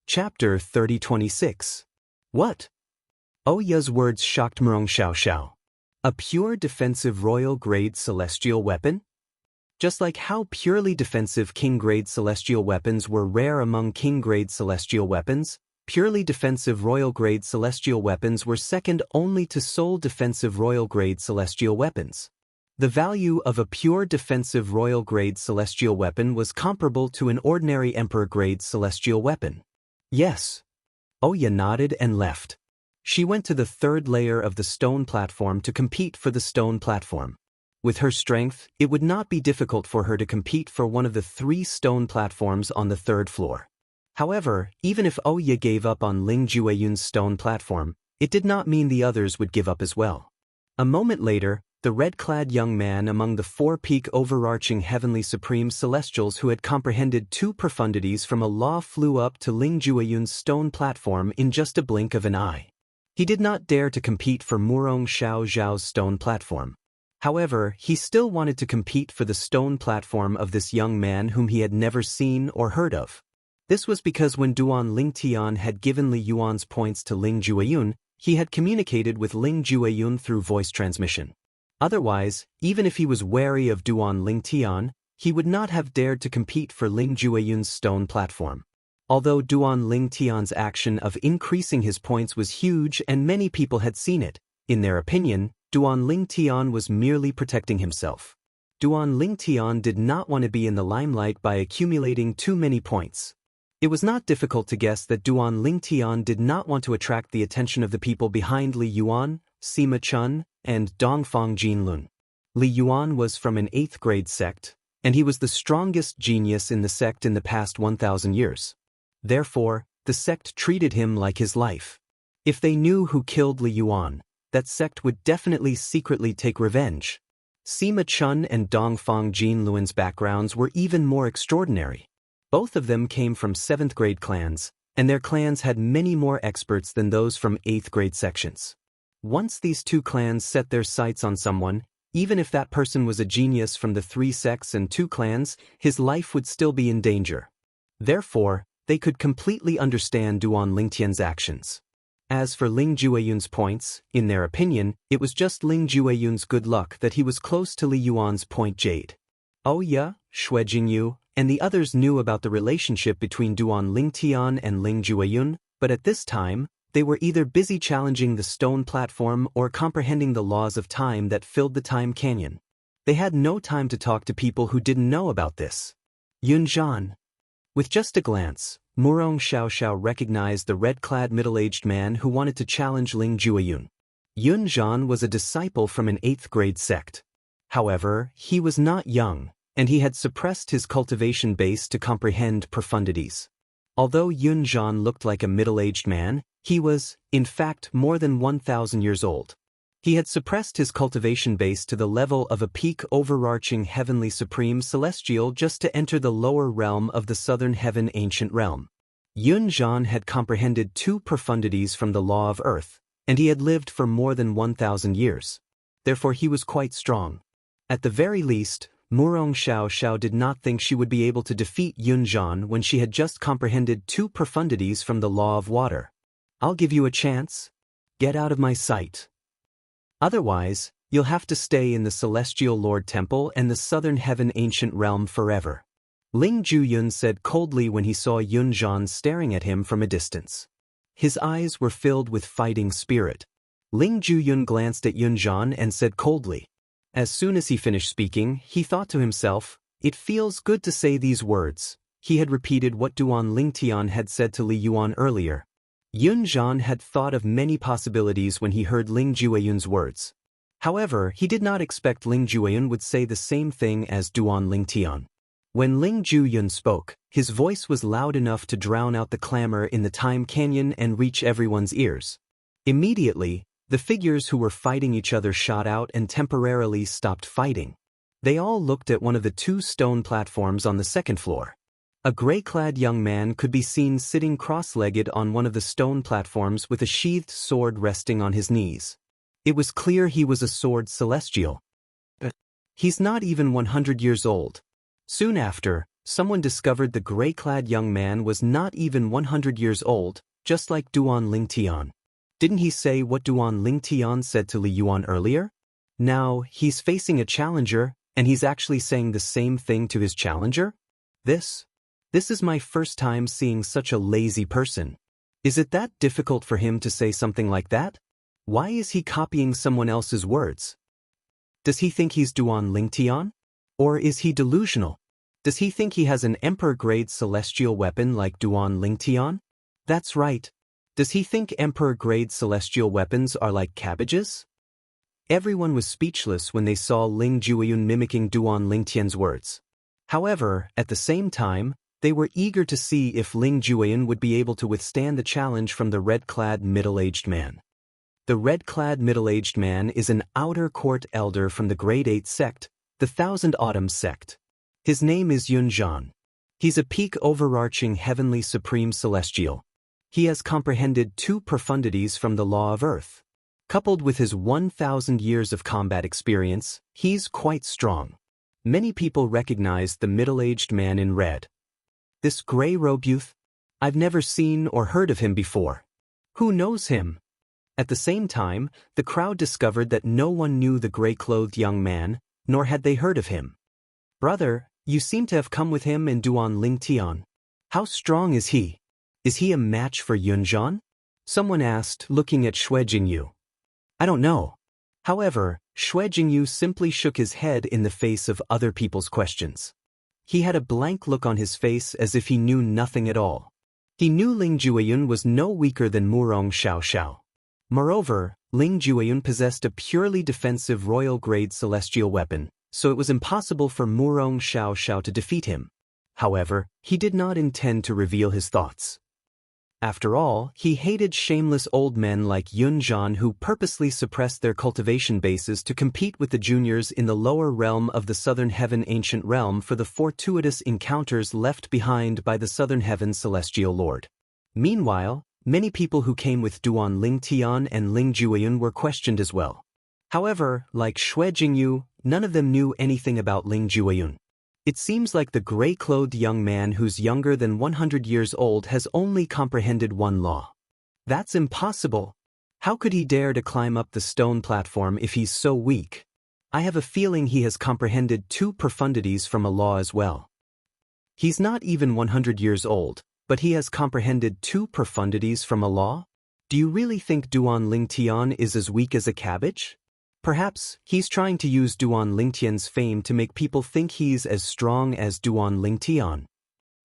Chapter 3026. What? Oya's words shocked Murong Xiao. A pure defensive royal-grade celestial weapon? Just like how purely defensive king-grade celestial weapons were rare among king-grade celestial weapons, purely defensive royal-grade celestial weapons were second only to sole defensive royal-grade celestial weapons. The value of a pure defensive royal-grade celestial weapon was comparable to an ordinary emperor-grade celestial weapon. Yes. Oya nodded and left. She went to the third layer of the stone platform to compete for the stone platform. With her strength, it would not be difficult for her to compete for one of the 3 stone platforms on the 3rd floor. However, even if Oya gave up on Ling Jueyun's stone platform, it did not mean the others would give up as well. A moment later, the red-clad young man among the 4-peak overarching heavenly supreme celestials who had comprehended 2 profundities from a law flew up to Ling Jueyun's stone platform in just a blink of an eye. He did not dare to compete for Murong Xiao's stone platform. However, he still wanted to compete for the stone platform of this young man whom he had never seen or heard of. This was because when Duan Lingtian had given Li Yuan's points to Ling Jueyun, he had communicated with Ling Jueyun through voice transmission. Otherwise, even if he was wary of Duan Lingtian, he would not have dared to compete for Ling Jueyun's stone platform. Although Duan Lingtian's action of increasing his points was huge and many people had seen it, in their opinion, Duan Lingtian was merely protecting himself. Duan Lingtian did not want to be in the limelight by accumulating too many points. It was not difficult to guess that Duan Lingtian did not want to attract the attention of the people behind Li Yuan, Sima Chun, and Dongfang Jinlun. Li Yuan was from an 8th grade sect, and he was the strongest genius in the sect in the past 1,000 years. Therefore, the sect treated him like his life. If they knew who killed Li Yuan, that sect would definitely secretly take revenge. Sima Chun and Dongfang Jinlun's backgrounds were even more extraordinary. Both of them came from 7th grade clans, and their clans had many more experts than those from 8th grade sections. Once these 2 clans set their sights on someone, even if that person was a genius from the 3 sects and 2 clans, his life would still be in danger. Therefore, they could completely understand Duan Lingtian's actions. As for Ling Jueyun's points, in their opinion, it was just Ling Jueyun's good luck that he was close to Li Yuan's point jade. Oya, Xue Jingyu, and the others knew about the relationship between Duan Lingtian and Ling Jueyun, but at this time, they were either busy challenging the stone platform or comprehending the laws of time that filled the time canyon. They had no time to talk to people who didn't know about this. Yun Zhan. With just a glance, Murong Xiao recognized the red-clad middle-aged man who wanted to challenge Ling Jueyun. Yun Zhan was a disciple from an 8th grade sect. However, he was not young, and he had suppressed his cultivation base to comprehend profundities. Although Yun Zhan looked like a middle-aged man, he was, in fact, more than 1,000 years old. He had suppressed his cultivation base to the level of a peak overarching heavenly supreme celestial just to enter the lower realm of the southern heaven ancient realm. Yun Zhan had comprehended 2 profundities from the law of earth, and he had lived for more than 1,000 years. Therefore he was quite strong. At the very least, Murong Xiao did not think she would be able to defeat Yun Zhan when she had just comprehended 2 profundities from the law of water. I'll give you a chance. Get out of my sight. Otherwise, you'll have to stay in the Celestial Lord Temple and the Southern Heaven Ancient Realm forever. Ling Jueyun said coldly when he saw Yun Zhan staring at him from a distance. His eyes were filled with fighting spirit. Ling Jueyun glanced at Yun Zhan and said coldly. As soon as he finished speaking, he thought to himself, "It feels good to say these words." He had repeated what Duan Lingtian had said to Li Yuan earlier. Yun Zhan had thought of many possibilities when he heard Ling Jueyun's words. However, he did not expect Ling Jueyun would say the same thing as Duan Lingtian. When Ling Jueyun spoke, his voice was loud enough to drown out the clamor in the time canyon and reach everyone's ears. Immediately, the figures who were fighting each other shot out and temporarily stopped fighting. They all looked at one of the 2 stone platforms on the 2nd floor. A gray-clad young man could be seen sitting cross-legged on one of the stone platforms with a sheathed sword resting on his knees. It was clear he was a sword celestial. He's not even 100 years old. Soon after, someone discovered the gray-clad young man was not even 100 years old, just like Duan Lingtian. Didn't he say what Duan Lingtian said to Li Yuan earlier? Now, he's facing a challenger, and he's actually saying the same thing to his challenger? This is my first time seeing such a lazy person. Is it that difficult for him to say something like that? Why is he copying someone else's words? Does he think he's Duan Lingtian? Or is he delusional? Does he think he has an emperor-grade celestial weapon like Duan Lingtian? That's right. Does he think emperor-grade celestial weapons are like cabbages? Everyone was speechless when they saw Ling Jueyun mimicking Duan Lingtian's words. However, at the same time, they were eager to see if Ling Jueyun would be able to withstand the challenge from the red-clad middle-aged man. The red-clad middle-aged man is an outer court elder from the Grade 8 sect, the Thousand Autumns sect. His name is Yun Zhan. He's a peak overarching heavenly supreme celestial. He has comprehended 2 profundities from the law of earth. Coupled with his 1,000 years of combat experience, he's quite strong. Many people recognize the middle-aged man in red. This gray-robed youth? I've never seen or heard of him before. Who knows him? At the same time, the crowd discovered that no one knew the gray-clothed young man, nor had they heard of him. Brother, you seem to have come with him in Duan Lingtian. How strong is he? Is he a match for Yun Zhan? Someone asked, looking at Xue Jingyu. I don't know. However, Xue Jingyu simply shook his head in the face of other people's questions. He had a blank look on his face as if he knew nothing at all. He knew Ling Jueyun was no weaker than Murong Xiao. Moreover, Ling Jueyun possessed a purely defensive royal-grade celestial weapon, so it was impossible for Murong Xiao to defeat him. However, he did not intend to reveal his thoughts. After all, he hated shameless old men like Yun Zhan who purposely suppressed their cultivation bases to compete with the juniors in the lower realm of the Southern Heaven Ancient Realm for the fortuitous encounters left behind by the Southern Heaven Celestial Lord. Meanwhile, many people who came with Duan Lingtian and Ling Jueyun were questioned as well. However, like Xue Jingyu, none of them knew anything about Ling Jueyun. It seems like the gray-clothed young man who's younger than 100 years old has only comprehended one law. That's impossible. How could he dare to climb up the stone platform if he's so weak? I have a feeling he has comprehended 2 profundities from a law as well. He's not even 100 years old, but he has comprehended 2 profundities from a law? Do you really think Duan Lingtian is as weak as a cabbage? Perhaps he's trying to use Duan Lingtian's fame to make people think he's as strong as Duan Lingtian.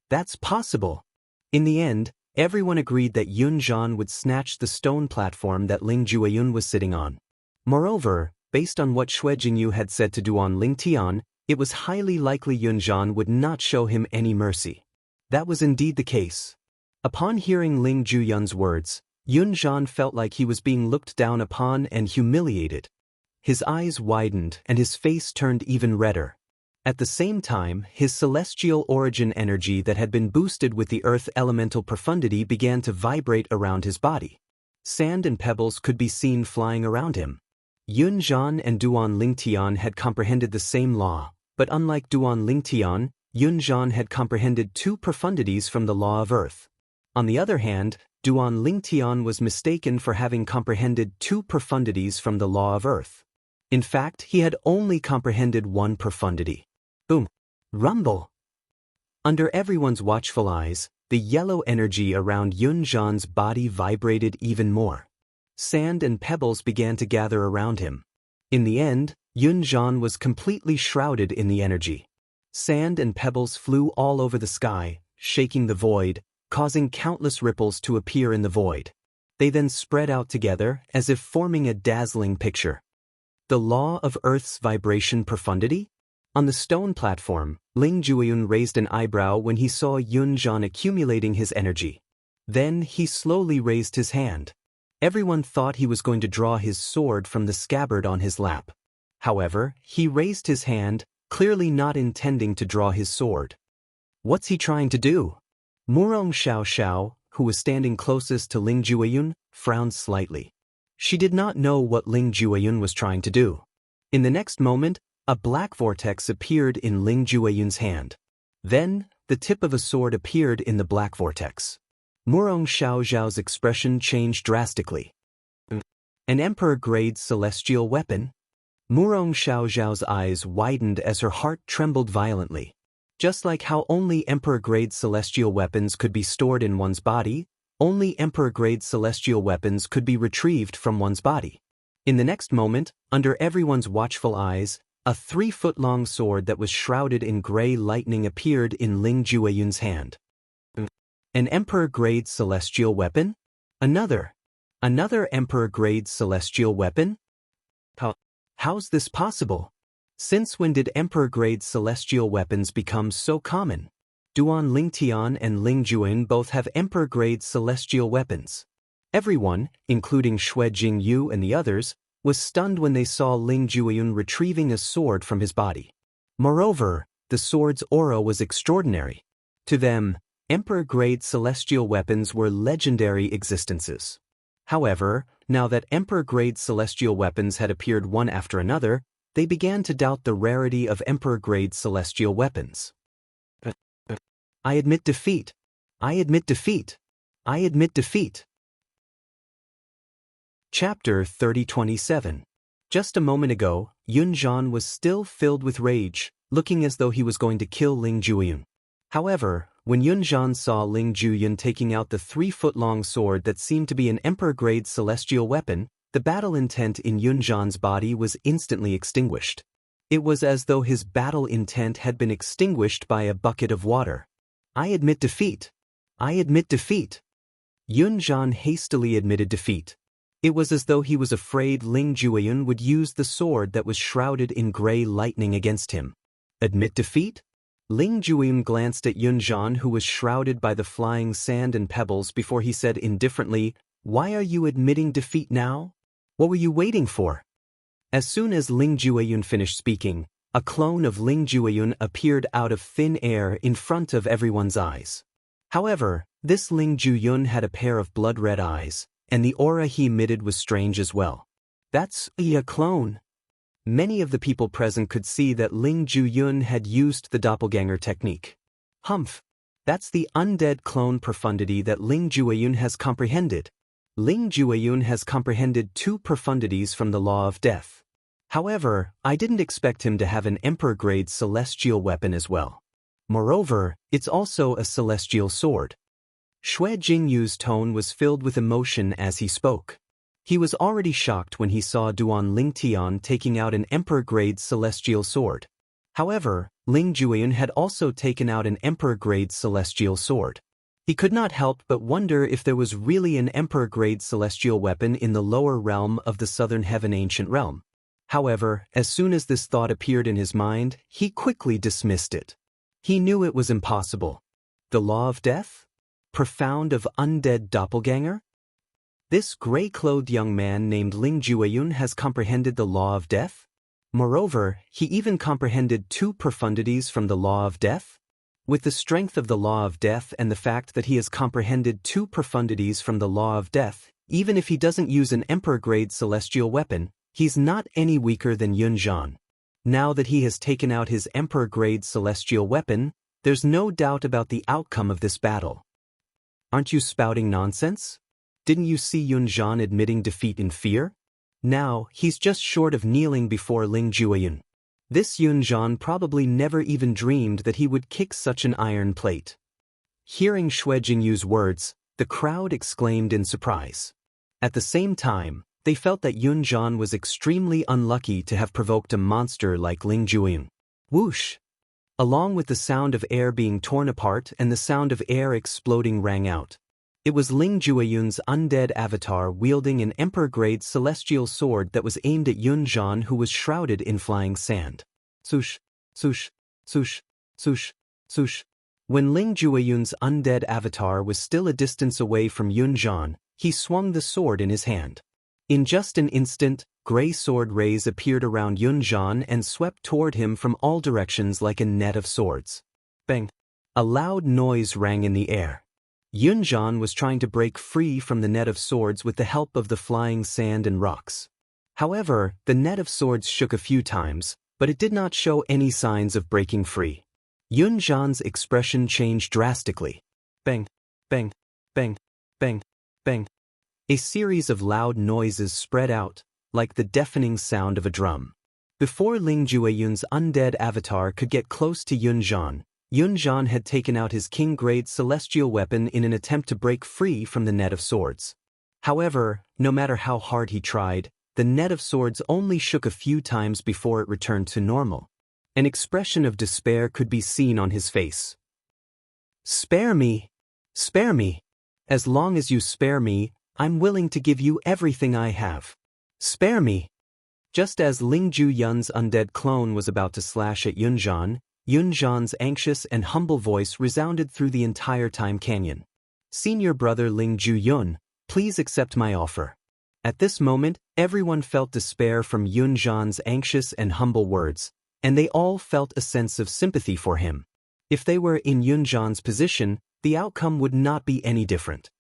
That's possible. In the end, everyone agreed that Yun Zhan would snatch the stone platform that Ling Jueyun was sitting on. Moreover, based on what Xue Jingyu had said to Duan Lingtian, it was highly likely Yun Zhan would not show him any mercy. That was indeed the case. Upon hearing Ling Jueyun's words, Yun Zhan felt like he was being looked down upon and humiliated. His eyes widened and his face turned even redder. At the same time, his celestial origin energy that had been boosted with the earth elemental profundity began to vibrate around his body. Sand and pebbles could be seen flying around him. Yun Zhan and Duan Lingtian had comprehended the same law, but unlike Duan Lingtian, Yun Zhan had comprehended 2 profundities from the law of earth. On the other hand, Duan Lingtian was mistaken for having comprehended 2 profundities from the law of earth. In fact, he had only comprehended 1 profundity. Boom! Rumble! Under everyone's watchful eyes, the yellow energy around Yun Zhan's body vibrated even more. Sand and pebbles began to gather around him. In the end, Yun Zhan was completely shrouded in the energy. Sand and pebbles flew all over the sky, shaking the void, causing countless ripples to appear in the void. They then spread out together, as if forming a dazzling picture. The law of Earth's vibration profundity? On the stone platform, Ling Jueyun raised an eyebrow when he saw Yun Zhan accumulating his energy. Then he slowly raised his hand. Everyone thought he was going to draw his sword from the scabbard on his lap. However, he raised his hand, clearly not intending to draw his sword. What's he trying to do? Murong Xiao, who was standing closest to Ling Jueyun, frowned slightly. She did not know what Ling Jueyun was trying to do. In the next moment, a black vortex appeared in Ling Jueyun's hand. Then, the tip of a sword appeared in the black vortex. Murong Xiaoxiao's expression changed drastically. An Emperor-grade celestial weapon? Murong Xiaoxiao's eyes widened as her heart trembled violently. Just like how only Emperor-grade celestial weapons could be stored in one's body, only Emperor-grade celestial weapons could be retrieved from one's body. In the next moment, under everyone's watchful eyes, a 3-foot-long sword that was shrouded in gray lightning appeared in Ling Jueyun's hand. An Emperor-grade celestial weapon? Another Emperor-grade celestial weapon? How's this possible? Since when did Emperor-grade celestial weapons become so common? Duan Lingtian and Ling Jueyun both have Emperor-grade celestial weapons. Everyone, including Xue Jingyu and the others, was stunned when they saw Ling Jueyun retrieving a sword from his body. Moreover, the sword's aura was extraordinary. To them, Emperor-grade celestial weapons were legendary existences. However, now that Emperor-grade celestial weapons had appeared one after another, they began to doubt the rarity of Emperor-grade celestial weapons. I admit defeat. I admit defeat. I admit defeat. Chapter 30:27. Just a moment ago, Yun Zhan was still filled with rage, looking as though he was going to kill Ling Jueyun. However, when Yun Zhan saw Ling Jueyun taking out the 3-foot-long sword that seemed to be an Emperor-grade celestial weapon, the battle intent in Yun Zhan's body was instantly extinguished. It was as though his battle intent had been extinguished by a bucket of water. I admit defeat. I admit defeat. Yun Zhan hastily admitted defeat. It was as though he was afraid Ling Jueyun would use the sword that was shrouded in gray lightning against him. Admit defeat? Ling Jueyun glanced at Yun Zhan, who was shrouded by the flying sand and pebbles, before he said indifferently, "Why are you admitting defeat now? What were you waiting for?" As soon as Ling Jueyun finished speaking, a clone of Ling Jueyun appeared out of thin air in front of everyone's eyes. However, this Ling Jueyun had a pair of blood-red eyes, and the aura he emitted was strange as well. That's a clone. Many of the people present could see that Ling Jueyun had used the doppelganger technique. Humph! That's the undead clone profundity that Ling Jueyun has comprehended. Ling Jueyun has comprehended 2 profundities from the law of death. However, I didn't expect him to have an Emperor-grade celestial weapon as well. Moreover, it's also a celestial sword. Xue Jingyu's tone was filled with emotion as he spoke. He was already shocked when he saw Duan Lingtian taking out an Emperor-grade celestial sword. However, Ling Jueyun had also taken out an Emperor-grade celestial sword. He could not help but wonder if there was really an Emperor-grade celestial weapon in the lower realm of the Southern Heaven Ancient Realm. However, as soon as this thought appeared in his mind, he quickly dismissed it. He knew it was impossible. The law of death? Profound of undead doppelganger? This gray-clothed young man named Ling Jueyun has comprehended the law of death? Moreover, he even comprehended 2 profundities from the law of death? With the strength of the law of death and the fact that he has comprehended 2 profundities from the law of death, even if he doesn't use an Emperor-grade celestial weapon, he's not any weaker than Yun Zhan. Now that he has taken out his Emperor-grade celestial weapon, there's no doubt about the outcome of this battle. Aren't you spouting nonsense? Didn't you see Yun Zhan admitting defeat in fear? Now, he's just short of kneeling before Ling Jueyun. This Yun Zhan probably never even dreamed that he would kick such an iron plate. Hearing Xue Jingyu's words, the crowd exclaimed in surprise. At the same time, they felt that Yun Zhan was extremely unlucky to have provoked a monster like Ling Jueyun. Whoosh! Along with the sound of air being torn apart and the sound of air exploding rang out. It was Ling Jueyun's undead avatar wielding an Emperor-grade celestial sword that was aimed at Yun Zhan, who was shrouded in flying sand. Swoosh, swoosh, swoosh, swoosh, swoosh. When Ling Jueyun's undead avatar was still a distance away from Yun Zhan, he swung the sword in his hand. In just an instant, gray sword rays appeared around Yun Zhan and swept toward him from all directions like a net of swords. Bang! A loud noise rang in the air. Yun Zhan was trying to break free from the net of swords with the help of the flying sand and rocks. However, the net of swords shook a few times, but it did not show any signs of breaking free. Yun Zhan's expression changed drastically. Bang, bang, bang, bang, bang. A series of loud noises spread out, like the deafening sound of a drum. Before Ling Jueyun's undead avatar could get close to Yun Zhan had taken out his king-grade celestial weapon in an attempt to break free from the net of swords. However, no matter how hard he tried, the net of swords only shook a few times before it returned to normal. An expression of despair could be seen on his face. "Spare me! Spare me! As long as you spare me, I'm willing to give you everything I have. Spare me!" Just as Ling Jueyun's undead clone was about to slash at Yun Zhan's anxious and humble voice resounded through the entire Time Canyon. "Senior brother Ling Jueyun, please accept my offer." At this moment, everyone felt despair from Yun Zhan's anxious and humble words, and they all felt a sense of sympathy for him. If they were in Yun Zhan's position, the outcome would not be any different.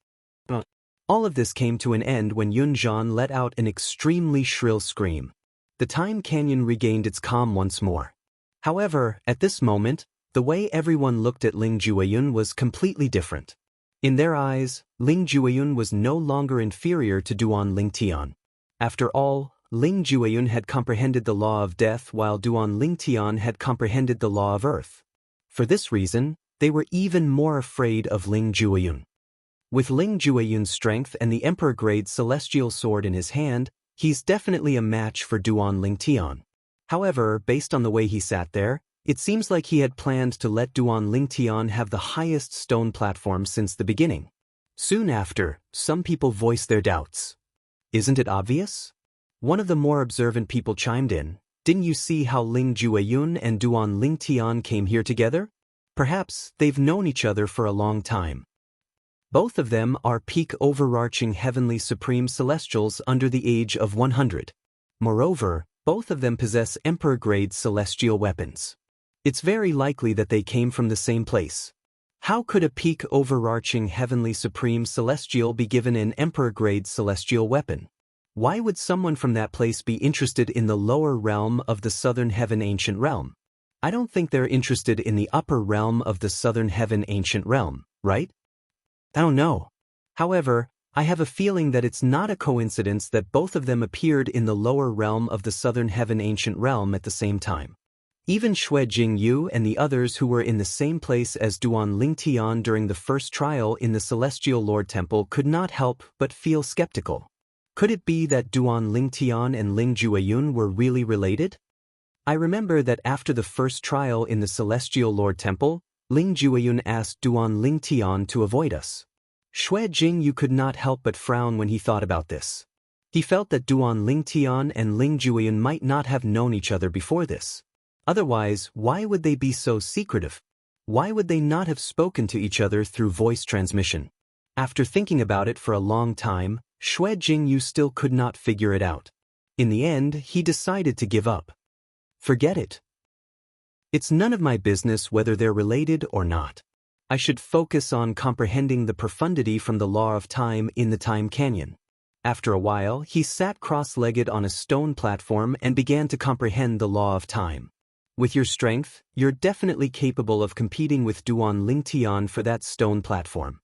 But all of this came to an end when Yun Zhan let out an extremely shrill scream. The Time Canyon regained its calm once more. However, at this moment, the way everyone looked at Ling Jueyun was completely different. In their eyes, Ling Jueyun was no longer inferior to Duan Lingtian. After all, Ling Jueyun had comprehended the law of death while Duan Lingtian had comprehended the law of earth. For this reason, they were even more afraid of Ling Jueyun. With Ling Jueyun's strength and the Emperor-grade celestial sword in his hand, he's definitely a match for Duan Lingtian. However, based on the way he sat there, it seems like he had planned to let Duan Lingtian have the highest stone platform since the beginning. Soon after, some people voiced their doubts. "Isn't it obvious?" One of the more observant people chimed in. "Didn't you see how Ling Jueyun and Duan Lingtian came here together? Perhaps they've known each other for a long time. Both of them are peak overarching heavenly supreme celestials under the age of 100. Moreover, both of them possess Emperor-grade celestial weapons. It's very likely that they came from the same place. How could a peak overarching heavenly supreme celestial be given an Emperor-grade celestial weapon? Why would someone from that place be interested in the lower realm of the Southern Heaven Ancient Realm? I don't think they're interested in the upper realm of the Southern Heaven Ancient Realm, right? I don't know. However, I have a feeling that it's not a coincidence that both of them appeared in the lower realm of the Southern Heaven Ancient Realm at the same time. Even Xue Jingyu and the others who were in the same place as Duan Lingtian during the first trial in the Celestial Lord Temple could not help but feel skeptical. Could it be that Duan Lingtian and Ling Jueyun were really related? I remember that after the first trial in the Celestial Lord Temple, Ling Jueyun asked Duan Lingtian to avoid us. Xue Jingyu could not help but frown when he thought about this. He felt that Duan Lingtian and Ling Jueyun might not have known each other before this. Otherwise, why would they be so secretive? Why would they not have spoken to each other through voice transmission? After thinking about it for a long time, Xue Jingyu still could not figure it out. In the end, he decided to give up. Forget it. It's none of my business whether they're related or not. I should focus on comprehending the profundity from the law of time in the Time Canyon. After a while, he sat cross-legged on a stone platform and began to comprehend the law of time. With your strength, you're definitely capable of competing with Duan Lingtian for that stone platform.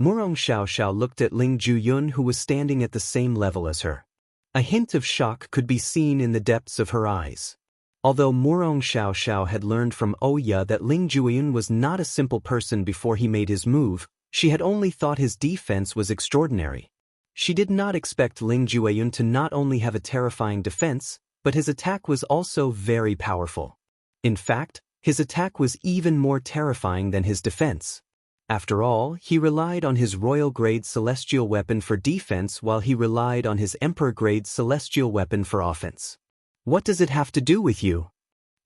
Murong Xiaoxiao looked at Ling Jueyun, who was standing at the same level as her. A hint of shock could be seen in the depths of her eyes. Although Murong Xiaoxiao had learned from Oya that Ling Jueyun was not a simple person before he made his move, she had only thought his defense was extraordinary. She did not expect Ling Jueyun to not only have a terrifying defense, but his attack was also very powerful. In fact, his attack was even more terrifying than his defense. After all, he relied on his royal-grade celestial weapon for defense while he relied on his emperor-grade celestial weapon for offense. What does it have to do with you?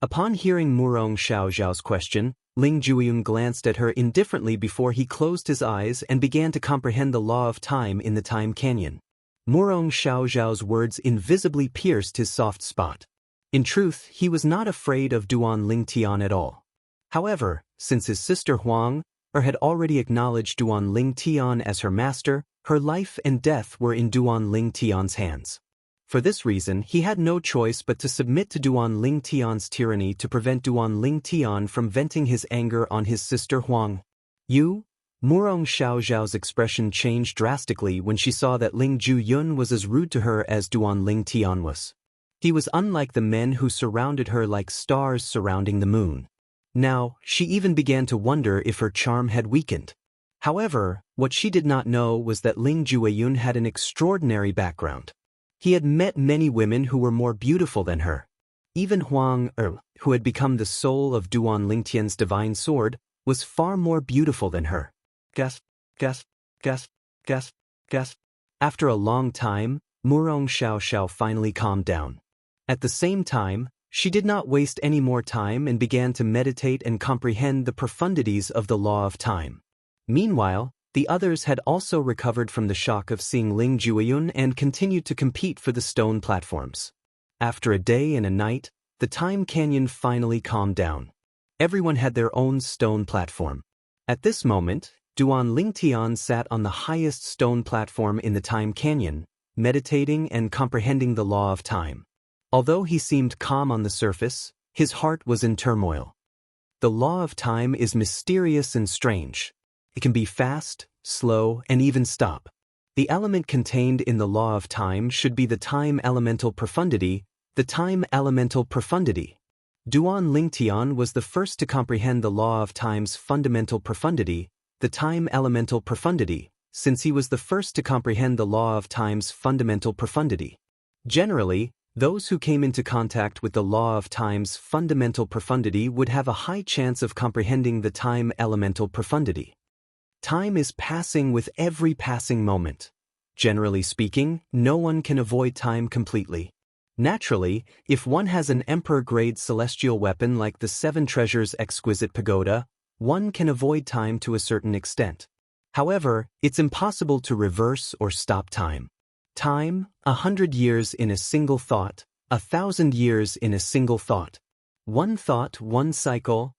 Upon hearing Murong Xiaoxiao's question, Ling Jueyun glanced at her indifferently before he closed his eyes and began to comprehend the law of time in the Time Canyon. Murong Xiaoxiao's words invisibly pierced his soft spot. In truth, he was not afraid of Duan Lingtian at all. However, since his sister Huang had already acknowledged Duan Lingtian as her master, her life and death were in Duan Lingtian's hands. For this reason, he had no choice but to submit to Duan Ling Tian's tyranny to prevent Duan Ling Tian from venting his anger on his sister Huang Yu. Murong Xiaozhao's expression changed drastically when she saw that Ling Juyun was as rude to her as Duan Ling Tian was. He was unlike the men who surrounded her like stars surrounding the moon. Now, she even began to wonder if her charm had weakened. However, what she did not know was that Ling Juyun had an extraordinary background. He had met many women who were more beautiful than her. Even Huang Er, who had become the soul of Duan Lingtian's divine sword, was far more beautiful than her. Gasp, gasp, gasp, gasp, gasp. After a long time, Murong Xiaoxiao finally calmed down. At the same time, she did not waste any more time and began to meditate and comprehend the profundities of the law of time. Meanwhile, the others had also recovered from the shock of seeing Ling Juyun and continued to compete for the stone platforms. After a day and a night, the time canyon finally calmed down. Everyone had their own stone platform. At this moment, Duan Ling Tian sat on the highest stone platform in the time canyon, meditating and comprehending the law of time. Although he seemed calm on the surface, his heart was in turmoil. The law of time is mysterious and strange. It can be fast, slow, and even stop. The element contained in the law of time should be the time elemental profundity, Duan Ling Tian was the first to comprehend the law of time's fundamental profundity, the time elemental profundity, since he was the first to comprehend the law of time's fundamental profundity. Generally, those who came into contact with the law of time's fundamental profundity would have a high chance of comprehending the time elemental profundity. Time is passing with every passing moment. Generally speaking, no one can avoid time completely. Naturally, if one has an emperor-grade celestial weapon like the Seven Treasures Exquisite Pagoda, one can avoid time to a certain extent. However, it's impossible to reverse or stop time. Time, 100 years in a single thought, 1,000 years in a single thought. One thought, one cycle.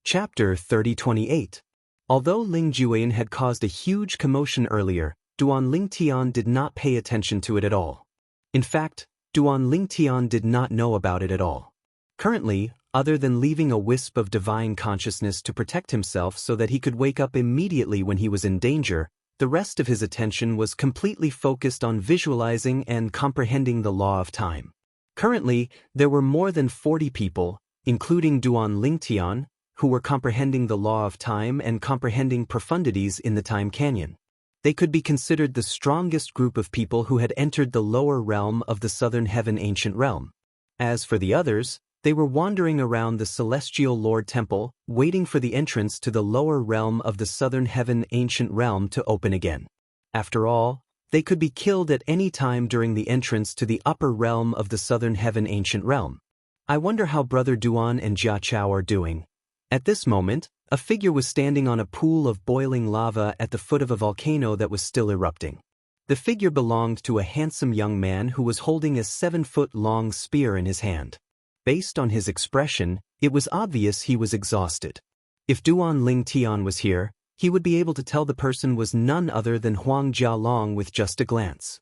Chapter 3028. Although Ling Juyun had caused a huge commotion earlier, Duan Ling Tian did not pay attention to it at all. In fact, Duan Ling Tian did not know about it at all. Currently, other than leaving a wisp of divine consciousness to protect himself so that he could wake up immediately when he was in danger, the rest of his attention was completely focused on visualizing and comprehending the law of time. Currently, there were more than 40 people, including Duan Ling Tian, who were comprehending the law of time and comprehending profundities in the time canyon. They could be considered the strongest group of people who had entered the lower realm of the Southern Heaven Ancient Realm. As for the others, they were wandering around the Celestial Lord Temple, waiting for the entrance to the lower realm of the Southern Heaven Ancient Realm to open again. After all, they could be killed at any time during the entrance to the upper realm of the Southern Heaven Ancient Realm. I wonder how Brother Duan and Jia Chao are doing. At this moment, a figure was standing on a pool of boiling lava at the foot of a volcano that was still erupting. The figure belonged to a handsome young man who was holding a 7-foot-long spear in his hand. Based on his expression, it was obvious he was exhausted. If Duan Ling Tian was here, he would be able to tell the person was none other than Huang Jialong with just a glance.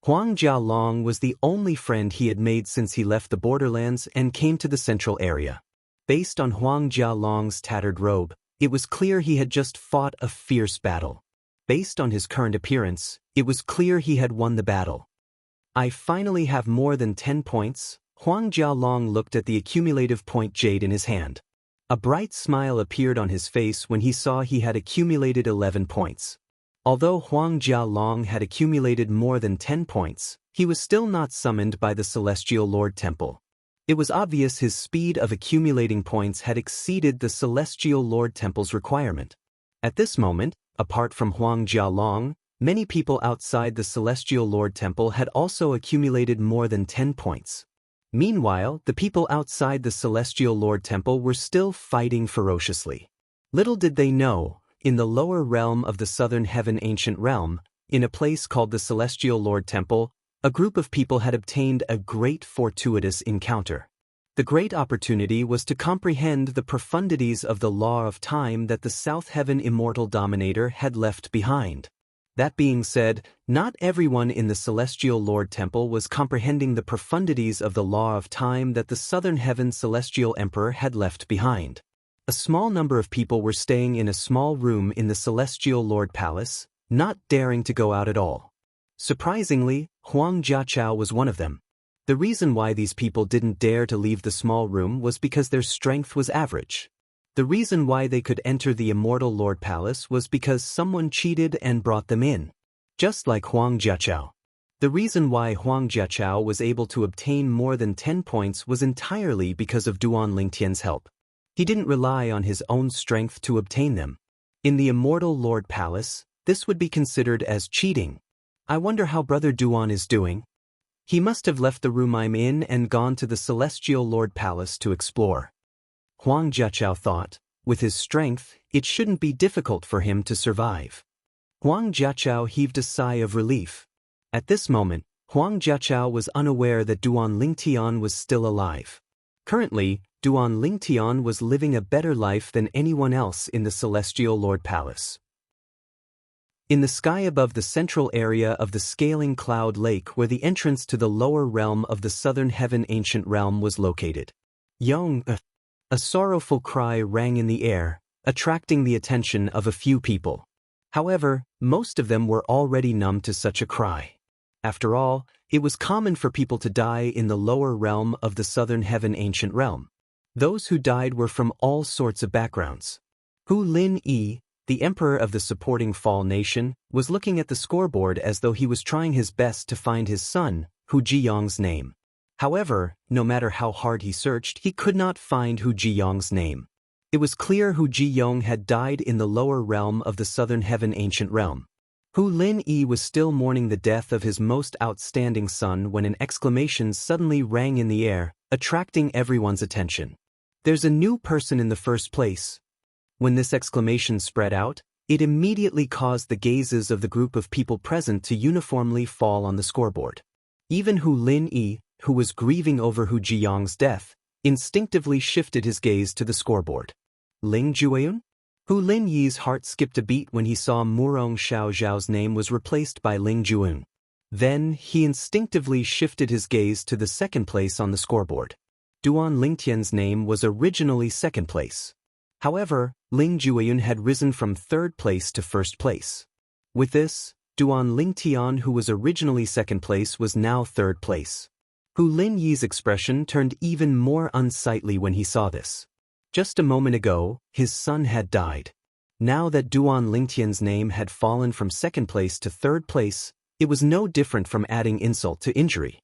Huang Jialong was the only friend he had made since he left the borderlands and came to the central area. Based on Huang Jialong's tattered robe, it was clear he had just fought a fierce battle. Based on his current appearance, it was clear he had won the battle. I finally have more than 10 points. Huang Jialong looked at the accumulative point jade in his hand. A bright smile appeared on his face when he saw he had accumulated 11 points. Although Huang Jialong had accumulated more than 10 points, he was still not summoned by the Celestial Lord Temple. It was obvious his speed of accumulating points had exceeded the Celestial Lord Temple's requirement. At this moment, apart from Huang Jialong, many people outside the Celestial Lord Temple had also accumulated more than 10 points. Meanwhile, the people outside the Celestial Lord Temple were still fighting ferociously. Little did they know, in the lower realm of the Southern Heaven Ancient Realm, in a place called the Celestial Lord Temple, a group of people had obtained a great fortuitous encounter. The great opportunity was to comprehend the profundities of the law of time that the South Heaven Immortal Dominator had left behind. That being said, not everyone in the Celestial Lord Temple was comprehending the profundities of the law of time that the Southern Heaven Celestial Emperor had left behind. A small number of people were staying in a small room in the Celestial Lord Palace, not daring to go out at all. Surprisingly, Huang Jiachao was one of them. The reason why these people didn't dare to leave the small room was because their strength was average. The reason why they could enter the Immortal Lord Palace was because someone cheated and brought them in. Just like Huang Jiachao. The reason why Huang Jiachao was able to obtain more than 10 points was entirely because of Duan Lingtian's help. He didn't rely on his own strength to obtain them. In the Immortal Lord Palace, this would be considered as cheating. I wonder how Brother Duan is doing. He must have left the room I'm in and gone to the Celestial Lord Palace to explore. Huang Jiachao thought, with his strength, it shouldn't be difficult for him to survive. Huang Jiachao heaved a sigh of relief. At this moment, Huang Jiachao was unaware that Duan Lingtian was still alive. Currently, Duan Lingtian was living a better life than anyone else in the Celestial Lord Palace. In the sky above the central area of the Scaling Cloud Lake where the entrance to the lower realm of the Southern Heaven Ancient Realm was located. Yong! A sorrowful cry rang in the air, attracting the attention of a few people. However, most of them were already numb to such a cry. After all, it was common for people to die in the lower realm of the Southern Heaven Ancient Realm. Those who died were from all sorts of backgrounds. Hu Lin Yi, the emperor of the supporting Fall Nation, was looking at the scoreboard as though he was trying his best to find his son, Hu Jiyong's name. However, no matter how hard he searched, he could not find Hu Jiyong's name. It was clear Hu Jiyong had died in the lower realm of the Southern Heaven Ancient Realm. Hu Lin Yi was still mourning the death of his most outstanding son when an exclamation suddenly rang in the air, attracting everyone's attention. There's a new person in the first place. When this exclamation spread out, it immediately caused the gazes of the group of people present to uniformly fall on the scoreboard. Even Hu Lin Yi, who was grieving over Hu Jiyong's death, instinctively shifted his gaze to the scoreboard. Ling Jueyun? Hu Lin Yi's heart skipped a beat when he saw Murong Xiao Zhao's name was replaced by Ling Jueyun. Then, he instinctively shifted his gaze to the second place on the scoreboard. Duan Lingtian's name was originally second place. However, Ling Jueyun had risen from third place to first place. With this, Duan Lingtian, who was originally second place, was now third place. Hu Lin Yi's expression turned even more unsightly when he saw this. Just a moment ago, his son had died. Now that Duan Lingtian's name had fallen from second place to third place, it was no different from adding insult to injury.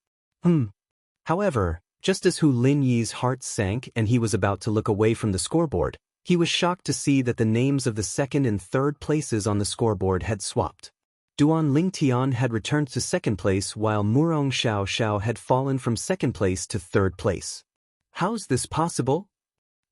However, just as Hu Lin Yi's heart sank and he was about to look away from the scoreboard, he was shocked to see that the names of the second and third places on the scoreboard had swapped. Duan Lingtian had returned to second place while Murong Xiao Xiao had fallen from second place to third place. How's this possible?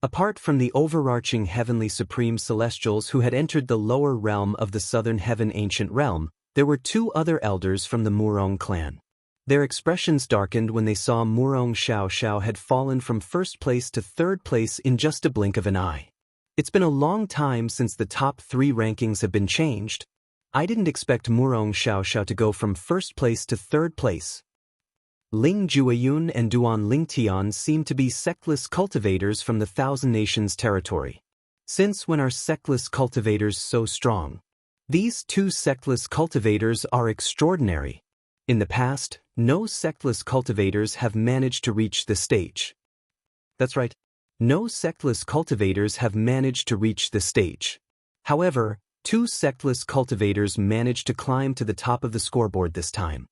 Apart from the overarching Heavenly Supreme Celestials who had entered the lower realm of the Southern Heaven Ancient Realm, there were two other elders from the Murong clan. Their expressions darkened when they saw Murong Xiao Xiao had fallen from first place to third place in just a blink of an eye. It's been a long time since the top 3 rankings have been changed. I didn't expect Murong Xiao Xiao to go from first place to third place. Ling Jueyun and Duan Lingtian seem to be sectless cultivators from the Thousand Nations territory. Since when are sectless cultivators so strong? These two sectless cultivators are extraordinary. In the past, no sectless cultivators have managed to reach this stage. That's right. No sectless cultivators have managed to reach this stage. However, 2 sectless cultivators managed to climb to the top of the scoreboard this time.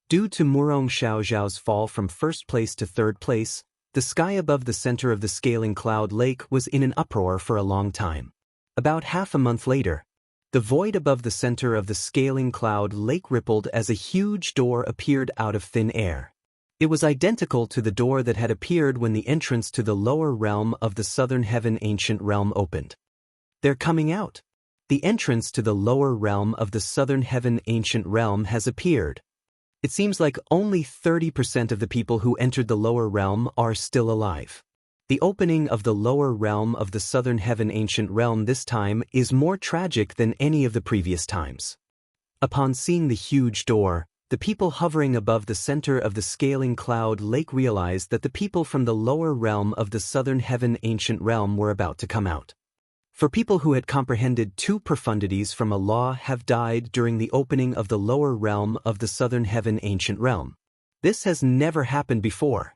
Due to Murong Xiao Zhao's fall from first place to third place, the sky above the center of the Scaling Cloud Lake was in an uproar for a long time. About half a month later, the void above the center of the Scaling Cloud Lake rippled as a huge door appeared out of thin air. It was identical to the door that had appeared when the entrance to the lower realm of the Southern Heaven Ancient Realm opened. They're coming out. The entrance to the lower realm of the Southern Heaven Ancient Realm has appeared. It seems like only 30% of the people who entered the lower realm are still alive. The opening of the lower realm of the southern heaven ancient realm this time is more tragic than any of the previous times. Upon seeing the huge door, the people hovering above the center of the scaling cloud lake realized that the people from the lower realm of the southern heaven ancient realm were about to come out. For people who had comprehended two profundities from a law have died during the opening of the lower realm of the southern heaven ancient realm. This has never happened before.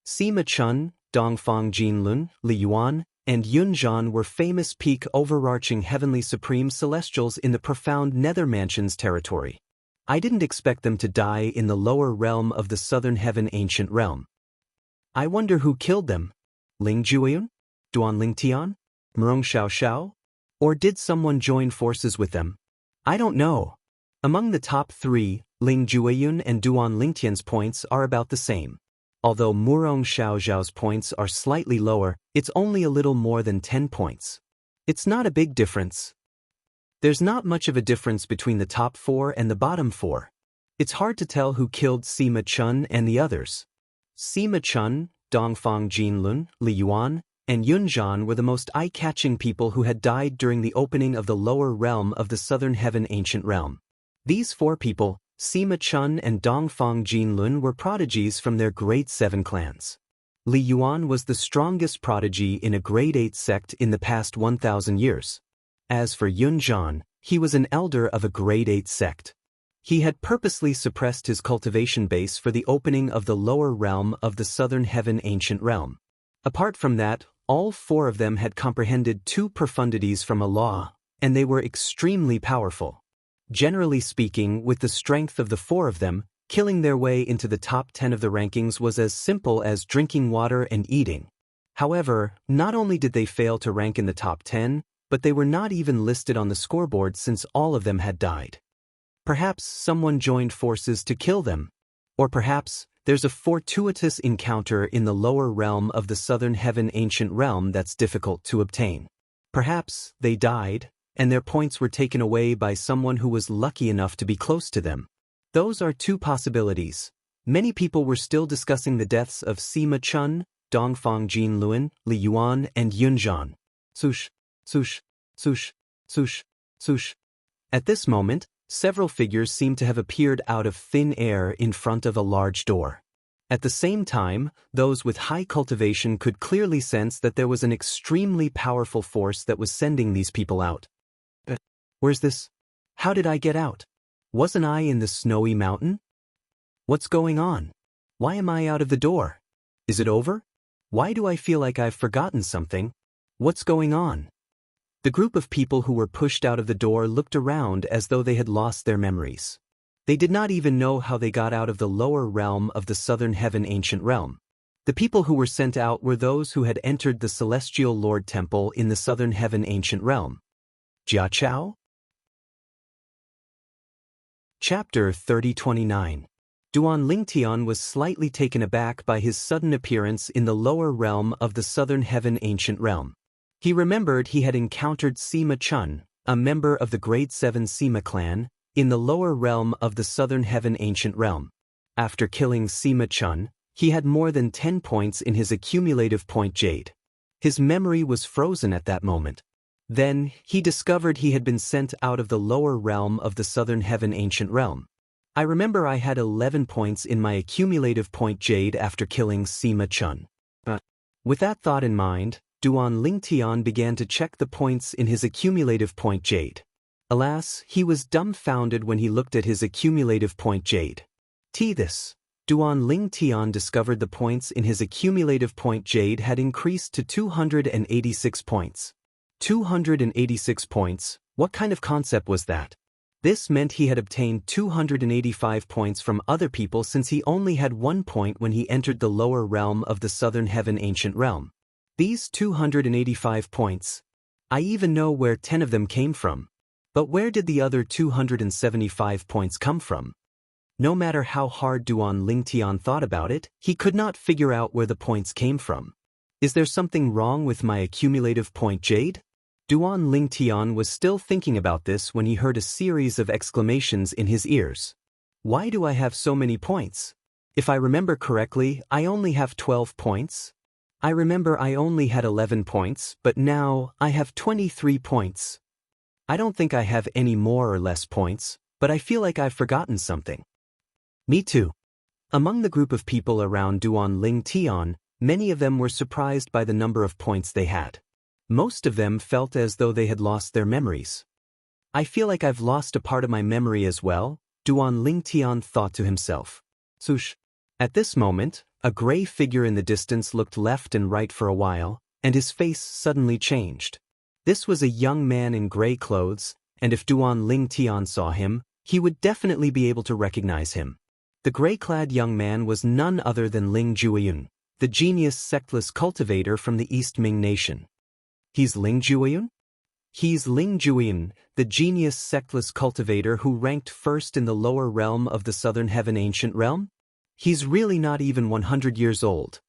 Sima Chun, Dongfang Jinlun, Li Yuan, and Yun Zhan were famous peak overarching heavenly supreme celestials in the profound nether mansions territory. I didn't expect them to die in the lower realm of the southern heaven ancient realm. I wonder who killed them? Ling Jueyun? Duan Lingtian? Murong Xiao? Or did someone join forces with them? I don't know. Among the top three, Ling Jueyun and Duan Lingtian's points are about the same. Although Murong Xiao's points are slightly lower, it's only a little more than 10 points. It's not a big difference. There's not much of a difference between the top four and the bottom four. It's hard to tell who killed Sima Chun and the others. Sima Chun, Dongfang Jinlun, Li Yuan, and Yun Zhan were the most eye-catching people who had died during the opening of the lower realm of the southern heaven ancient realm. These four people, Sima Chun and Dongfang Jinlun, were prodigies from their grade 7 clans. Li Yuan was the strongest prodigy in a grade 8 sect in the past 1,000 years. As for Yun Zhan, he was an elder of a grade 8 sect. He had purposely suppressed his cultivation base for the opening of the lower realm of the southern heaven ancient realm. Apart from that, all four of them had comprehended two profundities from a law, and they were extremely powerful. Generally speaking, with the strength of the four of them, killing their way into the top 10 of the rankings was as simple as drinking water and eating. However, not only did they fail to rank in the top 10, but they were not even listed on the scoreboard since all of them had died. Perhaps someone joined forces to kill them. Or perhaps there's a fortuitous encounter in the lower realm of the southern heaven ancient realm that's difficult to obtain. Perhaps they died, and their points were taken away by someone who was lucky enough to be close to them. Those are two possibilities. Many people were still discussing the deaths of Sima Chun, Dongfang Jinlun, Li Yuan, and Yun Zhan. Sush, sush, sush, sush, sush. At this moment, several figures seemed to have appeared out of thin air in front of a large door. At the same time, those with high cultivation could clearly sense that there was an extremely powerful force that was sending these people out. Where's this? How did I get out? Wasn't I in the snowy mountain? What's going on? Why am I out of the door? Is it over? Why do I feel like I've forgotten something? What's going on? The group of people who were pushed out of the door looked around as though they had lost their memories. They did not even know how they got out of the lower realm of the southern heaven ancient realm. The people who were sent out were those who had entered the celestial lord temple in the southern heaven ancient realm. Jia Chao? Chapter 3029. Duan Lingtian was slightly taken aback by his sudden appearance in the lower realm of the southern heaven ancient realm. He remembered he had encountered Sima Chun, a member of the grade 7 Sima clan, in the lower realm of the southern heaven ancient realm. After killing Sima Chun, he had more than 10 points in his accumulative point jade. His memory was frozen at that moment. Then, he discovered he had been sent out of the lower realm of the southern heaven ancient realm. I remember I had 11 points in my accumulative point jade after killing Sima Chun. With that thought in mind, Duan Lingtian began to check the points in his accumulative point jade. Alas, he was dumbfounded when he looked at his accumulative point jade. This. Duan Lingtian discovered the points in his accumulative point jade had increased to 286 points. 286 points, what kind of concept was that? This meant he had obtained 285 points from other people since he only had 1 point when he entered the lower realm of the southern heaven ancient realm. These 285 points. I even know where 10 of them came from. But where did the other 275 points come from? No matter how hard Duan Lingtian thought about it, he could not figure out where the points came from. Is there something wrong with my accumulative point jade? Duan Lingtian was still thinking about this when he heard a series of exclamations in his ears. Why do I have so many points? If I remember correctly, I only have 12 points. I remember I only had 11 points, but now I have 23 points. I don't think I have any more or less points, but I feel like I've forgotten something. Me too. Among the group of people around Duan Ling Tian, many of them were surprised by the number of points they had. Most of them felt as though they had lost their memories. I feel like I've lost a part of my memory as well, Duan Ling Tian thought to himself. Swoosh. At this moment, a gray figure in the distance looked left and right for a while, and his face suddenly changed. This was a young man in gray clothes, and if Duan Ling Tian saw him, he would definitely be able to recognize him. The gray-clad young man was none other than Ling Jueyun, the genius sectless cultivator from the East Ming nation. He's Ling Jueyun? He's Ling Jueyun, the genius sectless cultivator who ranked first in the lower realm of the Southern Heaven Ancient Realm? He's really not even 100 years old.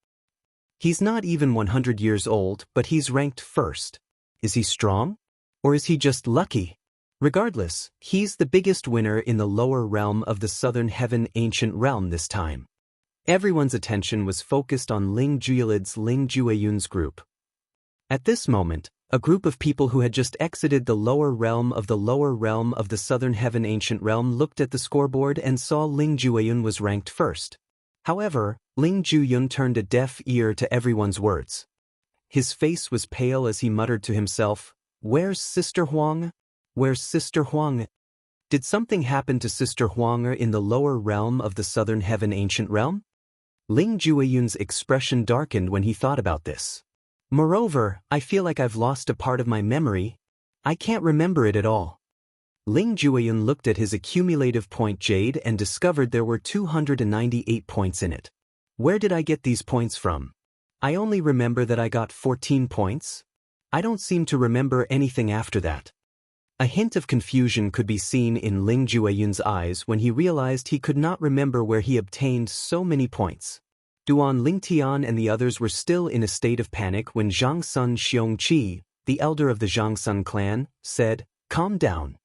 He's not even 100 years old, but he's ranked first. Is he strong? Or is he just lucky? Regardless, he's the biggest winner in the lower realm of the Southern Heaven Ancient Realm this time. Everyone's attention was focused on Ling Jueyun's Ling Jueyun's group. At this moment, a group of people who had just exited the lower realm of the Southern Heaven Ancient Realm looked at the scoreboard and saw Ling Jueyun was ranked first. However, Ling Jueyun turned a deaf ear to everyone's words. His face was pale as he muttered to himself, "Where's Sister Huang? Where's Sister Huang? Did something happen to Sister Huang in the lower realm of the Southern Heaven Ancient Realm?" Ling Jueyun's expression darkened when he thought about this. Moreover, I feel like I've lost a part of my memory. I can't remember it at all. Ling Jueyun looked at his accumulative point jade and discovered there were 298 points in it. Where did I get these points from? I only remember that I got 14 points. I don't seem to remember anything after that. A hint of confusion could be seen in Ling Jueyun's eyes when he realized he could not remember where he obtained so many points. Duan Ling Tian and the others were still in a state of panic when Zhang Sun Xiongqi, the elder of the Zhang Sun clan, said, "Calm down.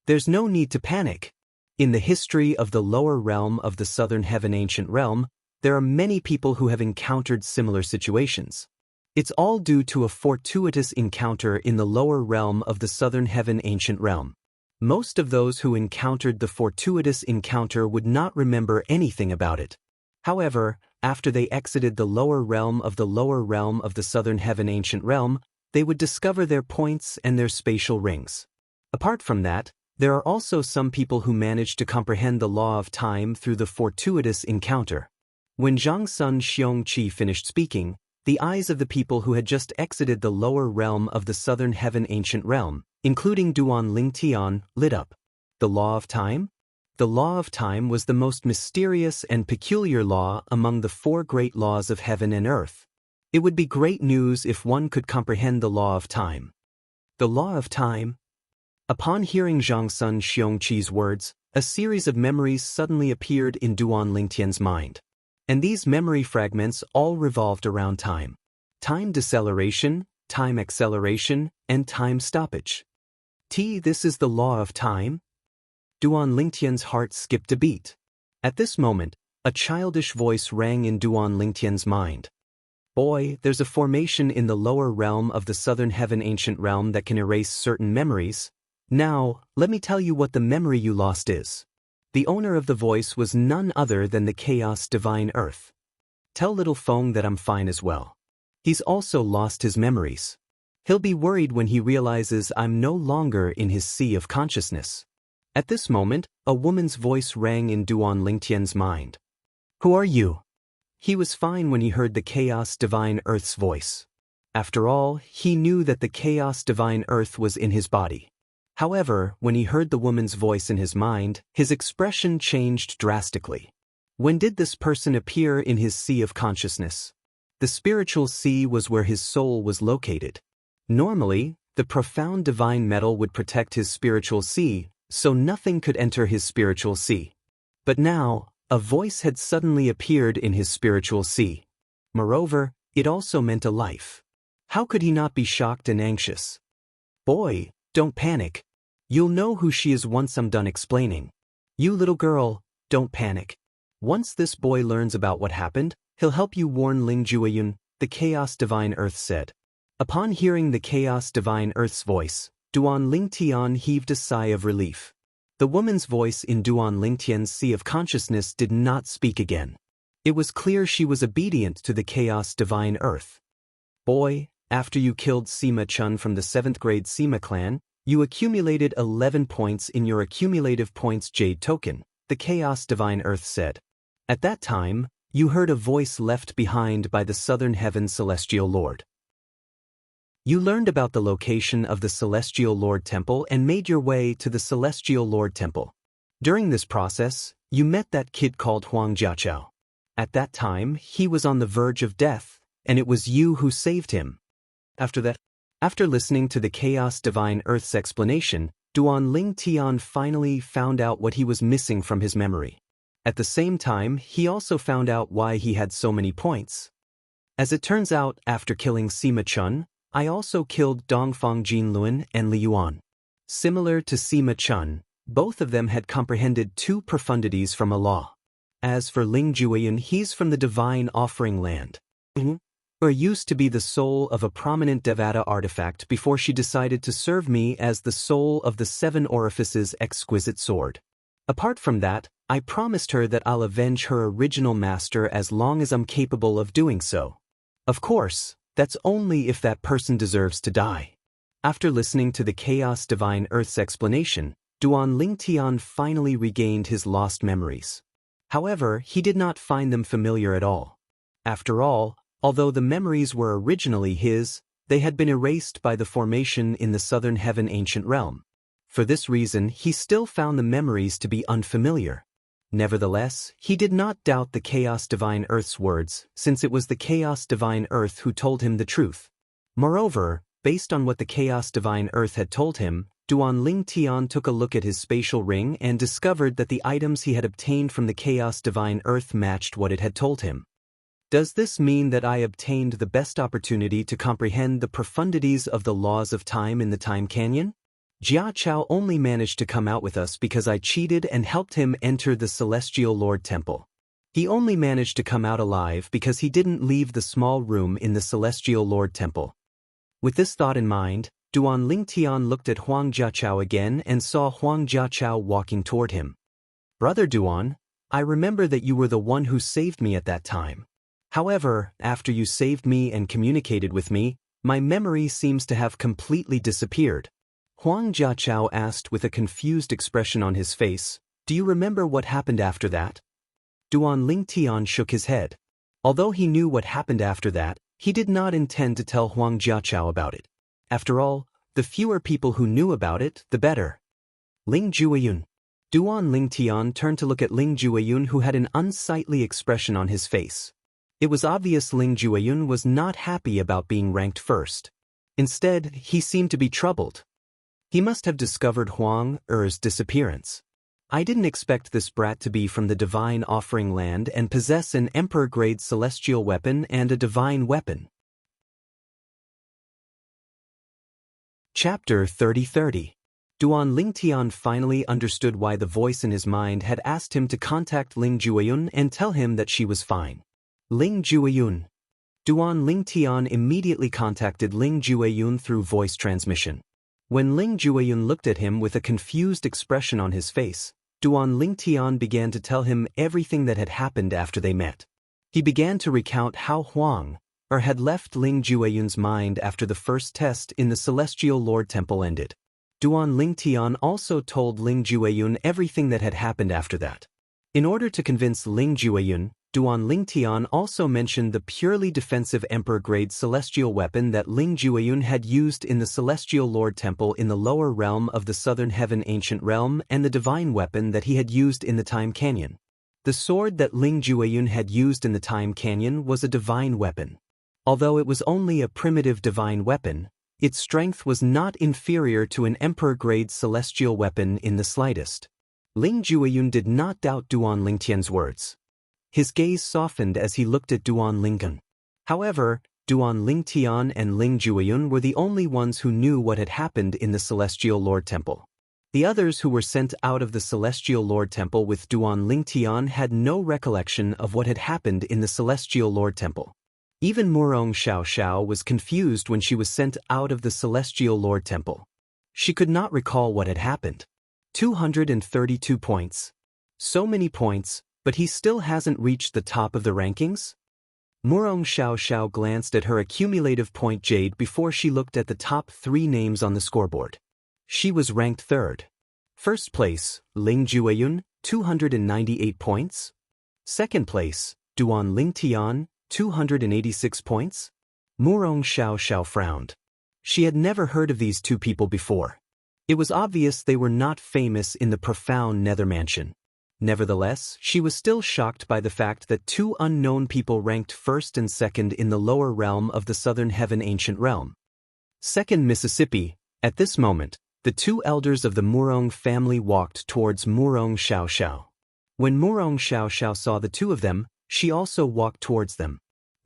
There's no need to panic. In the history of the lower realm of the Southern Heaven Ancient Realm, there are many people who have encountered similar situations. It's all due to a fortuitous encounter in the lower realm of the Southern Heaven Ancient Realm. Most of those who encountered the fortuitous encounter would not remember anything about it. However, after they exited the lower realm of the Southern Heaven Ancient Realm, they would discover their points and their spatial rings. Apart from that, there are also some people who manage to comprehend the law of time through the fortuitous encounter." When Zhang Sun Xiongqi finished speaking, the eyes of the people who had just exited the lower realm of the Southern Heaven Ancient Realm, including Duan Ling Tian, lit up. The law of time? The law of time was the most mysterious and peculiar law among the 4 great laws of heaven and earth. It would be great news if one could comprehend the law of time. The law of time? Upon hearing Zhang Sun Xiongqi's words, a series of memories suddenly appeared in Duan Lingtian's mind. And these memory fragments all revolved around time. Time deceleration, time acceleration, and time stoppage. This is the law of time? Duan Lingtian's heart skipped a beat. At this moment, a childish voice rang in Duan Lingtian's mind. "Boy, there's a formation in the lower realm of the Southern Heaven Ancient Realm that can erase certain memories. Now, let me tell you what the memory you lost is." The owner of the voice was none other than the Chaos Divine Earth. "Tell little Feng that I'm fine as well. He's also lost his memories. He'll be worried when he realizes I'm no longer in his sea of consciousness." At this moment, a woman's voice rang in Duan Lingtian's mind. "Who are you?" He was fine when he heard the Chaos Divine Earth's voice. After all, he knew that the Chaos Divine Earth was in his body. However, when he heard the woman's voice in his mind, his expression changed drastically. When did this person appear in his sea of consciousness? The spiritual sea was where his soul was located. Normally, the profound divine metal would protect his spiritual sea, so nothing could enter his spiritual sea. But now, a voice had suddenly appeared in his spiritual sea. Moreover, it also meant a life. How could he not be shocked and anxious? "Boy, don't panic. You'll know who she is once I'm done explaining. You little girl, don't panic." Once this boy learns about what happened, He'll help you warn Ling Jueyun, the Chaos Divine Earth said. Upon hearing the Chaos Divine Earth's voice, Duan Lingtian heaved a sigh of relief. The woman's voice in Duan Lingtian's sea of consciousness did not speak again. It was clear she was obedient to the Chaos Divine Earth. Boy, after you killed Sima Chun from the 7th grade Sima clan, you accumulated 11 points in your accumulative points Jade token, the Chaos Divine Earth said. At that time, you heard a voice left behind by the Southern Heaven Celestial Lord. You learned about the location of the Celestial Lord Temple and made your way to the Celestial Lord Temple. During this process, you met that kid called Huang Jiaqiao. At that time, he was on the verge of death, and it was you who saved him. After listening to the Chaos Divine Earth's explanation, Duan Lingtian finally found out what he was missing from his memory. At the same time, he also found out why he had so many points. As it turns out, after killing Sima Chun, I also killed Dongfang Jinluan and Li Yuan. Similar to Sima Chun, both of them had comprehended 2 profundities from Allah. As for Ling Jueyun, he's from the Divine Offering Land. Or used to be the soul of a prominent Devata artifact before she decided to serve me as the soul of the 7 orifices exquisite sword. Apart from that, I promised her that I'll avenge her original master as long as I'm capable of doing so. Of course, that's only if that person deserves to die. After listening to the Chaos Divine Earth's explanation, Duan Lingtian finally regained his lost memories. However, he did not find them familiar at all. After all, although the memories were originally his, they had been erased by the formation in the Southern Heaven Ancient Realm. For this reason, he still found the memories to be unfamiliar. Nevertheless, he did not doubt the Chaos Divine Earth's words, since it was the Chaos Divine Earth who told him the truth. Moreover, based on what the Chaos Divine Earth had told him, Duan Lingtian took a look at his spatial ring and discovered that the items he had obtained from the Chaos Divine Earth matched what it had told him. Does this mean that I obtained the best opportunity to comprehend the profundities of the laws of time in the Time Canyon? Jia Chao only managed to come out with us because I cheated and helped him enter the Celestial Lord Temple. He only managed to come out alive because he didn't leave the small room in the Celestial Lord Temple. With this thought in mind, Duan Lingtian looked at Huang Jiaqiao again and saw Huang Jiaqiao walking toward him. Brother Duan, I remember that you were the one who saved me at that time. However, after you saved me and communicated with me, my memory seems to have completely disappeared. Huang Jiaqiao asked with a confused expression on his face, do you remember what happened after that? Duan Lingtian shook his head. Although he knew what happened after that, he did not intend to tell Huang Jiaqiao about it. After all, the fewer people who knew about it, the better. Ling Jueyun. Duan Lingtian turned to look at Ling Jueyun, who had an unsightly expression on his face. It was obvious Ling Jueyun was not happy about being ranked first. Instead, he seemed to be troubled. He must have discovered Huang Er's disappearance. I didn't expect this brat to be from the Divine Offering Land and possess an Emperor-grade celestial weapon and a divine weapon. Chapter 30:30. Duan Lingtian finally understood why the voice in his mind had asked him to contact Ling Jueyun and tell him that she was fine. Ling Jueyun. Duan Lingtian immediately contacted Ling Jueyun through voice transmission. When Ling Jueyun looked at him with a confused expression on his face, Duan Lingtian began to tell him everything that had happened after they met. He began to recount how Huang had left Ling Jueyun's mind after the first test in the Celestial Lord Temple ended. Duan Lingtian also told Ling Jueyun everything that had happened after that. In order to convince Ling Jueyun, Duan Lingtian also mentioned the purely defensive Emperor-grade celestial weapon that Ling Jueyun had used in the Celestial Lord Temple in the lower realm of the Southern Heaven Ancient Realm and the divine weapon that he had used in the Time Canyon. The sword that Ling Jueyun had used in the Time Canyon was a divine weapon. Although it was only a primitive divine weapon, its strength was not inferior to an Emperor-grade celestial weapon in the slightest. Ling Jueyun did not doubt Duan Lingtian's words. His gaze softened as he looked at Duan Lingtian. However, Duan Lingtian and Ling Jueyun were the only ones who knew what had happened in the Celestial Lord Temple. The others who were sent out of the Celestial Lord Temple with Duan Lingtian had no recollection of what had happened in the Celestial Lord Temple. Even Murong Xiao was confused when she was sent out of the Celestial Lord Temple. She could not recall what had happened. 232 points. So many points, but he still hasn't reached the top of the rankings? Murong Xiao glanced at her accumulative point jade before she looked at the top 3 names on the scoreboard. She was ranked 3rd. First place, Ling Jueyun, 298 points. Second place, Duan Lingtian, 286 points. Murong Xiao frowned. She had never heard of these 2 people before. It was obvious they were not famous in the profound Nether Mansion. Nevertheless, she was still shocked by the fact that 2 unknown people ranked 1st and 2nd in the lower realm of the Southern Heaven Ancient Realm. 2nd Mississippi. At this moment, the 2 elders of the Murong family walked towards Murong Xiao. When Murong Xiao saw the 2 of them, she also walked towards them.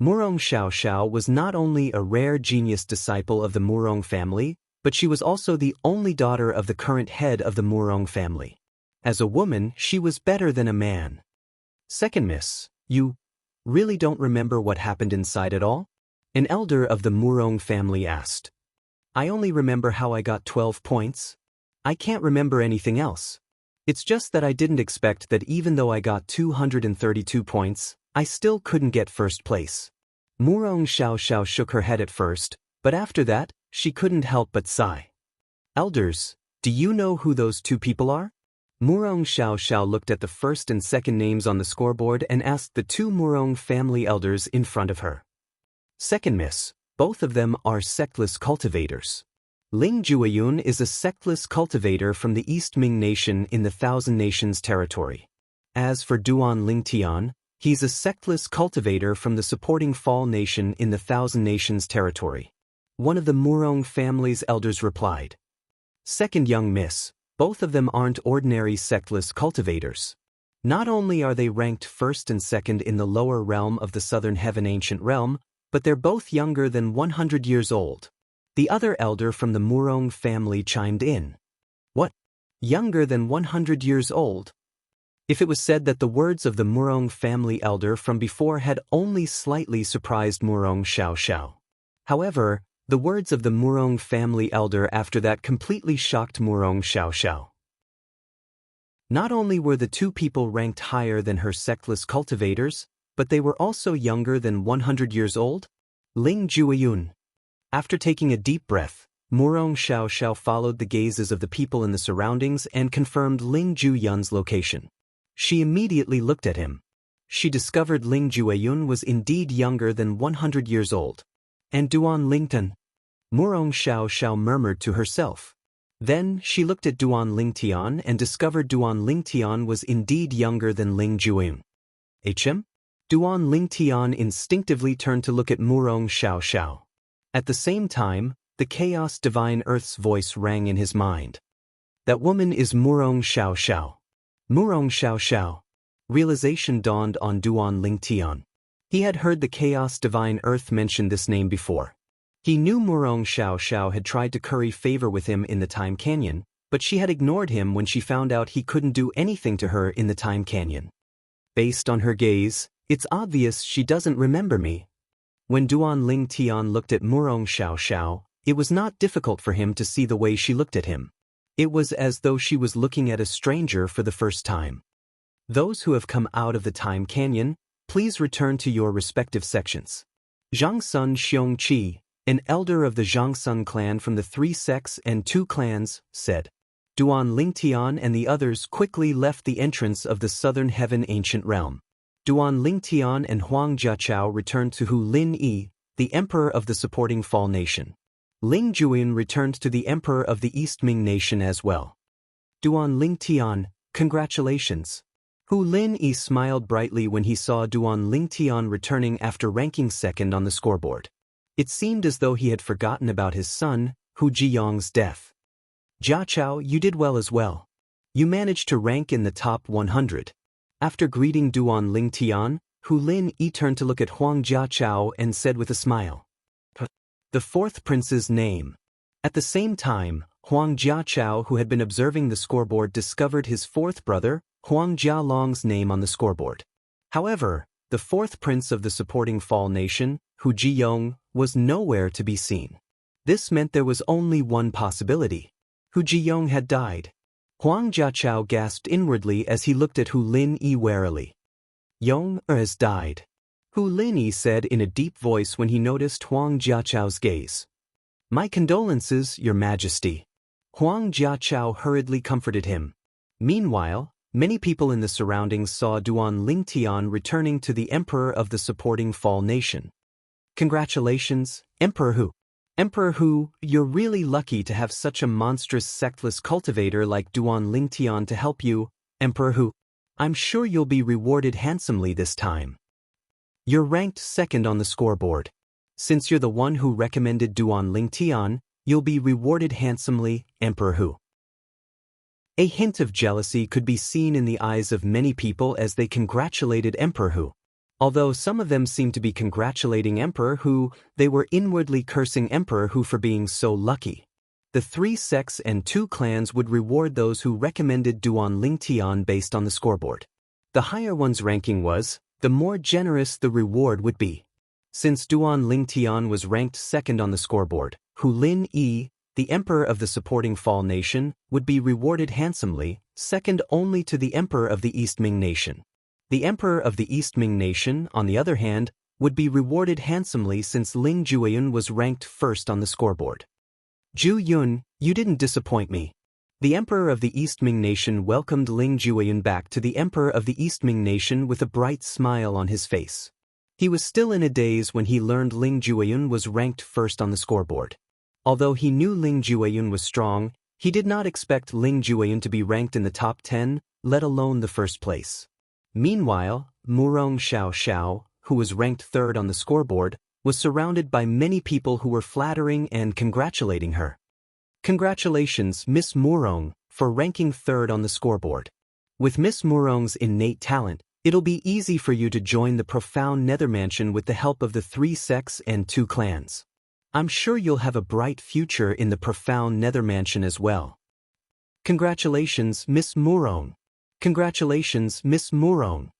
Murong Xiao was not only a rare genius disciple of the Murong family, but she was also the only daughter of the current head of the Murong family. As a woman, she was better than a man. Second Miss, you really don't remember what happened inside at all? An elder of the Murong family asked. I only remember how I got 12 points. I can't remember anything else. It's just that I didn't expect that even though I got 232 points, I still couldn't get 1st place. Murong Xiao shook her head at first, but after that, she couldn't help but sigh. Elders, do you know who those 2 people are? Murong Xiao looked at the 1st and 2nd names on the scoreboard and asked the 2 Murong family elders in front of her. Second Miss, both of them are sectless cultivators. Ling Jueyun is a sectless cultivator from the East Ming Nation in the Thousand Nations territory. As for Duan Lingtian, he's a sectless cultivator from the Supporting Fall Nation in the Thousand Nations territory. One of the Murong family's elders replied. Second young miss, both of them aren't ordinary sectless cultivators. Not only are they ranked 1st and 2nd in the lower realm of the Southern Heaven Ancient Realm, but they're both younger than 100 years old. The other elder from the Murong family chimed in. What? Younger than 100 years old? If it was said that the words of the Murong family elder from before had only slightly surprised Murong Xiao. However, the words of the Murong family elder after that completely shocked Murong Xiao. Not only were the 2 people ranked higher than her sectless cultivators, but they were also younger than 100 years old? Ling Jueyun. After taking a deep breath, Murong Xiao followed the gazes of the people in the surroundings and confirmed Ling Jueyun's location. She immediately looked at him. She discovered Ling Jueyun was indeed younger than 100 years old. And Duan Lingtian? Murong Xiao murmured to herself. Then she looked at Duan Lingtian and discovered Duan Lingtian was indeed younger than Ling Jueyun. HM? Duan Lingtian instinctively turned to look at Murong Xiao. At the same time, the Chaos Divine Earth's voice rang in his mind. That woman is Murong Xiao. Murong Xiao. Realization dawned on Duan Lingtian. He had heard the Chaos Divine Earth mention this name before. He knew Murong Xiao had tried to curry favor with him in the Time Canyon, but she had ignored him when she found out he couldn't do anything to her in the Time Canyon. Based on her gaze, it's obvious she doesn't remember me. When Duan Lingtian looked at Murong Xiao, it was not difficult for him to see the way she looked at him. It was as though she was looking at a stranger for the first time. Those who have come out of the Time Canyon, please return to your respective sections. Zhangsun Xiongqi, an elder of the Zhangsun clan from the 3 sects and 2 clans, said. Duan Lingtian and the others quickly left the entrance of the Southern Heaven Ancient Realm. Duan Lingtian and Huang Jiachao returned to Hu Lin Yi, the emperor of the Supporting Fall Nation. Ling Jueyun returned to the emperor of the East Ming Nation as well. Duan Lingtian, congratulations. Hu Lin Yi smiled brightly when he saw Duan Lingtian returning after ranking 2nd on the scoreboard. It seemed as though he had forgotten about his son, Hu Jiyong's death. Jiachao, you did well as well. You managed to rank in the top 100. After greeting Duan Lingtian, Hu Lin Yi turned to look at Huang Jiachao and said with a smile. The 4th prince's name. At the same time, Huang Jiachao, who had been observing the scoreboard, discovered his fourth brother, Huang Jialong's name on the scoreboard. However, the fourth prince of the supporting Fall nation, Hu Jiyong, was nowhere to be seen. This meant there was only one possibility. Hu Jiyong had died. Huang Jiachao gasped inwardly as he looked at Hu Lin-yi warily. Yong has died, Hu Lin-yi said in a deep voice when he noticed Huang Jiachao's gaze. My condolences, Your Majesty. Huang Jiachao hurriedly comforted him. Meanwhile, many people in the surroundings saw Duan Lingtian returning to the emperor of the supporting Fall nation. Congratulations, Emperor Hu. Emperor Hu, you're really lucky to have such a monstrous sectless cultivator like Duan Lingtian to help you, Emperor Hu. I'm sure you'll be rewarded handsomely this time. You're ranked second on the scoreboard. Since you're the one who recommended Duan Lingtian, you'll be rewarded handsomely, Emperor Hu. A hint of jealousy could be seen in the eyes of many people as they congratulated Emperor Hu. Although some of them seemed to be congratulating Emperor Hu, they were inwardly cursing Emperor Hu for being so lucky. The 3 sects and 2 clans would reward those who recommended Duan Lingtian based on the scoreboard. The higher one's ranking was, the more generous the reward would be. Since Duan Lingtian was ranked second on the scoreboard, Hu Lin-yi, the emperor of the supporting Fall nation, would be rewarded handsomely, second only to the emperor of the East Ming nation. The emperor of the East Ming nation, on the other hand, would be rewarded handsomely since Ling Jueyun was ranked first on the scoreboard. Ju Yun, you didn't disappoint me. The emperor of the East Ming nation welcomed Ling Jueyun back to the emperor of the East Ming nation with a bright smile on his face. He was still in a daze when he learned Ling Jueyun was ranked first on the scoreboard. Although he knew Ling Jueyun was strong, he did not expect Ling Jueyun to be ranked in the top 10, let alone the first place. Meanwhile, Murong Xiao, who was ranked third on the scoreboard, was surrounded by many people who were flattering and congratulating her. Congratulations, Miss Murong, for ranking third on the scoreboard. With Miss Murong's innate talent, it'll be easy for you to join the profound Nethermansion with the help of the 3 sects and 2 clans. I'm sure you'll have a bright future in the profound Nethermansion as well. Congratulations, Miss Murong. Congratulations, Miss Murong.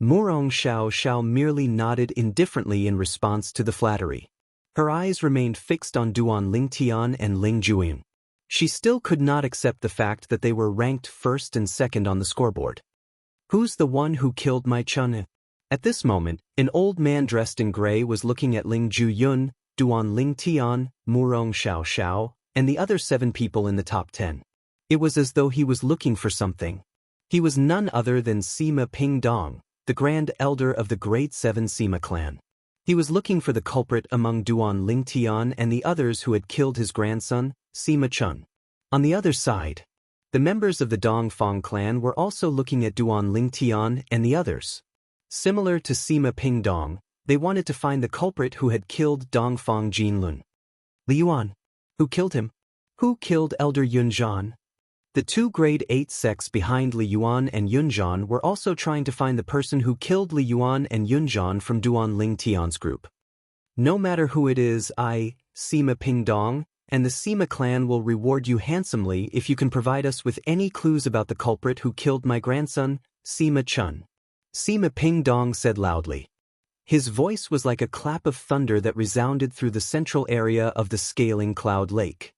Murong Xiao merely nodded indifferently in response to the flattery. Her eyes remained fixed on Duan Lingtian and Ling Jueyun. She still could not accept the fact that they were ranked first and second on the scoreboard. Who's the one who killed my Chun? At this moment, an old man dressed in gray was looking at Ling Jueyun, Duan Lingtian, Murong Xiao, and the other 7 people in the top 10. It was as though he was looking for something. He was none other than Sima Pingdong, the Grand Elder of the Grade 7 Sima clan. He was looking for the culprit among Duan Lingtian and the others who had killed his grandson, Sima Chun. On the other side, the members of the Dongfang clan were also looking at Duan Lingtian and the others. Similar to Sima Pingdong, they wanted to find the culprit who had killed Dongfang Jinlun. Li Yuan. Who killed him? Who killed Elder Yunzhan? The 2 grade 8 sects behind Li Yuan and Yunzhan were also trying to find the person who killed Li Yuan and Yunzhan from Duan Lingtian's group. No matter who it is, I, Sima Pingdong, and the Sima clan will reward you handsomely if you can provide us with any clues about the culprit who killed my grandson, Sima Chun. Sima Pingdong said loudly. His voice was like a clap of thunder that resounded through the central area of the scaling cloud lake.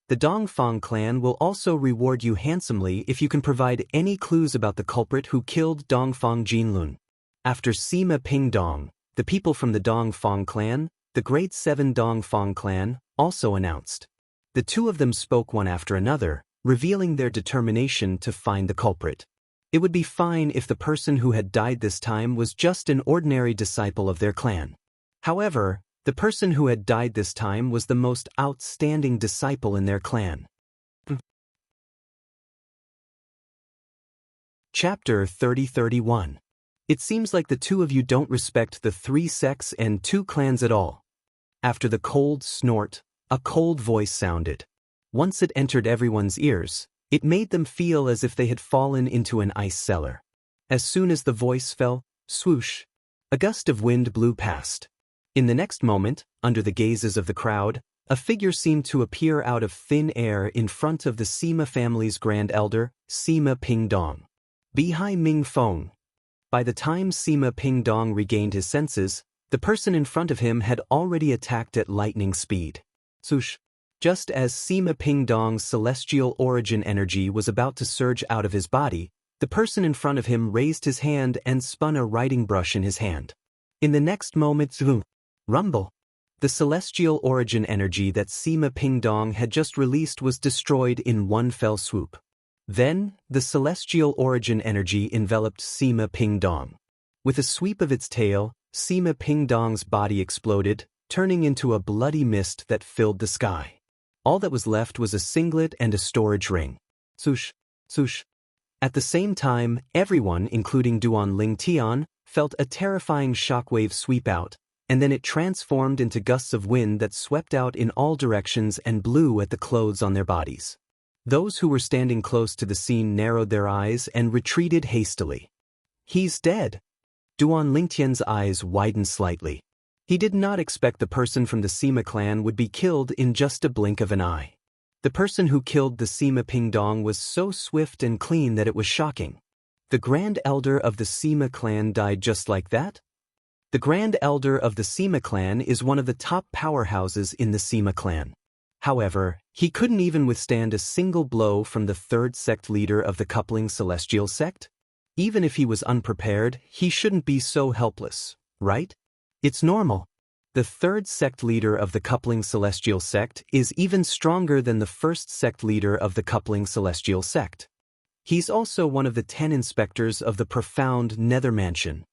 The Dongfang clan will also reward you handsomely if you can provide any clues about the culprit who killed Dongfang Jinlun. After Sima Pingdong, the people from the Dongfang clan, the Grade 7 Dongfang clan, also announced. The 2 of them spoke one after another, revealing their determination to find the culprit. It would be fine if the person who had died this time was just an ordinary disciple of their clan. However, the person who had died this time was the most outstanding disciple in their clan. Chapter 30-31. It seems like the 2 of you don't respect the 3 sects and 2 clans at all. After the cold snort, a cold voice sounded. Once it entered everyone's ears, it made them feel as if they had fallen into an ice cellar. As soon as the voice fell, swoosh, a gust of wind blew past. In the next moment, under the gazes of the crowd, A figure seemed to appear out of thin air in front of the Sima family's grand elder, Sima Pingdong. Bihai Ming Feng. By the time Sima Pingdong regained his senses, the person in front of him had already attacked at lightning speed. Swoosh! Just as Sima Pingdong's celestial origin energy was about to surge out of his body, the person in front of him raised his hand and spun a writing brush in his hand. In the next moment, rumble! The celestial origin energy that Sima Pingdong had just released was destroyed in one fell swoop. Then, the celestial origin energy enveloped Sima Pingdong. With a sweep of its tail, Sima Pingdong's body exploded, turning into a bloody mist that filled the sky. All that was left was a singlet and a storage ring. Swoosh, swoosh. At the same time, everyone, including Duan Lingtian, felt a terrifying shockwave sweep out, and then it transformed into gusts of wind that swept out in all directions and blew at the clothes on their bodies. Those who were standing close to the scene narrowed their eyes and retreated hastily. He's dead. Duan Lingtian's eyes widened slightly. He did not expect the person from the Sima clan would be killed in just a blink of an eye. The person who killed the Sima Pingdong was so swift and clean that it was shocking. The Grand Elder of the Sima clan died just like that? The Grand Elder of the Sima clan is one of the top powerhouses in the Sima clan. However, he couldn't even withstand a single blow from the third sect leader of the coupling celestial sect? Even if he was unprepared, he shouldn't be so helpless, right? It's normal. The third sect leader of the coupling celestial sect is even stronger than the first sect leader of the coupling celestial sect. He's also one of the 10 inspectors of the profound Nether Mansion.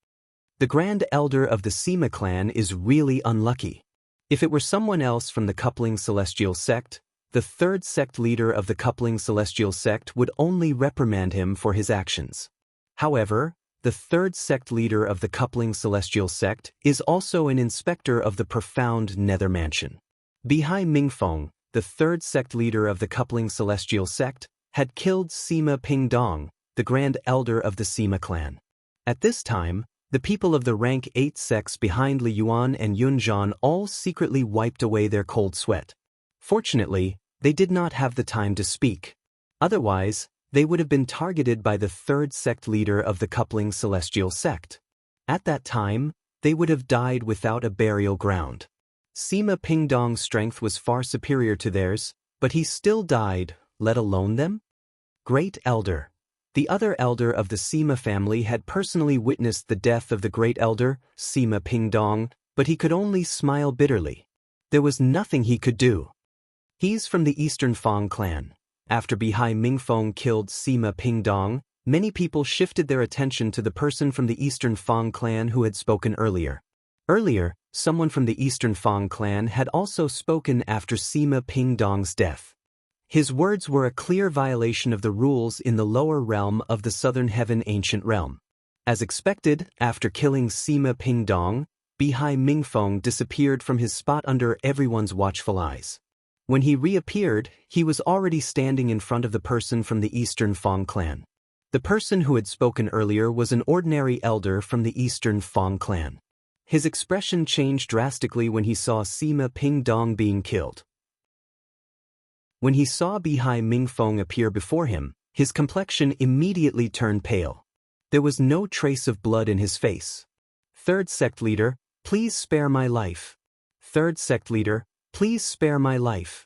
The Grand Elder of the Sima clan is really unlucky. If it were someone else from the coupling celestial sect, the third sect leader of the coupling celestial sect would only reprimand him for his actions. However, the third sect leader of the coupling celestial sect is also an inspector of the profound Nether Mansion. Bihai Mingfeng, the third sect leader of the coupling celestial sect, had killed Sima Pingdong, the Grand Elder of the Sima clan. At this time, the people of the rank 8 sects behind Li Yuan and Yunzhan all secretly wiped away their cold sweat. Fortunately, they did not have the time to speak. Otherwise, they would have been targeted by the third sect leader of the coupling celestial sect. At that time, they would have died without a burial ground. Sima Pingdong's strength was far superior to theirs, but he still died, let alone them? Great Elder. The other elder of the Sima family had personally witnessed the death of the Great Elder, Sima Pingdong, but he could only smile bitterly. There was nothing he could do. He's from the Eastern Fang clan. After Bihai Mingfeng killed Sima Pingdong, many people shifted their attention to the person from the Eastern Fang clan who had spoken earlier. Earlier, someone from the Eastern Fang clan had also spoken after Sima Pingdong's death. His words were a clear violation of the rules in the lower realm of the Southern Heaven Ancient Realm. As expected, after killing Sima Pingdong, Bihai Mingfeng disappeared from his spot under everyone's watchful eyes. When he reappeared, he was already standing in front of the person from the Eastern Fang clan. The person who had spoken earlier was an ordinary elder from the Eastern Fang clan. His expression changed drastically when he saw Sima Pingdong being killed. When he saw Bihai Mingfeng appear before him, his complexion immediately turned pale. There was no trace of blood in his face. Third sect leader, please spare my life. Third sect leader, please spare my life.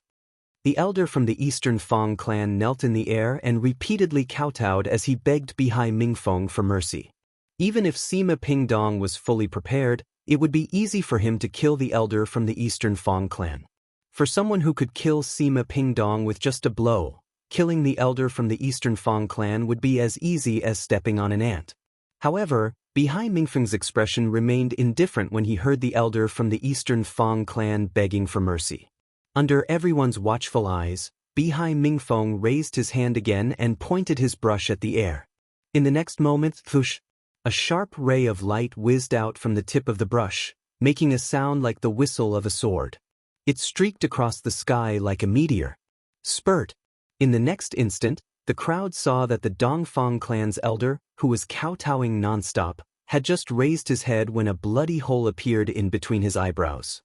The elder from the Eastern Fang clan knelt in the air and repeatedly kowtowed as he begged Bihai Mingfeng for mercy. Even if Sima Pingdong was fully prepared, it would be easy for him to kill the elder from the Eastern Fang clan. For someone who could kill Sima Pingdong with just a blow, killing the elder from the Eastern Fang clan would be as easy as stepping on an ant. However, Bihai Mingfeng's expression remained indifferent when he heard the elder from the Eastern Fang clan begging for mercy. Under everyone's watchful eyes, Bihai Mingfeng raised his hand again and pointed his brush at the air. In the next moment, thoosh, a sharp ray of light whizzed out from the tip of the brush, making a sound like the whistle of a sword. It streaked across the sky like a meteor. Spurt! In the next instant, the crowd saw that the Dongfang clan's elder, who was kowtowing nonstop, had just raised his head when a bloody hole appeared in between his eyebrows.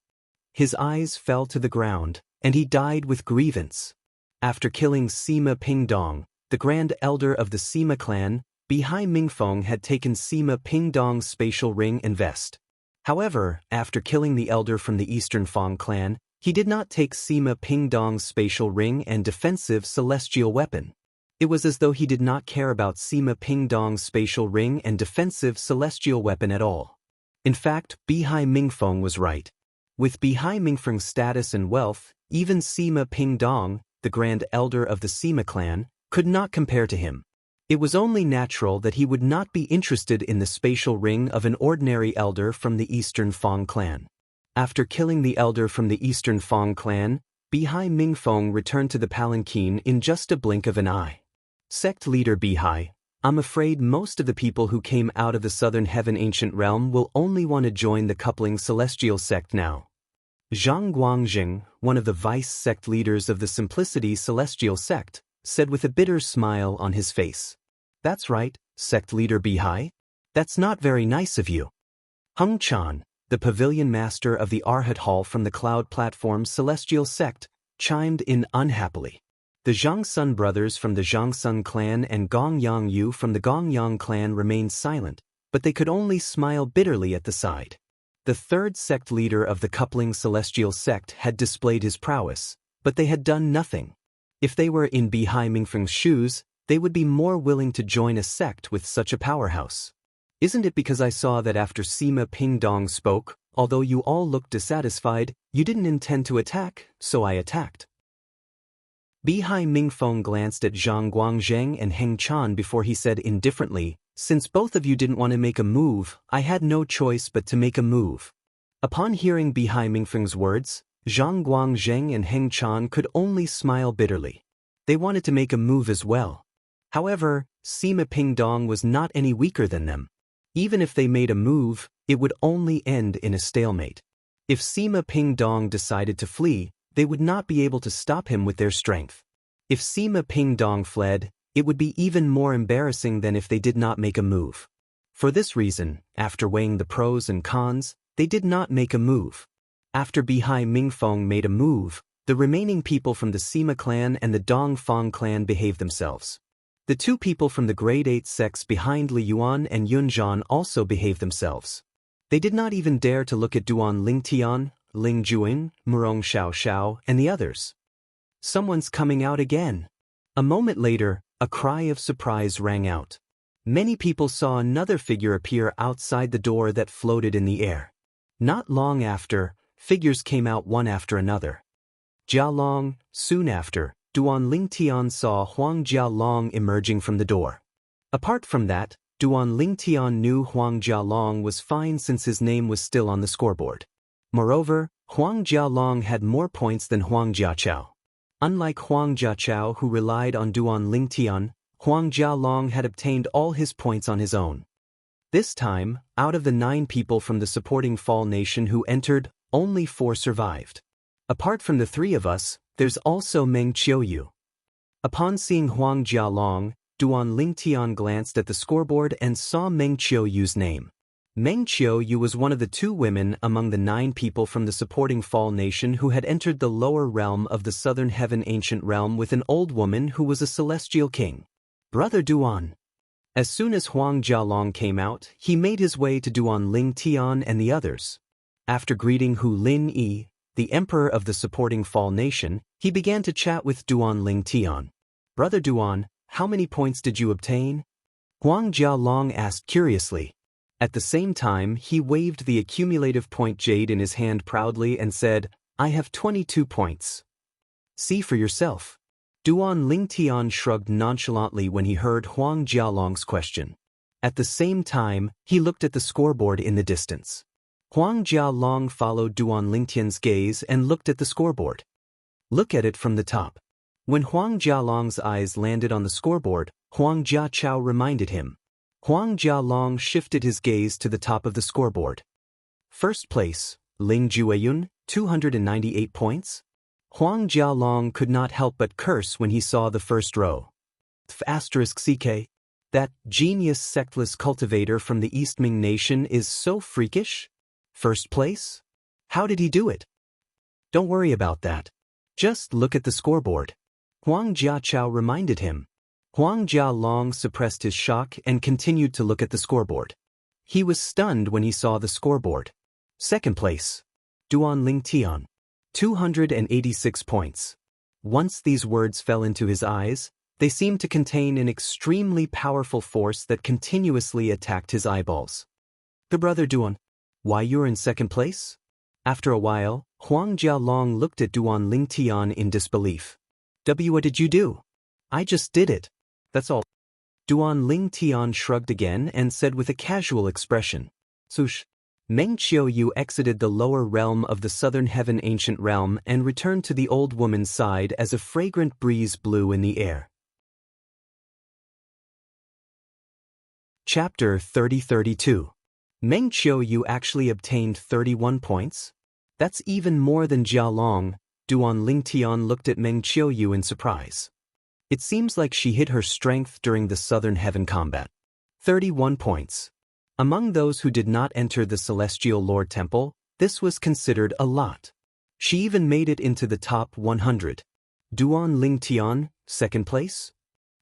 His eyes fell to the ground, and he died with grievance. After killing Sima Pingdong, the grand elder of the Sima clan, Bihai Mingfeng had taken Sima Pingdong's spatial ring and vest. However, after killing the elder from the Eastern Fang clan, he did not take Sima Pingdong's spatial ring and defensive celestial weapon. It was as though he did not care about Sima Pingdong's spatial ring and defensive celestial weapon at all. In fact, Bihai Mingfeng was right. With Bihai Mingfeng's status and wealth, even Sima Pingdong, the grand elder of the Sima clan, could not compare to him. It was only natural that he would not be interested in the spatial ring of an ordinary elder from the Eastern Fang clan. After killing the elder from the Eastern Fang clan, Bihai Mingfeng returned to the palanquin in just a blink of an eye. Sect leader Bihai, I'm afraid most of the people who came out of the Southern Heaven Ancient Realm will only want to join the coupling Celestial sect now. Zhang Guangjing, one of the vice sect leaders of the Simplicity Celestial sect, said with a bitter smile on his face. That's right, sect leader Bihai. That's not very nice of you. Hung Chan, the pavilion master of the Arhat Hall from the Cloud Platform's Celestial sect, chimed in unhappily. The Zhang Sun brothers from the Zhang Sun clan and Gong Yang Yu from the Gong Yang clan remained silent, but they could only smile bitterly at the side. The third sect leader of the coupling Celestial sect had displayed his prowess, but they had done nothing. If they were in Bihai Mingfeng's shoes, they would be more willing to join a sect with such a powerhouse. Isn't it because I saw that after Sima Pingdong spoke, although you all looked dissatisfied, you didn't intend to attack, so I attacked? Bihai Mingfeng glanced at Zhang Guangjing and Heng Chan before he said indifferently, since both of you didn't want to make a move, I had no choice but to make a move. Upon hearing Bihai Mingfeng's words, Zhang Guangjing and Heng Chan could only smile bitterly. They wanted to make a move as well. However, Sima Pingdong was not any weaker than them. Even if they made a move, it would only end in a stalemate. If Sima Pingdong decided to flee, they would not be able to stop him with their strength. If Sima Pingdong fled, it would be even more embarrassing than if they did not make a move. For this reason, after weighing the pros and cons, they did not make a move. After Bihai Mingfeng made a move, the remaining people from the Sima clan and the Dongfang clan behaved themselves. The two people from the grade 8 sects behind Li Yuan and Yunzhan also behaved themselves. They did not even dare to look at Duan Lingtian, Ling Juin, Murong Xiao Xiao, and the others. Someone's coming out again. A moment later, a cry of surprise rang out. Many people saw another figure appear outside the door that floated in the air. Not long after, figures came out one after another. Jialong, soon after, Duan Lingtian saw Huang Jialong emerging from the door. Apart from that, Duan Lingtian knew Huang Jialong was fine since his name was still on the scoreboard. Moreover, Huang Jialong had more points than Huang Jiachao. Unlike Huang Jiachao who relied on Duan Lingtian, Huang Jialong had obtained all his points on his own. This time, out of the 9 people from the supporting Fall Nation who entered, only 4 survived. Apart from the 3 of us, there's also Meng Qiuyu. Upon seeing Huang Jialong, Duan Lingtian glanced at the scoreboard and saw Meng Qiuyu's name. Meng Qiuyu was one of the 2 women among the 9 people from the supporting Fall Nation who had entered the lower realm of the Southern Heaven Ancient Realm with an old woman who was a celestial king. Brother Duan. As soon as Huang Jialong came out, he made his way to Duan Lingtian and the others. After greeting Hu Lin Yi, the emperor of the supporting Fall Nation, he began to chat with Duan Lingtian. Brother Duan, how many points did you obtain? Huang Jialong asked curiously. At the same time, he waved the accumulative point jade in his hand proudly and said, I have 22 points. See for yourself. Duan Lingtian shrugged nonchalantly when he heard Huang Jialong's question. At the same time, he looked at the scoreboard in the distance. Huang Jialong followed Duan Lingtian's gaze and looked at the scoreboard. Look at it from the top. When Huang Jialong's eyes landed on the scoreboard, Huang Jiachao reminded him. Huang Jialong shifted his gaze to the top of the scoreboard. First place, Ling Jueyun, 298 points. Huang Jialong could not help but curse when he saw the first row. *CK. That genius sectless cultivator from the East Ming Nation is so freakish? First place? How did he do it? Don't worry about that. Just look at the scoreboard. Huang Jiachao reminded him. Huang Jialong suppressed his shock and continued to look at the scoreboard. He was stunned when he saw the scoreboard. Second place. Duan Ling Tian. 286 points. Once these words fell into his eyes, they seemed to contain an extremely powerful force that continuously attacked his eyeballs. The brother Duan. Why you're in second place? After a while, Huang Jialong looked at Duan Ling Tian in disbelief. What did you do? I just did it. That's all. Duan Ling Tian shrugged again and said with a casual expression. Sush. Meng Qiuyu exited the lower realm of the southern heaven ancient realm and returned to the old woman's side as a fragrant breeze blew in the air. Chapter 30-32. Meng Qiuyu actually obtained 31 points? That's even more than Jialong. Duan Ling Tian looked at Meng Qiuyu in surprise. It seems like she hid her strength during the southern heaven combat. 31 points. Among those who did not enter the Celestial Lord Temple, this was considered a lot. She even made it into the top 100. Duan Ling Tian, second place?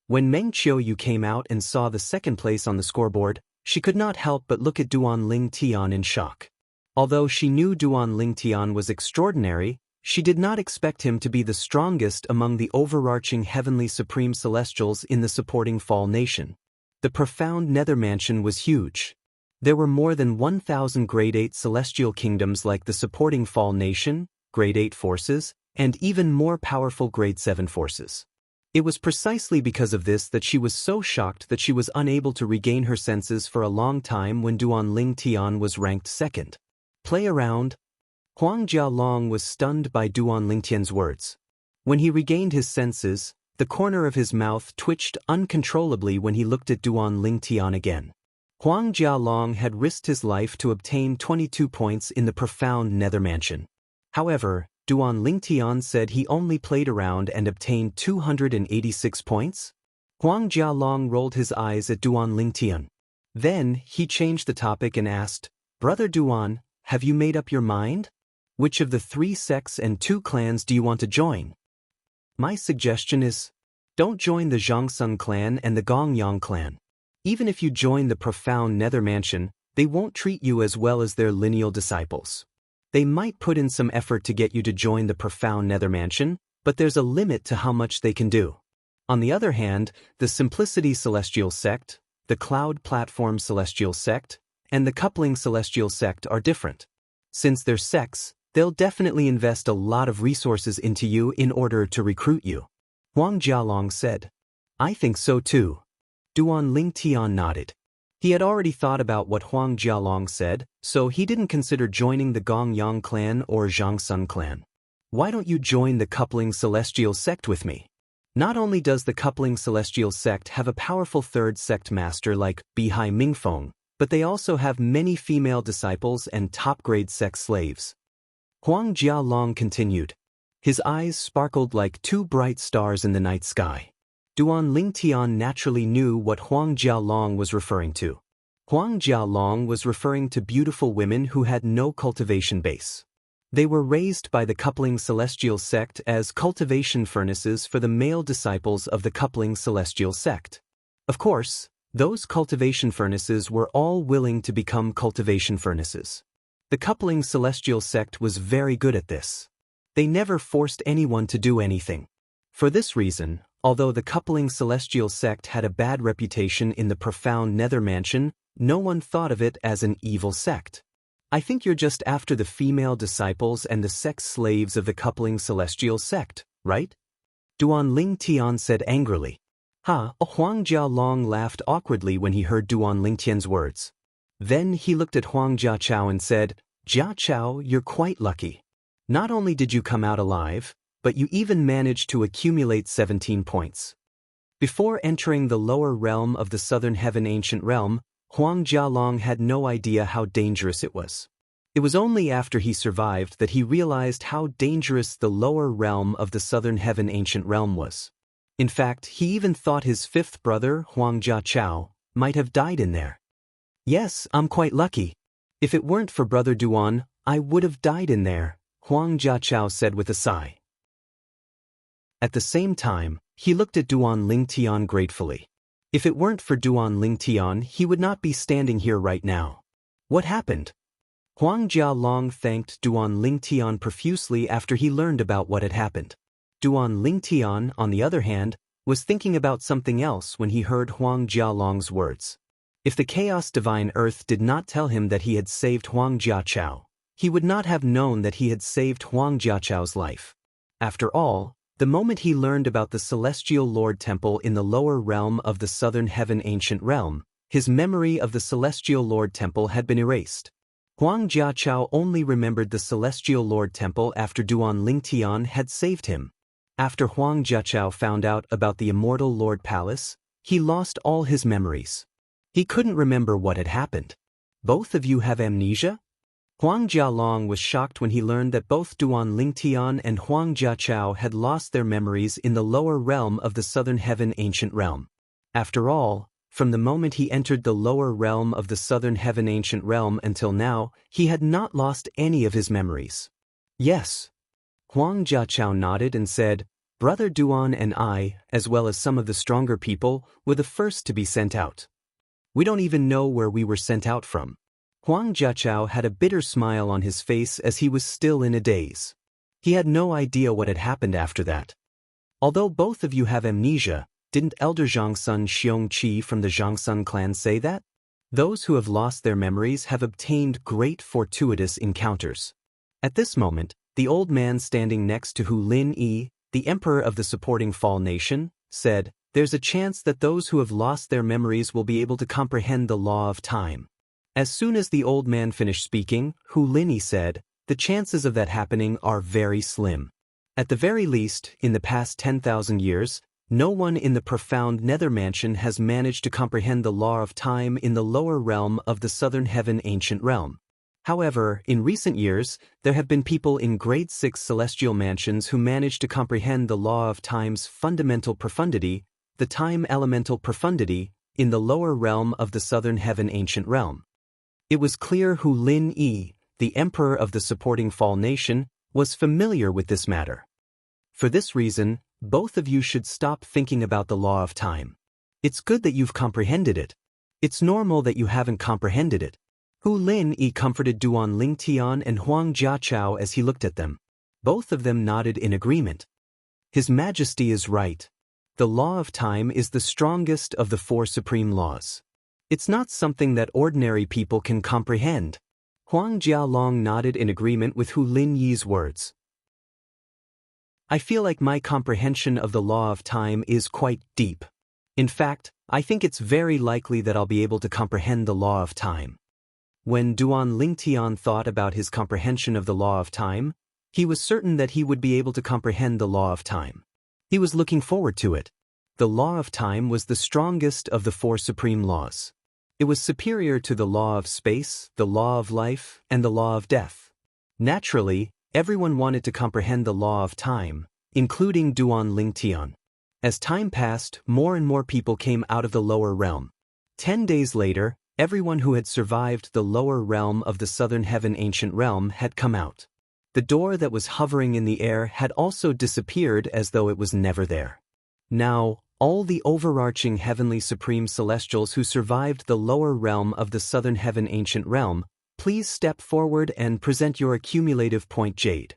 When Meng Qiuyu came out and saw the second place on the scoreboard, she could not help but look at Duan Ling Tian in shock. Although she knew Duan Ling Tian was extraordinary, she did not expect him to be the strongest among the overarching heavenly supreme celestials in the supporting Fall Nation. The profound Nether Mansion was huge. There were more than 1,000 Grade 8 celestial kingdoms like the supporting Fall Nation, Grade 8 forces, and even more powerful Grade 7 forces. It was precisely because of this that she was so shocked that she was unable to regain her senses for a long time when Duan Ling Tian was ranked second. Play around. Huang Jialong was stunned by Duan Ling Tian's words. When he regained his senses, the corner of his mouth twitched uncontrollably when he looked at Duan Ling Tian again. Huang Jialong had risked his life to obtain 22 points in the profound Nether Mansion. However, Duan Ling Tian said he only played around and obtained 286 points? Huang Jialong rolled his eyes at Duan Ling Tian. Then, he changed the topic and asked, Brother Duan, have you made up your mind? Which of the 3 sects and 2 clans do you want to join? My suggestion is, don't join the Zhongsung clan and the Gongyang clan. Even if you join the profound Nether Mansion, they won't treat you as well as their lineal disciples. They might put in some effort to get you to join the profound Nether Mansion, but there's a limit to how much they can do. On the other hand, the Simplicity Celestial Sect, the Cloud Platform Celestial Sect, and the Coupling Celestial Sect are different. Since they're sects, they'll definitely invest a lot of resources into you in order to recruit you. Huang Jialong said. I think so too. Duan Ling Tian nodded. He had already thought about what Huang Jialong said, so he didn't consider joining the Gongyang clan or Zhongsung clan. Why don't you join the Coupling Celestial Sect with me? Not only does the Coupling Celestial Sect have a powerful third sect master like Bihai Mingfeng, but they also have many female disciples and top-grade sect slaves. Huang Jialong continued. His eyes sparkled like 2 bright stars in the night sky. Duan Ling Tian naturally knew what Huang Jialong was referring to. Huang Jialong was referring to beautiful women who had no cultivation base. They were raised by the Coupling Celestial Sect as cultivation furnaces for the male disciples of the Coupling Celestial Sect. Of course, those cultivation furnaces were all willing to become cultivation furnaces. The Coupling Celestial Sect was very good at this. They never forced anyone to do anything. For this reason, although the Coupling Celestial Sect had a bad reputation in the profound Nether Mansion, no one thought of it as an evil sect. I think you're just after the female disciples and the sex slaves of the Coupling Celestial Sect, right? Duan Ling Tian said angrily. Huang Jialong laughed awkwardly when he heard Duan Ling Tian's words. Then he looked at Huang Jiachao and said, Jiachao, you're quite lucky. Not only did you come out alive, but you even managed to accumulate 17 points. Before entering the lower realm of the Southern Heaven Ancient Realm, Huang Jialong had no idea how dangerous it was. It was only after he survived that he realized how dangerous the lower realm of the Southern Heaven Ancient Realm was. In fact, he even thought his 5th brother, Huang Jiachao, might have died in there. Yes, I'm quite lucky. If it weren't for Brother Duan, I would have died in there, Huang Jiachao said with a sigh. At the same time, he looked at Duan Lingtian gratefully. If it weren't for Duan Lingtian, he would not be standing here right now. What happened? Huang Jialong thanked Duan Lingtian profusely after he learned about what had happened. Duan Lingtian, on the other hand, was thinking about something else when he heard Huang Jialong's words. If the Chaos Divine Earth did not tell him that he had saved Huang Jiachao, he would not have known that he had saved Huang Jiachao's life. After all, the moment he learned about the Celestial Lord Temple in the lower realm of the Southern Heaven Ancient Realm, his memory of the Celestial Lord Temple had been erased. Huang Jiachao only remembered the Celestial Lord Temple after Duan Lingtian had saved him. After Huang Jiachao found out about the Immortal Lord Palace, he lost all his memories. He couldn't remember what had happened. Both of you have amnesia? Huang Jialong was shocked when he learned that both Duan Lingtian and Huang Jiachao had lost their memories in the lower realm of the Southern Heaven Ancient Realm. After all, from the moment he entered the lower realm of the Southern Heaven Ancient Realm until now, he had not lost any of his memories. Yes. Huang Jiachao nodded and said, Brother Duan and I, as well as some of the stronger people, were the first to be sent out. We don't even know where we were sent out from. Huang Jiachao had a bitter smile on his face as he was still in a daze. He had no idea what had happened after that. Although both of you have amnesia, didn't Elder Zhangsun Xiongqi from the Zhangsun clan say that? Those who have lost their memories have obtained great fortuitous encounters. At this moment, the old man standing next to Hu Lin Yi, the emperor of the supporting Fall Nation, said, There's a chance that those who have lost their memories will be able to comprehend the law of time. As soon as the old man finished speaking, Hu Linyi said, The chances of that happening are very slim. At the very least, in the past 10,000 years, no one in the profound Nether Mansion has managed to comprehend the law of time in the lower realm of the Southern Heaven Ancient Realm. However, in recent years, there have been people in Grade 6 Celestial Mansions who managed to comprehend the law of time's fundamental profundity, the time elemental profundity, in the lower realm of the Southern Heaven Ancient Realm. It was clear Hu Lin Yi, the emperor of the supporting Fall Nation, was familiar with this matter. For this reason, both of you should stop thinking about the law of time. It's good that you've comprehended it. It's normal that you haven't comprehended it. Hu Lin Yi comforted Duan Lingtian and Huang Jiachao as he looked at them. Both of them nodded in agreement. His Majesty is right. The law of time is the strongest of the four supreme laws. It's not something that ordinary people can comprehend. Huang Jialong nodded in agreement with Hu Lin Yi's words. I feel like my comprehension of the law of time is quite deep. In fact, I think it's very likely that I'll be able to comprehend the law of time. When Duan Lingtian thought about his comprehension of the law of time, he was certain that he would be able to comprehend the law of time. He was looking forward to it. The law of time was the strongest of the four supreme laws. It was superior to the law of space, the law of life, and the law of death. Naturally, everyone wanted to comprehend the law of time, including Duan Lingtian. As time passed, more and more people came out of the lower realm. 10 days later, everyone who had survived the lower realm of the Southern Heaven Ancient Realm had come out. The door that was hovering in the air had also disappeared as though it was never there. Now, all the overarching heavenly supreme celestials who survived the lower realm of the Southern Heaven Ancient Realm, please step forward and present your accumulative point jade.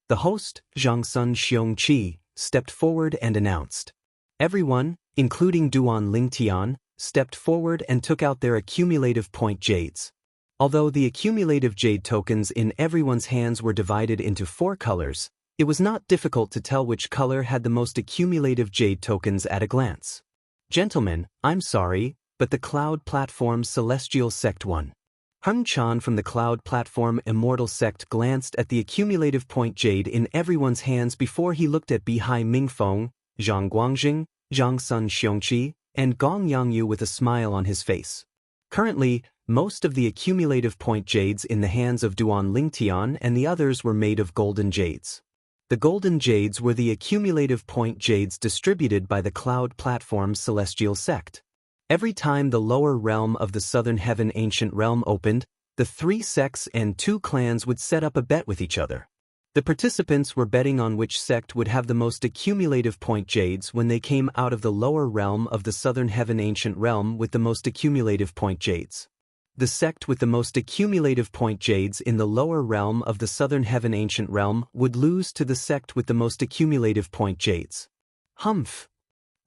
The host, Zhangsun Xiongqi, stepped forward and announced. Everyone, including Duan Lingtian, stepped forward and took out their accumulative point jades. Although the accumulative jade tokens in everyone's hands were divided into 4 colors, it was not difficult to tell which color had the most accumulative jade tokens at a glance. Gentlemen, I'm sorry, but the Cloud Platform Celestial Sect 1. Hung Chan from the Cloud Platform Immortal Sect glanced at the accumulative point jade in everyone's hands before he looked at Bihai Mingfeng, Zhang Guangjing, Zhangsun Xiongqi, and Gong Yangyu with a smile on his face. Currently, most of the accumulative point jades in the hands of Duan Lingtian and the others were made of golden jades. The golden jades were the accumulative point jades distributed by the Cloud Platform Celestial Sect. Every time the lower realm of the Southern Heaven Ancient Realm opened, the 3 sects and 2 clans would set up a bet with each other. The participants were betting on which sect would have the most accumulative point jades when they came out of the lower realm of the southern heaven ancient realm with the most accumulative point jades. The sect with the most accumulative point jades in the lower realm of the southern heaven ancient realm would lose to the sect with the most accumulative point jades. Humph!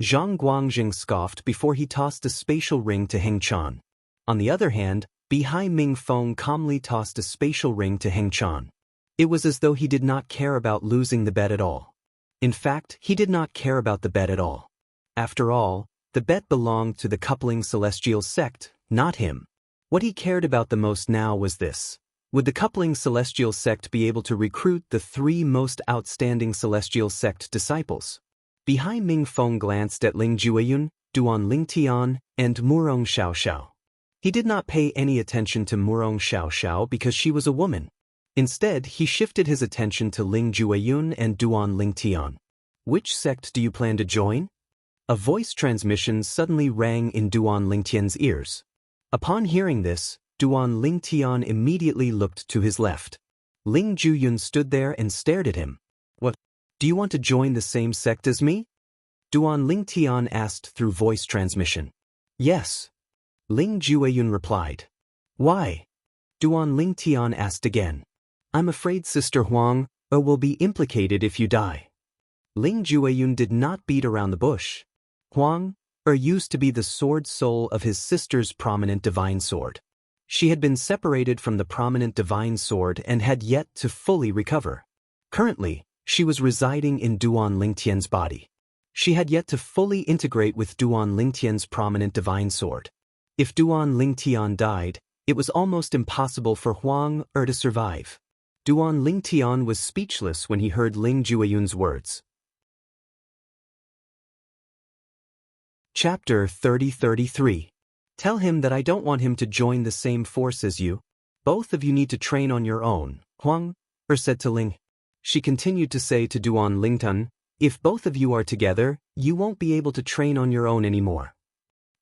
Zhang Guangjing scoffed before he tossed a spatial ring to Heng Chan. On the other hand, Bihai Ming Feng calmly tossed a spatial ring to Heng Chan. It was as though he did not care about losing the bet at all. In fact, he did not care about the bet at all. After all, the bet belonged to the coupling celestial sect, not him. What he cared about the most now was this. Would the coupling celestial sect be able to recruit the 3 most outstanding celestial sect disciples? Bihai Ming Feng glanced at Ling Jueyun, Duan Lingtian, and Murong Xiaoxiao. He did not pay any attention to Murong Xiaoxiao because she was a woman. Instead, he shifted his attention to Ling Jueyun and Duan Lingtian. Which sect do you plan to join? A voice transmission suddenly rang in Duan Lingtian's ears. Upon hearing this, Duan Lingtian immediately looked to his left. Ling Jueyun stood there and stared at him. What? Do you want to join the same sect as me? Duan Lingtian asked through voice transmission. Yes. Ling Jueyun replied. Why? Duan Lingtian asked again. I'm afraid Sister Huang will be implicated if you die. Ling Jueyun did not beat around the bush. Huang used to be the sword soul of his sister's prominent divine sword. She had been separated from the prominent divine sword and had yet to fully recover. Currently, she was residing in Duan Lingtian's body. She had yet to fully integrate with Duan Lingtian's prominent divine sword. If Duan Lingtian died, it was almost impossible for Huang to survive. Duan Lingtian was speechless when he heard Ling Jueyun's words. Chapter 30-33. Tell him that I don't want him to join the same force as you. Both of you need to train on your own, Huang said to Ling. She continued to say to Duan Lingtian, if both of you are together, you won't be able to train on your own anymore.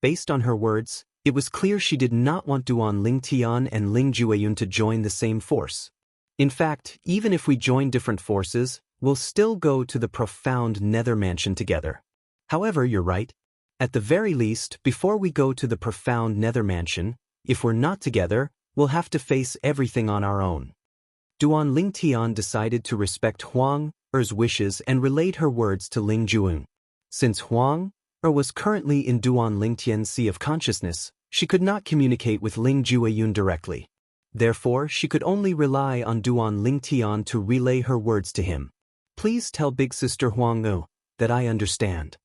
Based on her words, it was clear she did not want Duan Lingtian and Ling Jueyun to join the same force. In fact, even if we join different forces, we'll still go to the profound nether mansion together. However, you're right. At the very least, before we go to the profound nether mansion, if we're not together, we'll have to face everything on our own. Duan Lingtian decided to respect Huang's wishes and relayed her words to Ling Jueyun. Since Huang was currently in Duan Lingtian's sea of consciousness, she could not communicate with Ling Jueyun directly. Therefore, she could only rely on Duan Lingtian to relay her words to him. Please tell Big Sister Huang that I understand.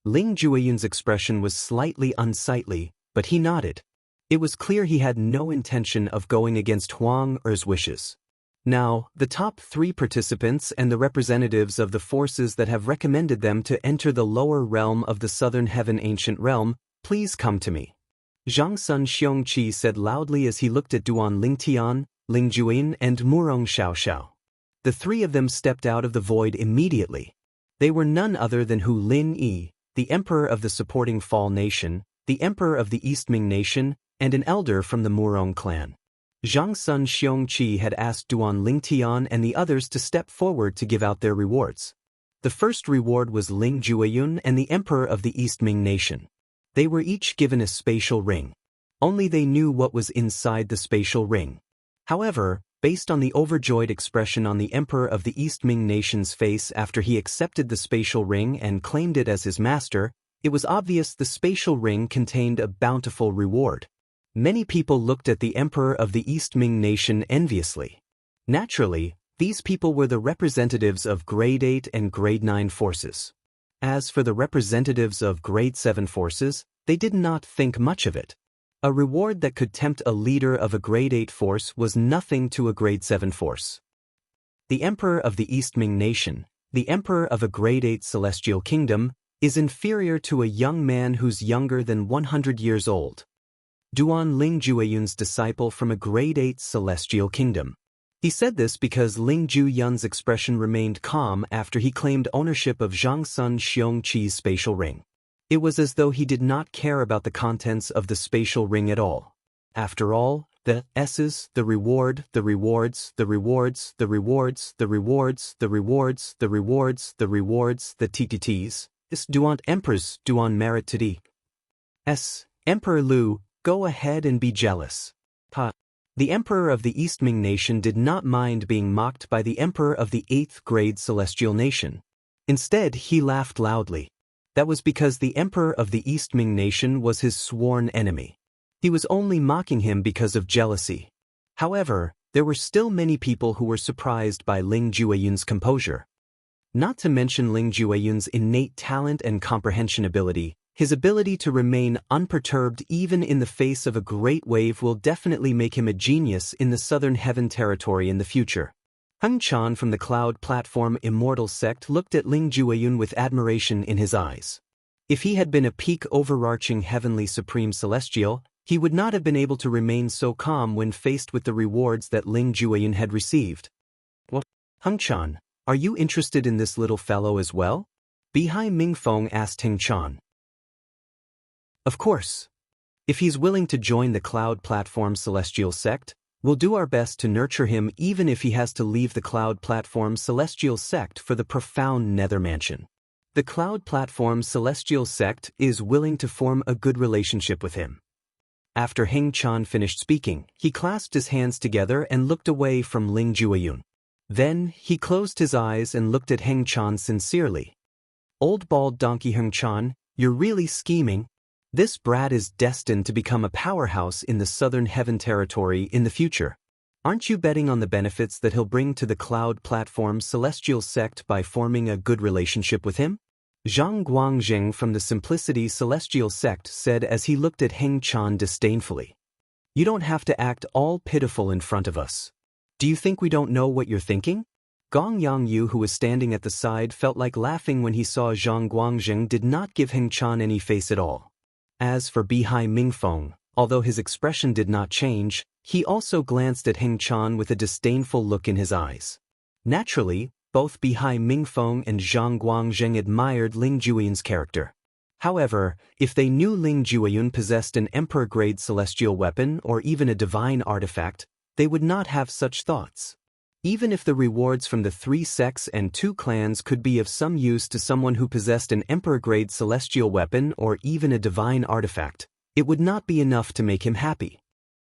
Ling Jueyun's expression was slightly unsightly, but he nodded. It was clear he had no intention of going against Huang's wishes. Now, the top 3 participants and the representatives of the forces that have recommended them to enter the lower realm of the southern heaven ancient realm, please come to me. Zhang Sun Xiongqi said loudly as he looked at Duan Lingtian, Ling Jueyun, and Murong Xiaoxiao. The 3 of them stepped out of the void immediately. They were none other than Hu Lin Yi, the emperor of the supporting Fall nation, the emperor of the East Ming nation, and an elder from the Murong clan. Zhang Sun Xiongqi had asked Duan Lingtian and the others to step forward to give out their rewards. The first reward was Ling Jueyun and the emperor of the East Ming nation. They were each given a spatial ring. Only they knew what was inside the spatial ring. However, based on the overjoyed expression on the emperor of the East Ming nation's face after he accepted the spatial ring and claimed it as his master, it was obvious the spatial ring contained a bountiful reward. Many people looked at the emperor of the East Ming nation enviously. Naturally, these people were the representatives of Grade 8 and Grade 9 forces. As for the representatives of Grade 7 forces, they did not think much of it. A reward that could tempt a leader of a Grade 8 force was nothing to a Grade 7 force. The Emperor of the East Ming nation, the Emperor of a Grade 8 celestial kingdom, is inferior to a young man who's younger than 100 years old. Duan Ling Jueyun's disciple from a Grade 8 celestial kingdom. He said this because Ling Jueyun's expression remained calm after he claimed ownership of Zhang Sun Xiongqi's spatial ring. It was as though he did not care about the contents of the spatial ring at all. After all, The S's, the reward, the rewards, the rewards, the rewards, the rewards, the rewards, the rewards, the rewards, the TTTs, is duant emperors, duant merit to D. S. Emperor Lu, go ahead and be jealous. Pa. The Emperor of the East Ming nation did not mind being mocked by the Emperor of the 8th grade Celestial nation. Instead, he laughed loudly. That was because the Emperor of the East Ming nation was his sworn enemy. He was only mocking him because of jealousy. However, there were still many people who were surprised by Ling Jueyun's composure. Not to mention Ling Jueyun's innate talent and comprehension ability, his ability to remain unperturbed even in the face of a great wave will definitely make him a genius in the Southern Heaven territory in the future. Heng Chan from the Cloud Platform Immortal Sect looked at Ling Jueyun with admiration in his eyes. If he had been a peak overarching Heavenly Supreme Celestial, he would not have been able to remain so calm when faced with the rewards that Ling Jueyun had received. What? Heng Chan, are you interested in this little fellow as well? Bihai Mingfeng asked Heng Chan. Of course. If he's willing to join the Cloud Platform Celestial Sect, we'll do our best to nurture him even if he has to leave the Cloud Platform Celestial Sect for the profound Nether Mansion. The Cloud Platform Celestial Sect is willing to form a good relationship with him. After Heng Chan finished speaking, he clasped his hands together and looked away from Ling Jueyun. Then, he closed his eyes and looked at Heng Chan sincerely. Old bald donkey Heng Chan, you're really scheming. This brat is destined to become a powerhouse in the Southern Heaven territory in the future. Aren't you betting on the benefits that he'll bring to the Cloud Platform Celestial Sect by forming a good relationship with him? Zhang Guangzheng from the Simplicity Celestial Sect said as he looked at Heng Chan disdainfully. You don't have to act all pitiful in front of us. Do you think we don't know what you're thinking? Gong Yangyu, who was standing at the side, felt like laughing when he saw Zhang Guangzheng did not give Heng Chan any face at all. As for Bihai Mingfeng, although his expression did not change, he also glanced at Heng Chan with a disdainful look in his eyes. Naturally, both Bihai Mingfeng and Zhang Guangzheng admired Ling Jueyun's character. However, if they knew Ling Jueyun possessed an emperor-grade celestial weapon or even a divine artifact, they would not have such thoughts. Even if the rewards from the 3 sects and 2 clans could be of some use to someone who possessed an emperor-grade celestial weapon or even a divine artifact, it would not be enough to make him happy.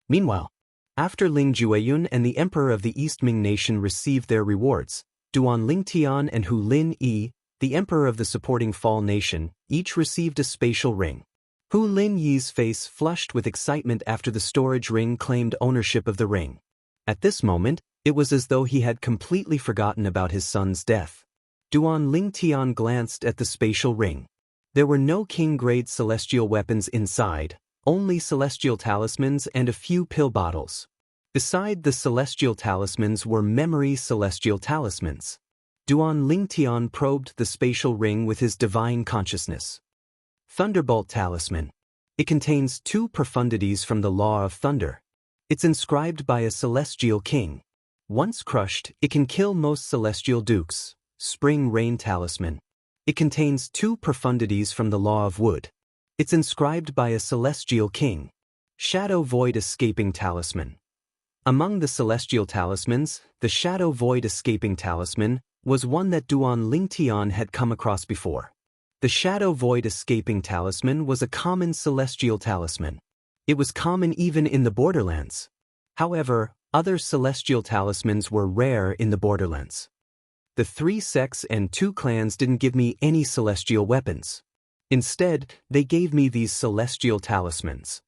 Meanwhile, after Ling Jueyun and the Emperor of the East Ming nation received their rewards, Duan Lingtian and Hu Lin Yi, the Emperor of the supporting Fall nation, each received a spatial ring. Hu Lin Yi's face flushed with excitement after the storage ring claimed ownership of the ring. At this moment, it was as though he had completely forgotten about his son's death. Duan Lingtian glanced at the spatial ring. There were no king-grade celestial weapons inside, only celestial talismans and a few pill bottles. Beside the celestial talismans were memory celestial talismans. Duan Lingtian probed the spatial ring with his divine consciousness. Thunderbolt Talisman. It contains 2 profundities from the law of thunder. It's inscribed by a celestial king. Once crushed, it can kill most celestial dukes. Spring Rain Talisman. It contains 2 profundities from the law of wood. It's inscribed by a celestial king. Shadow Void Escaping Talisman. Among the celestial talismans, the Shadow Void Escaping Talisman was one that Duan Lingtian had come across before. The Shadow Void Escaping Talisman was a common celestial talisman. It was common even in the Borderlands. However, other celestial talismans were rare in the Borderlands. The 3 sects and 2 clans didn't give me any celestial weapons. Instead, they gave me these celestial talismans.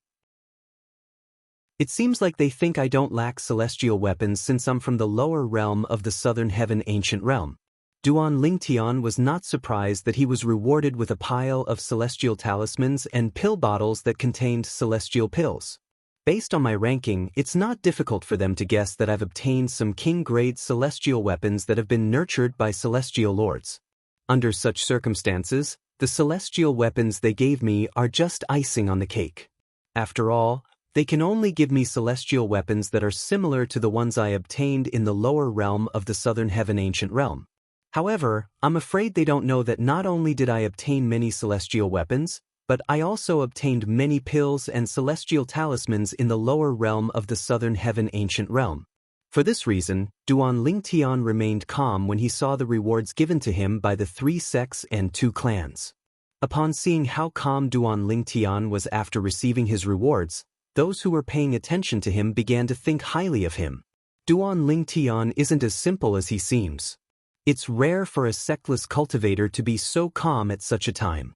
It seems like they think I don't lack celestial weapons since I'm from the lower realm of the Southern Heaven Ancient Realm. Duan Lingtian was not surprised that he was rewarded with a pile of celestial talismans and pill bottles that contained celestial pills. Based on my ranking, it's not difficult for them to guess that I've obtained some king-grade celestial weapons that have been nurtured by celestial lords. Under such circumstances, the celestial weapons they gave me are just icing on the cake. After all, they can only give me celestial weapons that are similar to the ones I obtained in the lower realm of the Southern Heaven Ancient Realm. However, I'm afraid they don't know that not only did I obtain many celestial weapons, but I also obtained many pills and celestial talismans in the lower realm of the southern heaven ancient realm. For this reason, Duan Lingtian remained calm when he saw the rewards given to him by the 3 sects and 2 clans. Upon seeing how calm Duan Lingtian was after receiving his rewards, those who were paying attention to him began to think highly of him. Duan Lingtian isn't as simple as he seems. It's rare for a sectless cultivator to be so calm at such a time.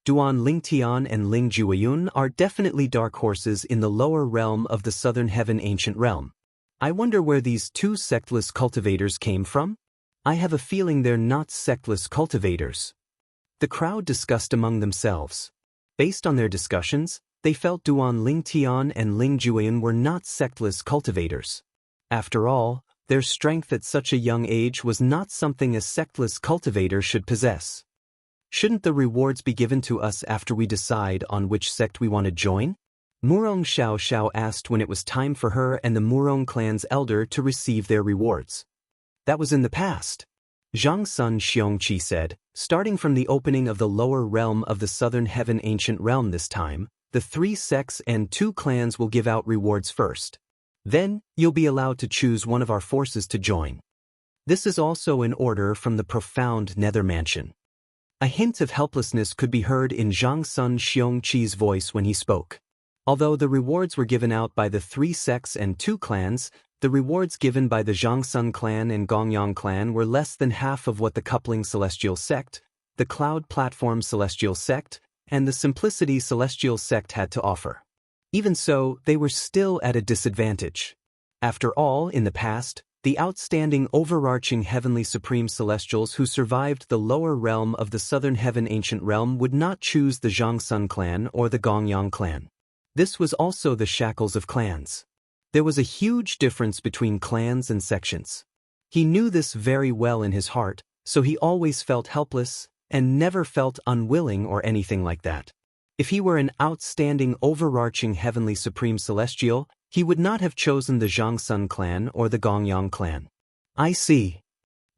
Duan Lingtian and Ling Jueyun are definitely dark horses in the lower realm of the southern heaven ancient realm. I wonder where these 2 sectless cultivators came from? I have a feeling they're not sectless cultivators. The crowd discussed among themselves. Based on their discussions, they felt Duan Lingtian and Ling Jueyun were not sectless cultivators. After all, their strength at such a young age was not something a sectless cultivator should possess. Shouldn't the rewards be given to us after we decide on which sect we want to join? Murong Xiao Xiao asked when it was time for her and the Murong clan's elder to receive their rewards. That was in the past. Zhang Sun Xiongqi said, starting from the opening of the lower realm of the southern heaven ancient realm this time, the 3 sects and 2 clans will give out rewards first. Then, you'll be allowed to choose one of our forces to join. This is also an order from the profound nether mansion. A hint of helplessness could be heard in Zhang Sun Xiongqi's voice when he spoke. Although the rewards were given out by the 3 sects and 2 clans, the rewards given by the Zhangsun clan and Gongyang clan were less than half of what the Coupling Celestial Sect, the Cloud Platform Celestial Sect, and the Simplicity Celestial Sect had to offer. Even so, they were still at a disadvantage. After all, in the past, the outstanding overarching heavenly supreme celestials who survived the lower realm of the southern heaven ancient realm would not choose the Zhangsun clan or the Gongyang clan. This was also the shackles of clans. There was a huge difference between clans and sections. He knew this very well in his heart, so he always felt helpless and never felt unwilling or anything like that. If he were an outstanding overarching heavenly supreme celestial, he would not have chosen the Zhangsun clan or the Gongyang clan. I see.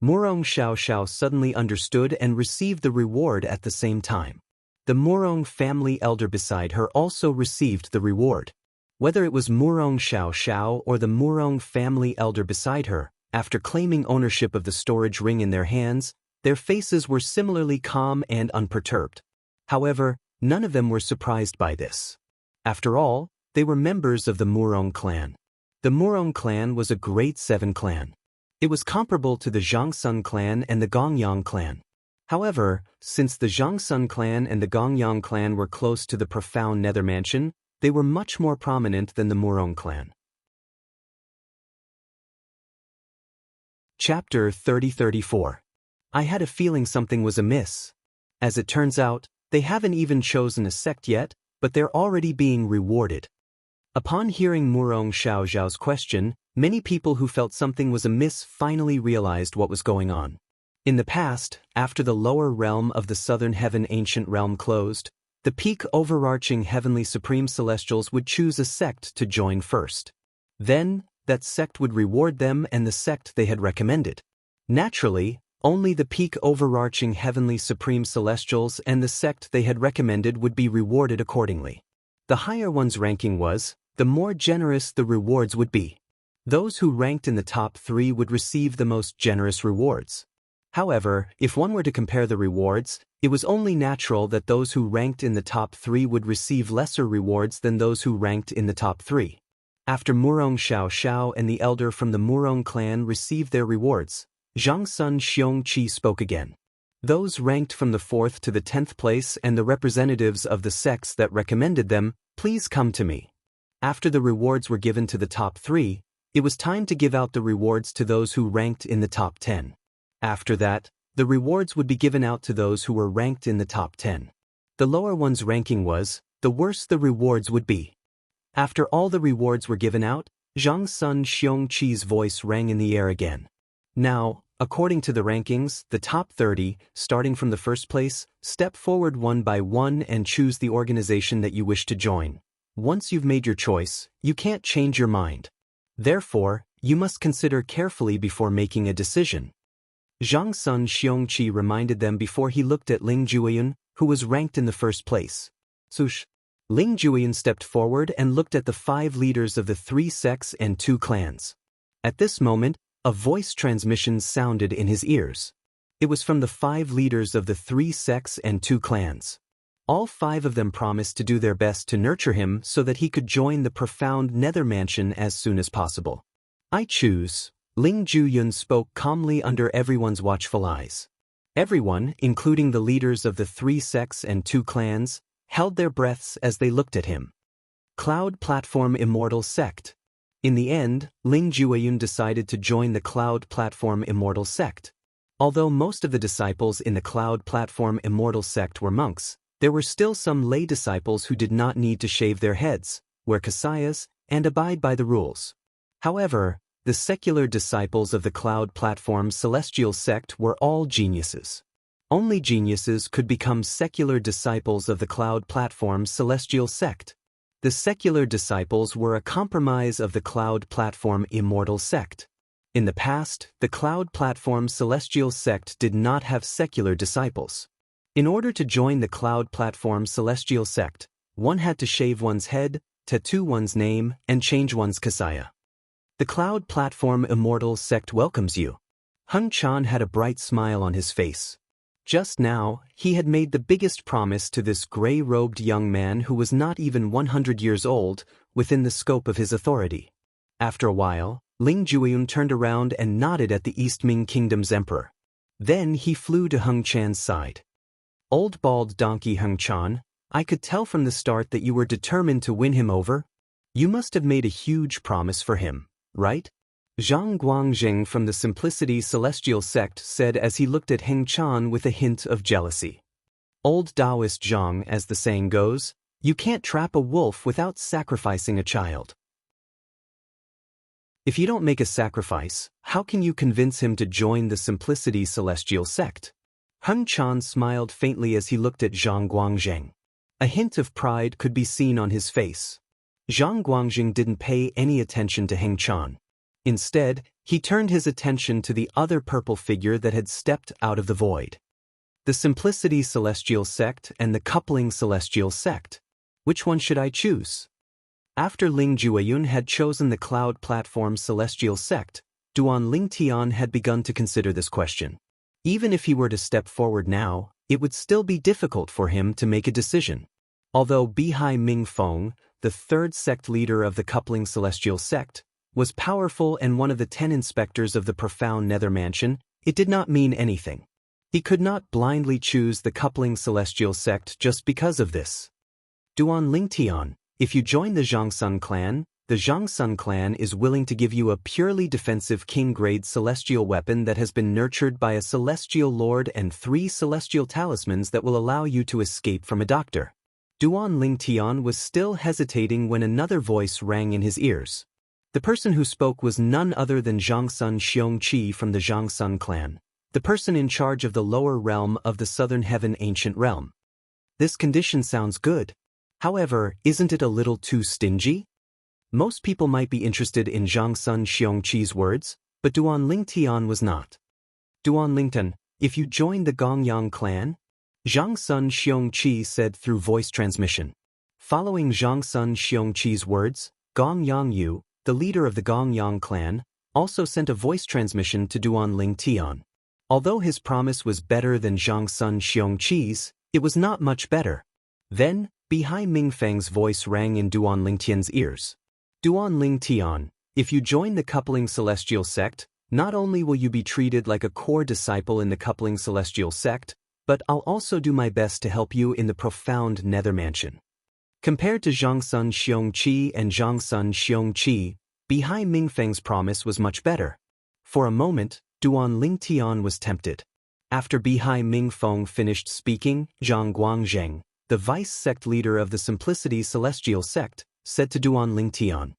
Murong Xiao Xiao suddenly understood and received the reward at the same time. The Murong family elder beside her also received the reward. Whether it was Murong Xiao Xiao or the Murong family elder beside her, after claiming ownership of the storage ring in their hands, their faces were similarly calm and unperturbed. However, none of them were surprised by this. After all, they were members of the Murong clan. The Murong clan was a Grade 7 clan. It was comparable to the Zhangsun clan and the Gongyang clan. However, since the Zhangsun clan and the Gongyang clan were close to the profound nether mansion, they were much more prominent than the Murong clan. Chapter 30-34. I had a feeling something was amiss. As it turns out, they haven't even chosen a sect yet, but they're already being rewarded. Upon hearing Murong Xiao Xiao's question, many people who felt something was amiss finally realized what was going on. In the past, after the lower realm of the southern heaven ancient realm closed, the peak overarching heavenly supreme celestials would choose a sect to join first. Then, that sect would reward them and the sect they had recommended. Naturally, only the peak overarching heavenly supreme celestials and the sect they had recommended would be rewarded accordingly. The higher one's ranking was, the more generous the rewards would be. Those who ranked in the top 3 would receive the most generous rewards. However, if one were to compare the rewards, it was only natural that those who ranked in the top 3 would receive lesser rewards than those who ranked in the top 3. After Murong Xiao Xiao and the elder from the Murong clan received their rewards, Zhang Sun Xiongqi spoke again. Those ranked from the 4th to the 10th place and the representatives of the sects that recommended them, please come to me. After the rewards were given to the top 3, it was time to give out the rewards to those who ranked in the top 10. After that, the rewards would be given out to those who were ranked in the top 10. The lower one's ranking was, the worse the rewards would be. After all the rewards were given out, Zhang Sun Xiongqi's voice rang in the air again. Now, according to the rankings, the top 30, starting from the first place, step forward one by one and choose the organization that you wish to join. Once you've made your choice, you can't change your mind. Therefore, you must consider carefully before making a decision. Zhang Sun Xiongqi reminded them before he looked at Ling Jueyun, who was ranked in the first place. Sush. Ling Juoyun stepped forward and looked at the 5 leaders of the 3 sects and 2 clans. At this moment, a voice transmission sounded in his ears. It was from the 5 leaders of the 3 sects and 2 clans. All 5 of them promised to do their best to nurture him so that he could join the profound nether mansion as soon as possible. I choose. Ling Juoyun spoke calmly under everyone's watchful eyes. Everyone, including the leaders of the 3 sects and 2 clans, held their breaths as they looked at him. Cloud Platform Immortal Sect. In the end, Ling Juoyun decided to join the Cloud Platform Immortal Sect. Although most of the disciples in the Cloud Platform Immortal Sect were monks, there were still some lay disciples who did not need to shave their heads, wear kasayas, and abide by the rules. However, the secular disciples of the Cloud Platform Celestial Sect were all geniuses. Only geniuses could become secular disciples of the Cloud Platform Celestial Sect. The secular disciples were a compromise of the Cloud Platform Immortal Sect. In the past, the Cloud Platform Celestial Sect did not have secular disciples. In order to join the Cloud Platform Celestial Sect, one had to shave one's head, tattoo one's name, and change one's kasaya. The Cloud Platform Immortal Sect welcomes you. Hung Chan had a bright smile on his face. Just now, he had made the biggest promise to this gray-robed young man who was not even 100 years old, within the scope of his authority. After a while, Ling Juoyun turned around and nodded at the East Ming Kingdom's emperor. Then he flew to Hung Chan's side. Old bald donkey Hung Chan, I could tell from the start that you were determined to win him over. You must have made a huge promise for him, right? Zhang Guangjing from the Simplicity Celestial Sect said as he looked at Heng Chan with a hint of jealousy. Old Taoist Zhang, as the saying goes, you can't trap a wolf without sacrificing a child. If you don't make a sacrifice, how can you convince him to join the Simplicity Celestial Sect? Hung Chan smiled faintly as he looked at Zhang Guangjing. A hint of pride could be seen on his face. Zhang Guangjing didn't pay any attention to Heng Chan. Instead, he turned his attention to the other purple figure that had stepped out of the void. The Simplicity Celestial Sect and the Coupling Celestial Sect. Which one should I choose? After Ling Juoyun had chosen the Cloud Platform Celestial Sect, Duan Lingtian had begun to consider this question. Even if he were to step forward now, it would still be difficult for him to make a decision. Although Bihai Mingfeng, the 3rd sect leader of the Coupling Celestial Sect, was powerful and one of the 10 inspectors of the profound nether mansion, it did not mean anything. He could not blindly choose the Coupling Celestial Sect just because of this. Duan Lingtian, if you join the Zhangsun clan, the Zhangsun clan is willing to give you a purely defensive king-grade celestial weapon that has been nurtured by a celestial lord and 3 celestial talismans that will allow you to escape from a doctor. Duan Lingtian was still hesitating when another voice rang in his ears. The person who spoke was none other than Zhangsun Xiongqi from the Zhangsun clan, the person in charge of the lower realm of the Southern Heaven Ancient Realm. This condition sounds good. However, isn't it a little too stingy? Most people might be interested in Zhangsun Xiongqi's words, but Duan Lingtian was not. Duan Lingtan, if you join the Gongyang clan? Zhangsun Xiongqi said through voice transmission. Following Zhangsun Xiongqi's words, Gong Yangyu, the leader of the Gongyang clan, also sent a voice transmission to Duan Lingtian. Although his promise was better than Zhangsun Xiongqi's, it was not much better. Then, Bihai Mingfeng's voice rang in Duan Lingtian's ears. Duan Lingtian, if you join the Coupling Celestial Sect, not only will you be treated like a core disciple in the Coupling Celestial Sect, but I'll also do my best to help you in the profound nether mansion. Compared to Zhangsun Xiongqi and Zhangsun Xiongqi, Bihai Mingfeng's promise was much better. For a moment, Duan Lingtian was tempted. After Bihai Mingfeng finished speaking, Zhang Guangjing, the vice-sect leader of the Simplicity Celestial Sect, said to Duan Lingtian,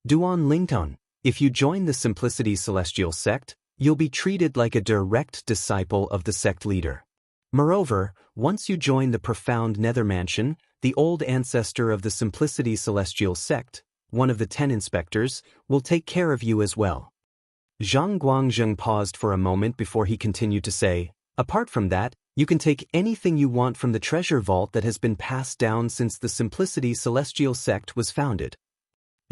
Duan Lingtan, if you join the Simplicity Celestial Sect, you'll be treated like a direct disciple of the sect leader. Moreover, once you join the profound nether mansion, the old ancestor of the Simplicity Celestial Sect, one of the 10 inspectors, will take care of you as well. Zhang Guangjing paused for a moment before he continued to say, apart from that, You can take anything you want from the treasure vault that has been passed down since the Simplicity Celestial Sect was founded.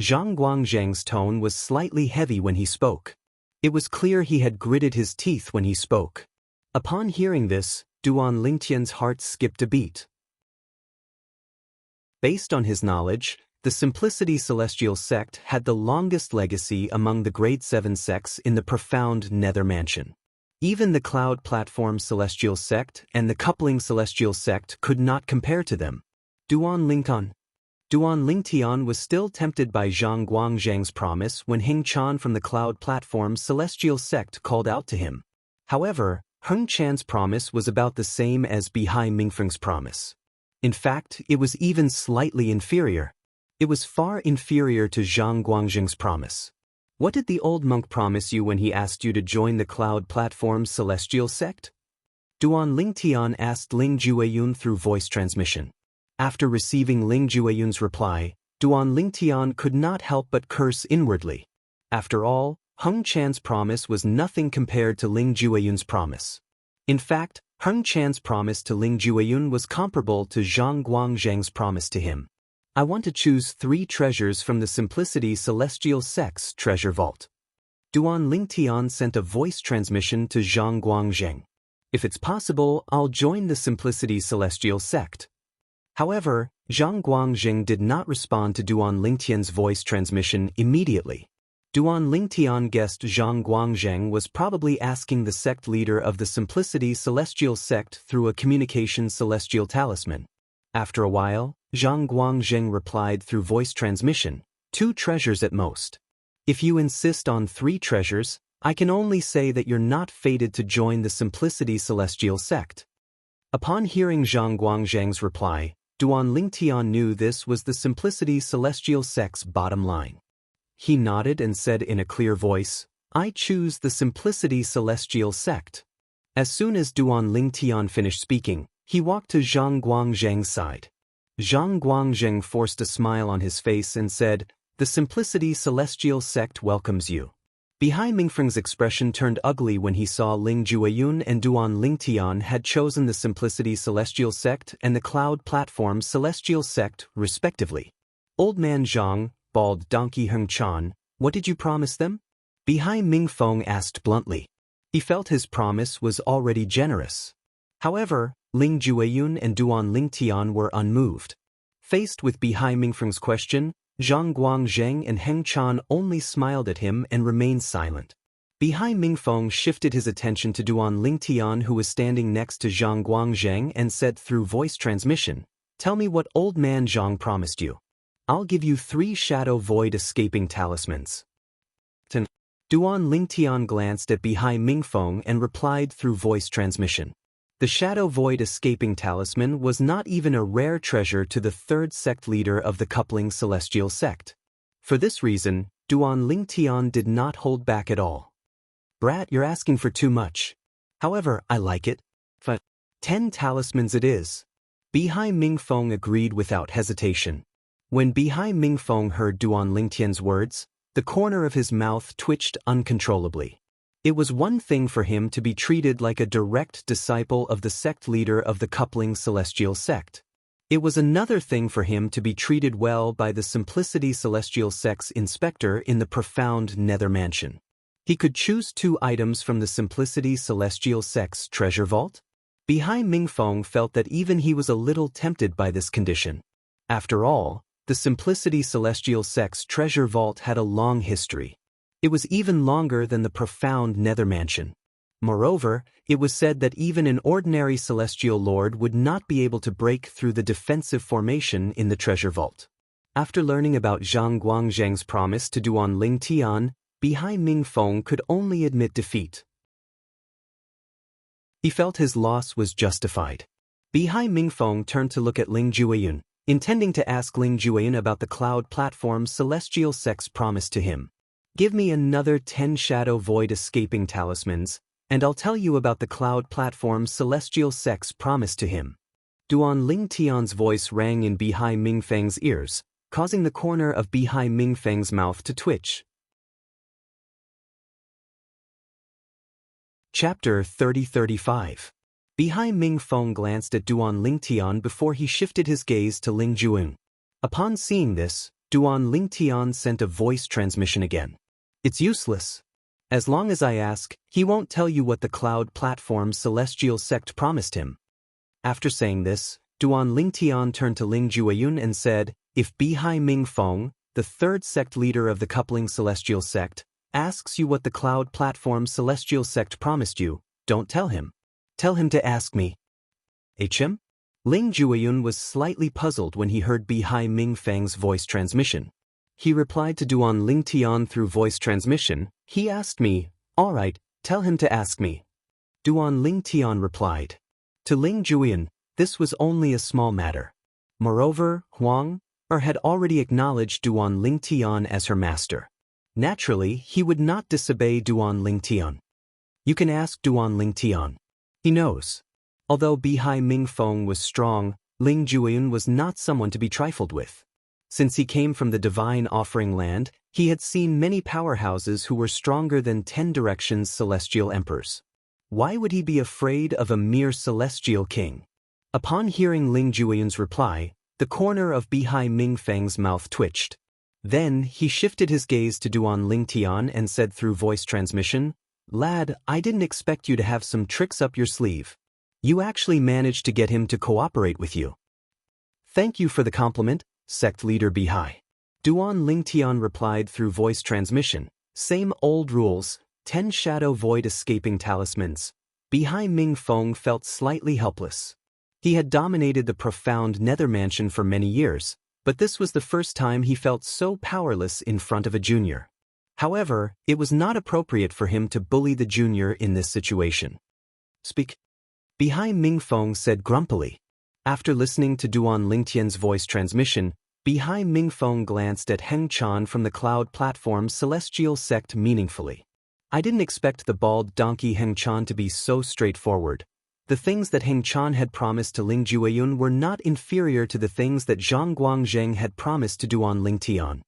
Zhang Guangzhang's tone was slightly heavy when he spoke. It was clear he had gritted his teeth when he spoke. Upon hearing this, Duan Lingtian's heart skipped a beat. Based on his knowledge, the Simplicity Celestial Sect had the longest legacy among the Grade 7 sects in the profound Nether Mansion. Even the Cloud Platform Celestial Sect and the Coupling Celestial Sect could not compare to them. Duan Lingtian was still tempted by Zhang Guangzhang's promise when Heng Chan from the Cloud Platform Celestial Sect called out to him. However, Heng Chan's promise was about the same as Bihai Mingfeng's promise. In fact, it was even slightly inferior. It was far inferior to Zhang Guangzhang's promise. What did the old monk promise you when he asked you to join the Cloud Platform's Celestial Sect? Duan Lingtian asked Ling Jueyun through voice transmission. After receiving Ling Jueyun's reply, Duan Lingtian could not help but curse inwardly. After all, Heng Chan's promise was nothing compared to Ling Jueyun's promise. In fact, Heng Chan's promise to Ling Jueyun was comparable to Zhang Guangzhang's promise to him. I want to choose 3 treasures from the Simplicity Celestial Sect's treasure vault. Duan Lingtian sent a voice transmission to Zhang Guangzhang. If it's possible, I'll join the Simplicity Celestial Sect. However, Zhang Guangzhang did not respond to Duan Lingtian's voice transmission immediately. Duan Lingtian guessed Zhang Guangzhang was probably asking the sect leader of the Simplicity Celestial Sect through a communication celestial talisman. After a while, Zhang Guangzhang replied through voice transmission, 2 treasures at most. If you insist on 3 treasures, I can only say that you're not fated to join the Simplicity Celestial Sect. Upon hearing Zhang Guangzhang's reply, Duan Lingtian knew this was the Simplicity Celestial Sect's bottom line. He nodded and said in a clear voice, I choose the Simplicity Celestial Sect. As soon as Duan Lingtian finished speaking, he walked to Zhang Guangzhang's side. Zhang Guangzhang forced a smile on his face and said, The Simplicity Celestial Sect welcomes you. Bihai Mingfeng's expression turned ugly when he saw Ling Jueyun and Duan Lingtian had chosen the Simplicity Celestial Sect and the Cloud Platform Celestial Sect, respectively. Old man Zhang, bald donkey Heng Chan, what did you promise them? Bihai Mingfeng asked bluntly. He felt his promise was already generous. However, Ling Jueyun and Duan Lingtian were unmoved. Faced with Bihai Mingfeng's question, Zhang Guangzhang and Heng Chan only smiled at him and remained silent. Bihai Mingfeng shifted his attention to Duan Lingtian, who was standing next to Zhang Guangzhang, and said through voice transmission, Tell me what old man Zhang promised you. I'll give you 3 shadow void escaping talismans. Duan Lingtian glanced at Bihai Mingfeng and replied through voice transmission. The shadow void escaping talisman was not even a rare treasure to the 3rd sect leader of the Coupling Celestial Sect. For this reason, Duan Lingtian did not hold back at all. Brat, you're asking for too much. However, I like it. 10 talismans it is. Bihai Mingfeng agreed without hesitation. When Bihai Mingfeng heard Duan Lingtian's words, the corner of his mouth twitched uncontrollably. It was one thing for him to be treated like a direct disciple of the sect leader of the Coupling Celestial Sect. It was another thing for him to be treated well by the Simplicity Celestial Sect's inspector in the profound Nether Mansion. He could choose 2 items from the Simplicity Celestial Sect's treasure vault. Bihai Mingfeng felt that even he was a little tempted by this condition. After all, the Simplicity Celestial Sect's treasure vault had a long history. It was even longer than the profound Nether Mansion. Moreover, it was said that even an ordinary celestial lord would not be able to break through the defensive formation in the treasure vault. After learning about Zhang Guangzhang's promise to Duan Lingtian, Bihai Mingfeng could only admit defeat. He felt his loss was justified. Bihai Mingfeng turned to look at Ling Jueyun, intending to ask Ling Jueyun about the Cloud Platform's Celestial Sect's promise to him. Give me another 10 shadow void escaping talismans, and I'll tell you about the Cloud Platform's Celestial Sect's promise to him. Duan Lingtian's voice rang in Bihai Mingfeng's ears, causing the corner of Bihai Mingfeng's mouth to twitch. Chapter 30-35. Bihai Mingfeng glanced at Duan Lingtian before he shifted his gaze to Ling Juan. Upon seeing this, Duan Lingtian sent a voice transmission again. It's useless. As long as I ask, he won't tell you what the cloud platform's celestial sect promised him. After saying this, Duan Lingtian turned to Ling Juan and said, if Bihai Mingfeng, the third sect leader of the coupling celestial sect, asks you what the cloud platform's celestial sect promised you, don't tell him. Tell him to ask me. HM? Ling Juan was slightly puzzled when he heard Bihai Mingfeng's voice transmission. He replied to Duan Lingtian through voice transmission, he asked me, all right, tell him to ask me. Duan Lingtian replied. To Ling Juan, this was only a small matter. Moreover, Huang had already acknowledged Duan Lingtian as her master. Naturally, he would not disobey Duan Lingtian. You can ask Duan Lingtian. He knows. Although Bihai Mingfeng was strong, Ling Juan was not someone to be trifled with. Since he came from the divine offering land, he had seen many powerhouses who were stronger than 10 directions celestial emperors. Why would he be afraid of a mere celestial king? Upon hearing Ling Juan's reply, the corner of Bihai Mingfeng's mouth twitched. Then he shifted his gaze to Duan Lingtian and said through voice transmission, lad, I didn't expect you to have some tricks up your sleeve. You actually managed to get him to cooperate with you. Thank you for the compliment, sect leader Bihai. Duan Lingtian replied through voice transmission, same old rules, 10 shadow void escaping talismans. Bihai Mingfeng felt slightly helpless. He had dominated the profound nether mansion for many years, but this was the first time he felt so powerless in front of a junior. However, it was not appropriate for him to bully the junior in this situation. Speak. Bihai Mingfeng said grumpily. After listening to Duan Lingtian's voice transmission, Bihai Mingfeng glanced at Heng Chan from the cloud platform's celestial sect meaningfully. I didn't expect the bald donkey Heng Chan to be so straightforward. The things that Heng Chan had promised to Ling Juan were not inferior to the things that Zhang Guangzheng had promised to Duan Lingtian.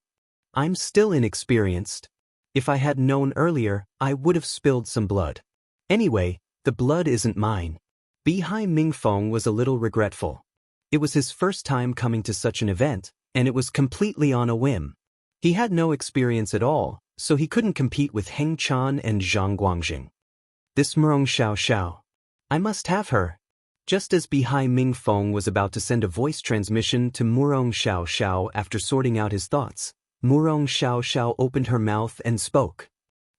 I'm still inexperienced. If I had known earlier, I would have spilled some blood. Anyway, the blood isn't mine. Bihai Mingfeng was a little regretful. It was his first time coming to such an event, and it was completely on a whim. He had no experience at all, so he couldn't compete with Heng Chan and Zhang Guangzheng. This Murong Xiao Xiao. I must have her. Just as Bihai Mingfeng was about to send a voice transmission to Murong Xiao Xiao after sorting out his thoughts, Murong Xiao Xiao opened her mouth and spoke.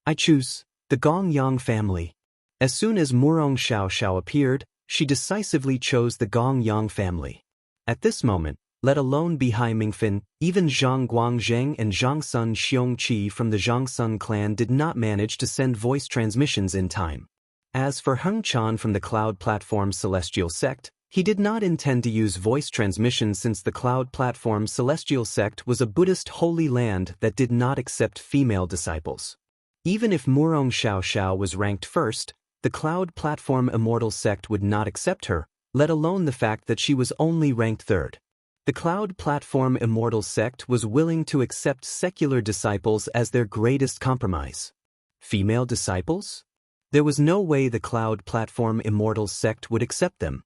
I choose the Gong Yang family. As soon as Murong Xiao Xiao appeared, she decisively chose the Gong Yang family. At this moment, let alone Bihai Mingfen, even Zhang Guangzheng and Zhang Sun Xiongqi from the Zhang Sun clan did not manage to send voice transmissions in time. As for Heng Chan from the Cloud Platform Celestial Sect, he did not intend to use voice transmissions since the Cloud Platform Celestial Sect was a Buddhist holy land that did not accept female disciples. Even if Murong Xiao Xiao was ranked first, the Cloud Platform Immortal Sect would not accept her, let alone the fact that she was only ranked third. The Cloud Platform Immortal Sect was willing to accept secular disciples as their greatest compromise. Female disciples? There was no way the Cloud Platform Immortal Sect would accept them.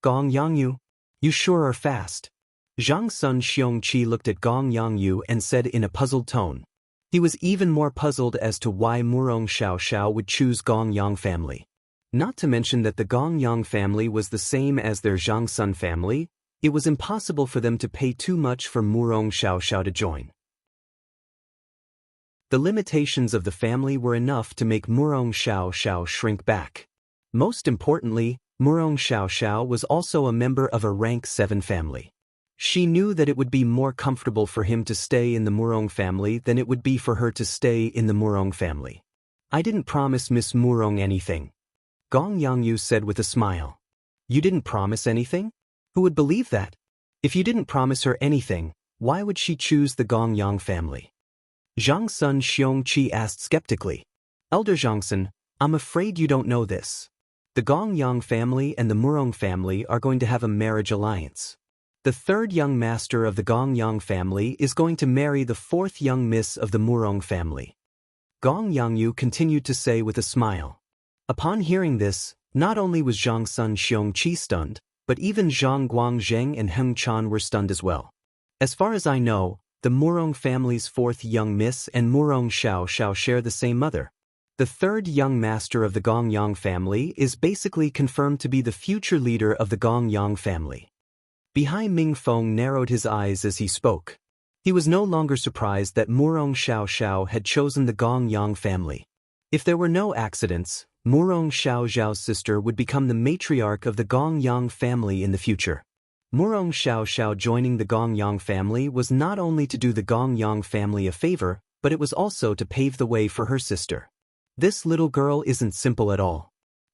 Gong Yangyu, you sure are fast. Zhang Sun Xiongqi looked at Gong Yangyu and said in a puzzled tone. He was even more puzzled as to why Murong Xiao Xiao would choose Gong Yang family. Not to mention that the Gong Yang family was the same as their Zhang Sun family, it was impossible for them to pay too much for Murong Xiao Xiao to join. The limitations of the family were enough to make Murong Xiao Xiao shrink back. Most importantly, Murong Xiao Xiao was also a member of a rank 7 family. She knew that it would be more comfortable for him to stay in the Murong family than it would be for her to stay in the Murong family. I didn't promise Miss Murong anything. Gong Yangyu said with a smile. You didn't promise anything? Who would believe that? If you didn't promise her anything, why would she choose the Gong Yang family? Zhang Sun Xiongqi asked skeptically. Elder Zhang Sun, I'm afraid you don't know this. The Gong Yang family and the Murong family are going to have a marriage alliance. The third young master of the Gong Yang family is going to marry the fourth young miss of the Murong family. Gong Yangyu continued to say with a smile. Upon hearing this, Not only was Zhang Sun Xiongqi stunned, but even Zhang Guangzheng and Heng Chan were stunned as well. As far as I know, the Murong family's fourth young miss and Murong Xiao Xiao share the same mother. The third young master of the Gongyang family is basically confirmed to be the future leader of the Gongyang family. Bihai Mingfeng narrowed his eyes as he spoke. He was no longer surprised that Murong Xiao Xiao had chosen the Gongyang family. If there were no accidents, Murong Xiao Xiao's sister would become the matriarch of the Gongyang family in the future. Murong Xiao Xiao joining the Gongyang family was not only to do the Gongyang family a favor, but it was also to pave the way for her sister. This little girl isn't simple at all.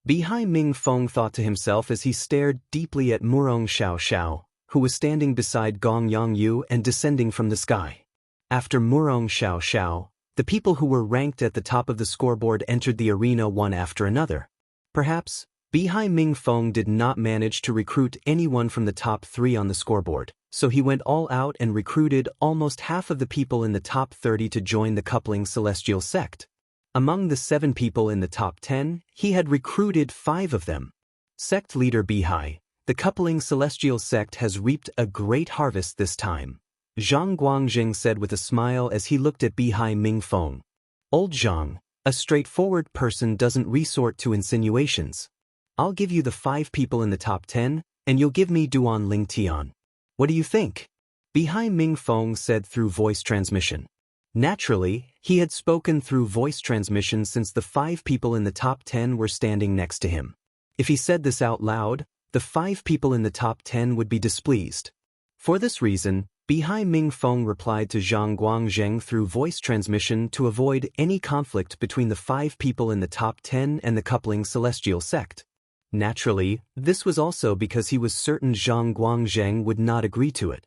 Bihai Mingfeng thought to himself as he stared deeply at Murong Xiao Xiao, who was standing beside Gongyang Yu and descending from the sky. After Murong Xiao Xiao, the people who were ranked at the top of the scoreboard entered the arena one after another. Perhaps, Bihai Mingfeng did not manage to recruit anyone from the top 3 on the scoreboard, so he went all out and recruited almost half of the people in the top 30 to join the coupling celestial sect. Among the 7 people in the top 10, he had recruited 5 of them. Sect leader Bihai, the coupling celestial sect has reaped a great harvest this time, Zhang Guangzheng said with a smile as he looked at Bihai Mingfeng. Old Zhang, a straightforward person doesn't resort to insinuations. I'll give you the 5 people in the top 10, and you'll give me Duan Lingtian. What do you think? Bihai Mingfeng said through voice transmission. Naturally, he had spoken through voice transmission since the 5 people in the top 10 were standing next to him. If he said this out loud, the 5 people in the top 10 would be displeased. For this reason, Bihai Mingfeng replied to Zhang Guangzheng through voice transmission to avoid any conflict between the 5 people in the top 10 and the coupling celestial sect. Naturally, this was also because he was certain Zhang Guangzheng would not agree to it.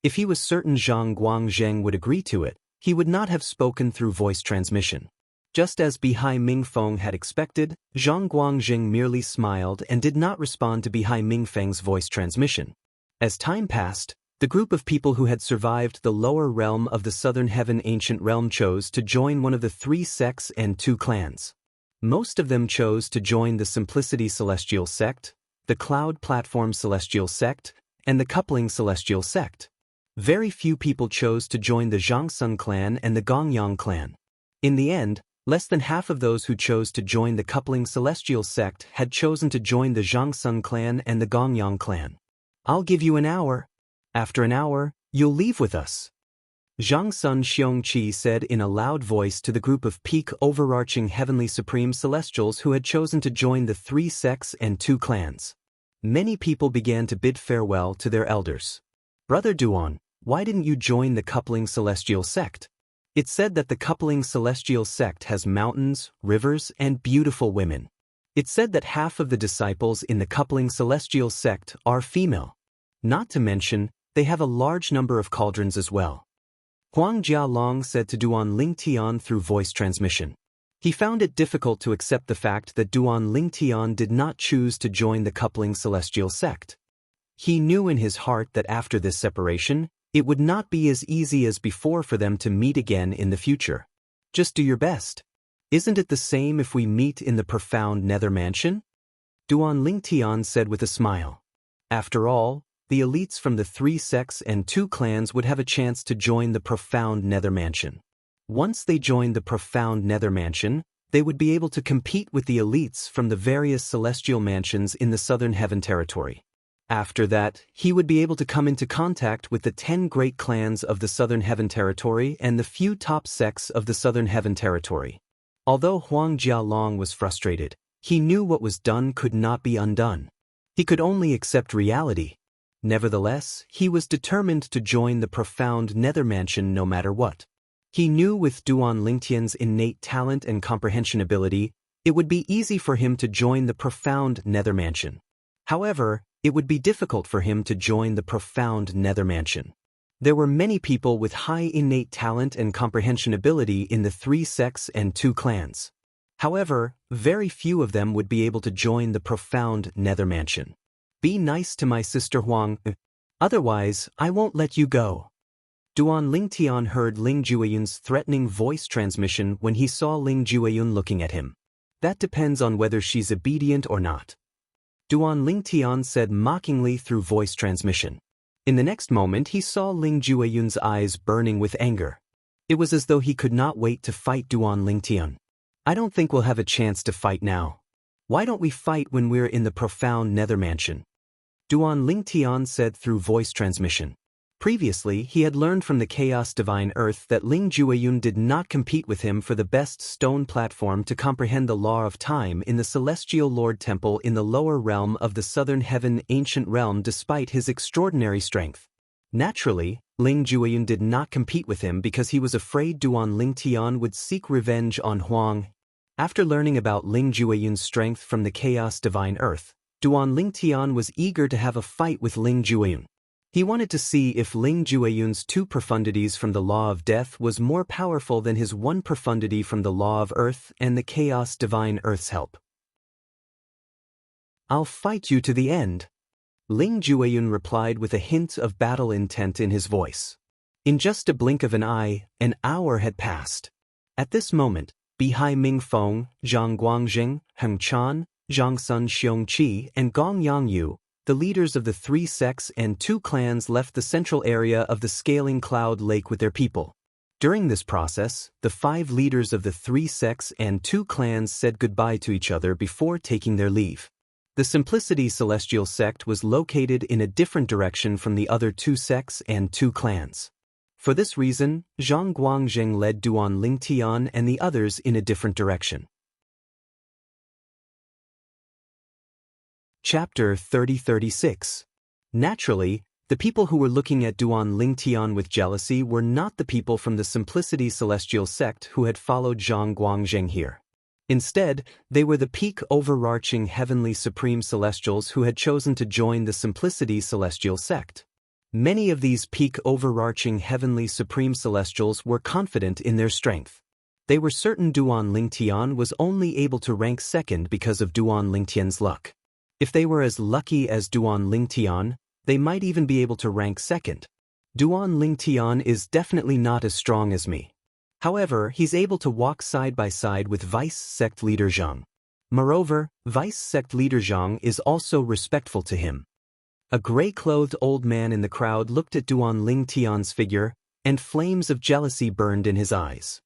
If he was certain Zhang Guangzheng would agree to it, he would not have spoken through voice transmission. Just as Bihai Mingfeng had expected, Zhang Guangzheng merely smiled and did not respond to Bihai Mingfeng's voice transmission. As time passed, the group of people who had survived the lower realm of the Southern Heaven Ancient Realm chose to join one of the 3 sects and 2 clans. Most of them chose to join the Simplicity Celestial Sect, the Cloud Platform Celestial Sect, and the Coupling Celestial Sect. Very few people chose to join the Zhangsun clan and the Gongyang clan. In the end, less than half of those who chose to join the Coupling Celestial Sect had chosen to join the Zhangsun clan and the Gongyang clan. I'll give you an hour. After an hour, you'll leave with us. Zhang Sun Xiongqi said in a loud voice to the group of peak overarching heavenly supreme celestials who had chosen to join the 3 sects and 2 clans. Many people began to bid farewell to their elders. Brother Duan, why didn't you join the coupling celestial sect? It's said that the coupling celestial sect has mountains, rivers, and beautiful women. It's said that half of the disciples in the coupling celestial sect are female. Not to mention, they have a large number of cauldrons as well. Huang Jialong said to Duan Lingtian through voice transmission. He found it difficult to accept the fact that Duan Lingtian did not choose to join the coupling celestial sect. He knew in his heart that after this separation, it would not be as easy as before for them to meet again in the future. Just do your best. Isn't it the same if we meet in the profound nether mansion? Duan Lingtian said with a smile. After all, the elites from the 3 sects and 2 clans would have a chance to join the profound nether mansion. Once they joined the profound nether mansion, they would be able to compete with the elites from the various celestial mansions in the Southern Heaven territory. After that, he would be able to come into contact with the 10 great clans of the Southern Heaven territory and the few top sects of the Southern Heaven territory. Although Huang Jialong was frustrated, he knew what was done could not be undone. He could only accept reality. Nevertheless, he was determined to join the profound nether mansion no matter what. He knew with Duan Lingtian's innate talent and comprehension ability, it would be easy for him to join the profound nether mansion. However, it would be difficult for him to join the profound nether mansion. There were many people with high innate talent and comprehension ability in the 3 sects and 2 clans. However, very few of them would be able to join the profound nether mansion. Be nice to my sister Huang, otherwise I won't let you go. Duan Lingtian heard Ling Jueyun's threatening voice transmission when he saw Ling Jueyun looking at him. That depends on whether she's obedient or not. Duan Lingtian said mockingly through voice transmission. In the next moment he saw Ling Jueyun's eyes burning with anger. It was as though he could not wait to fight Duan Lingtian. I don't think we'll have a chance to fight now. Why don't we fight when we're in the profound nether mansion? Duan Lingtian said through voice transmission. Previously, he had learned from the Chaos Divine Earth that Ling Jueyun did not compete with him for the best stone platform to comprehend the law of time in the Celestial Lord Temple in the lower realm of the Southern Heaven Ancient Realm despite his extraordinary strength. Naturally, Ling Jueyun did not compete with him because he was afraid Duan Lingtian would seek revenge on Huang. After learning about Ling Jueyun's strength from the Chaos Divine Earth, Duan Lingtian was eager to have a fight with Ling Jueyun. He wanted to see if Ling Jueyun's 2 profundities from the Law of Death was more powerful than his 1 profundity from the Law of Earth and the Chaos Divine Earth's help. I'll fight you to the end, Ling Jueyun replied with a hint of battle intent in his voice. In just a blink of an eye, an hour had passed. At this moment, Bihai Mingfeng, Zhang Guangjing, Heng Chan, Zhang Sun Xiongqi, and Gong Yangyu, the leaders of the 3 sects and 2 clans, left the central area of the Scaling Cloud Lake with their people. During this process, the 5 leaders of the 3 sects and 2 clans said goodbye to each other before taking their leave. The Simplicity Celestial Sect was located in a different direction from the other 2 sects and 2 clans. For this reason, Zhang Guangjing led Duan Lingtian and the others in a different direction. Chapter 30-36. Naturally, the people who were looking at Duan Lingtian with jealousy were not the people from the Simplicity Celestial Sect who had followed Zhang Guangjing here. Instead, they were the peak overarching heavenly supreme celestials who had chosen to join the Simplicity Celestial Sect. Many of these peak overarching heavenly supreme celestials were confident in their strength. They were certain Duan Lingtian was only able to rank second because of Duan Lingtian's luck. If they were as lucky as Duan Lingtian, they might even be able to rank second. Duan Lingtian is definitely not as strong as me. However, he's able to walk side by side with Vice Sect Leader Zhang. Moreover, Vice Sect Leader Zhang is also respectful to him. A gray-clothed old man in the crowd looked at Duan Lingtian's figure, and flames of jealousy burned in his eyes.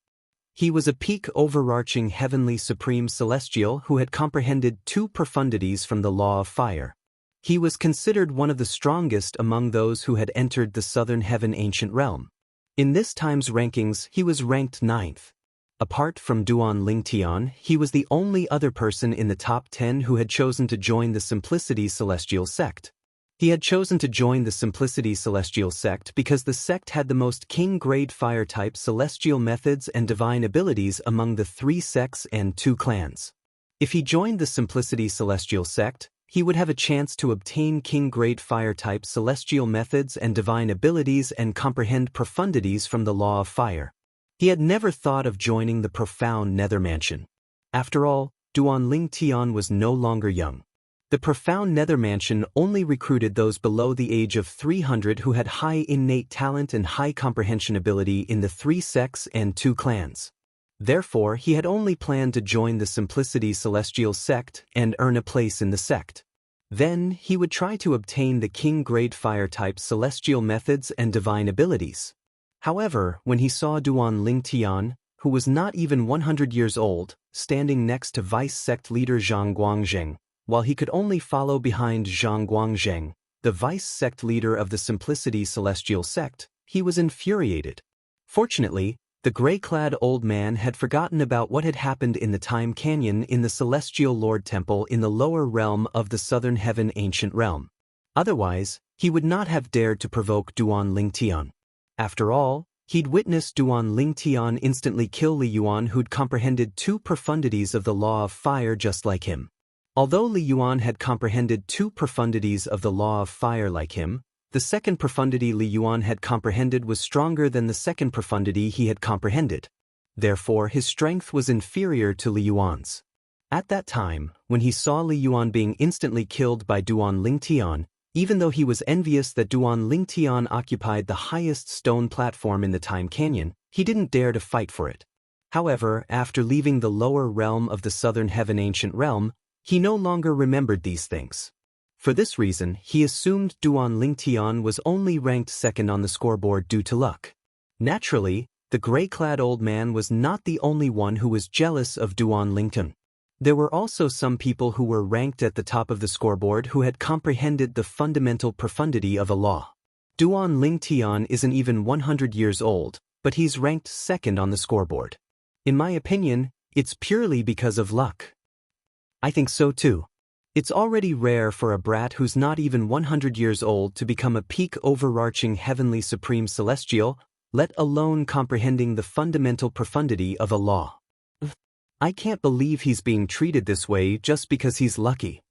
He was a peak overarching heavenly supreme celestial who had comprehended 2 profundities from the Law of Fire. He was considered one of the strongest among those who had entered the Southern Heaven Ancient Realm. In this time's rankings, he was ranked 9th. Apart from Duan Lingtian, he was the only other person in the top 10 who had chosen to join the Simplicity Celestial Sect. He had chosen to join the Simplicity Celestial Sect because the sect had the most king-grade fire-type celestial methods and divine abilities among the 3 sects and 2 clans. If he joined the Simplicity Celestial Sect, he would have a chance to obtain king-grade fire-type celestial methods and divine abilities and comprehend profundities from the Law of Fire. He had never thought of joining the profound Nether Mansion. After all, Duan Lingtian was no longer young. The profound Nether Mansion only recruited those below the age of 300 who had high innate talent and high comprehension ability in the 3 sects and 2 clans. Therefore, he had only planned to join the Simplicity Celestial Sect and earn a place in the sect. Then, he would try to obtain the king-grade fire-type celestial methods and divine abilities. However, when he saw Duan Lingtian, who was not even 100 years old, standing next to Vice Sect Leader Zhang Guangjing, while he could only follow behind Zhang Guangjing, the Vice Sect Leader of the Simplicity Celestial Sect, he was infuriated. Fortunately, the gray-clad old man had forgotten about what had happened in the Time Canyon in the Celestial Lord Temple in the lower realm of the Southern Heaven Ancient Realm. Otherwise, he would not have dared to provoke Duan Lingtian. After all, he'd witnessed Duan Lingtian instantly kill Li Yuan, who'd comprehended 2 profundities of the Law of Fire just like him. Although Li Yuan had comprehended 2 profundities of the Law of Fire like him, the second profundity Li Yuan had comprehended was stronger than the second profundity he had comprehended. Therefore, his strength was inferior to Li Yuan's. At that time, when he saw Li Yuan being instantly killed by Duan Lingtian, even though he was envious that Duan Lingtian occupied the highest stone platform in the Time Canyon, he didn't dare to fight for it. However, after leaving the lower realm of the southern heaven ancient realm, he no longer remembered these things. For this reason, he assumed Duan Lingtian was only ranked second on the scoreboard due to luck. Naturally, the gray-clad old man was not the only one who was jealous of Duan Lingtian. There were also some people who were ranked at the top of the scoreboard who had comprehended the fundamental profundity of a law. Duan Lingtian isn't even 100 years old, but he's ranked second on the scoreboard. In my opinion, it's purely because of luck. I think so too. It's already rare for a brat who's not even 100 years old to become a peak overarching heavenly supreme celestial, let alone comprehending the fundamental profundity of a law. I can't believe he's being treated this way just because he's lucky.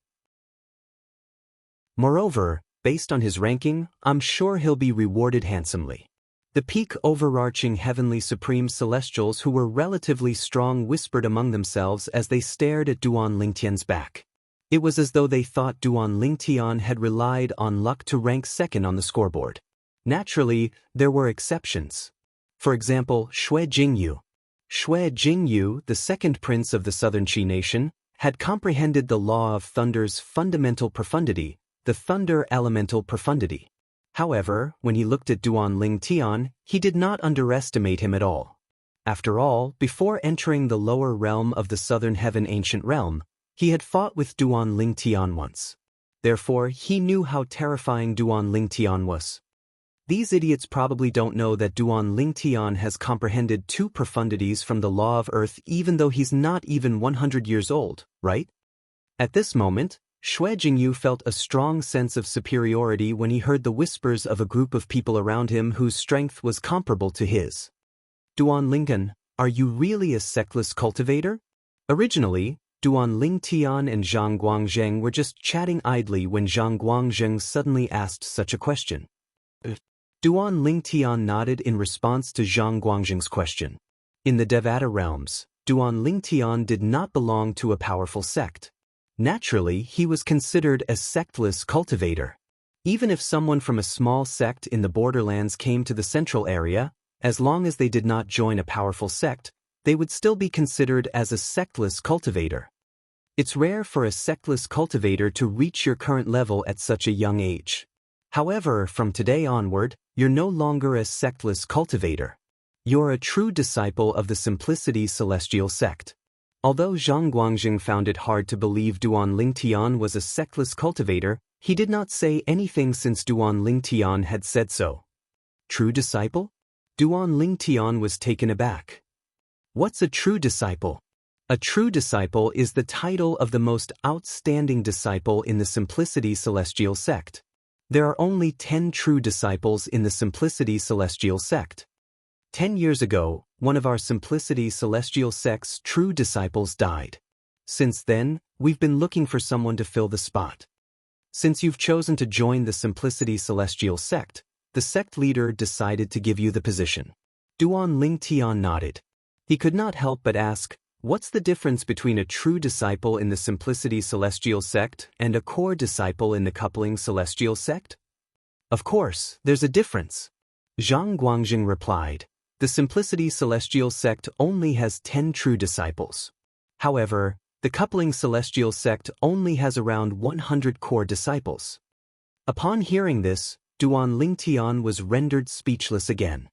Moreover, based on his ranking, I'm sure he'll be rewarded handsomely. The peak overarching heavenly supreme celestials who were relatively strong whispered among themselves as they stared at Duan Lingtian's back. It was as though they thought Duan Lingtian had relied on luck to rank second on the scoreboard. Naturally, there were exceptions. For example, Xue Jingyu. Xue Jingyu, the second prince of the southern Qi nation, had comprehended the law of thunder's fundamental profundity, the thunder elemental profundity. However, when he looked at Duan Lingtian, he did not underestimate him at all. After all, before entering the lower realm of the southern heaven ancient realm, he had fought with Duan Lingtian once. Therefore, he knew how terrifying Duan Lingtian was. These idiots probably don't know that Duan Lingtian has comprehended two profundities from the law of earth even though he's not even 100 years old, right? At this moment, Xue Jingyu felt a strong sense of superiority when he heard the whispers of a group of people around him whose strength was comparable to his. Duan Lingtian, are you really a sectless cultivator? Originally, Duan Lingtian and Zhang Guangzheng were just chatting idly when Zhang Guangzheng suddenly asked such a question. Duan Lingtian nodded in response to Zhang Guangzheng's question. In the Devata realms, Duan Lingtian did not belong to a powerful sect. Naturally, he was considered a sectless cultivator. Even if someone from a small sect in the borderlands came to the central area, as long as they did not join a powerful sect, they would still be considered as a sectless cultivator. It's rare for a sectless cultivator to reach your current level at such a young age. However, from today onward, you're no longer a sectless cultivator. You're a true disciple of the Simplicity Celestial sect. Although Zhang Guangzheng found it hard to believe Duan Lingtian was a sectless cultivator, he did not say anything since Duan Lingtian had said so. True disciple? Duan Lingtian was taken aback. What's a true disciple? A true disciple is the title of the most outstanding disciple in the Simplicity Celestial sect. There are only 10 true disciples in the Simplicity Celestial sect. 10 years ago, one of our Simplicity Celestial sect's true disciples died. Since then, we've been looking for someone to fill the spot. Since you've chosen to join the Simplicity Celestial sect, the sect leader decided to give you the position. Duan Lingtian nodded. He could not help but ask, what's the difference between a true disciple in the Simplicity Celestial sect and a core disciple in the Coupling Celestial sect? Of course, there's a difference. Zhang Guangzheng replied. The Simplicity Celestial sect only has 10 true disciples. However, the Coupling Celestial sect only has around 100 core disciples. Upon hearing this, Duan Lingtian was rendered speechless again.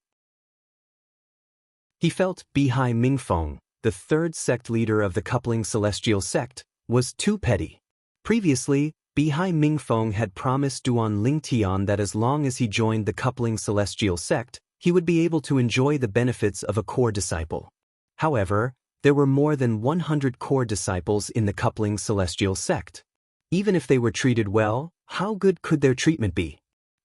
He felt Bihai Mingfeng, the third sect leader of the Coupling Celestial sect, was too petty. Previously, Bihai Mingfeng had promised Duan Lingtian that as long as he joined the Coupling Celestial sect, he would be able to enjoy the benefits of a core disciple. However, there were more than 100 core disciples in the Coupling Celestial sect. Even if they were treated well, how good could their treatment be?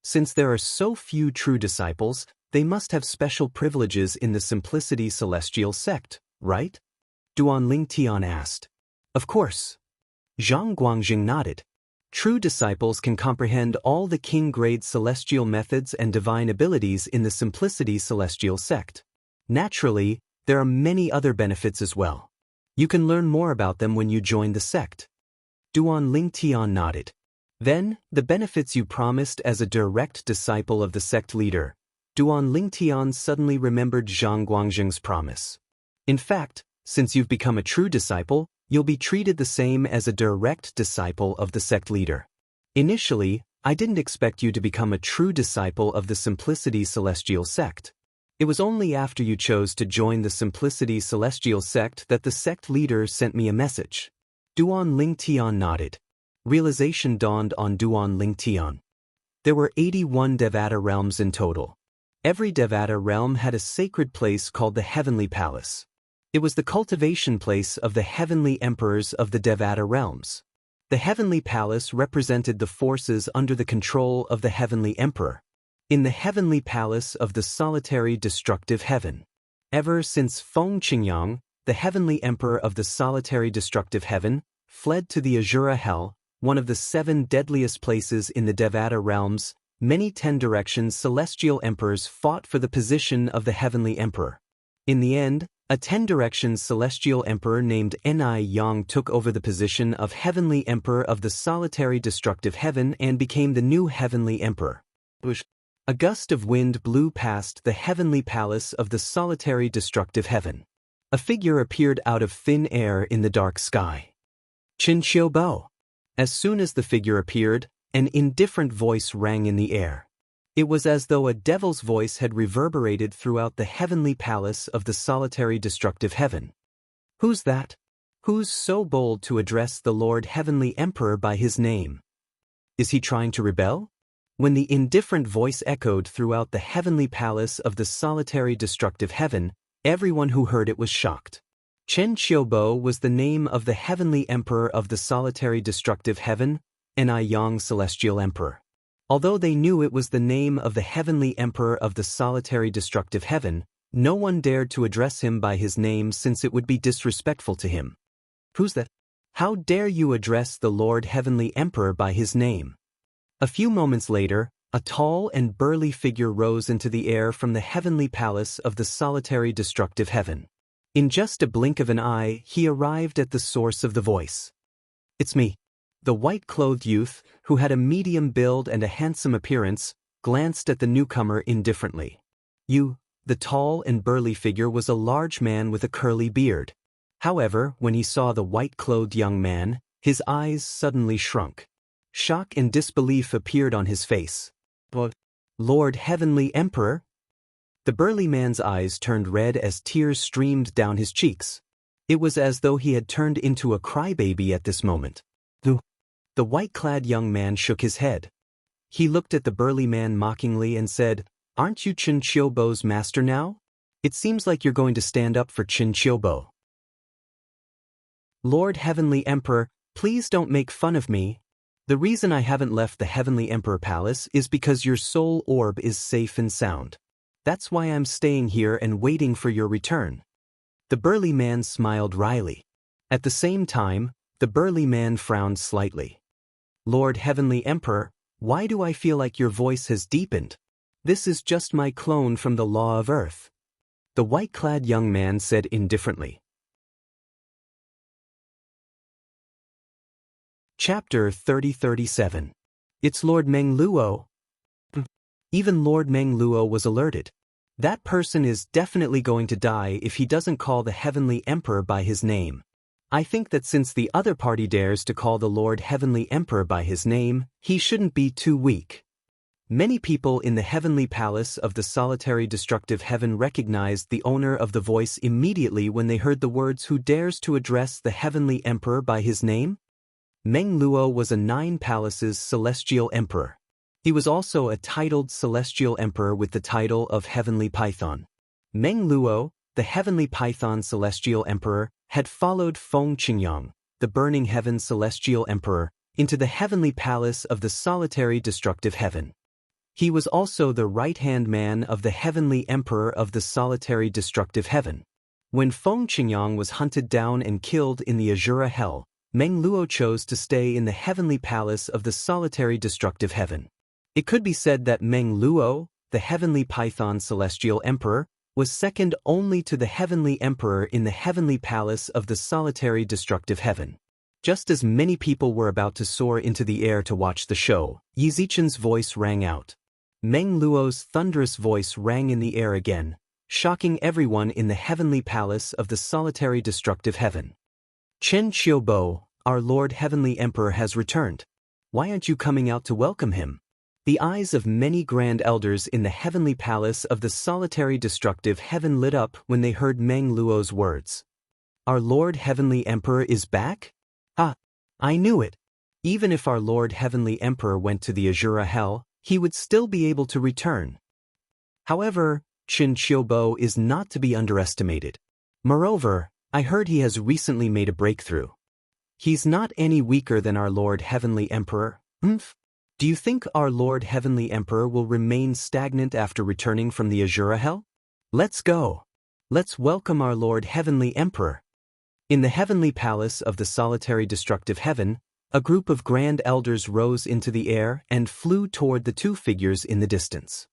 Since there are so few true disciples, they must have special privileges in the Simplicity Celestial sect, right? Duan Lingtian asked. Of course. Zhang Guangzheng nodded. True disciples can comprehend all the king-grade celestial methods and divine abilities in the Simplicity Celestial sect. Naturally, there are many other benefits as well. You can learn more about them when you join the sect. Duan Lingtian nodded. Then, the benefits you promised as a direct disciple of the sect leader. Duan Lingtian suddenly remembered Zhang Guangzheng's promise. In fact, since you've become a true disciple, you'll be treated the same as a direct disciple of the sect leader. Initially, I didn't expect you to become a true disciple of the Simplicity Celestial sect. It was only after you chose to join the Simplicity Celestial sect that the sect leader sent me a message. Duan Ling Tian nodded. Realization dawned on Duan Ling Tian. There were 81 Devata realms in total. Every Devata realm had a sacred place called the Heavenly Palace. It was the cultivation place of the heavenly emperors of the Devata realms. The Heavenly Palace represented the forces under the control of the Heavenly Emperor. In the Heavenly Palace of the solitary destructive heaven. Ever since Feng Qingyang, the Heavenly Emperor of the solitary destructive heaven, fled to the Azura Hell, one of the 7 deadliest places in the Devata realms, many 10 directions celestial emperors fought for the position of the Heavenly Emperor. In the end, a 10 directions celestial emperor named Ni Yang took over the position of Heavenly Emperor of the solitary destructive heaven and became the new Heavenly Emperor. A gust of wind blew past the Heavenly Palace of the solitary destructive heaven. A figure appeared out of thin air in the dark sky. Qin Xiaobo. As soon as the figure appeared, an indifferent voice rang in the air. It was as though a devil's voice had reverberated throughout the Heavenly Palace of the solitary destructive heaven. Who's that? Who's so bold to address the Lord Heavenly Emperor by his name? Is he trying to rebel? When the indifferent voice echoed throughout the Heavenly Palace of the solitary destructive heaven, everyone who heard it was shocked. Chen Xiaobo was the name of the Heavenly Emperor of the solitary destructive heaven, Ni Yang Celestial Emperor. Although they knew it was the name of the Heavenly Emperor of the solitary destructive heaven, no one dared to address him by his name since it would be disrespectful to him. Who's that? How dare you address the Lord Heavenly Emperor by his name? A few moments later, a tall and burly figure rose into the air from the Heavenly Palace of the solitary destructive heaven. In just a blink of an eye, he arrived at the source of the voice. It's me. The white-clothed youth, who had a medium build and a handsome appearance, glanced at the newcomer indifferently. The tall and burly figure was a large man with a curly beard. However, when he saw the white-clothed young man, his eyes suddenly shrunk. Shock and disbelief appeared on his face. Lord Heavenly Emperor? The burly man's eyes turned red as tears streamed down his cheeks. It was as though he had turned into a crybaby at this moment. The white-clad young man shook his head. He looked at the burly man mockingly and said, "Aren't you Qin Xiaobo's master now? It seems like you're going to stand up for Qin Xiaobo." Lord Heavenly Emperor, please don't make fun of me. The reason I haven't left the Heavenly Emperor Palace is because your soul orb is safe and sound. That's why I'm staying here and waiting for your return. The burly man smiled wryly. At the same time, the burly man frowned slightly. Lord Heavenly Emperor, why do I feel like your voice has deepened? This is just my clone from the Law of Earth. The white-clad young man said indifferently. Chapter 30-37. It's Lord Meng Luo. Even Lord Meng Luo was alerted. That person is definitely going to die if he doesn't call the Heavenly Emperor by his name. I think that since the other party dares to call the Lord Heavenly Emperor by his name, he shouldn't be too weak. Many people in the Heavenly Palace of the solitary destructive heaven recognized the owner of the voice immediately when they heard the words, "Who dares to address the Heavenly Emperor by his name?" Meng Luo was a 9 palaces celestial emperor. He was also a titled celestial emperor with the title of Heavenly Python. Meng Luo, the Heavenly Python celestial emperor, had followed Feng Qingyang, the burning heaven celestial emperor, into the Heavenly Palace of the solitary destructive heaven. He was also the right-hand man of the Heavenly Emperor of the solitary destructive heaven. When Feng Qingyang was hunted down and killed in the Azura Hell, Meng Luo chose to stay in the Heavenly Palace of the solitary destructive heaven. It could be said that Meng Luo, the Heavenly Python celestial emperor, was second only to the Heavenly Emperor in the Heavenly Palace of the solitary destructive heaven. Just as many people were about to soar into the air to watch the show, Yi Zichen's voice rang out. Meng Luo's thunderous voice rang in the air again. shocking everyone in the heavenly palace of the solitary destructive heaven. Chen Qiubo, our Lord Heavenly Emperor has returned. Why aren't you coming out to welcome him? The eyes of many grand elders in the heavenly palace of the solitary destructive heaven lit up when they heard Meng Luo's words. Our Lord Heavenly Emperor is back? Ah, I knew it. Even if our Lord Heavenly Emperor went to the Azura Hell, he would still be able to return. However, Chen Qiubo is not to be underestimated. Moreover, I heard he has recently made a breakthrough. He's not any weaker than our Lord Heavenly Emperor. Do you think our Lord Heavenly Emperor will remain stagnant after returning from the Azura Hell? Let's go. Let's welcome our Lord Heavenly Emperor. In the heavenly palace of the solitary destructive heaven, a group of grand elders rose into the air and flew toward the two figures in the distance.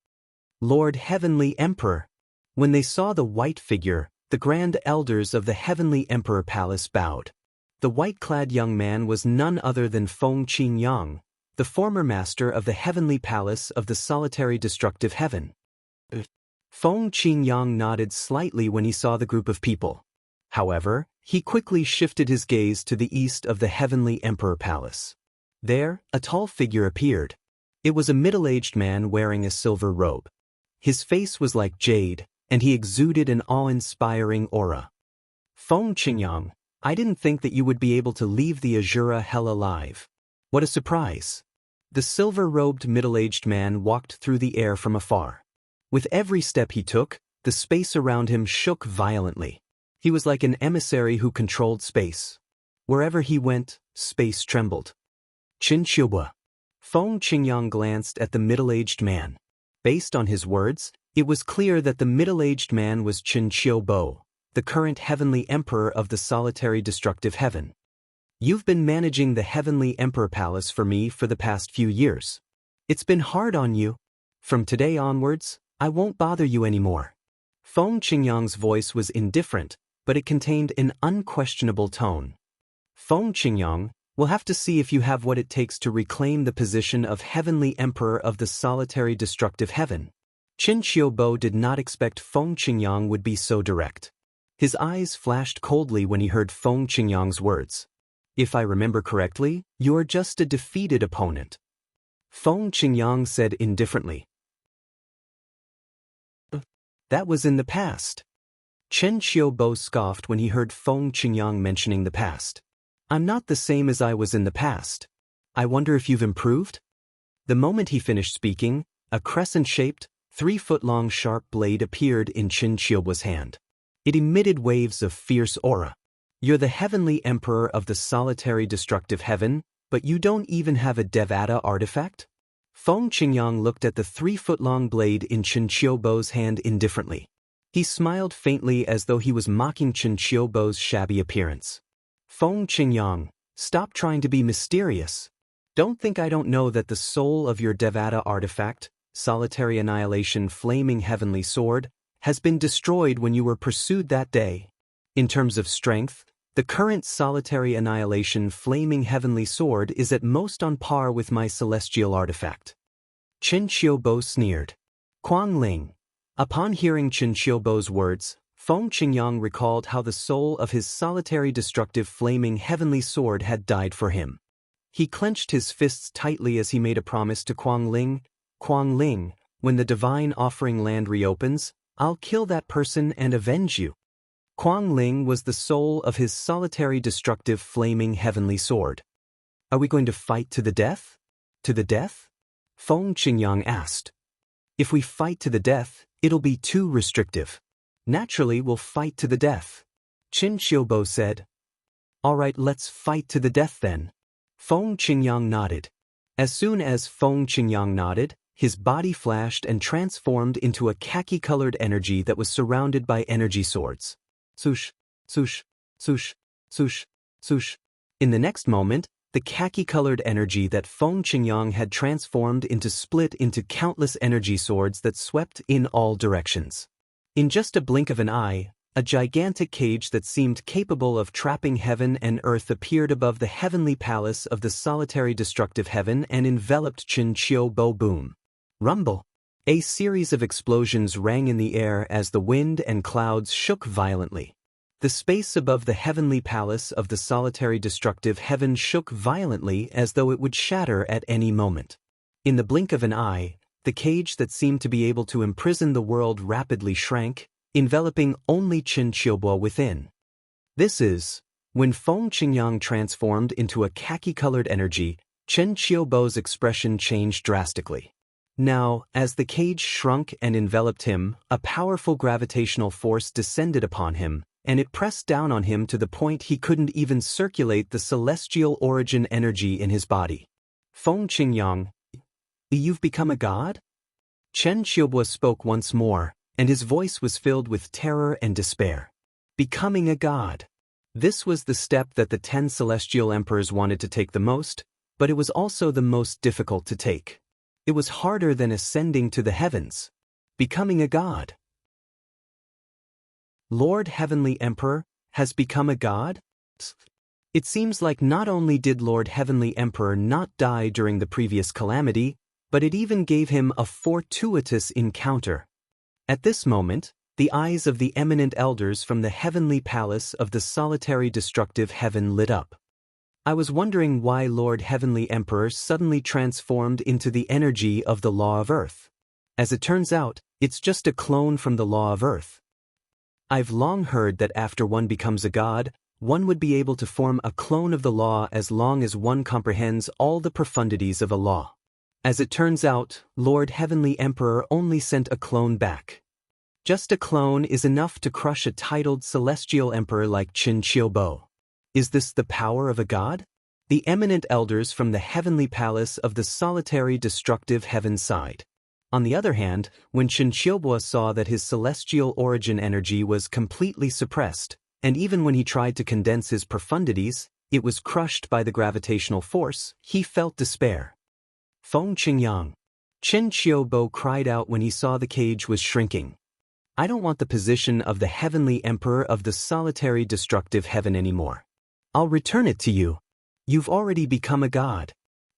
Lord Heavenly Emperor. When they saw the white figure, the grand elders of the Heavenly Emperor Palace bowed. The white-clad young man was none other than Feng Qingyang, the former master of the Heavenly Palace of the solitary destructive heaven. Feng Qingyang nodded slightly when he saw the group of people. However, he quickly shifted his gaze to the east of the Heavenly Emperor Palace. There, a tall figure appeared. It was a middle-aged man wearing a silver robe. His face was like jade, and he exuded an awe-inspiring aura. Feng Qingyang, I didn't think that you would be able to leave the Azura Hell alive. What a surprise! The silver-robed middle-aged man walked through the air from afar. With every step he took, the space around him shook violently. He was like an emissary who controlled space. Wherever he went, space trembled. Chen Qiubo. Feng Qingyang glanced at the middle-aged man. Based on his words, it was clear that the middle-aged man was Chen Qiubo, the current Heavenly Emperor of the solitary destructive heaven. You've been managing the Heavenly Emperor Palace for me for the past few years. It's been hard on you. From today onwards, I won't bother you anymore. Feng Qingyang's voice was indifferent, but it contained an unquestionable tone. Feng Qingyang, we'll have to see if you have what it takes to reclaim the position of Heavenly Emperor of the solitary destructive heaven. Chen Qiubo did not expect Feng Qingyang would be so direct. His eyes flashed coldly when he heard Feng Qingyang's words. If I remember correctly, you're just a defeated opponent. Feng Qingyang said indifferently. That was in the past. Chen Qiubo scoffed when he heard Feng Qingyang mentioning the past. I'm not the same as I was in the past. I wonder if you've improved? The moment he finished speaking, a crescent-shaped, 3-foot-long sharp blade appeared in Chen Qiubo's hand. It emitted waves of fierce aura. You're the Heavenly Emperor of the solitary destructive heaven, but you don't even have a Devata artifact? Feng Qingyang looked at the 3-foot-long blade in Chen Qiubo's hand indifferently. He smiled faintly as though he was mocking Chen Qiubo's shabby appearance. Feng Qingyang, stop trying to be mysterious. Don't think I don't know that the soul of your Devata artifact, Solitary Annihilation Flaming Heavenly Sword, has been destroyed when you were pursued that day. In terms of strength, the current Solitary Annihilation Flaming Heavenly Sword is at most on par with my celestial artifact. Chen Qiubo sneered. Kuang Ling. Upon hearing Chen Qiubo's words, Feng Qingyang recalled how the soul of his solitary destructive flaming heavenly sword had died for him. He clenched his fists tightly as he made a promise to Kuang Ling. Kuang Ling, when the divine offering land reopens, I'll kill that person and avenge you. Kuang Ling was the soul of his solitary destructive flaming heavenly sword. Are we going to fight to the death? To the death? Feng Qingyang asked. If we fight to the death, it'll be too restrictive. Naturally, we'll fight to the death. Chen Qiubo said. All right, let's fight to the death then. Feng Qingyang nodded. As soon as Feng Qingyang nodded, his body flashed and transformed into a khaki-colored energy that was surrounded by energy swords. Swoosh, swoosh, swoosh, swoosh, swoosh. In the next moment, the khaki-colored energy that Feng Qingyang had transformed split into countless energy swords that swept in all directions. In just a blink of an eye, a gigantic cage that seemed capable of trapping heaven and earth appeared above the heavenly palace of the solitary destructive heaven and enveloped Chen Qiubo. Boom. Rumble. A series of explosions rang in the air as the wind and clouds shook violently. The space above the heavenly palace of the solitary destructive heaven shook violently as though it would shatter at any moment. In the blink of an eye, the cage that seemed to be able to imprison the world rapidly shrank, enveloping only Qin Qiubo within. This is, when Feng Qingyang transformed into a khaki-colored energy, Qin Qiubo's expression changed drastically. Now, as the cage shrunk and enveloped him, a powerful gravitational force descended upon him, and it pressed down on him to the point he couldn't even circulate the celestial origin energy in his body. Feng Qingyang, you've become a god? Chen Qiubo spoke once more, and his voice was filled with terror and despair. Becoming a god. This was the step that the 10 celestial emperors wanted to take the most, but it was also the most difficult to take. It was harder than ascending to the heavens. Becoming a god. Lord Heavenly Emperor has become a god? It seems like not only did Lord Heavenly Emperor not die during the previous calamity, but it even gave him a fortuitous encounter. At this moment, the eyes of the eminent elders from the heavenly palace of the solitary destructive heaven lit up. I was wondering why Lord Heavenly Emperor suddenly transformed into the energy of the Law of Earth. As it turns out, it's just a clone from the Law of Earth. I've long heard that after one becomes a god, one would be able to form a clone of the law as long as one comprehends all the profundities of a law. As it turns out, Lord Heavenly Emperor only sent a clone back. Just a clone is enough to crush a titled celestial emperor like Qin Qiubo. Is this the power of a god? The eminent elders from the heavenly palace of the solitary destructive heaven sighed. On the other hand, when Qin Qiubo saw that his celestial origin energy was completely suppressed, and even when he tried to condense his profundities, it was crushed by the gravitational force, he felt despair. Feng Qingyang. Qin Qiubo cried out when he saw the cage was shrinking. I don't want the position of the heavenly emperor of the solitary destructive heaven anymore. I'll return it to you. You've already become a god.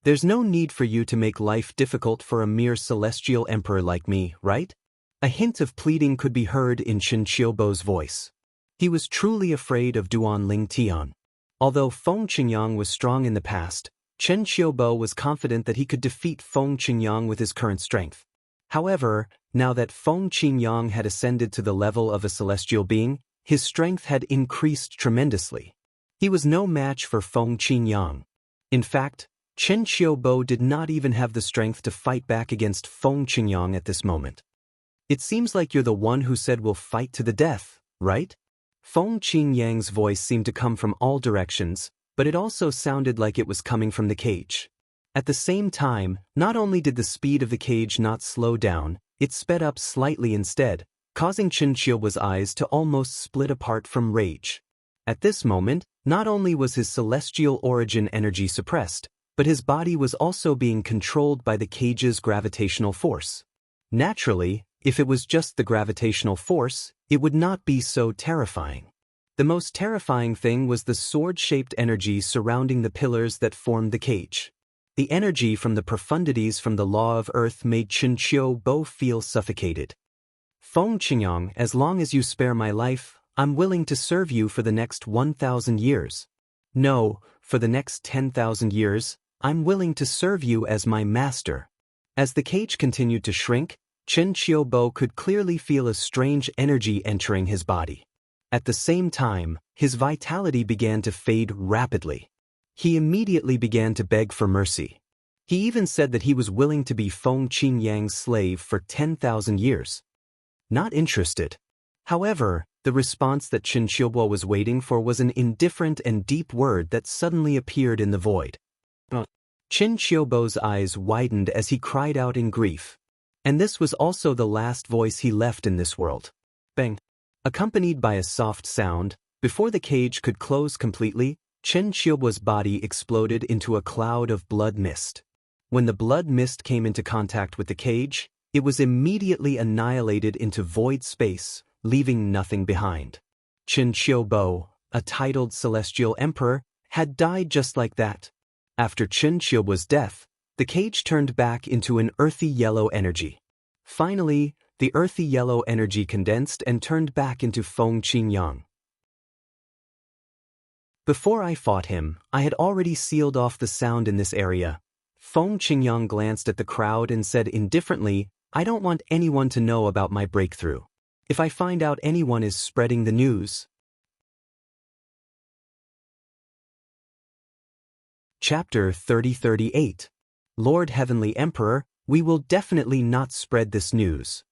There's no need for you to make life difficult for a mere celestial emperor like me, right? A hint of pleading could be heard in Qin Qiubo's voice. He was truly afraid of Duan Ling Tian. Although Feng Qingyang was strong in the past, Qin Qiubo was confident that he could defeat Feng Qingyang with his current strength. However, now that Feng Qingyang had ascended to the level of a celestial being, his strength had increased tremendously. He was no match for Feng Qingyang. In fact, Qin Qiubo did not even have the strength to fight back against Feng Qingyang at this moment. It seems like you're the one who said we'll fight to the death, right? Feng Qingyang's voice seemed to come from all directions, but it also sounded like it was coming from the cage. At the same time, not only did the speed of the cage not slow down, it sped up slightly instead, causing Qin Qiubo's eyes to almost split apart from rage. At this moment, not only was his celestial origin energy suppressed, but his body was also being controlled by the cage's gravitational force. Naturally, if it was just the gravitational force, it would not be so terrifying. The most terrifying thing was the sword-shaped energy surrounding the pillars that formed the cage. The energy from the profundities from the Law of Earth made Qin Qiubo feel suffocated. Feng Qingyang, as long as you spare my life, I'm willing to serve you for the next 1,000 years. No, for the next 10,000 years, I'm willing to serve you as my master. As the cage continued to shrink, Qin Qiubo could clearly feel a strange energy entering his body. At the same time, his vitality began to fade rapidly. He immediately began to beg for mercy. He even said that he was willing to be Feng Qingyang's slave for 10,000 years. Not interested. However, the response that Qin Qiubo was waiting for was an indifferent and deep word that suddenly appeared in the void. Qin Qiubo's eyes widened as he cried out in grief. And this was also the last voice he left in this world. Bang! Accompanied by a soft sound, before the cage could close completely, Qin Qiubo's body exploded into a cloud of blood mist. When the blood mist came into contact with the cage, it was immediately annihilated into void space, leaving nothing behind. Qin Qiubo, a titled celestial emperor, had died just like that. After Qin Qiubo's death, the cage turned back into an earthy yellow energy. Finally, the earthy yellow energy condensed and turned back into Feng Qingyang. Before I fought him, I had already sealed off the sound in this area. Feng Qingyang glanced at the crowd and said indifferently, "I don't want anyone to know about my breakthrough. If I find out anyone is spreading the news." Chapter 3038. Lord Heavenly Emperor, we will definitely not spread this news.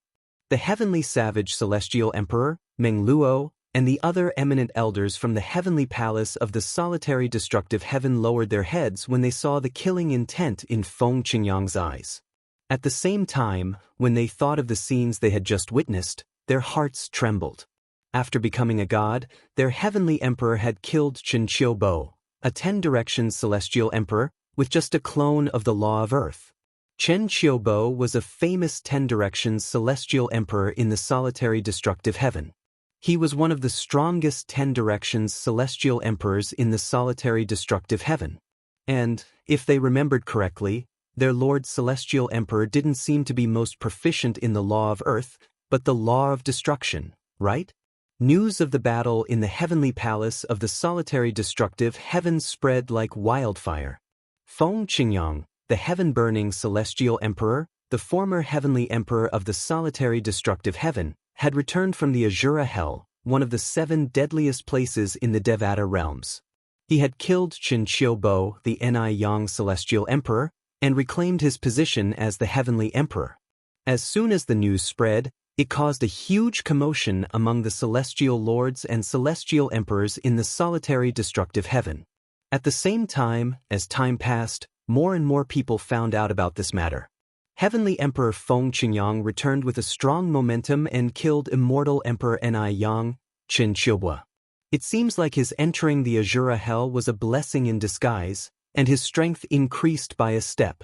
The Heavenly Savage Celestial Emperor, Meng Luo, and the other eminent elders from the heavenly palace of the solitary destructive heaven lowered their heads when they saw the killing intent in Feng Qingyang's eyes. At the same time, when they thought of the scenes they had just witnessed, their hearts trembled. After becoming a god, their heavenly emperor had killed Chen Qiubo, a 10 Directions celestial emperor, with just a clone of the law of earth. Chen Qiubo was a famous 10 Directions celestial emperor in the solitary destructive heaven. He was one of the strongest 10 Directions celestial emperors in the solitary destructive heaven. And, if they remembered correctly, their Lord Celestial Emperor didn't seem to be most proficient in the law of earth, but the law of destruction, right? News of the battle in the heavenly palace of the solitary destructive heaven spread like wildfire. Feng Qingyang, the heaven-burning celestial emperor, the former heavenly emperor of the solitary destructive heaven, had returned from the Azura Hell, one of the 7 deadliest places in the Devata realms. He had killed Chen Qiubo, the Ni Yang celestial emperor, and reclaimed his position as the heavenly emperor. As soon as the news spread, it caused a huge commotion among the celestial lords and celestial emperors in the solitary destructive heaven. At the same time, as time passed, more and more people found out about this matter. Heavenly Emperor Feng Qingyang returned with a strong momentum and killed immortal Emperor Ni Yang, Chen Qiubo. It seems like his entering the Azura Hell was a blessing in disguise, and his strength increased by a step.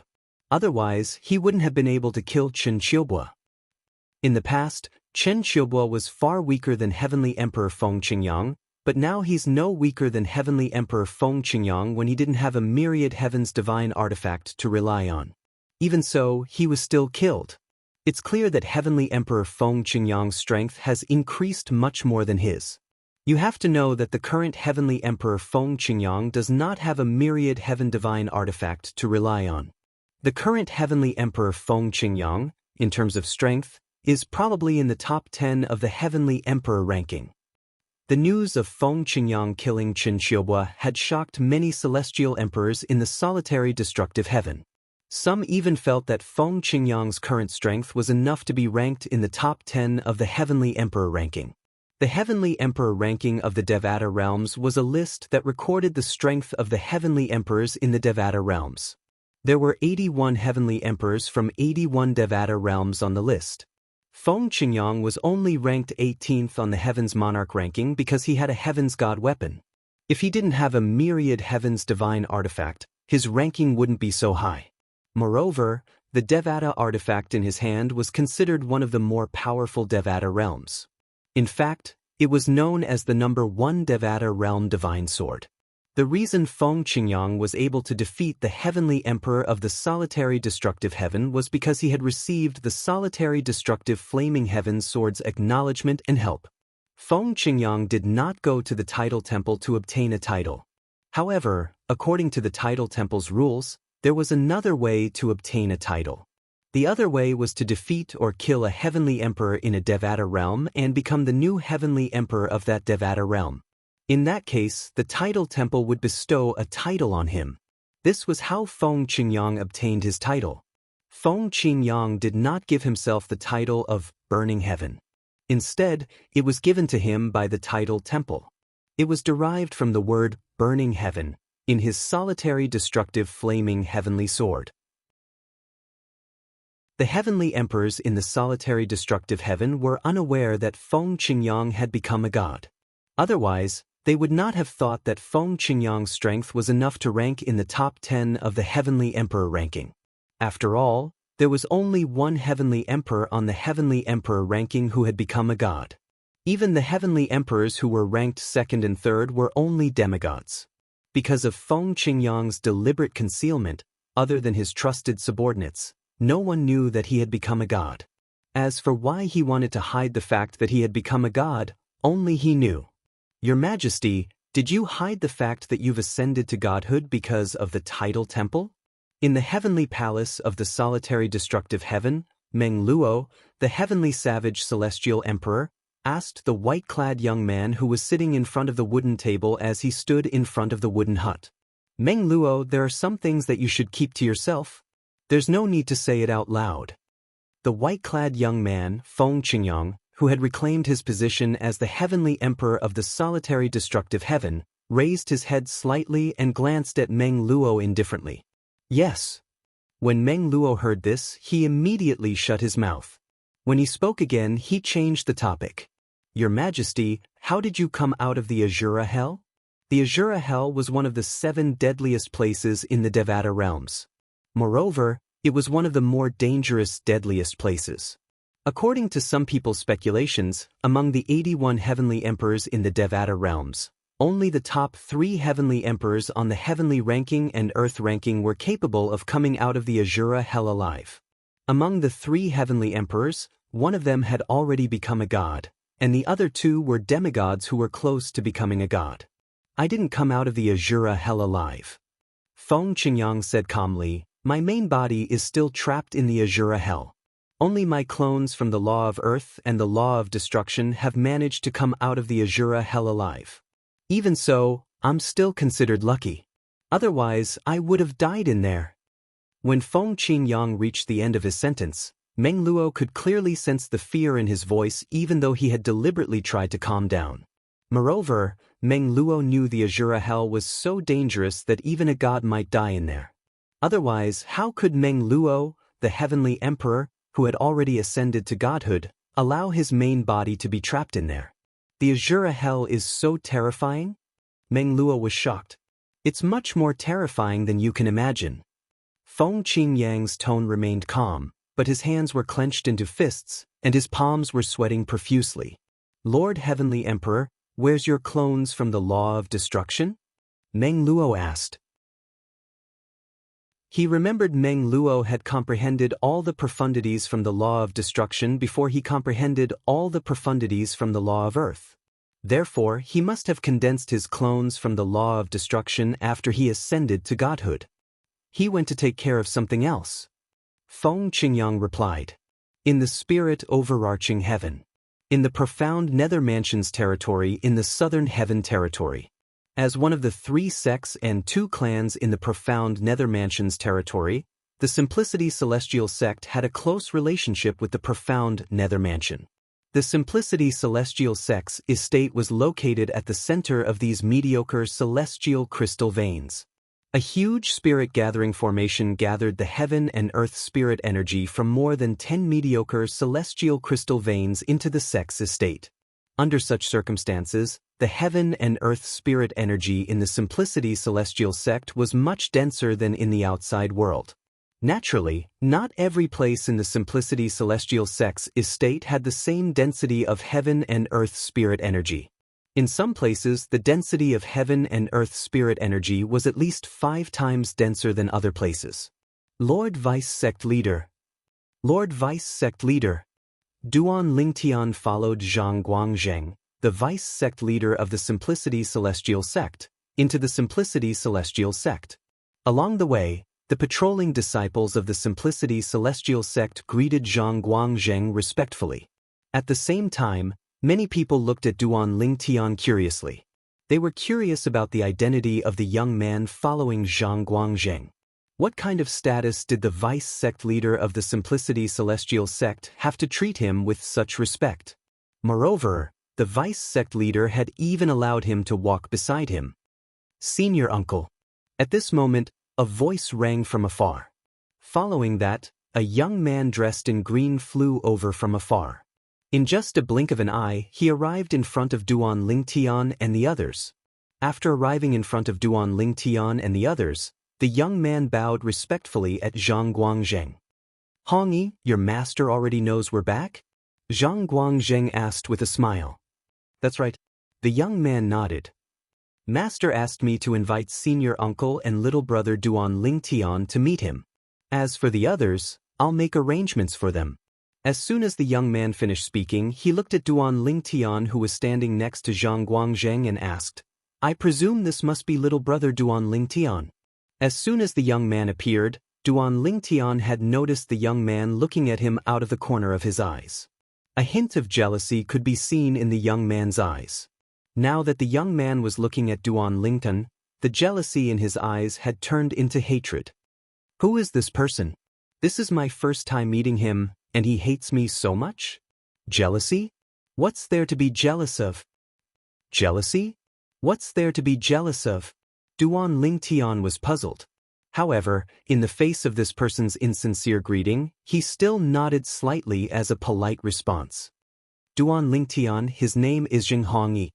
Otherwise, he wouldn't have been able to kill Chen Qiubo. In the past, Chen Qiubo was far weaker than Heavenly Emperor Feng Qingyang, but now he's no weaker than Heavenly Emperor Feng Qingyang when he didn't have a myriad heaven's divine artifact to rely on. Even so, he was still killed. It's clear that Heavenly Emperor Feng Qingyang's strength has increased much more than his. You have to know that the current Heavenly Emperor Feng Qingyang does not have a myriad heaven divine artifact to rely on. The current Heavenly Emperor Feng Qingyang, in terms of strength, is probably in the top 10 of the Heavenly Emperor ranking. The news of Feng Qingyang killing Chen Qiubo had shocked many celestial emperors in the solitary destructive heaven. Some even felt that Feng Qingyang's current strength was enough to be ranked in the top 10 of the Heavenly Emperor ranking. The Heavenly Emperor ranking of the Devata realms was a list that recorded the strength of the Heavenly Emperors in the Devata realms. There were 81 Heavenly Emperors from 81 Devata realms on the list. Feng Qingyang was only ranked 18th on the Heavens Monarch ranking because he had a Heavens God weapon. If he didn't have a myriad Heavens divine artifact, his ranking wouldn't be so high. Moreover, the Devata artifact in his hand was considered one of the more powerful Devata realms. In fact, it was known as the number 1 Devata realm divine sword. The reason Feng Qingyang was able to defeat the Heavenly Emperor of the solitary destructive heaven was because he had received the solitary destructive flaming heaven sword's acknowledgement and help. Feng Qingyang did not go to the title temple to obtain a title. However, according to the title temple's rules, there was another way to obtain a title. The other way was to defeat or kill a Heavenly Emperor in a Devata realm and become the new Heavenly Emperor of that Devata realm. In that case, the title temple would bestow a title on him. This was how Feng Qingyang obtained his title. Feng Qingyang did not give himself the title of Burning Heaven. Instead, it was given to him by the title temple. It was derived from the word Burning Heaven in his solitary destructive flaming heavenly sword. The heavenly emperors in the solitary destructive heaven were unaware that Feng Qingyang had become a god. Otherwise, they would not have thought that Feng Qingyang's strength was enough to rank in the top 10 of the Heavenly Emperor ranking. After all, there was only one Heavenly Emperor on the Heavenly Emperor ranking who had become a god. Even the Heavenly Emperors who were ranked 2nd and 3rd were only demigods. Because of Feng Qingyang's deliberate concealment, other than his trusted subordinates, no one knew that he had become a god. As for why he wanted to hide the fact that he had become a god, only he knew. Your Majesty, did you hide the fact that you've ascended to godhood because of the tidal temple? In the heavenly palace of the solitary destructive heaven, Meng Luo, the heavenly savage celestial emperor, asked the white-clad young man who was sitting in front of the wooden table as he stood in front of the wooden hut. Meng Luo, there are some things that you should keep to yourself. There's no need to say it out loud. The white-clad young man, Feng Qingyang, who had reclaimed his position as the heavenly emperor of the solitary destructive heaven, raised his head slightly and glanced at Meng Luo indifferently. Yes. When Meng Luo heard this, he immediately shut his mouth. When he spoke again, he changed the topic. Your Majesty, how did you come out of the Azura Hell? The Azura Hell was one of the 7 deadliest places in the Devata realms. Moreover, it was one of the more dangerous, deadliest places. According to some people's speculations, among the 81 heavenly emperors in the Devata realms, only the top 3 heavenly emperors on the heavenly ranking and earth ranking were capable of coming out of the Azura Hell alive. Among the 3 heavenly emperors, one of them had already become a god, and the other 2 were demigods who were close to becoming a god. I didn't come out of the Azura Hell alive. Feng Qingyang said calmly, my main body is still trapped in the Azura Hell. Only my clones from the Law of Earth and the Law of Destruction have managed to come out of the Azura Hell alive. Even so, I'm still considered lucky. Otherwise, I would have died in there. When Feng Qingyang reached the end of his sentence, Meng Luo could clearly sense the fear in his voice even though he had deliberately tried to calm down. Moreover, Meng Luo knew the Azura Hell was so dangerous that even a god might die in there. Otherwise, how could Meng Luo, the heavenly emperor, who had already ascended to godhood, allow his main body to be trapped in there? The Azura Hell is so terrifying? Meng Luo was shocked. It's much more terrifying than you can imagine. Feng Qingyang's tone remained calm, but his hands were clenched into fists, and his palms were sweating profusely. Lord Heavenly Emperor, where's your clones from the Law of Destruction? Meng Luo asked. He remembered Meng Luo had comprehended all the profundities from the Law of Destruction before he comprehended all the profundities from the Law of Earth. Therefore, he must have condensed his clones from the Law of Destruction after he ascended to godhood. He went to take care of something else. Feng Qingyang replied. In the spirit overarching heaven. In the profound nether mansions territory in the southern heaven territory. As one of the 3 sects and 2 clans in the profound nether mansions territory, the Simplicity Celestial sect had a close relationship with the profound nether mansion. The Simplicity Celestial sect's estate was located at the center of these mediocre celestial crystal veins. A huge spirit gathering formation gathered the heaven and earth spirit energy from more than 10 mediocre celestial crystal veins into the sect's estate. Under such circumstances, the heaven and earth spirit energy in the Simplicity Celestial sect was much denser than in the outside world. Naturally, not every place in the Simplicity Celestial sect's estate had the same density of heaven and earth spirit energy. In some places, the density of heaven and earth spirit energy was at least 5 times denser than other places. Lord Vice Sect Leader. Duan Lingtian followed Zhang Guangzheng, the vice sect leader of the Simplicity Celestial sect, into the Simplicity Celestial sect. Along the way, the patrolling disciples of the Simplicity Celestial sect greeted Zhang Guangzheng respectfully. At the same time, many people looked at Duan Lingtian curiously. They were curious about the identity of the young man following Zhang Guangzheng. What kind of status did the vice sect leader of the Simplicity Celestial sect have to treat him with such respect? Moreover, the vice sect leader had even allowed him to walk beside him. Senior uncle. At this moment, a voice rang from afar. Following that, a young man dressed in green flew over from afar. In just a blink of an eye, he arrived in front of Duan Lingtian and the others. After arriving in front of Duan Lingtian and the others, the young man bowed respectfully at Zhang Guangzheng. Hongyi, your master already knows we're back? Zhang Guangzheng asked with a smile. That's right. The young man nodded. Master asked me to invite senior uncle and little brother Duan Lingtian to meet him. As for the others, I'll make arrangements for them. As soon as the young man finished speaking, he looked at Duan Lingtian, who was standing next to Zhang Guangzheng, and asked, "I presume this must be little brother Duan Lingtian." As soon as the young man appeared, Duan Lingtian had noticed the young man looking at him out of the corner of his eyes. A hint of jealousy could be seen in the young man's eyes. Now that the young man was looking at Duan Lingtian, the jealousy in his eyes had turned into hatred. Who is this person? This is my first time meeting him, and he hates me so much? Jealousy? What's there to be jealous of? Jealousy? What's there to be jealous of? Duan Lingtian was puzzled. However, in the face of this person's insincere greeting, he still nodded slightly as a polite response. Duan Lingtian, his name is Jing Hongyi.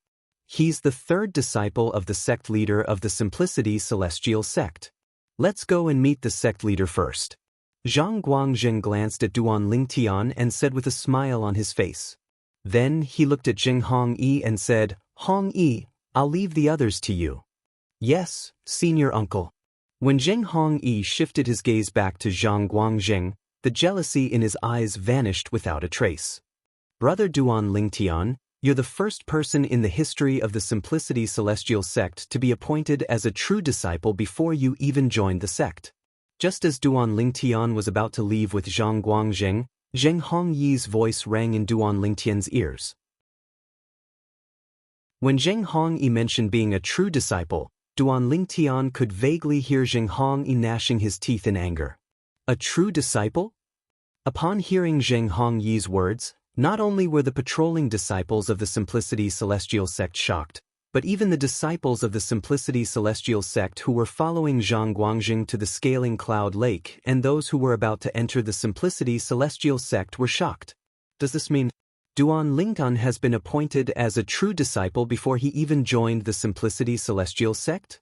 He's the third disciple of the sect leader of the Simplicity Celestial sect. Let's go and meet the sect leader first. Zhang Guangzheng glanced at Duan Lingtian and said with a smile on his face. Then he looked at Jing Hongyi and said, "Hongyi, I'll leave the others to you." "Yes, senior uncle." When Jing Hongyi shifted his gaze back to Zhang Guangzheng, the jealousy in his eyes vanished without a trace. "Brother Duan Lingtian, you're the first person in the history of the Simplicity Celestial sect to be appointed as a true disciple before you even joined the sect." Just as Duan Lingtian was about to leave with Zhang Guangzheng, Zheng Hongyi's voice rang in Duan Lingtian's ears. When Zheng Hongyi mentioned being a true disciple, Duan Lingtian could vaguely hear Zheng Hongyi gnashing his teeth in anger. A true disciple? Upon hearing Zheng Hongyi's words, not only were the patrolling disciples of the Simplicity Celestial sect shocked, but even the disciples of the Simplicity Celestial sect who were following Zhang Guangzheng to the Scaling Cloud Lake and those who were about to enter the Simplicity Celestial sect were shocked. Does this mean Duan Lingtian has been appointed as a true disciple before he even joined the Simplicity Celestial sect?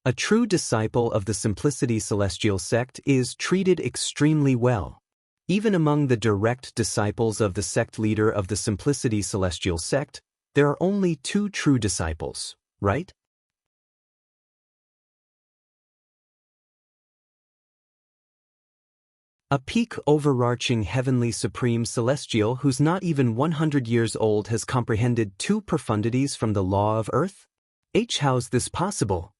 A true disciple of the Simplicity Celestial sect is treated extremely well. Even among the direct disciples of the sect leader of the Simplicity Celestial sect, there are only 2 true disciples, right? A peak overarching heavenly supreme celestial who's not even 100 years old has comprehended 2 profundities from the law of earth? How's this possible?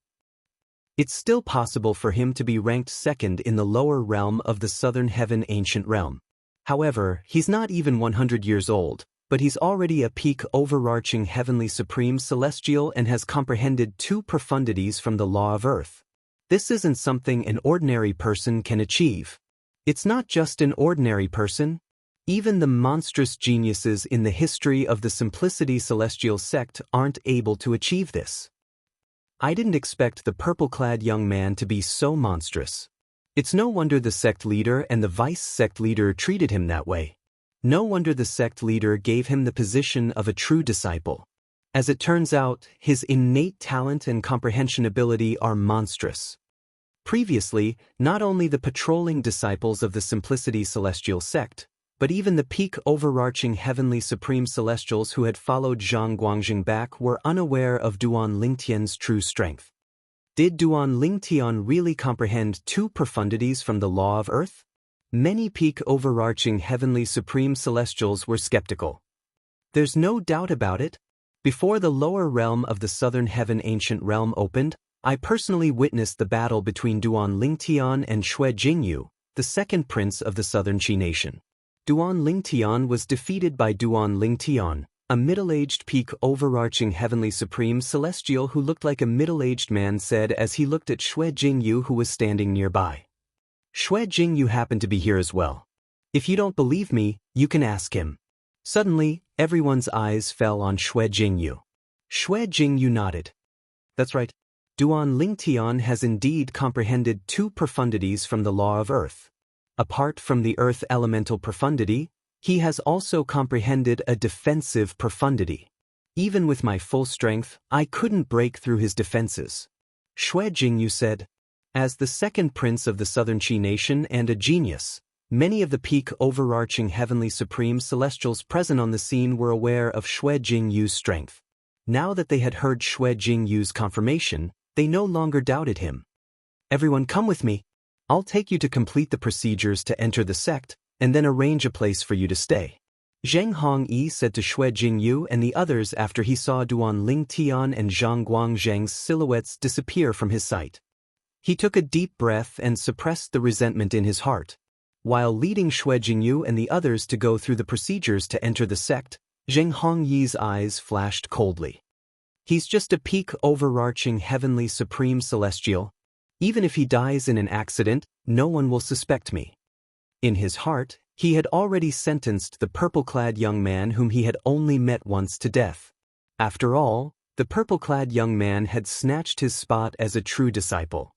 It's still possible for him to be ranked second in the lower realm of the southern heaven ancient realm. However, he's not even 100 years old, but he's already a peak overarching heavenly supreme celestial and has comprehended 2 profundities from the law of earth. This isn't something an ordinary person can achieve. It's not just an ordinary person. Even the monstrous geniuses in the history of the Simplicity Celestial sect aren't able to achieve this. I didn't expect the purple-clad young man to be so monstrous. It's no wonder the sect leader and the vice-sect leader treated him that way. No wonder the sect leader gave him the position of a true disciple. As it turns out, his innate talent and comprehension ability are monstrous. Previously, not only the patrolling disciples of the Simplicity Celestial sect, but even the peak overarching heavenly supreme celestials who had followed Zhang Guangzheng back were unaware of Duan Lingtian's true strength. Did Duan Lingtian really comprehend 2 profundities from the law of earth? Many peak overarching heavenly supreme celestials were skeptical. There's no doubt about it. Before the lower realm of the southern heaven ancient realm opened, I personally witnessed the battle between Duan Lingtian and Xue Jingyu, the second prince of the southern Qi nation. Duan Lingtian was defeated by Duan Lingtian, a middle-aged peak overarching heavenly supreme celestial who looked like a middle-aged man said as he looked at Xue Jingyu who was standing nearby. Xue Jingyu happened to be here as well. If you don't believe me, you can ask him. Suddenly, everyone's eyes fell on Xue Jingyu. Xue Jingyu nodded. That's right. Duan Lingtian has indeed comprehended 2 profundities from the law of earth. Apart from the earth elemental profundity, he has also comprehended a defensive profundity. Even with my full strength, I couldn't break through his defenses. Xue Jingyu said. As the second prince of the southern Qi nation and a genius, many of the peak overarching heavenly supreme celestials present on the scene were aware of Xue Jingyu's strength. Now that they had heard Xue Jingyu's confirmation, they no longer doubted him. Everyone come with me. I'll take you to complete the procedures to enter the sect, and then arrange a place for you to stay. Zheng Hongyi said to Xue Jingyu and the others after he saw Duan Lingtian and Zhang Guangzheng's silhouettes disappear from his sight. He took a deep breath and suppressed the resentment in his heart. While leading Xue Jingyu and the others to go through the procedures to enter the sect, Zheng Hongyi's eyes flashed coldly. He's just a peak overarching heavenly supreme celestial. Even if he dies in an accident, no one will suspect me. In his heart, he had already sentenced the purple-clad young man whom he had only met once to death. After all, the purple-clad young man had snatched his spot as a true disciple.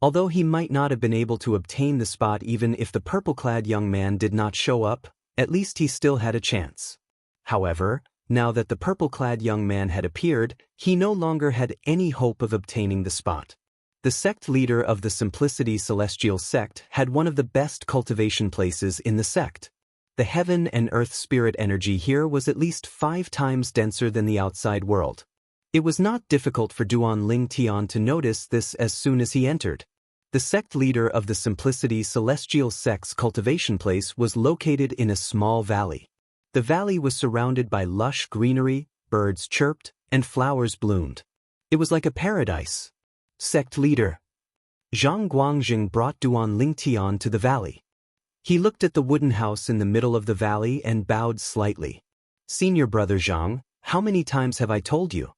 Although he might not have been able to obtain the spot even if the purple-clad young man did not show up, at least he still had a chance. However, now that the purple-clad young man had appeared, he no longer had any hope of obtaining the spot. The sect leader of the Simplicity Celestial sect had one of the best cultivation places in the sect. The heaven and earth spirit energy here was at least 5 times denser than the outside world. It was not difficult for Duan Lingtian to notice this as soon as he entered. The sect leader of the Simplicity Celestial sect's cultivation place was located in a small valley. The valley was surrounded by lush greenery, birds chirped, and flowers bloomed. It was like a paradise. Sect leader Zhang Guangzheng brought Duan Lingtian to the valley. He looked at the wooden house in the middle of the valley and bowed slightly. Senior brother Zhang, how many times have I told you?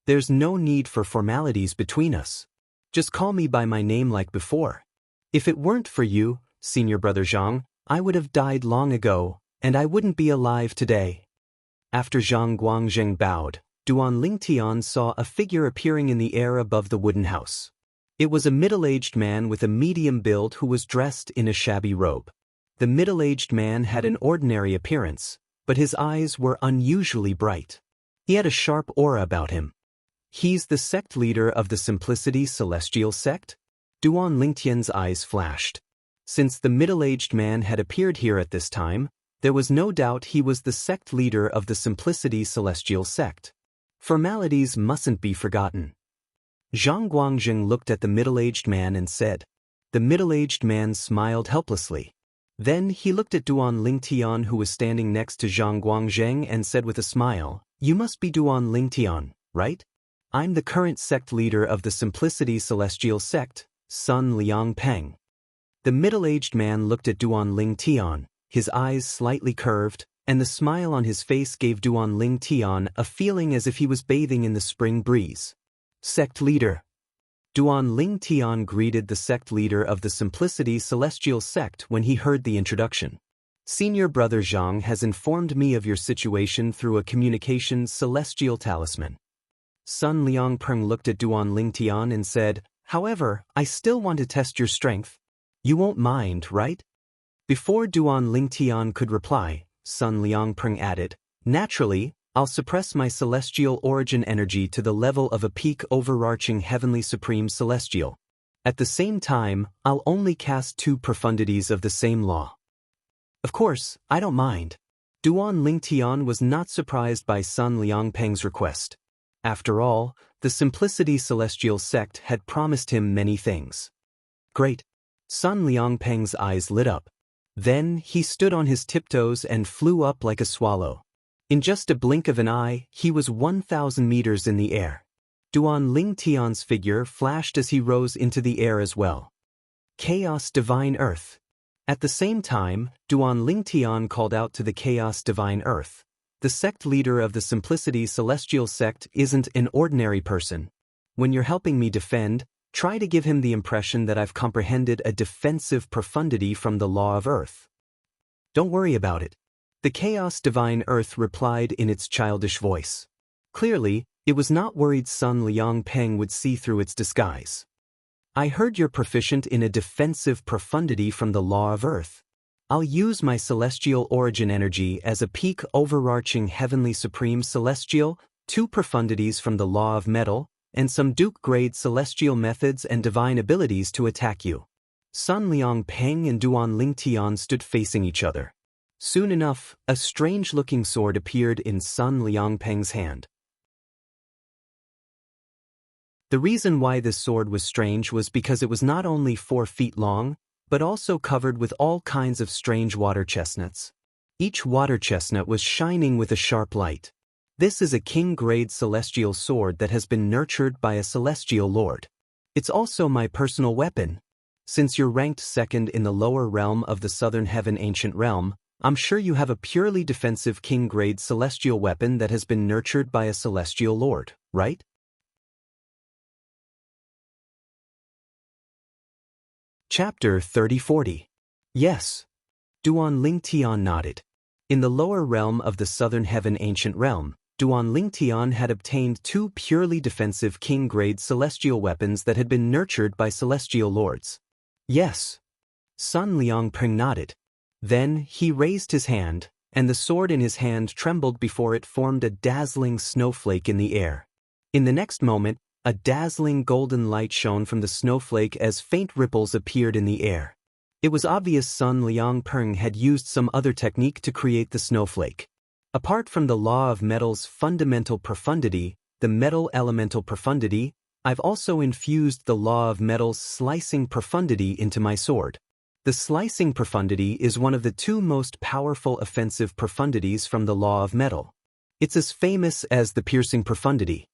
There's no need for formalities between us. Just call me by my name like before. If it weren't for you, senior brother Zhang, I would have died long ago, and I wouldn't be alive today. After Zhang Guangzheng bowed, Duan Lingtian saw a figure appearing in the air above the wooden house. It was a middle-aged man with a medium build who was dressed in a shabby robe. The middle-aged man had an ordinary appearance, but his eyes were unusually bright. He had a sharp aura about him. He's the sect leader of the Simplicity Celestial sect? Duan Lingtian's eyes flashed. Since the middle-aged man had appeared here at this time, there was no doubt he was the sect leader of the Simplicity Celestial sect. Formalities mustn't be forgotten. Zhang Guangzheng looked at the middle-aged man and said. The middle-aged man smiled helplessly. Then he looked at Duan Lingtian who was standing next to Zhang Guangzheng and said with a smile, You must be Duan Lingtian, right? I'm the current sect leader of the Simplicity Celestial sect, Sun Liang Peng. The middle-aged man looked at Duan Lingtian, his eyes slightly curved, and the smile on his face gave Duan Lingtian a feeling as if he was bathing in the spring breeze. Sect leader. Duan Lingtian greeted the sect leader of the Simplicity Celestial sect when he heard the introduction. Senior brother Zhang has informed me of your situation through a communications celestial talisman. Sun Liangpeng looked at Duan Lingtian and said, However, I still want to test your strength. You won't mind, right? Before Duan Lingtian could reply, Sun Liangpeng added, Naturally, I'll suppress my celestial origin energy to the level of a peak overarching heavenly supreme celestial. At the same time, I'll only cast 2 profundities of the same law. Of course, I don't mind. Duan Lingtian was not surprised by Sun Liangpeng's request. After all, the Simplicity Celestial sect had promised him many things. Great. Sun Liangpeng's eyes lit up. Then he stood on his tiptoes and flew up like a swallow. In just a blink of an eye, he was 1,000 meters in the air. Duan Lingtian's figure flashed as he rose into the air as well. Chaos Divine Earth. At the same time, Duan Lingtian called out to the Chaos Divine Earth. The sect leader of the Simplicity Celestial sect isn't an ordinary person. When you're helping me defend, try to give him the impression that I've comprehended a defensive profundity from the law of Earth. Don't worry about it. The Chaos Divine Earth replied in its childish voice. Clearly, it was not worried Sun Liangpeng would see through its disguise. I heard you're proficient in a defensive profundity from the law of Earth. I'll use my celestial origin energy as a peak overarching heavenly supreme celestial, 2 profundities from the law of metal, and some Duke-grade celestial methods and divine abilities to attack you. Sun Liangpeng and Duan Lingtian stood facing each other. Soon enough, a strange-looking sword appeared in Sun Liangpeng's hand. The reason why this sword was strange was because it was not only 4 feet long, but also covered with all kinds of strange water chestnuts. Each water chestnut was shining with a sharp light. This is a king-grade celestial sword that has been nurtured by a celestial lord. It's also my personal weapon. Since you're ranked second in the lower realm of the Southern Heaven Ancient Realm, I'm sure you have a purely defensive king-grade celestial weapon that has been nurtured by a celestial lord, right? Chapter 3040. Yes. Duan Ling Tian nodded. In the lower realm of the Southern Heaven Ancient Realm, Duan Ling Tian had obtained two purely defensive king-grade celestial weapons that had been nurtured by celestial lords. Yes. Sun Liangpeng nodded. Then he raised his hand, and the sword in his hand trembled before it formed a dazzling snowflake in the air. In the next moment, a dazzling golden light shone from the snowflake as faint ripples appeared in the air. It was obvious Sun Liangpeng had used some other technique to create the snowflake. Apart from the law of metal's fundamental profundity, the metal elemental profundity, I've also infused the law of metal's slicing profundity into my sword. The slicing profundity is one of the two most powerful offensive profundities from the law of metal. It's as famous as the piercing profundity.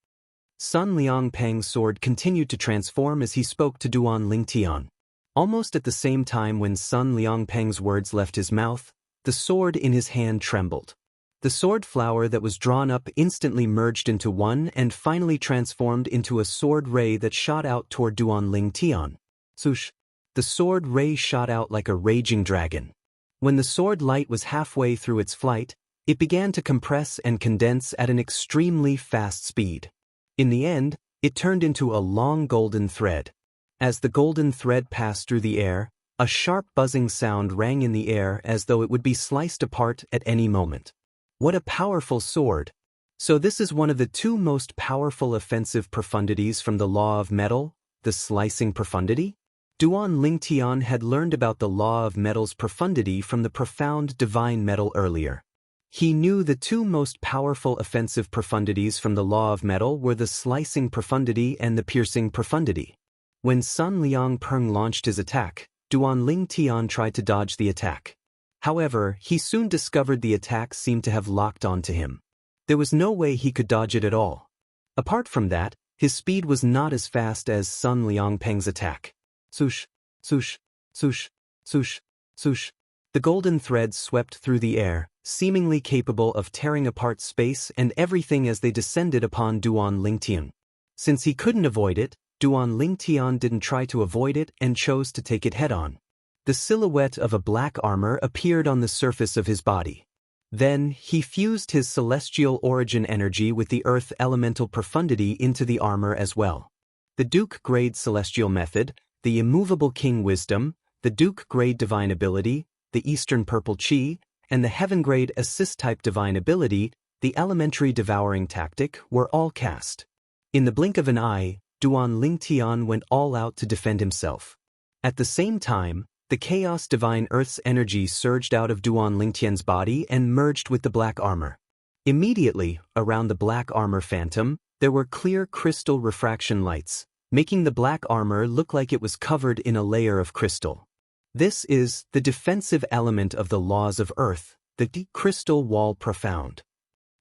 Sun Liangpeng's sword continued to transform as he spoke to Duan Ling Tian. Almost at the same time when Sun Liangpeng's words left his mouth, the sword in his hand trembled. The sword flower that was drawn up instantly merged into one and finally transformed into a sword ray that shot out toward Duan Ling Tian. Swoosh! The sword ray shot out like a raging dragon. When the sword light was halfway through its flight, it began to compress and condense at an extremely fast speed. In the end, it turned into a long golden thread. As the golden thread passed through the air, a sharp buzzing sound rang in the air as though it would be sliced apart at any moment. What a powerful sword! So this is one of the two most powerful offensive profundities from the law of metal, the slicing profundity? Duan Ling Tian had learned about the law of metal's profundity from the profound divine metal earlier. He knew the two most powerful offensive profundities from the law of metal were the slicing profundity and the piercing profundity. When Sun Liangpeng launched his attack, Duan Ling Tian tried to dodge the attack. However, he soon discovered the attack seemed to have locked onto him. There was no way he could dodge it at all. Apart from that, his speed was not as fast as Sun Liangpeng's attack. Swoosh, swoosh, swoosh, swoosh, swoosh. The golden threads swept through the air, seemingly capable of tearing apart space and everything as they descended upon Duan Ling Tian. Since he couldn't avoid it, Duan Ling Tian didn't try to avoid it and chose to take it head-on. The silhouette of a black armor appeared on the surface of his body. Then, he fused his celestial origin energy with the earth elemental profundity into the armor as well. The Duke-grade celestial method, the immovable king wisdom, the Duke-grade divine ability, the Eastern purple chi, and the heaven-grade assist-type divine ability, the elementary devouring tactic, were all cast. In the blink of an eye, Duan Ling Tian went all out to defend himself. At the same time, the chaos divine earth's energy surged out of Duan Ling Tian's body and merged with the black armor. Immediately, around the black armor phantom, there were clear crystal refraction lights, making the black armor look like it was covered in a layer of crystal. This is the defensive element of the laws of earth, the deep crystal wall profound.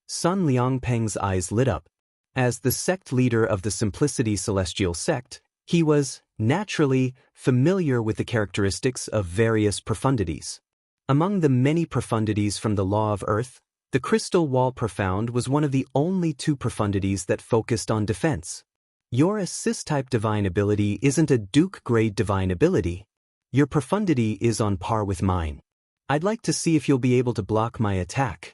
Sun Liangpeng's eyes lit up. As the sect leader of the Simplicity Celestial Sect, he was, naturally, familiar with the characteristics of various profundities. Among the many profundities from the law of earth, the crystal wall profound was one of the only two profundities that focused on defense. Your assist-type divine ability isn't a Duke-grade divine ability. Your profundity is on par with mine. I'd like to see if you'll be able to block my attack.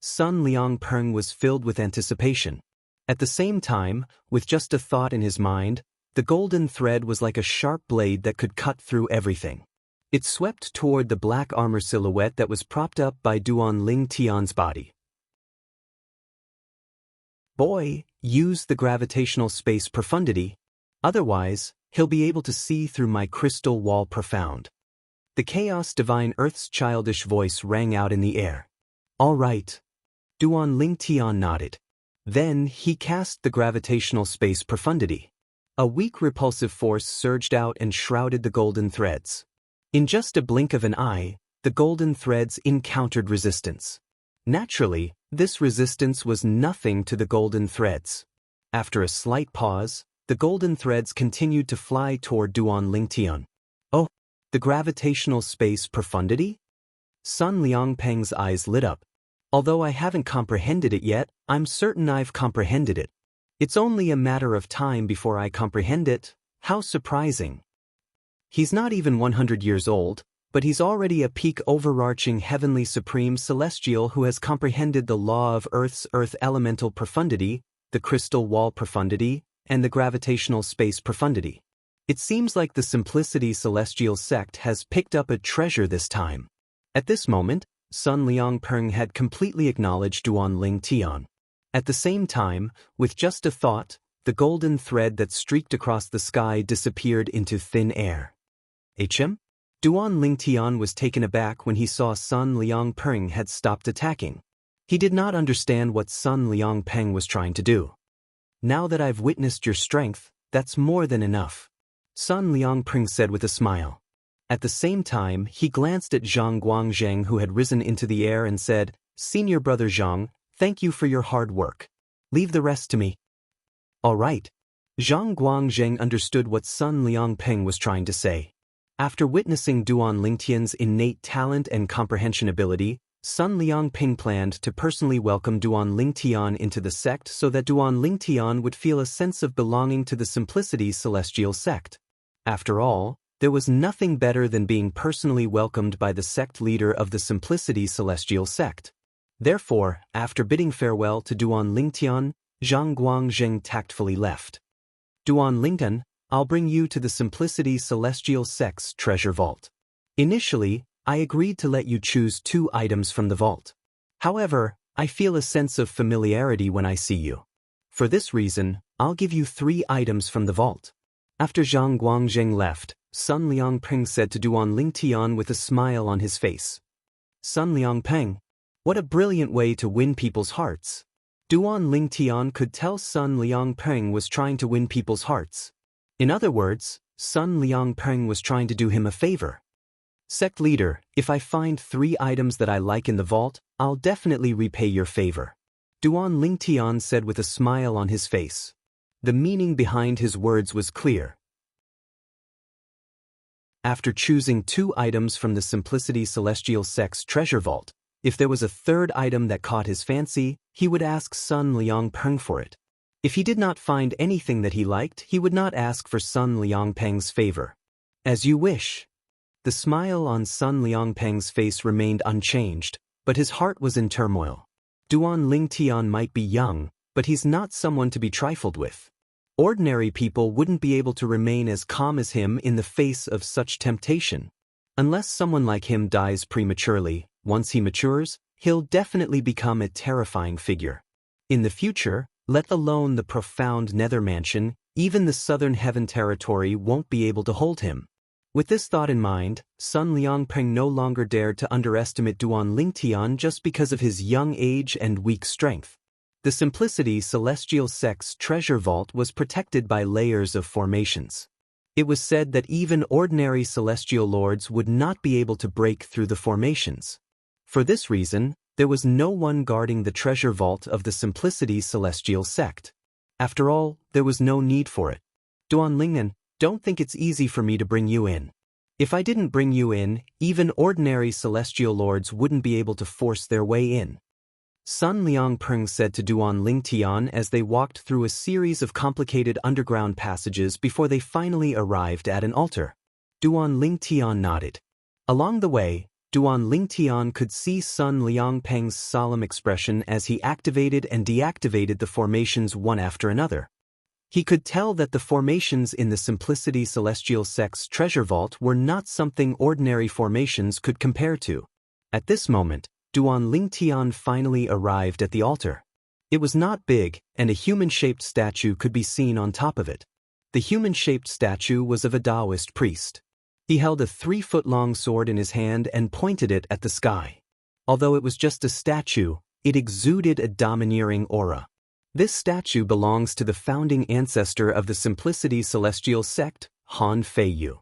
Sun Liangpeng was filled with anticipation. At the same time, with just a thought in his mind, the golden thread was like a sharp blade that could cut through everything. It swept toward the black armor silhouette that was propped up by Duan Ling Tian's body. Boy, use the gravitational space profundity. Otherwise, he'll be able to see through my crystal wall profound. The chaos divine earth's childish voice rang out in the air. All right. Duan Ling Tian nodded. Then he cast the gravitational space profundity. A weak repulsive force surged out and shrouded the golden threads. In just a blink of an eye, the golden threads encountered resistance. Naturally, this resistance was nothing to the golden threads. After a slight pause, the golden threads continued to fly toward Duan Lingtian. Oh, the gravitational space profundity? Sun Liangpeng's eyes lit up. Although I haven't comprehended it yet, I'm certain I've comprehended it. It's only a matter of time before I comprehend it. How surprising. He's not even 100 years old, but he's already a peak overarching heavenly supreme celestial who has comprehended the law of Earth's earth elemental profundity, the crystal wall profundity, and the gravitational space profundity. It seems like the Simplicity Celestial sect has picked up a treasure this time. At this moment, Sun Liangpeng had completely acknowledged Duan Lingtian. At the same time, with just a thought, the golden thread that streaked across the sky disappeared into thin air. HM? Duan Lingtian was taken aback when he saw Sun Liangpeng had stopped attacking. He did not understand what Sun Liangpeng was trying to do. Now that I've witnessed your strength, that's more than enough, Sun Liangpeng said with a smile. At the same time, he glanced at Zhang Guangzheng, who had risen into the air, and said, "Senior brother Zhang, thank you for your hard work. Leave the rest to me." All right. Zhang Guangzheng understood what Sun Liangpeng was trying to say. After witnessing Duan Lingtian's innate talent and comprehension ability, Sun Liangpeng planned to personally welcome Duan Lingtian into the sect so that Duan Lingtian would feel a sense of belonging to the Simplicity Celestial sect. After all, there was nothing better than being personally welcomed by the sect leader of the Simplicity Celestial sect. Therefore, after bidding farewell to Duan Lingtian, Zhang Guangzheng tactfully left. "Duan Lingtian, I'll bring you to the Simplicity Celestial sect's treasure vault. Initially, I agreed to let you choose 2 items from the vault. However, I feel a sense of familiarity when I see you. For this reason, I'll give you 3 items from the vault." After Zhang Guangzheng left, Sun Liangpeng said to Duan Lingtian with a smile on his face, "Sun Liangpeng, what a brilliant way to win people's hearts." Duan Lingtian could tell Sun Liangpeng was trying to win people's hearts. In other words, Sun Liangpeng was trying to do him a favor. "Sect leader, if I find 3 items that I like in the vault, I'll definitely repay your favor," Duan Lingtian said with a smile on his face. The meaning behind his words was clear. After choosing 2 items from the Simplicity Celestial sect's treasure vault, if there was a 3rd item that caught his fancy, he would ask Sun Liangpeng for it. If he did not find anything that he liked, he would not ask for Sun Liangpeng's favor. "As you wish." The smile on Sun Liangpeng's face remained unchanged, but his heart was in turmoil. Duan Lingtian might be young, but he's not someone to be trifled with. Ordinary people wouldn't be able to remain as calm as him in the face of such temptation. Unless someone like him dies prematurely, once he matures, he'll definitely become a terrifying figure. In the future, let alone the profound nether mansion, even the southern heaven territory won't be able to hold him. With this thought in mind, Sun Liangpeng no longer dared to underestimate Duan Lingtian just because of his young age and weak strength. The Simplicity Celestial sect's treasure vault was protected by layers of formations. It was said that even ordinary celestial lords would not be able to break through the formations. For this reason, there was no one guarding the treasure vault of the Simplicity Celestial sect. After all, there was no need for it. "Duan Lingtian, don't think it's easy for me to bring you in. If I didn't bring you in, even ordinary celestial lords wouldn't be able to force their way in," Sun Liangpeng said to Duan Lingtian as they walked through a series of complicated underground passages before they finally arrived at an altar. Duan Lingtian nodded. Along the way, Duan Lingtian could see Sun Liangpeng's solemn expression as he activated and deactivated the formations one after another. He could tell that the formations in the Simplicity Celestial sect's treasure vault were not something ordinary formations could compare to. At this moment, Duan Lingtian finally arrived at the altar. It was not big, and a human-shaped statue could be seen on top of it. The human-shaped statue was of a Taoist priest. He held a 3-foot-long sword in his hand and pointed it at the sky. Although it was just a statue, it exuded a domineering aura. This statue belongs to the founding ancestor of the Simplicity Celestial sect, Han Feiyu.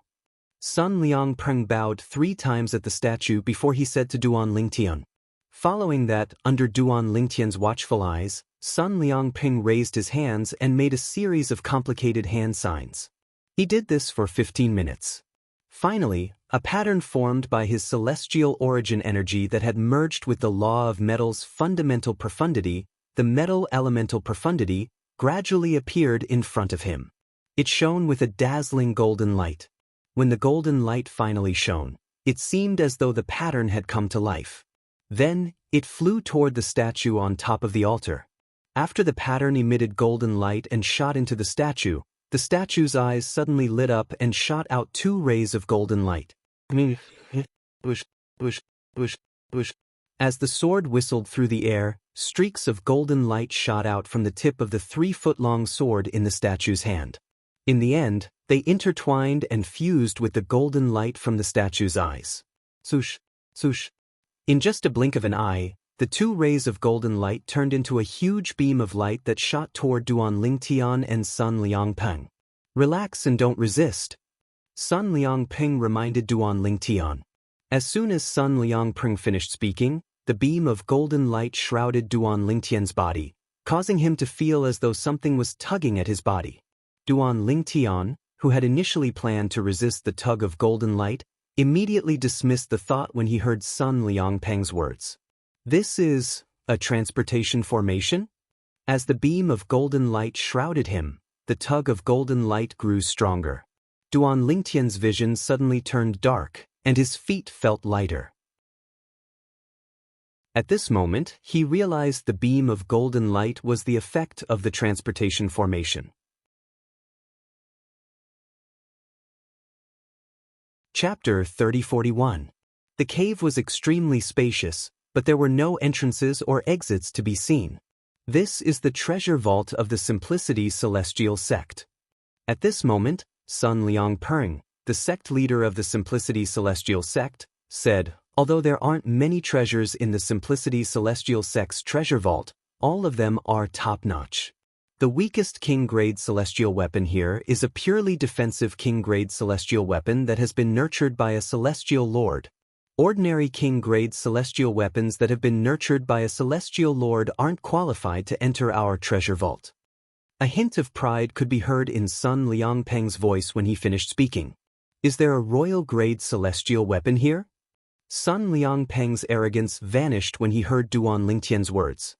Sun Liangpeng bowed 3 times at the statue before he said to Duan Lingtian. Following that, under Duan Lingtian's watchful eyes, Sun Liangpeng raised his hands and made a series of complicated hand signs. He did this for 15 minutes. Finally, a pattern formed by his celestial origin energy that had merged with the law of metal's fundamental profundity, the metal elemental profundity, gradually appeared in front of him. It shone with a dazzling golden light. When the golden light finally shone, it seemed as though the pattern had come to life. Then, it flew toward the statue on top of the altar. After the pattern emitted golden light and shot into the statue's eyes suddenly lit up and shot out 2 rays of golden light. As the sword whistled through the air, streaks of golden light shot out from the tip of the 3-foot-long sword in the statue's hand. In the end, they intertwined and fused with the golden light from the statue's eyes. Swoosh, swoosh. In just a blink of an eye, the 2 rays of golden light turned into a huge beam of light that shot toward Duan Lingtian and Sun Liangpeng. Relax and don't resist, Sun Liangpeng reminded Duan Lingtian. As soon as Sun Liangpeng finished speaking, the beam of golden light shrouded Duan Lingtian's body, causing him to feel as though something was tugging at his body. Duan Lingtian, who had initially planned to resist the tug of golden light, immediately dismissed the thought when he heard Sun Liangpeng's words. This is a transportation formation? As the beam of golden light shrouded him, the tug of golden light grew stronger. Duan Lingtian's vision suddenly turned dark, and his feet felt lighter. At this moment, he realized the beam of golden light was the effect of the transportation formation. Chapter 3041. The cave was extremely spacious, but there were no entrances or exits to be seen. This is the treasure vault of the Simplicity Celestial Sect. At this moment, Sun Liangpeng, the sect leader of the Simplicity Celestial Sect, said, "Although there aren't many treasures in the Simplicity Celestial Sect's treasure vault, all of them are top-notch. The weakest king-grade celestial weapon here is a purely defensive king-grade celestial weapon that has been nurtured by a celestial lord. Ordinary king-grade celestial weapons that have been nurtured by a celestial lord aren't qualified to enter our treasure vault." A hint of pride could be heard in Sun Liangpeng's voice when he finished speaking. "Is there a royal-grade celestial weapon here?" Sun Liangpeng's arrogance vanished when he heard Duan Lingtian's words.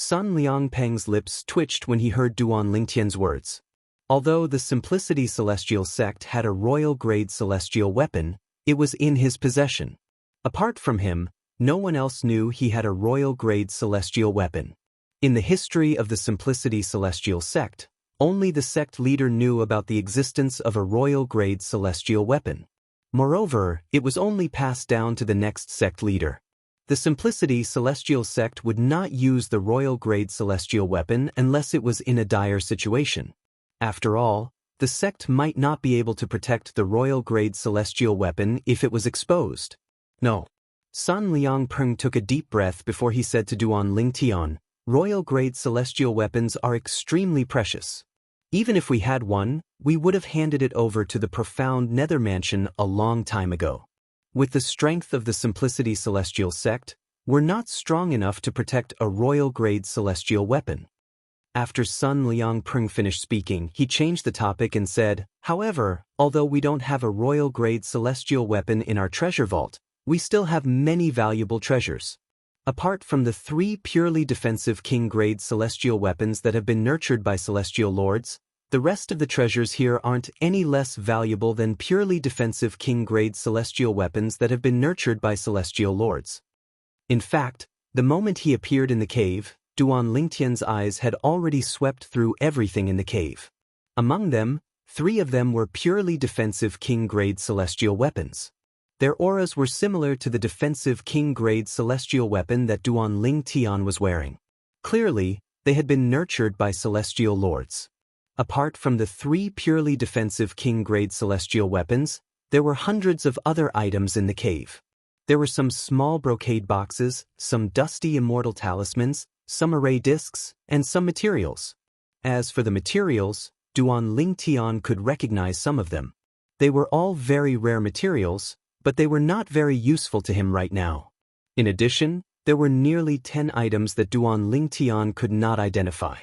Sun Liangpeng's lips twitched when he heard Duan Lingtian's words. Although the Simplicity Celestial Sect had a royal-grade celestial weapon, it was in his possession. Apart from him, no one else knew he had a royal-grade celestial weapon. In the history of the Simplicity Celestial Sect, only the sect leader knew about the existence of a royal-grade celestial weapon. Moreover, it was only passed down to the next sect leader. The Simplicity Celestial Sect would not use the royal-grade celestial weapon unless it was in a dire situation. After all, the sect might not be able to protect the royal-grade celestial weapon if it was exposed. No. Sun Liangpeng took a deep breath before he said to Duan Lingtian, "Royal-grade celestial weapons are extremely precious. Even if we had one, we would have handed it over to the profound Nether Mansion a long time ago. With the strength of the Simplicity Celestial Sect, we're not strong enough to protect a royal-grade celestial weapon." After Sun Liangpeng finished speaking, he changed the topic and said, "However, although we don't have a royal-grade celestial weapon in our treasure vault, we still have many valuable treasures. Apart from the 3 purely defensive king-grade celestial weapons that have been nurtured by celestial lords, the rest of the treasures here aren't any less valuable than purely defensive king-grade celestial weapons that have been nurtured by celestial lords." In fact, the moment he appeared in the cave, Duan Lingtian's eyes had already swept through everything in the cave. Among them, 3 of them were purely defensive king-grade celestial weapons. Their auras were similar to the defensive king-grade celestial weapon that Duan Lingtian was wearing. Clearly, they had been nurtured by celestial lords. Apart from the 3 purely defensive king-grade celestial weapons, there were hundreds of other items in the cave. There were some small brocade boxes, some dusty immortal talismans, some array discs, and some materials. As for the materials, Duan Lingtian could recognize some of them. They were all very rare materials, but they were not very useful to him right now. In addition, there were nearly 10 items that Duan Lingtian could not identify.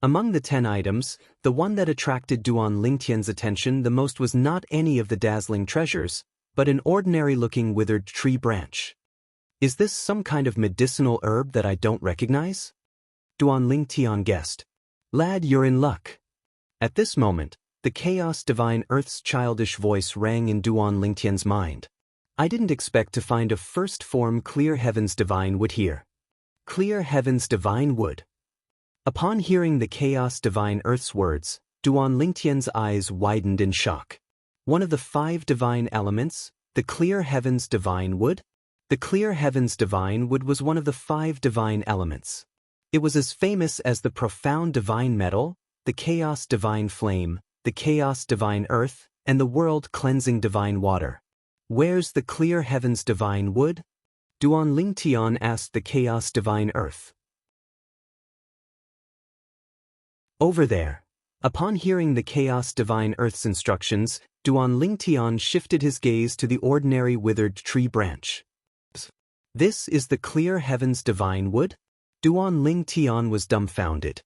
Among the 10 items, the one that attracted Duan Lingtian's attention the most was not any of the dazzling treasures, but an ordinary-looking withered tree branch. Is this some kind of medicinal herb that I don't recognize? Duan Lingtian guessed. Lad, you're in luck. At this moment, the Chaos Divine Earth's childish voice rang in Duan Lingtian's mind. I didn't expect to find a first-form Clear Heavens Divine Wood here. Clear Heavens Divine Wood. Upon hearing the Chaos Divine Earth's words, Duan Lingtian's eyes widened in shock. One of the 5 divine elements, the Clear Heavens Divine Wood? The Clear Heavens Divine Wood was one of the 5 divine elements. It was as famous as the Profound Divine Metal, the Chaos Divine Flame, the Chaos Divine Earth, and the World-Cleansing Divine Water. Where's the Clear Heavens Divine Wood? Duan Lingtian asked the Chaos Divine Earth. Over there. Upon hearing the Chaos Divine Earth's instructions, Duan Lingtian shifted his gaze to the ordinary withered tree branch. This is the Clear Heavens Divine Wood? Duan Lingtian was dumbfounded.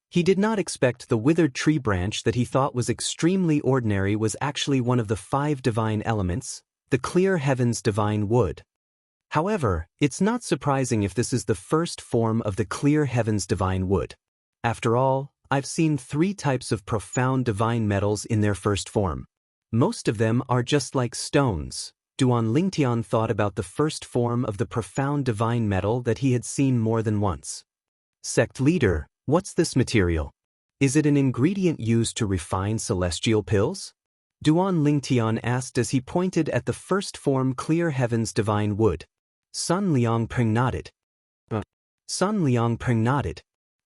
He did not expect the withered tree branch that he thought was extremely ordinary was actually one of the 5 divine elements, the Clear Heavens Divine Wood. However, it's not surprising if this is the first form of the Clear Heavens Divine Wood. After all, I've seen 3 types of profound divine metals in their first form. Most of them are just like stones. Duan Lingtian thought about the first form of the profound divine metal that he had seen more than once. Sect leader, what's this material? Is it an ingredient used to refine celestial pills? Duan Lingtian asked as he pointed at the first form Clear Heavens Divine Wood. Sun Liangpeng nodded. Sun Liangpeng nodded.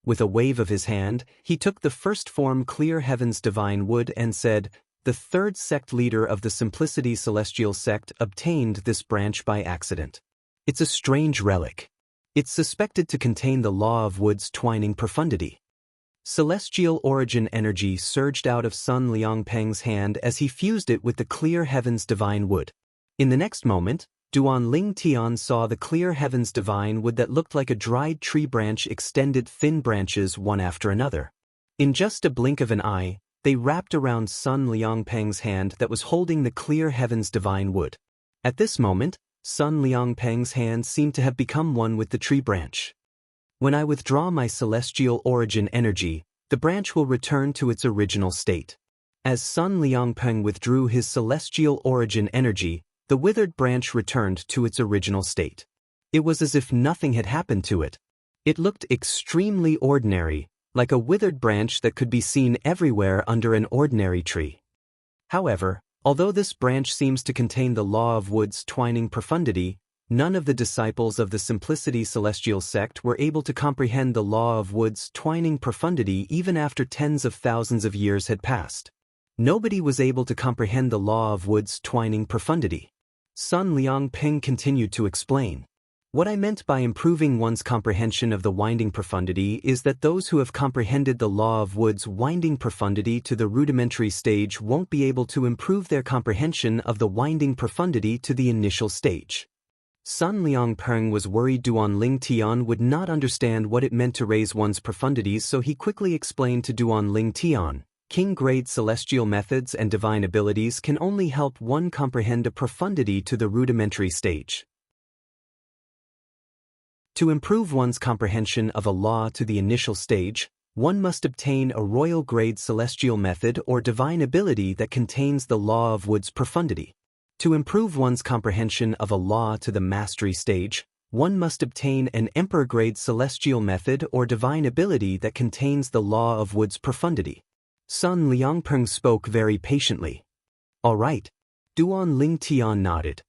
With a wave of his hand, he took the first form Clear Heavens Divine Wood and said, "The 3rd sect leader of the Simplicity Celestial Sect obtained this branch by accident. It's a strange relic. It's suspected to contain the law of wood's twining profundity." Celestial origin energy surged out of Sun Liangpeng's hand as he fused it with the Clear Heavens Divine Wood. In the next moment, Duan Lingtian saw the Clear Heavens Divine Wood that looked like a dried tree branch extended thin branches one after another. In just a blink of an eye, they wrapped around Sun Liangpeng's hand that was holding the Clear Heavens Divine Wood. At this moment, Sun Liangpeng's hand seemed to have become one with the tree branch. When I withdraw my celestial origin energy, the branch will return to its original state. As Sun Liangpeng withdrew his celestial origin energy, the withered branch returned to its original state. It was as if nothing had happened to it. It looked extremely ordinary, like a withered branch that could be seen everywhere under an ordinary tree. However, although this branch seems to contain the law of wood's twining profundity, none of the disciples of the Simplicity Celestial Sect were able to comprehend the law of wood's twining profundity even after tens of thousands of years had passed. Nobody was able to comprehend the law of wood's twining profundity. Sun Liangpeng continued to explain. What I meant by improving one's comprehension of the winding profundity is that those who have comprehended the law of wood's winding profundity to the rudimentary stage won't be able to improve their comprehension of the winding profundity to the initial stage. Sun Liangpeng was worried Duan Lingtian would not understand what it meant to raise one's profundities, so he quickly explained to Duan Lingtian, King-grade celestial methods and divine abilities can only help one comprehend a profundity to the rudimentary stage. To improve one's comprehension of a law to the initial stage, one must obtain a royal-grade celestial method or divine ability that contains the law of wood's profundity. To improve one's comprehension of a law to the mastery stage, one must obtain an emperor-grade celestial method or divine ability that contains the law of wood's profundity. Sun Liangpeng spoke very patiently. All right. Duan Lingtian nodded.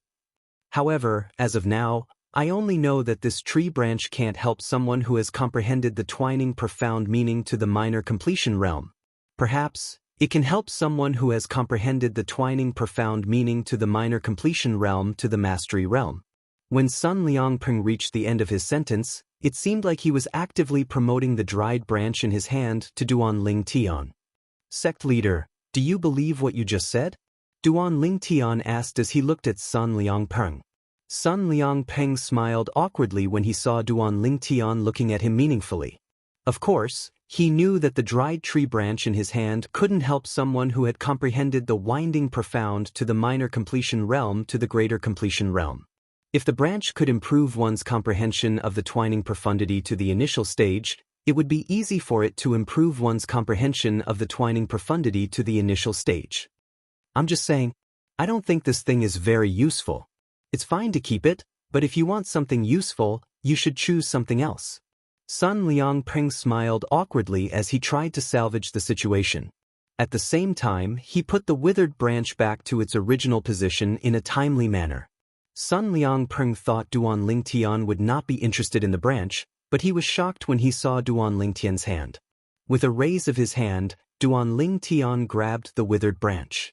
However, as of now, I only know that this tree branch can't help someone who has comprehended the twining profound meaning to the minor completion realm. Perhaps, it can help someone who has comprehended the twining profound meaning to the minor completion realm to the mastery realm. When Sun Liangpeng reached the end of his sentence, it seemed like he was actively promoting the dried branch in his hand to Duan Lingtian. Sect leader, do you believe what you just said? Duan Lingtian asked as he looked at Sun Liangpeng. Sun Liangpeng smiled awkwardly when he saw Duan Lingtian looking at him meaningfully. Of course, he knew that the dried tree branch in his hand couldn't help someone who had comprehended the winding profound to the minor completion realm to the greater completion realm. If the branch could improve one's comprehension of the twining profundity to the initial stage, it would be easy for it to improve one's comprehension of the twining profundity to the initial stage. I'm just saying, I don't think this thing is very useful. It's fine to keep it, but if you want something useful, you should choose something else. Sun Liangpeng smiled awkwardly as he tried to salvage the situation. At the same time, he put the withered branch back to its original position in a timely manner. Sun Liangpeng thought Duan Lingtian would not be interested in the branch, but he was shocked when he saw Duan Lingtian's hand. With a raise of his hand, Duan Lingtian grabbed the withered branch.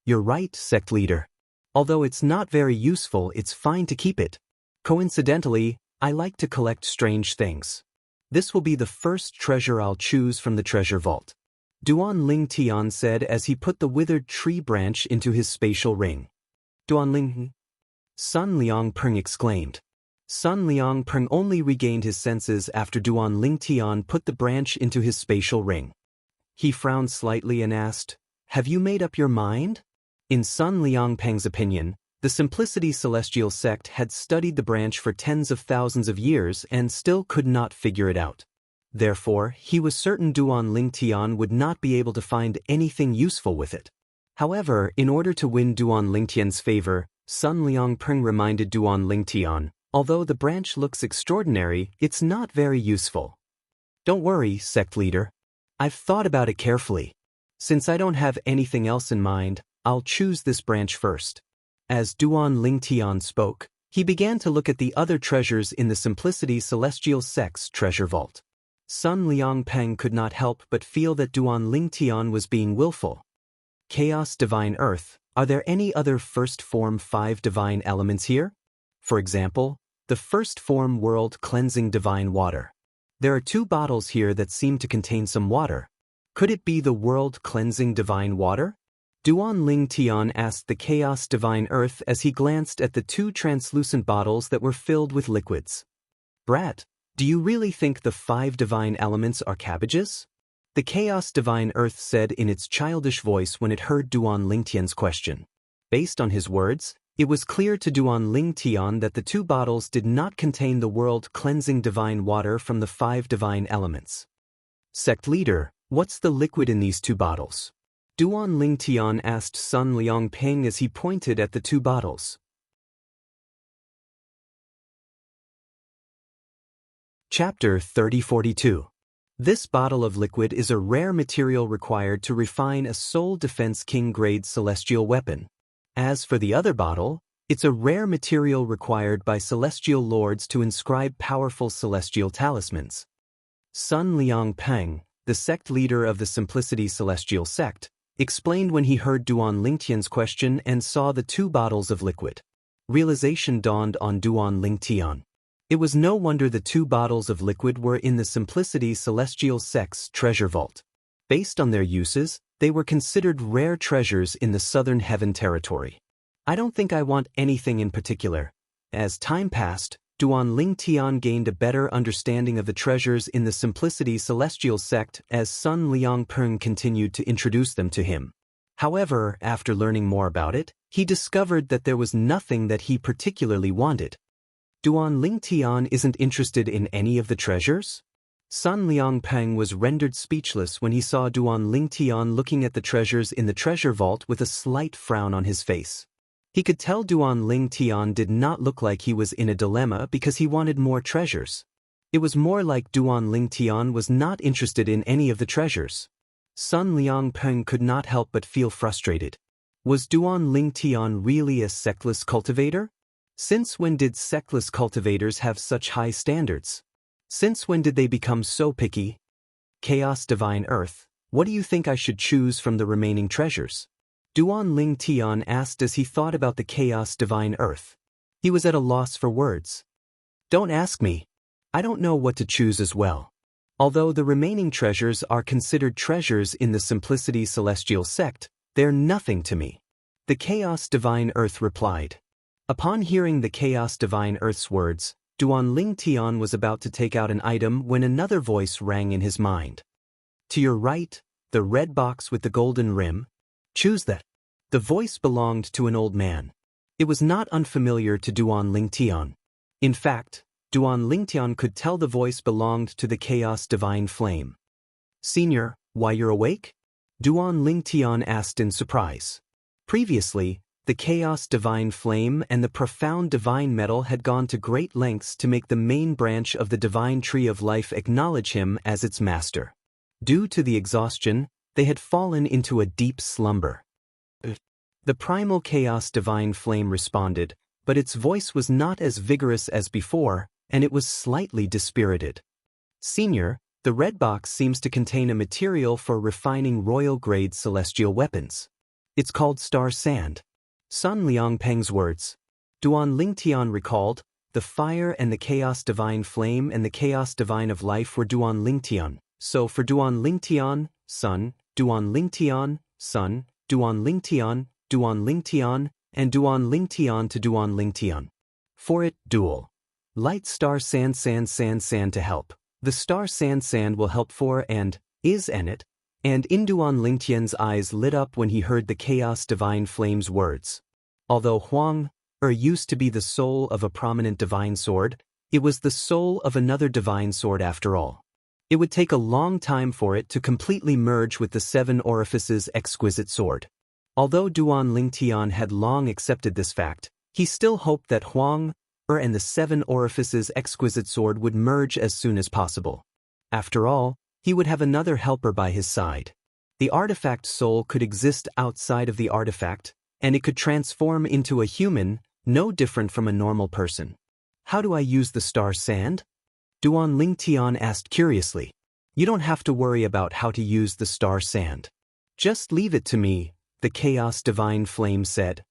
You're right, sect leader. Although it's not very useful, it's fine to keep it. Coincidentally, I like to collect strange things. This will be the first treasure I'll choose from the treasure vault. Duan Lingtian said as he put the withered tree branch into his spatial ring. Duan Ling? Sun Liangpeng exclaimed. Sun Liangpeng only regained his senses after Duan Lingtian put the branch into his spatial ring. He frowned slightly and asked, "Have you made up your mind?" In Sun Liangpeng's opinion, the Simplicity Celestial sect had studied the branch for tens of thousands of years and still could not figure it out. Therefore, he was certain Duan Lingtian would not be able to find anything useful with it. However, in order to win Duan Lingtian's favor, Sun Liangpeng reminded Duan Lingtian, although the branch looks extraordinary, it's not very useful. Don't worry, sect leader. I've thought about it carefully. Since I don't have anything else in mind, I'll choose this branch first. As Duan Lingtian spoke, he began to look at the other treasures in the Simplicity Celestial sect's treasure vault. Sun Liangpeng could not help but feel that Duan Lingtian was being willful. Chaos Divine Earth, are there any other first form 5 divine elements here? For example, the first form World Cleansing Divine Water. There are 2 bottles here that seem to contain some water. Could it be the World Cleansing Divine Water? Duan Lingtian asked the Chaos Divine Earth as he glanced at the 2 translucent bottles that were filled with liquids. Brat, do you really think the 5 divine elements are cabbages? The Chaos Divine Earth said in its childish voice when it heard Duan Lingtian's question. Based on his words, it was clear to Duan Lingtian that the 2 bottles did not contain the World Cleansing Divine Water from the 5 divine elements. Sect leader, what's the liquid in these 2 bottles? Duan Lingtian asked Sun Liangpeng as he pointed at the 2 bottles. Chapter 3042. This bottle of liquid is a rare material required to refine a Soul Defense King-grade celestial weapon. As for the other bottle, it's a rare material required by celestial lords to inscribe powerful celestial talismans. Sun Liangpeng, the sect leader of the Simplicity Celestial sect, explained when he heard Duan Lingtian's question and saw the 2 bottles of liquid. Realization dawned on Duan Lingtian. It was no wonder the 2 bottles of liquid were in the Simplicity Celestial sect's treasure vault. Based on their uses, they were considered rare treasures in the Southern Heaven territory. I don't think I want anything in particular. As time passed, Duan Lingtian gained a better understanding of the treasures in the Simplicity Celestial sect as Sun Liangpeng continued to introduce them to him. However, after learning more about it, he discovered that there was nothing that he particularly wanted. Duan Lingtian isn't interested in any of the treasures? Sun Liangpeng was rendered speechless when he saw Duan Lingtian looking at the treasures in the treasure vault with a slight frown on his face. He could tell Duan Lingtian did not look like he was in a dilemma because he wanted more treasures. It was more like Duan Lingtian was not interested in any of the treasures. Sun Liangpeng could not help but feel frustrated. Was Duan Lingtian really a sectless cultivator? Since when did sectless cultivators have such high standards? Since when did they become so picky? Chaos Divine Earth, what do you think I should choose from the remaining treasures? Duan Lingtian asked as he thought about the Chaos Divine Earth. He was at a loss for words. Don't ask me. I don't know what to choose as well. Although the remaining treasures are considered treasures in the Simplicity Celestial sect, they're nothing to me. The Chaos Divine Earth replied. Upon hearing the Chaos Divine Earth's words, Duan Ling Tian was about to take out an item when another voice rang in his mind. To your right, the red box with the golden rim. Choose that. The voice belonged to an old man. It was not unfamiliar to Duan Ling Tian. In fact, Duan Ling Tian could tell the voice belonged to the Chaos Divine Flame. Senior, why you're awake? Duan Ling Tian asked in surprise. Previously, the Chaos Divine Flame and the Profound Divine Metal had gone to great lengths to make the main branch of the Divine Tree of Life acknowledge him as its master. Due to the exhaustion, they had fallen into a deep slumber. The primal Chaos Divine Flame responded, but its voice was not as vigorous as before, and it was slightly dispirited. Senior, the red box seems to contain a material for refining royal-grade celestial weapons. It's called Star Sand. Sun Liangpeng's words. Duan Ling Tian recalled, the fire and the Chaos Divine Flame and the Chaos Divine of Life were Duan Ling Tian. So for Duan Ling Tian, Sun, Duan Ling Tian, Sun, Duan Ling Tian, Duan Ling Tian, and Duan Ling Tian to Duan Ling Tian. For it, dual. Light Star Sand to help. The Star Sand will help for and is in it. And in Duan Ling Tian's eyes lit up when he heard the Chaos Divine Flame's words. Although Huang used to be the soul of a prominent divine sword, it was the soul of another divine sword after all. It would take a long time for it to completely merge with the Seven Orifices' exquisite sword. Although Duan Ling Tian had long accepted this fact, he still hoped that Huang and the Seven Orifices' exquisite sword would merge as soon as possible. After all, he would have another helper by his side. The artifact soul could exist outside of the artifact, and it could transform into a human, no different from a normal person. How do I use the Star Sand? Duan Ling Tian asked curiously. You don't have to worry about how to use the Star Sand. Just leave it to me, the Chaos Divine Flame said.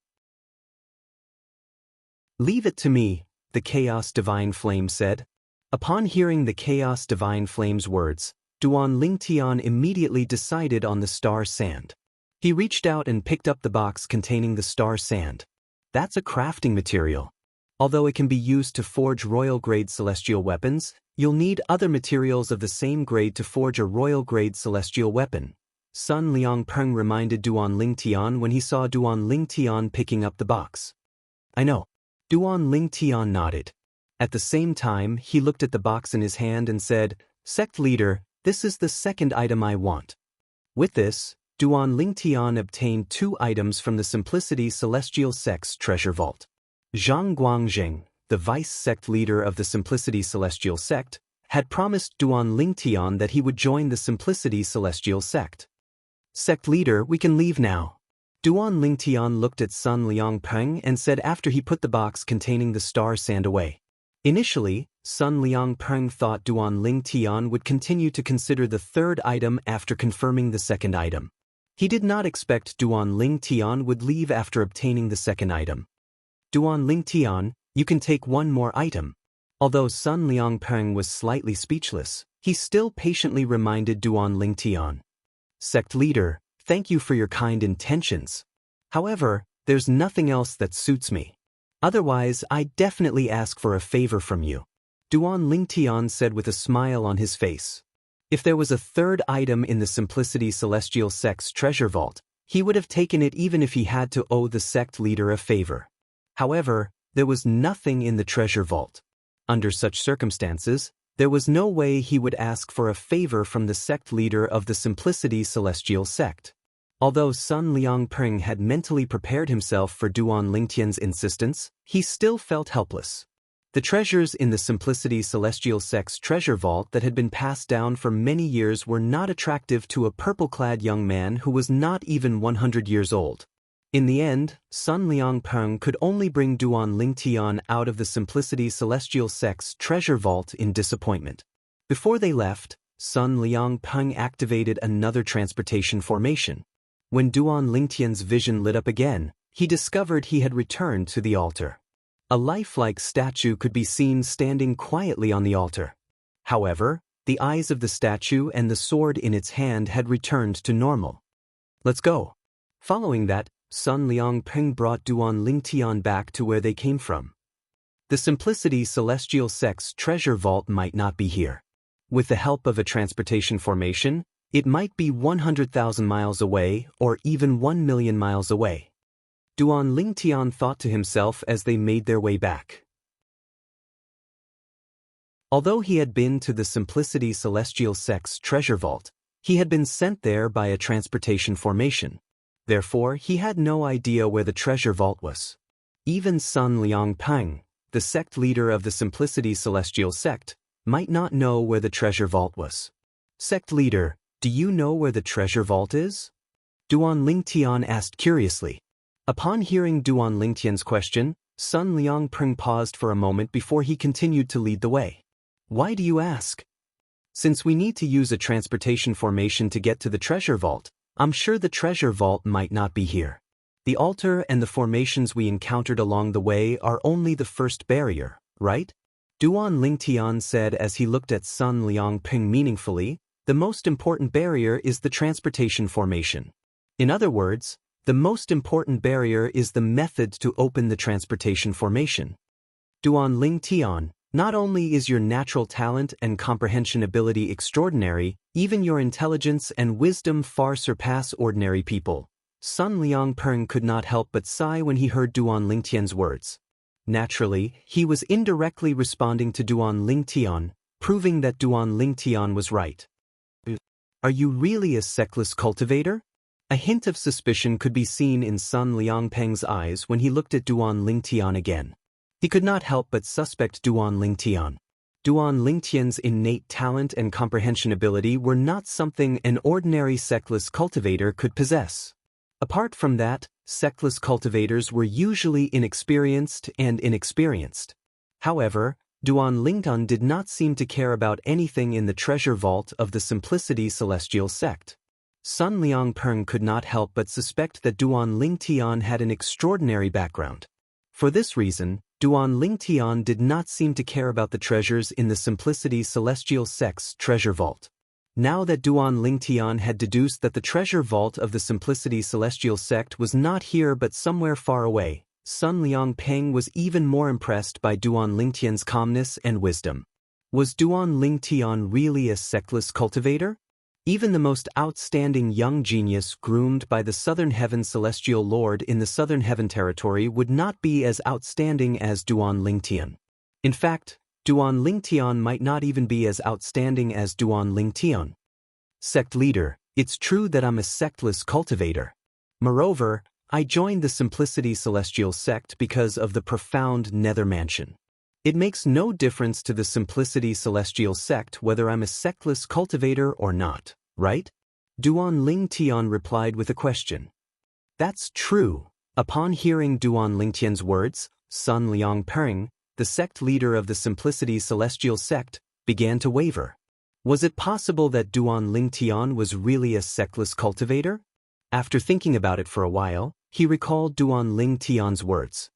Leave it to me, the Chaos Divine Flame said. Upon hearing the Chaos Divine Flame's words, Duan Ling Tian immediately decided on the Star Sand. He reached out and picked up the box containing the Star Sand. That's a crafting material. Although it can be used to forge royal-grade celestial weapons, you'll need other materials of the same grade to forge a royal-grade celestial weapon. Sun Liangpeng reminded Duan Ling Tian when he saw Duan Ling Tian picking up the box. I know. Duan Ling Tian nodded. At the same time, he looked at the box in his hand and said, Sect Leader, this is the second item I want. With this, Duan Ling Tian obtained 2 items from the Simplicity Celestial Sect's treasure vault. Zhang Guangjing, the vice sect leader of the Simplicity Celestial Sect, had promised Duan Ling Tian that he would join the Simplicity Celestial Sect. Sect leader, we can leave now. Duan Ling Tian looked at Sun Liangpeng and said after he put the box containing the Star Sand away. Initially, Sun Liangpeng thought Duan Ling Tian would continue to consider the third item after confirming the second item. He did not expect Duan Ling Tian would leave after obtaining the second item. Duan Ling Tian, you can take one more item. Although Sun Liangpeng was slightly speechless, he still patiently reminded Duan Ling Tian. Sect leader, thank you for your kind intentions. However, there's nothing else that suits me. Otherwise, I definitely ask for a favor from you. Duan Ling Tian said with a smile on his face. If there was a third item in the Simplicity Celestial Sect's treasure vault, he would have taken it even if he had to owe the sect leader a favor. However, there was nothing in the treasure vault. Under such circumstances, there was no way he would ask for a favor from the sect leader of the Simplicity Celestial Sect. Although Sun Liangpeng had mentally prepared himself for Duan Ling Tian's insistence, he still felt helpless. The treasures in the Simplicity Celestial Sect's treasure vault that had been passed down for many years were not attractive to a purple-clad young man who was not even 100 years old. In the end, Sun Liangpeng could only bring Duan Ling Tian out of the Simplicity Celestial Sect's treasure vault in disappointment. Before they left, Sun Liangpeng activated another transportation formation. When Duan Ling Tian's vision lit up again, he discovered he had returned to the altar. A lifelike statue could be seen standing quietly on the altar. However, the eyes of the statue and the sword in its hand had returned to normal. Let's go. Following that, Sun Liangping brought Duan Lingtian back to where they came from. The Simplicity Celestial Sect's treasure vault might not be here. With the help of a transportation formation, it might be 100,000 miles away or even 1,000,000 miles away. Duan Lingtian thought to himself as they made their way back. Although he had been to the Simplicity Celestial Sect's treasure vault, he had been sent there by a transportation formation. Therefore, he had no idea where the treasure vault was. Even Sun Liangping, the sect leader of the Simplicity Celestial Sect, might not know where the treasure vault was. Sect leader, do you know where the treasure vault is? Duan Lingtian asked curiously. Upon hearing Duan Lingtian's question, Sun Liangping paused for a moment before he continued to lead the way. Why do you ask? Since we need to use a transportation formation to get to the treasure vault, I'm sure the treasure vault might not be here. The altar and the formations we encountered along the way are only the first barrier, right? Duan Lingtian said as he looked at Sun Liangping meaningfully. The most important barrier is the transportation formation. In other words, the most important barrier is the method to open the transportation formation. Duan Lingtian, not only is your natural talent and comprehension ability extraordinary, even your intelligence and wisdom far surpass ordinary people. Sun Liangping could not help but sigh when he heard Duan Lingtian's words. Naturally, he was indirectly responding to Duan Lingtian, proving that Duan Lingtian was right. Are you really a sectless cultivator? A hint of suspicion could be seen in Sun Liangping's eyes when he looked at Duan Lingtian again. He could not help but suspect Duan Lingtian. Duan Lingtian's innate talent and comprehension ability were not something an ordinary sectless cultivator could possess. Apart from that, sectless cultivators were usually inexperienced. However, Duan Lingtian did not seem to care about anything in the treasure vault of the Simplicity Celestial Sect. Sun Liangping could not help but suspect that Duan Lingtian had an extraordinary background. For this reason, Duan Lingtian did not seem to care about the treasures in the Simplicity Celestial Sect's treasure vault. Now that Duan Lingtian had deduced that the treasure vault of the Simplicity Celestial Sect was not here but somewhere far away, Sun Liangping was even more impressed by Duan Lingtian's calmness and wisdom. Was Duan Lingtian really a sectless cultivator? Even the most outstanding young genius groomed by the Southern Heaven Celestial Lord in the Southern Heaven territory would not be as outstanding as Duan Lingtian. In fact, Duan Lingtian might not even be as outstanding as Duan Lingtian. Sect leader, it's true that I'm a sectless cultivator. Moreover, I joined the Simplicity Celestial Sect because of the profound nether mansion. It makes no difference to the Simplicity Celestial Sect whether I'm a sectless cultivator or not, right? Duan Lingtian replied with a question. That's true. Upon hearing Duan Lingtian's words, Sun Liangping, the sect leader of the Simplicity Celestial Sect, began to waver. Was it possible that Duan Lingtian was really a sectless cultivator? After thinking about it for a while, he recalled Duan Lingtian's words.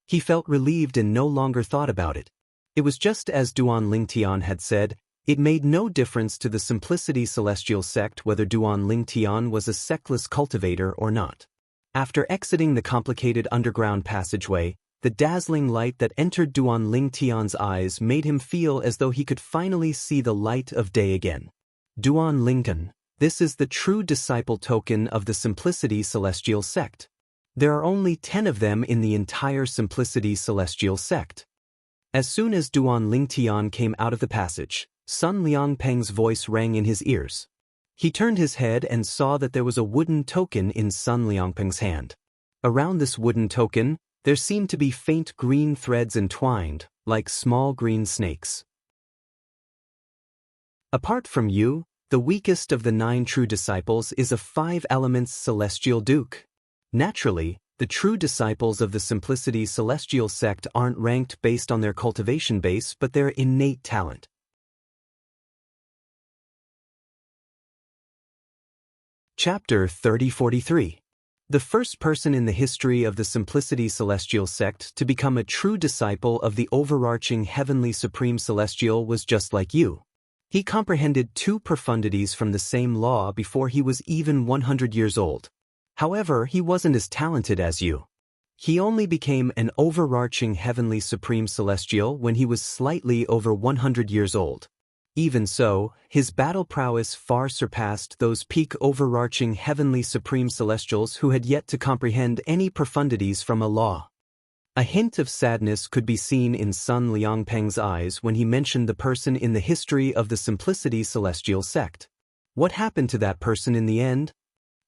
He felt relieved and no longer thought about it. It was just as Duan Lingtian had said, it made no difference to the Simplicity Celestial Sect whether Duan Lingtian was a sectless cultivator or not. After exiting the complicated underground passageway, the dazzling light that entered Duan Lingtian's eyes made him feel as though he could finally see the light of day again. Duan Lingtian, this is the true disciple token of the Simplicity Celestial Sect. There are only 10 of them in the entire Simplicity Celestial Sect. As soon as Duan Lingtian came out of the passage, Sun Liangping's voice rang in his ears. He turned his head and saw that there was a wooden token in Sun Liangping's hand. Around this wooden token, there seemed to be faint green threads entwined, like small green snakes. Apart from you, the weakest of the 9 true disciples is a 5 elements celestial duke. Naturally, the true disciples of the Simplicity Celestial Sect aren't ranked based on their cultivation base but their innate talent. Chapter 3043. The first person in the history of the Simplicity Celestial Sect to become a true disciple of the overarching Heavenly Supreme Celestial was just like you. He comprehended 2 profundities from the same law before he was even 100 years old. However, he wasn't as talented as you. He only became an overarching heavenly supreme celestial when he was slightly over 100 years old. Even so, his battle prowess far surpassed those peak overarching heavenly supreme celestials who had yet to comprehend any profundities from a law. A hint of sadness could be seen in Sun Liangpeng's eyes when he mentioned the person in the history of the Simplicity Celestial sect. What happened to that person in the end?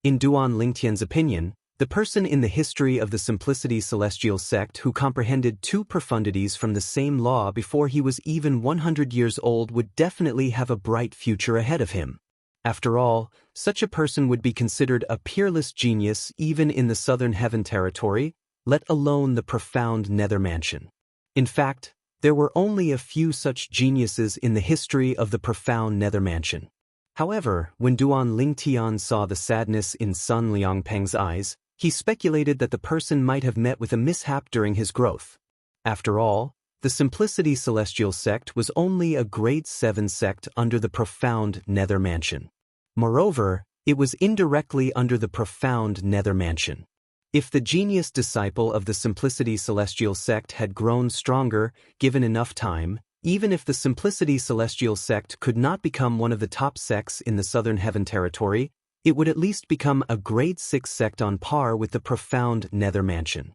In Duan Lingtian's opinion, the person in the history of the Simplicity Celestial sect who comprehended two profundities from the same law before he was even 100 years old would definitely have a bright future ahead of him. After all, such a person would be considered a peerless genius even in the Southern Heaven territory, let alone the profound Nether Mansion. In fact, there were only a few such geniuses in the history of the profound Nether Mansion. However, when Duan Lingtian saw the sadness in Sun Liangpeng's eyes, he speculated that the person might have met with a mishap during his growth. After all, the Simplicity Celestial sect was only a grade 7 sect under the profound Nether Mansion. Moreover, it was indirectly under the profound Nether Mansion. If the genius disciple of the Simplicity Celestial sect had grown stronger, given enough time, even if the Simplicity Celestial sect could not become one of the top sects in the Southern Heaven territory, it would at least become a grade 6 sect on par with the profound Nether Mansion.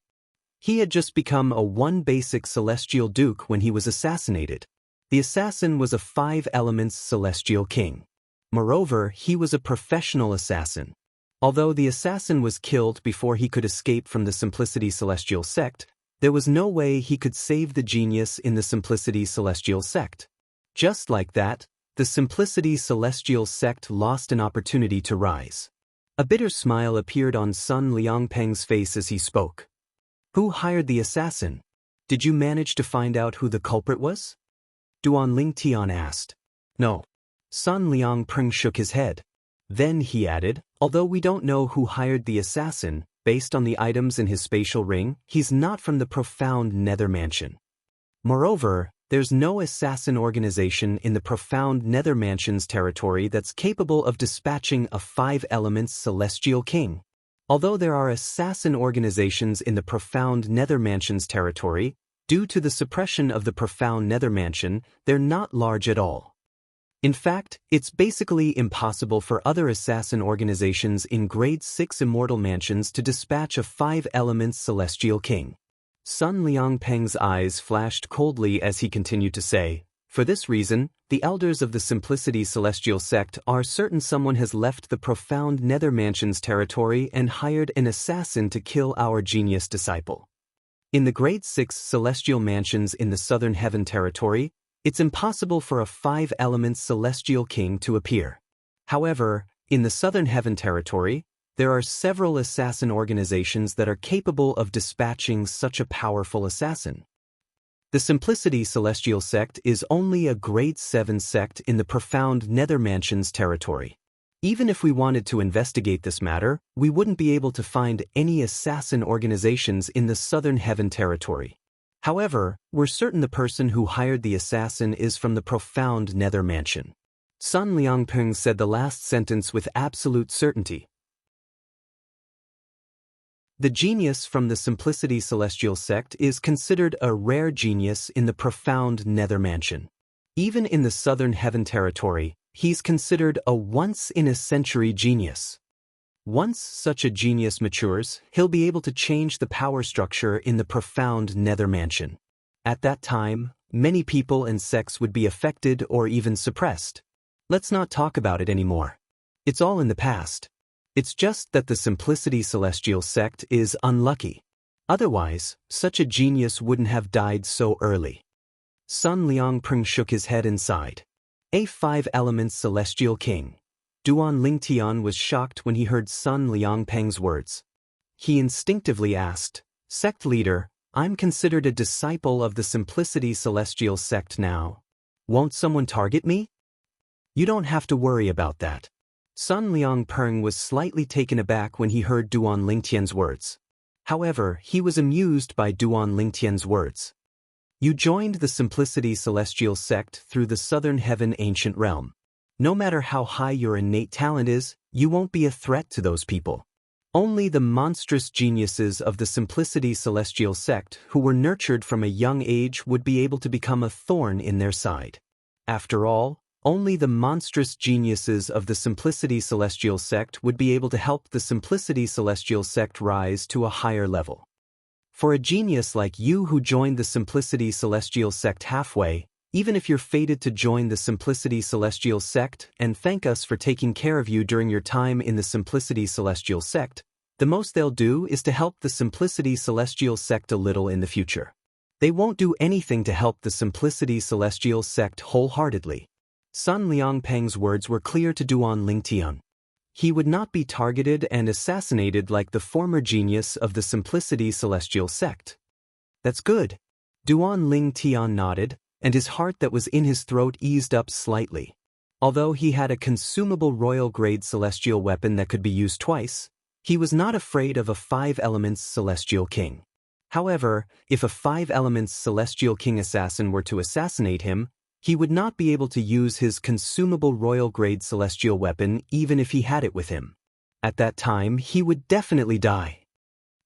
He had just become a one basic celestial duke when he was assassinated. The assassin was a 5 elements celestial king. Moreover, he was a professional assassin. Although the assassin was killed before he could escape from the Simplicity Celestial sect, there was no way he could save the genius in the Simplicity Celestial sect. Just like that, the Simplicity Celestial sect lost an opportunity to rise. A bitter smile appeared on Sun Liangpeng's face as he spoke. Who hired the assassin? Did you manage to find out who the culprit was? Duan Lingtian asked. No. Sun Liangpeng shook his head. Then he added, although we don't know who hired the assassin, based on the items in his spatial ring, he's not from the profound Nether Mansion. Moreover, there's no assassin organization in the profound Nether Mansion's territory that's capable of dispatching a 5 elements celestial king. Although there are assassin organizations in the profound Nether Mansion's territory, due to the suppression of the profound Nether Mansion, they're not large at all. In fact, it's basically impossible for other assassin organizations in grade 6 immortal mansions to dispatch a 5 elements celestial king. Sun Liangpeng's eyes flashed coldly as he continued to say, for this reason, the elders of the Simplicity Celestial sect are certain someone has left the profound Nether Mansion's territory and hired an assassin to kill our genius disciple. In the grade 6 celestial mansions in the Southern Heaven territory, it's impossible for a 5 elements celestial king to appear. However, in the Southern Heaven territory, there are several assassin organizations that are capable of dispatching such a powerful assassin. The Simplicity Celestial sect is only a grade 7 sect in the profound Nether Mansion's territory. Even if we wanted to investigate this matter, we wouldn't be able to find any assassin organizations in the Southern Heaven territory. However, we're certain the person who hired the assassin is from the profound Nether Mansion. Sun Liangpeng said the last sentence with absolute certainty. The genius from the Simplicity Celestial sect is considered a rare genius in the profound Nether Mansion. Even in the Southern Heaven territory, he's considered a once-in-a-century genius. Once such a genius matures, he'll be able to change the power structure in the profound Nether Mansion. At that time, many people and sects would be affected or even suppressed. Let's not talk about it anymore. It's all in the past. It's just that the Simplicity Celestial sect is unlucky. Otherwise, such a genius wouldn't have died so early. Sun Liangpeng shook his head and sighed. A 5 elements celestial king. Duan Lingtian was shocked when he heard Sun Liangpeng's words. He instinctively asked, Sect leader, I'm considered a disciple of the Simplicity Celestial sect now. Won't someone target me? You don't have to worry about that. Sun Liangpeng was slightly taken aback when he heard Duan Lingtian's words. However, he was amused by Duan Lingtian's words. You joined the Simplicity Celestial sect through the Southern Heaven ancient realm. No matter how high your innate talent is, you won't be a threat to those people. Only the monstrous geniuses of the Simplicity Celestial sect who were nurtured from a young age would be able to become a thorn in their side. After all, only the monstrous geniuses of the Simplicity Celestial sect would be able to help the Simplicity Celestial sect rise to a higher level. For a genius like you who joined the Simplicity Celestial sect halfway, even if you're fated to join the Simplicity Celestial sect and thank us for taking care of you during your time in the Simplicity Celestial sect, the most they'll do is to help the Simplicity Celestial sect a little in the future. They won't do anything to help the Simplicity Celestial sect wholeheartedly. Sun Liangpeng's words were clear to Duan Lingtian. He would not be targeted and assassinated like the former genius of the Simplicity Celestial sect. That's good. Duan Lingtian nodded, and his heart that was in his throat eased up slightly. Although he had a consumable royal-grade celestial weapon that could be used twice, he was not afraid of a 5-elements celestial king. However, if a 5-elements celestial king assassin were to assassinate him, he would not be able to use his consumable royal-grade celestial weapon even if he had it with him. At that time, he would definitely die.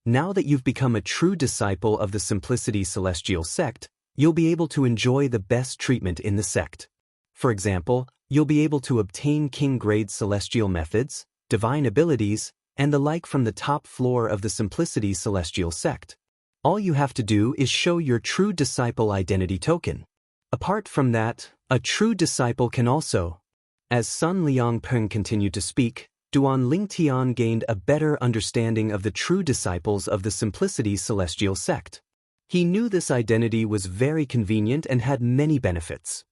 Now that you've become a true disciple of the Simplicity Celestial sect, you'll be able to enjoy the best treatment in the sect. For example, you'll be able to obtain king-grade celestial methods, divine abilities, and the like from the top floor of the Simplicity Celestial sect. All you have to do is show your true disciple identity token. Apart from that, a true disciple can also. As Sun Liangpeng continued to speak, Duan Lingtian gained a better understanding of the true disciples of the Simplicity Celestial sect. He knew this identity was very convenient and had many benefits.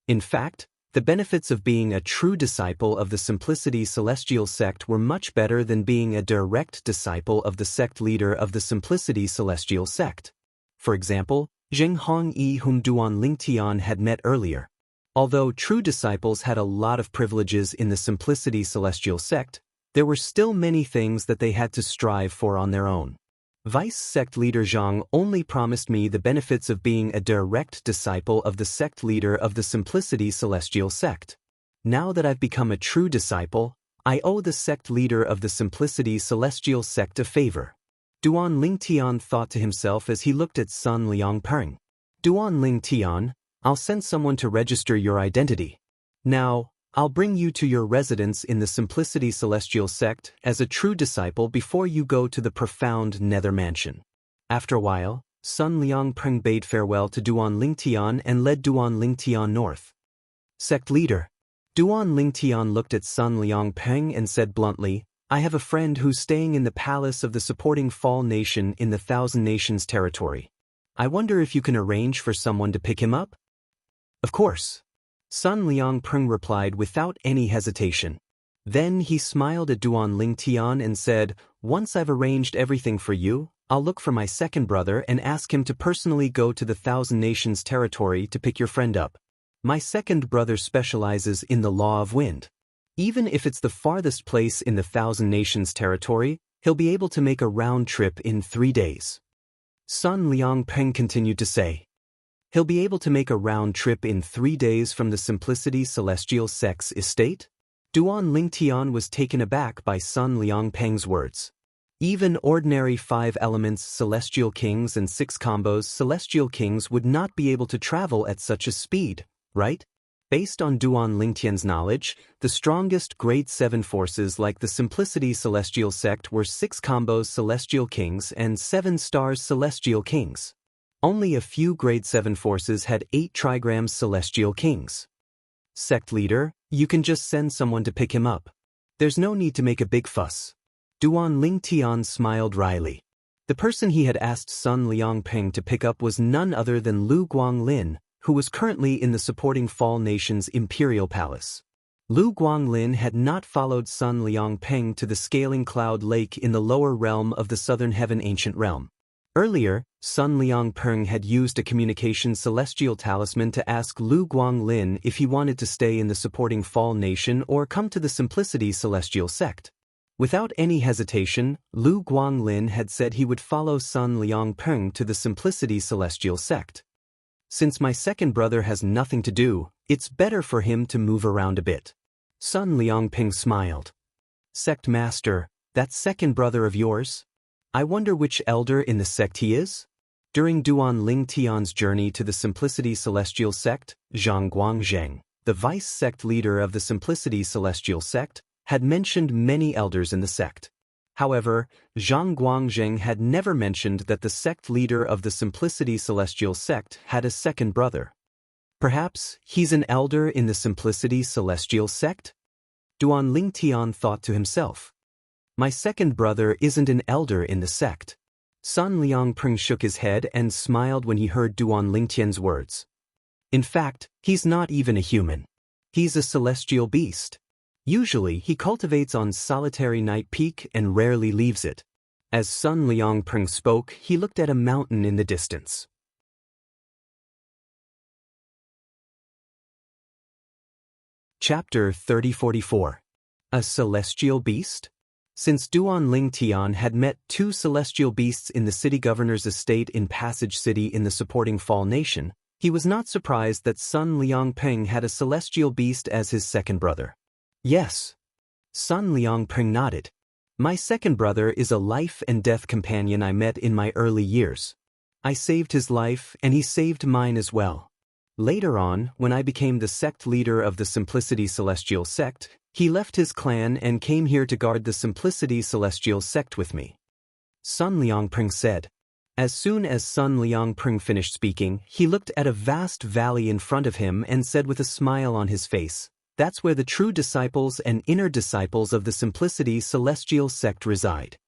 In fact, the benefits of being a true disciple of the Simplicity Celestial sect were much better than being a direct disciple of the sect leader of the Simplicity Celestial sect. For example, Zheng Hongyi, whom Duan Lingtian had met earlier. Although true disciples had a lot of privileges in the Simplicity Celestial sect, there were still many things that they had to strive for on their own. Vice sect leader Zhang only promised me the benefits of being a direct disciple of the sect leader of the Simplicity Celestial sect. Now that I've become a true disciple, I owe the sect leader of the Simplicity Celestial sect a favor. Duan Lingtian thought to himself as he looked at Sun Liangpeng. Duan Lingtian, I'll send someone to register your identity. Now, I'll bring you to your residence in the Simplicity Celestial sect as a true disciple before you go to the profound nether mansion. After a while, Sun Liangpeng bade farewell to Duan Lingtian and led Duan Lingtian north. Sect leader. Duan Lingtian looked at Sun Liangpeng and said bluntly, I have a friend who's staying in the palace of the supporting Fall Nation in the Thousand Nations territory. I wonder if you can arrange for someone to pick him up? Of course. Sun Liangpeng replied without any hesitation. Then he smiled at Duan Lingtian and said, Once I've arranged everything for you, I'll look for my second brother and ask him to personally go to the Thousand Nations territory to pick your friend up. My second brother specializes in the law of wind. Even if it's the farthest place in the Thousand Nations territory, he'll be able to make a round trip in 3 days. Sun Liangpeng continued to say, He'll be able to make a round trip in 3 days from the Simplicity Celestial sect's estate? Duan Lingtian was taken aback by Sun Liangpeng's words. Even ordinary 5 elements celestial kings and 6 combos celestial kings would not be able to travel at such a speed, right? Based on Duan Lingtian's knowledge, the strongest grade 7 forces like the Simplicity Celestial sect were 6 combos celestial kings and 7 stars celestial kings. Only a few grade 7 forces had 8 trigrams celestial kings. Sect leader, you can just send someone to pick him up. There's no need to make a big fuss. Duan Lingtian smiled wryly. The person he had asked Sun Liangpeng to pick up was none other than Lu Guanglin, who was currently in the supporting Fall Nation's imperial palace. Lu Guanglin had not followed Sun Liangpeng to the Scaling Cloud Lake in the lower realm of the Southern Heaven Ancient Realm. Earlier, Sun Liangpeng had used a communication celestial talisman to ask Lu Guanglin if he wanted to stay in the supporting Fall Nation or come to the Simplicity Celestial sect. Without any hesitation, Lu Guanglin had said he would follow Sun Liangpeng to the Simplicity Celestial sect. Since my second brother has nothing to do, it's better for him to move around a bit. Sun Liangpeng smiled. Sect Master, that second brother of yours? I wonder which elder in the sect he is? During Duan Ling Tian's journey to the Simplicity Celestial Sect, Zhang Guangzheng, the vice sect leader of the Simplicity Celestial Sect, had mentioned many elders in the sect. However, Zhang Guangzheng had never mentioned that the sect leader of the Simplicity Celestial Sect had a second brother. Perhaps he's an elder in the Simplicity Celestial Sect? Duan Ling Tian thought to himself. My second brother isn't an elder in the sect. Sun Liangpeng shook his head and smiled when he heard Duan Lingtian's words. In fact, he's not even a human. He's a celestial beast. Usually, he cultivates on solitary night peak and rarely leaves it. As Sun Liangpeng spoke, he looked at a mountain in the distance. Chapter 3044. A Celestial Beast? Since Duan Ling Tian had met two celestial beasts in the city governor's estate in Passage City in the supporting Fall Nation, he was not surprised that Sun Liangpeng had a celestial beast as his second brother. Yes. Sun Liangpeng nodded. My second brother is a life and death companion I met in my early years. I saved his life and he saved mine as well. Later on, when I became the sect leader of the Simplicity Celestial Sect, he left his clan and came here to guard the Simplicity Celestial Sect with me. Sun Liangpeng said. As soon as Sun Liangpeng finished speaking, he looked at a vast valley in front of him and said with a smile on his face, that's where the true disciples and inner disciples of the Simplicity Celestial Sect reside.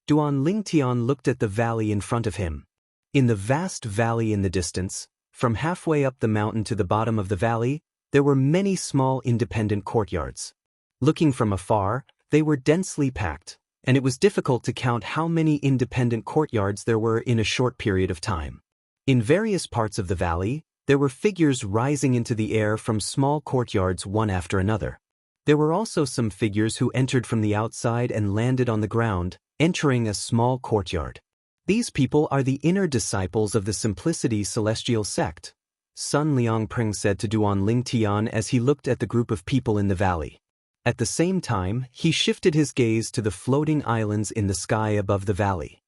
Duan Ling Tian looked at the valley in front of him. In the vast valley in the distance, from halfway up the mountain to the bottom of the valley, there were many small independent courtyards. Looking from afar, they were densely packed, and it was difficult to count how many independent courtyards there were in a short period of time. In various parts of the valley, there were figures rising into the air from small courtyards one after another. There were also some figures who entered from the outside and landed on the ground, entering a small courtyard. These people are the inner disciples of the Simplicity Celestial Sect, Sun Liangpeng said to Duan Ling Tian as he looked at the group of people in the valley. At the same time, he shifted his gaze to the floating islands in the sky above the valley.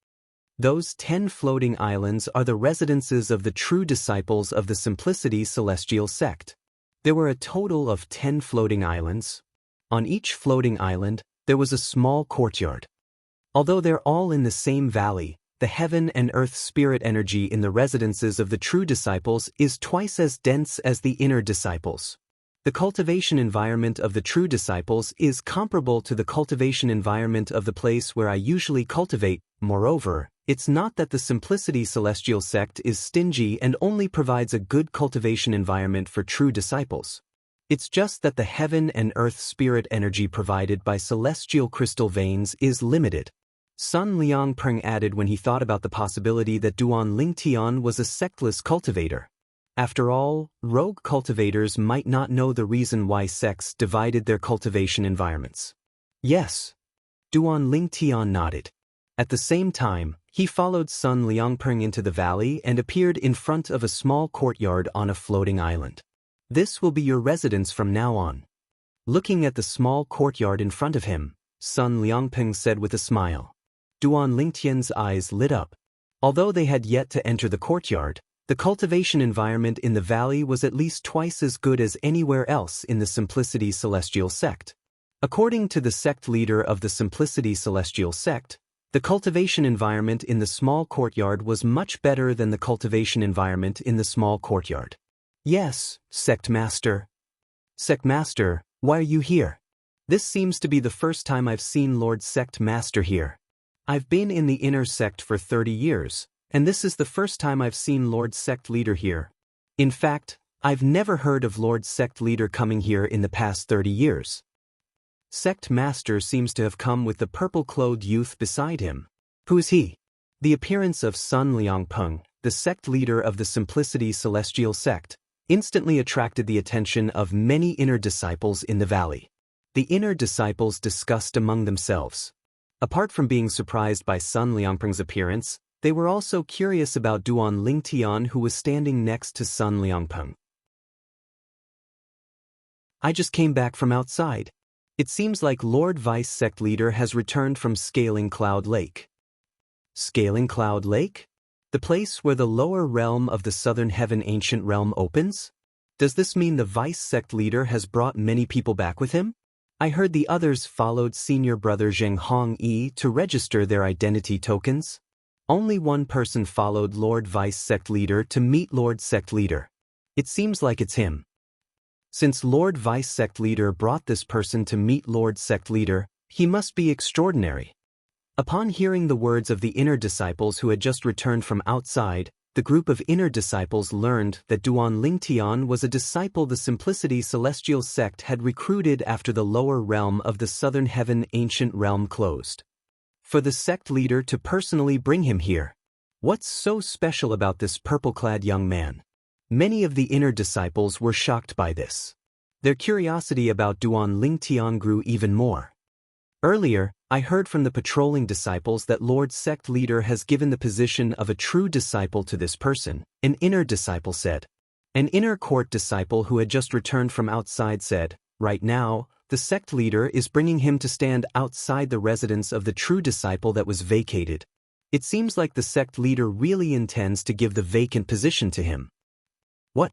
Those 10 floating islands are the residences of the true disciples of the Simplicity Celestial Sect. There were a total of 10 floating islands. On each floating island, there was a small courtyard. Although they're all in the same valley, the heaven and earth spirit energy in the residences of the true disciples is twice as dense as the inner disciples. The cultivation environment of the true disciples is comparable to the cultivation environment of the place where I usually cultivate. Moreover, it's not that the Simplicity Celestial Sect is stingy and only provides a good cultivation environment for true disciples. It's just that the heaven and earth spirit energy provided by celestial crystal veins is limited. Sun Liangpeng added when he thought about the possibility that Duan Ling Tian was a sectless cultivator. After all, rogue cultivators might not know the reason why sects divided their cultivation environments. Yes. Duan Ling Tian nodded. At the same time, he followed Sun Liangpeng into the valley and appeared in front of a small courtyard on a floating island. This will be your residence from now on. Looking at the small courtyard in front of him, Sun Liangpeng said with a smile. Duan Lingtian's eyes lit up. Although they had yet to enter the courtyard, the cultivation environment in the valley was at least twice as good as anywhere else in the Simplicity Celestial Sect. According to the sect leader of the Simplicity Celestial Sect, the cultivation environment in the small courtyard was much better than the cultivation environment in the small courtyard. Yes, Sect Master. Sect Master, why are you here? This seems to be the first time I've seen Lord Sect Master here. I've been in the inner sect for 30 years, and this is the first time I've seen Lord Sect Leader here. In fact, I've never heard of Lord Sect Leader coming here in the past 30 years. Sect Master seems to have come with the purple-clothed youth beside him. Who is he? The appearance of Sun Liangpeng, the sect leader of the Simplicity Celestial Sect, instantly attracted the attention of many inner disciples in the valley. The inner disciples discussed among themselves. Apart from being surprised by Sun Liangpeng's appearance, they were also curious about Duan Ling Tian, who was standing next to Sun Liangpeng. I just came back from outside. It seems like Lord Vice sect leader has returned from Scaling Cloud Lake. Scaling Cloud Lake? The place where the lower realm of the Southern Heaven Ancient Realm opens? Does this mean the Vice sect leader has brought many people back with him? I heard the others followed senior brother Zheng Hongyi to register their identity tokens. Only one person followed Lord Vice sect leader to meet Lord sect leader. It seems like it's him. Since Lord Vice sect leader brought this person to meet Lord sect leader, he must be extraordinary. Upon hearing the words of the inner disciples who had just returned from outside, the group of inner disciples learned that Duan Lingtian was a disciple the Simplicity Celestial sect had recruited after the lower realm of the Southern Heaven Ancient Realm closed. For the sect leader to personally bring him here. What's so special about this purple-clad young man? Many of the inner disciples were shocked by this. Their curiosity about Duan Lingtian grew even more. Earlier, I heard from the patrolling disciples that Lord sect leader has given the position of a true disciple to this person, an inner disciple said. An inner court disciple who had just returned from outside said, right now, the sect leader is bringing him to stand outside the residence of the true disciple that was vacated. It seems like the sect leader really intends to give the vacant position to him. What?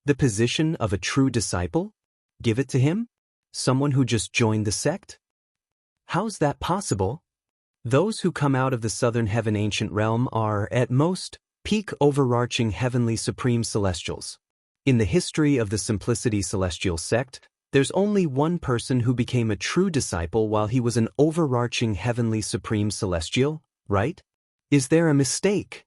The position of a true disciple? Give it to him? Someone who just joined the sect? How's that possible? Those who come out of the Southern Heaven Ancient Realm are, at most, peak overarching heavenly supreme celestials. In the history of the Simplicity Celestial sect, there's only one person who became a true disciple while he was an overarching heavenly supreme celestial, right? Is there a mistake?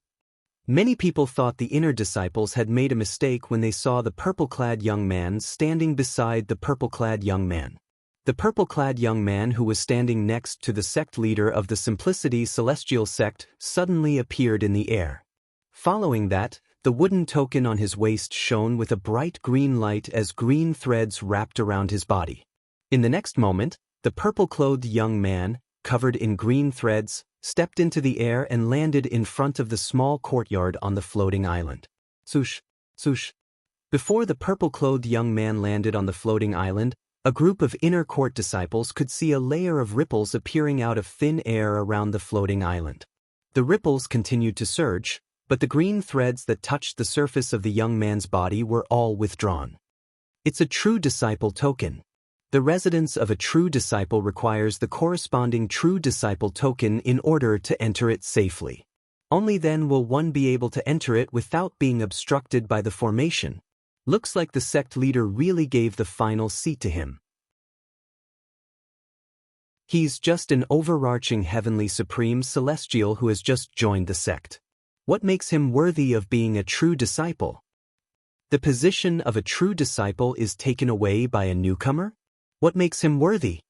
Many people thought the inner disciples had made a mistake when they saw the purple-clad young man standing beside the purple-clad young man. The purple-clad young man who was standing next to the sect leader of the Simplicity Celestial sect suddenly appeared in the air. Following that, the wooden token on his waist shone with a bright green light as green threads wrapped around his body. In the next moment, the purple-clothed young man, covered in green threads, stepped into the air and landed in front of the small courtyard on the floating island. Swoosh, swoosh. Before the purple-clothed young man landed on the floating island, a group of inner court disciples could see a layer of ripples appearing out of thin air around the floating island. The ripples continued to surge, but the green threads that touched the surface of the young man's body were all withdrawn. It's a true disciple token. The residence of a true disciple requires the corresponding true disciple token in order to enter it safely. Only then will one be able to enter it without being obstructed by the formation. Looks like the sect leader really gave the final seat to him. He's just an overarching heavenly supreme celestial who has just joined the sect. What makes him worthy of being a true disciple? The position of a true disciple is taken away by a newcomer? What makes him worthy?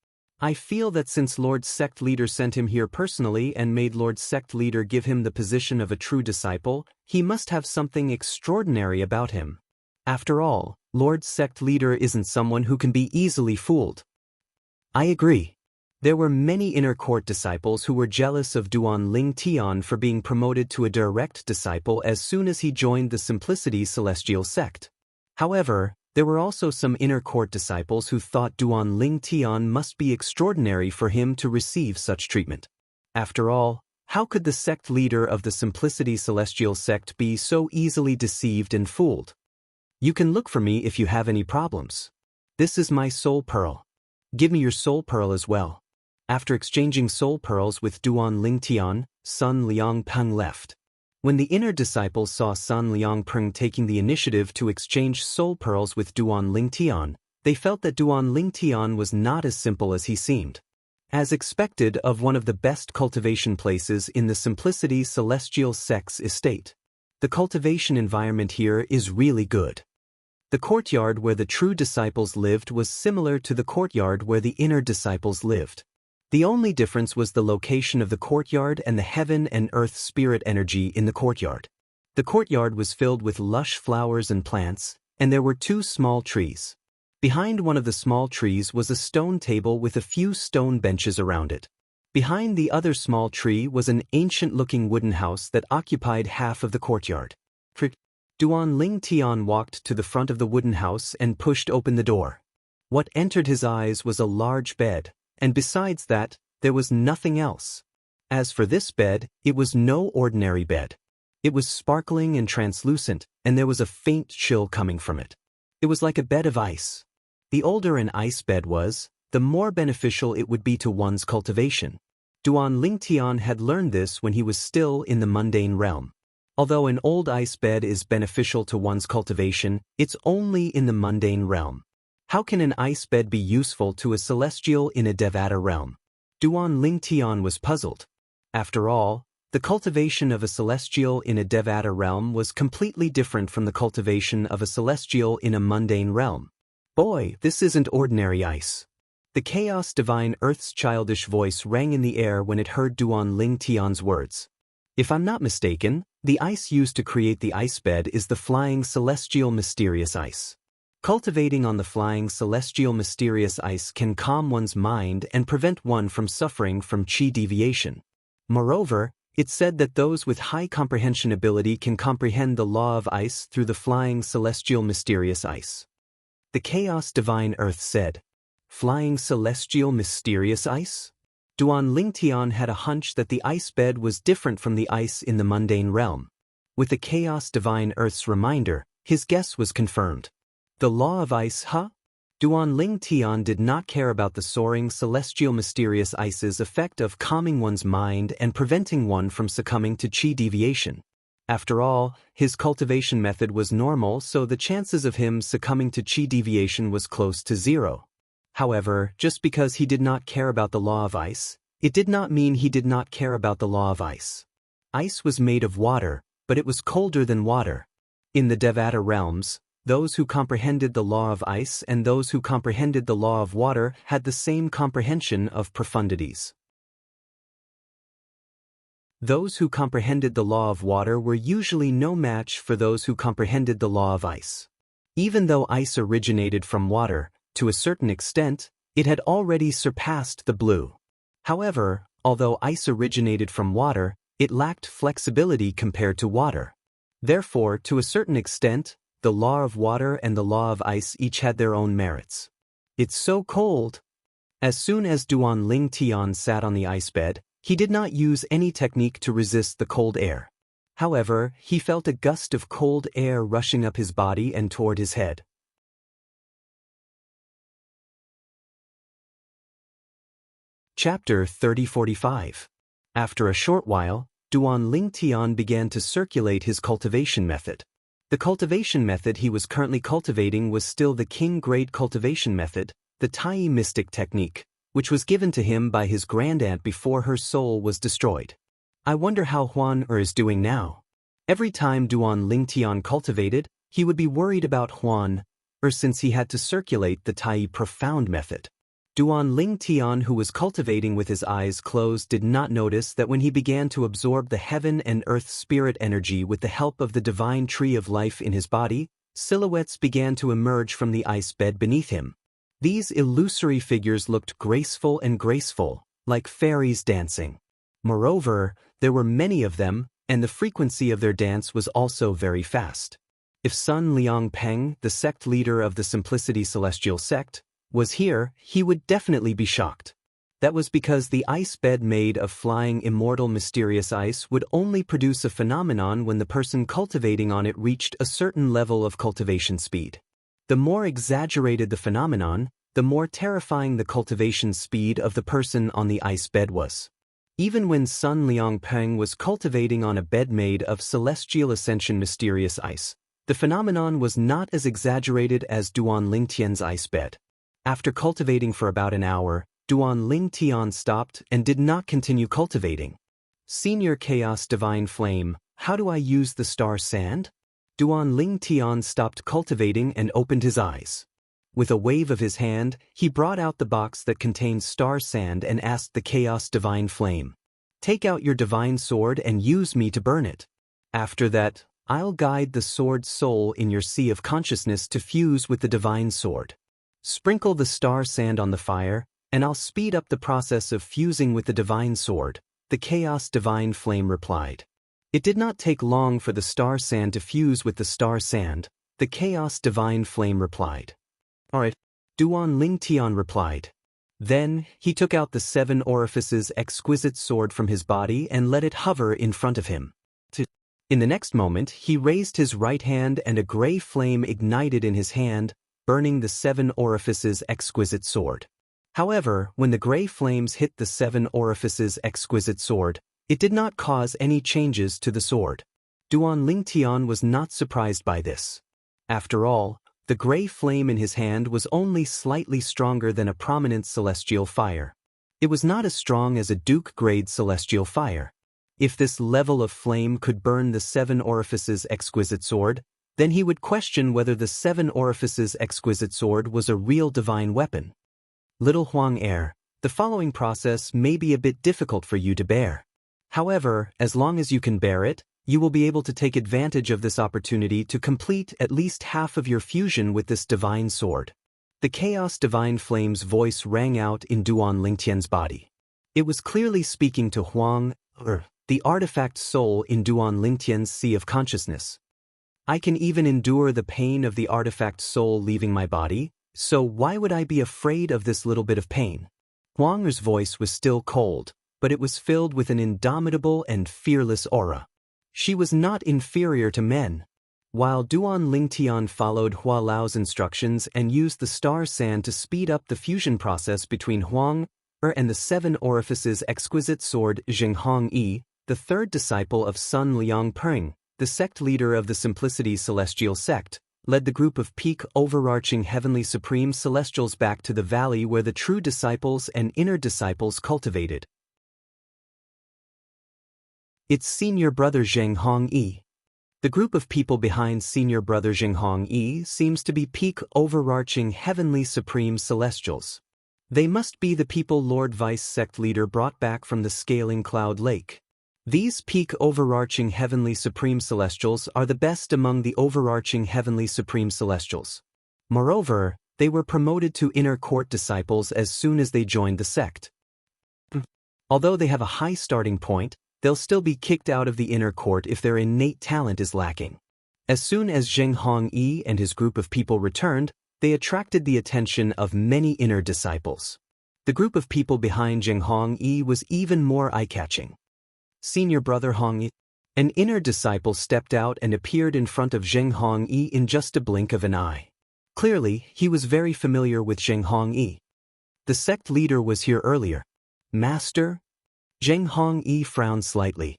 I feel that since Lord Sect Leader sent him here personally and made Lord Sect Leader give him the position of a true disciple, he must have something extraordinary about him. After all, Lord Sect Leader isn't someone who can be easily fooled. I agree. There were many inner court disciples who were jealous of Duan Lingtian for being promoted to a direct disciple as soon as he joined the Simplicity Celestial sect. However, there were also some inner court disciples who thought Duan Lingtian must be extraordinary for him to receive such treatment. After all, how could the sect leader of the Simplicity Celestial sect be so easily deceived and fooled? You can look for me if you have any problems. This is my soul pearl. Give me your soul pearl as well. After exchanging soul pearls with Duan Lingtian, Sun Liangpeng left. When the inner disciples saw Sun Liangpeng taking the initiative to exchange soul pearls with Duan Lingtian, they felt that Duan Lingtian was not as simple as he seemed. As expected of one of the best cultivation places in the Simplicity Celestial sect's estate. The cultivation environment here is really good. The courtyard where the true disciples lived was similar to the courtyard where the inner disciples lived. The only difference was the location of the courtyard and the heaven and earth spirit energy in the courtyard. The courtyard was filled with lush flowers and plants, and there were 2 small trees. Behind one of the small trees was a stone table with a few stone benches around it. Behind the other small tree was an ancient-looking wooden house that occupied half of the courtyard. Duan Lingtian walked to the front of the wooden house and pushed open the door. What entered his eyes was a large bed, and besides that, there was nothing else. As for this bed, it was no ordinary bed. It was sparkling and translucent, and there was a faint chill coming from it. It was like a bed of ice. The older an ice bed was, the more beneficial it would be to one's cultivation. Duan Lingtian had learned this when he was still in the mundane realm. Although an old ice bed is beneficial to one's cultivation, it's only in the mundane realm. How can an ice bed be useful to a celestial in a Devata realm? Duan Lingtian was puzzled. After all, the cultivation of a celestial in a Devata realm was completely different from the cultivation of a celestial in a mundane realm. Boy, this isn't ordinary ice. The chaos divine Earth's childish voice rang in the air when it heard Duan Lingtian's words. If I'm not mistaken, the ice used to create the ice bed is the flying celestial mysterious ice. Cultivating on the flying celestial mysterious ice can calm one's mind and prevent one from suffering from chi deviation. Moreover, it's said that those with high comprehension ability can comprehend the law of ice through the flying celestial mysterious ice. The chaos divine Earth said, "Flying celestial mysterious ice?" Duan Lingtian had a hunch that the ice bed was different from the ice in the mundane realm. With the chaos divine Earth's reminder, his guess was confirmed. The law of ice, huh? Duan Lingtian did not care about the soaring celestial mysterious ice's effect of calming one's mind and preventing one from succumbing to chi deviation. After all, his cultivation method was normal, so the chances of him succumbing to chi deviation was close to zero. However, just because he did not care about the law of ice, it did not mean he did not care about the law of ice. Ice was made of water, but it was colder than water. In the Devata realms, those who comprehended the law of ice and those who comprehended the law of water had the same comprehension of profundities. Those who comprehended the law of water were usually no match for those who comprehended the law of ice. Even though ice originated from water, to a certain extent, it had already surpassed the blue. However, although ice originated from water, it lacked flexibility compared to water. Therefore, to a certain extent, the law of water and the law of ice each had their own merits. It's so cold. As soon as Duan Lingtian sat on the ice bed, he did not use any technique to resist the cold air. However, he felt a gust of cold air rushing up his body and toward his head. Chapter 3045. After a short while, Duan Lingtian began to circulate his cultivation method. The cultivation method he was currently cultivating was still the king-grade cultivation method, the Tai mystic technique, which was given to him by his grandaunt before her soul was destroyed. I wonder how Huan is doing now. Every time Duan Lingtian cultivated, he would be worried about Huan since he had to circulate the Tai profound method. Duan Lingtian, who was cultivating with his eyes closed, did not notice that when he began to absorb the heaven and earth spirit energy with the help of the divine tree of life in his body, silhouettes began to emerge from the ice bed beneath him. These illusory figures looked graceful and graceful, like fairies dancing. Moreover, there were many of them, and the frequency of their dance was also very fast. If Sun Liang Peng, the sect leader of the Simplicity Celestial sect, was here, he would definitely be shocked. That was because the ice bed made of flying immortal mysterious ice would only produce a phenomenon when the person cultivating on it reached a certain level of cultivation speed. The more exaggerated the phenomenon, the more terrifying the cultivation speed of the person on the ice bed was. Even when Sun Liang Peng was cultivating on a bed made of celestial ascension mysterious ice, the phenomenon was not as exaggerated as Duan Lingtian's ice bed. After cultivating for about an hour, Duan Lingtian stopped and did not continue cultivating. Senior Chaos Divine Flame, how do I use the star sand? Duan Lingtian stopped cultivating and opened his eyes. With a wave of his hand, he brought out the box that contained star sand and asked the Chaos Divine Flame, "Take out your divine sword and use me to burn it. After that, I'll guide the sword's soul in your sea of consciousness to fuse with the divine sword. Sprinkle the star sand on the fire, and I'll speed up the process of fusing with the divine sword," the Chaos Divine Flame replied. It did not take long for the star sand to fuse with the star sand, the Chaos Divine Flame replied. Alright. Duan Lingtian replied. Then, he took out the 7 orifices exquisite sword from his body and let it hover in front of him. In the next moment, he raised his right hand and a gray flame ignited in his hand, burning the 7 orifices exquisite sword. However, when the gray flames hit the 7 orifices exquisite sword, it did not cause any changes to the sword. Duan Lingtian was not surprised by this. After all, the gray flame in his hand was only slightly stronger than a prominent celestial fire. It was not as strong as a Duke-grade celestial fire. If this level of flame could burn the 7 orifices exquisite sword, then he would question whether the 7 orifices exquisite sword was a real divine weapon. Little Huang heir, the following process may be a bit difficult for you to bear. However, as long as you can bear it, you will be able to take advantage of this opportunity to complete at least half of your fusion with this divine sword. The Chaos Divine Flame's voice rang out in Duan Lingtian's body. It was clearly speaking to Huang, the artifact soul in Duan Lingtian's sea of consciousness. I can even endure the pain of the artifact soul leaving my body, so why would I be afraid of this little bit of pain? Huang's voice was still cold, but it was filled with an indomitable and fearless aura. She was not inferior to men. While Duan Lingtian followed Hua Lao's instructions and used the star sand to speed up the fusion process between Huang and the 7 orifices exquisite sword Zhenghong Yi, the third disciple of Sun Liang Peng, the sect leader of the Simplicity Celestial sect, led the group of peak overarching heavenly supreme celestials back to the valley where the true disciples and inner disciples cultivated. It's senior brother Zhenghong Yi. The group of people behind senior brother Zhenghong Yi seems to be peak overarching heavenly supreme celestials. They must be the people Lord Vice sect leader brought back from the scaling cloud lake. These peak overarching heavenly supreme celestials are the best among the overarching heavenly supreme celestials. Moreover, they were promoted to inner court disciples as soon as they joined the sect. Although they have a high starting point, they'll still be kicked out of the inner court if their innate talent is lacking. As soon as Zhenghong Yi and his group of people returned, they attracted the attention of many inner disciples. The group of people behind Zhenghong Yi was even more eye-catching. Senior brother Hong Yi. An inner disciple stepped out and appeared in front of Zhenghong Yi in just a blink of an eye. Clearly, he was very familiar with Zhenghong Yi. The sect leader was here earlier. Master? Zhenghong Yi frowned slightly.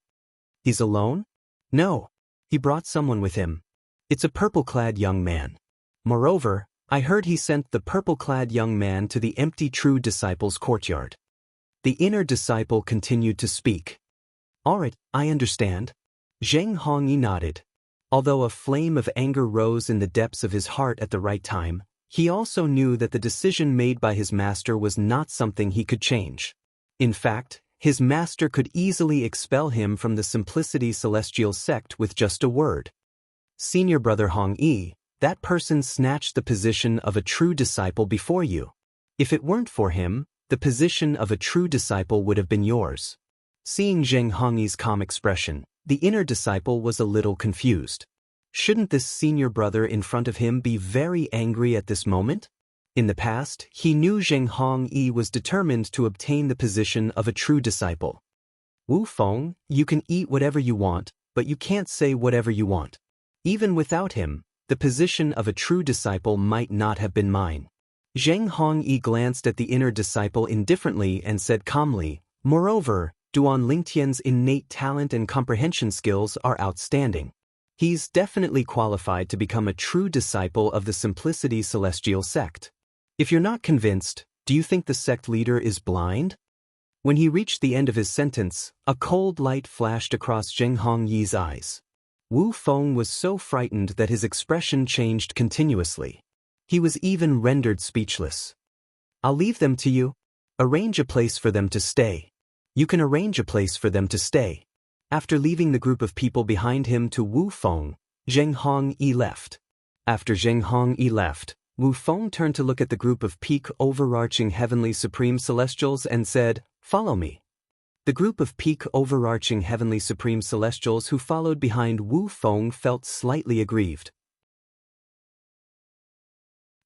He's alone? No. He brought someone with him. It's a purple-clad young man. Moreover, I heard he sent the purple-clad young man to the empty true disciples' courtyard. The inner disciple continued to speak. All right, I understand. Zhenghong Yi nodded. Although a flame of anger rose in the depths of his heart at the right time, he also knew that the decision made by his master was not something he could change. In fact, his master could easily expel him from the Simplicity Celestial sect with just a word. Senior brother Hong Yi, that person snatched the position of a true disciple before you. If it weren't for him, the position of a true disciple would have been yours. Seeing Zhenghong Yi's calm expression, the inner disciple was a little confused. Shouldn't this senior brother in front of him be very angry at this moment? In the past, he knew Zhenghong Yi was determined to obtain the position of a true disciple. Wu Feng, you can eat whatever you want, but you can't say whatever you want. Even without him, the position of a true disciple might not have been mine. Zhenghong Yi glanced at the inner disciple indifferently and said calmly, moreover, Duan Lingtian's innate talent and comprehension skills are outstanding. He's definitely qualified to become a true disciple of the Simplicity Celestial sect. If you're not convinced, do you think the sect leader is blind? When he reached the end of his sentence, a cold light flashed across Zhenghong Yi's eyes. Wu Feng was so frightened that his expression changed continuously. He was even rendered speechless. I'll leave them to you. Arrange a place for them to stay. You can arrange a place for them to stay. After leaving the group of people behind him to Wu Feng, Zhenghong Yi left. After Zhenghong Yi left, Wu Feng turned to look at the group of peak overarching heavenly supreme celestials and said, "Follow me." The group of peak overarching heavenly supreme celestials who followed behind Wu Feng felt slightly aggrieved.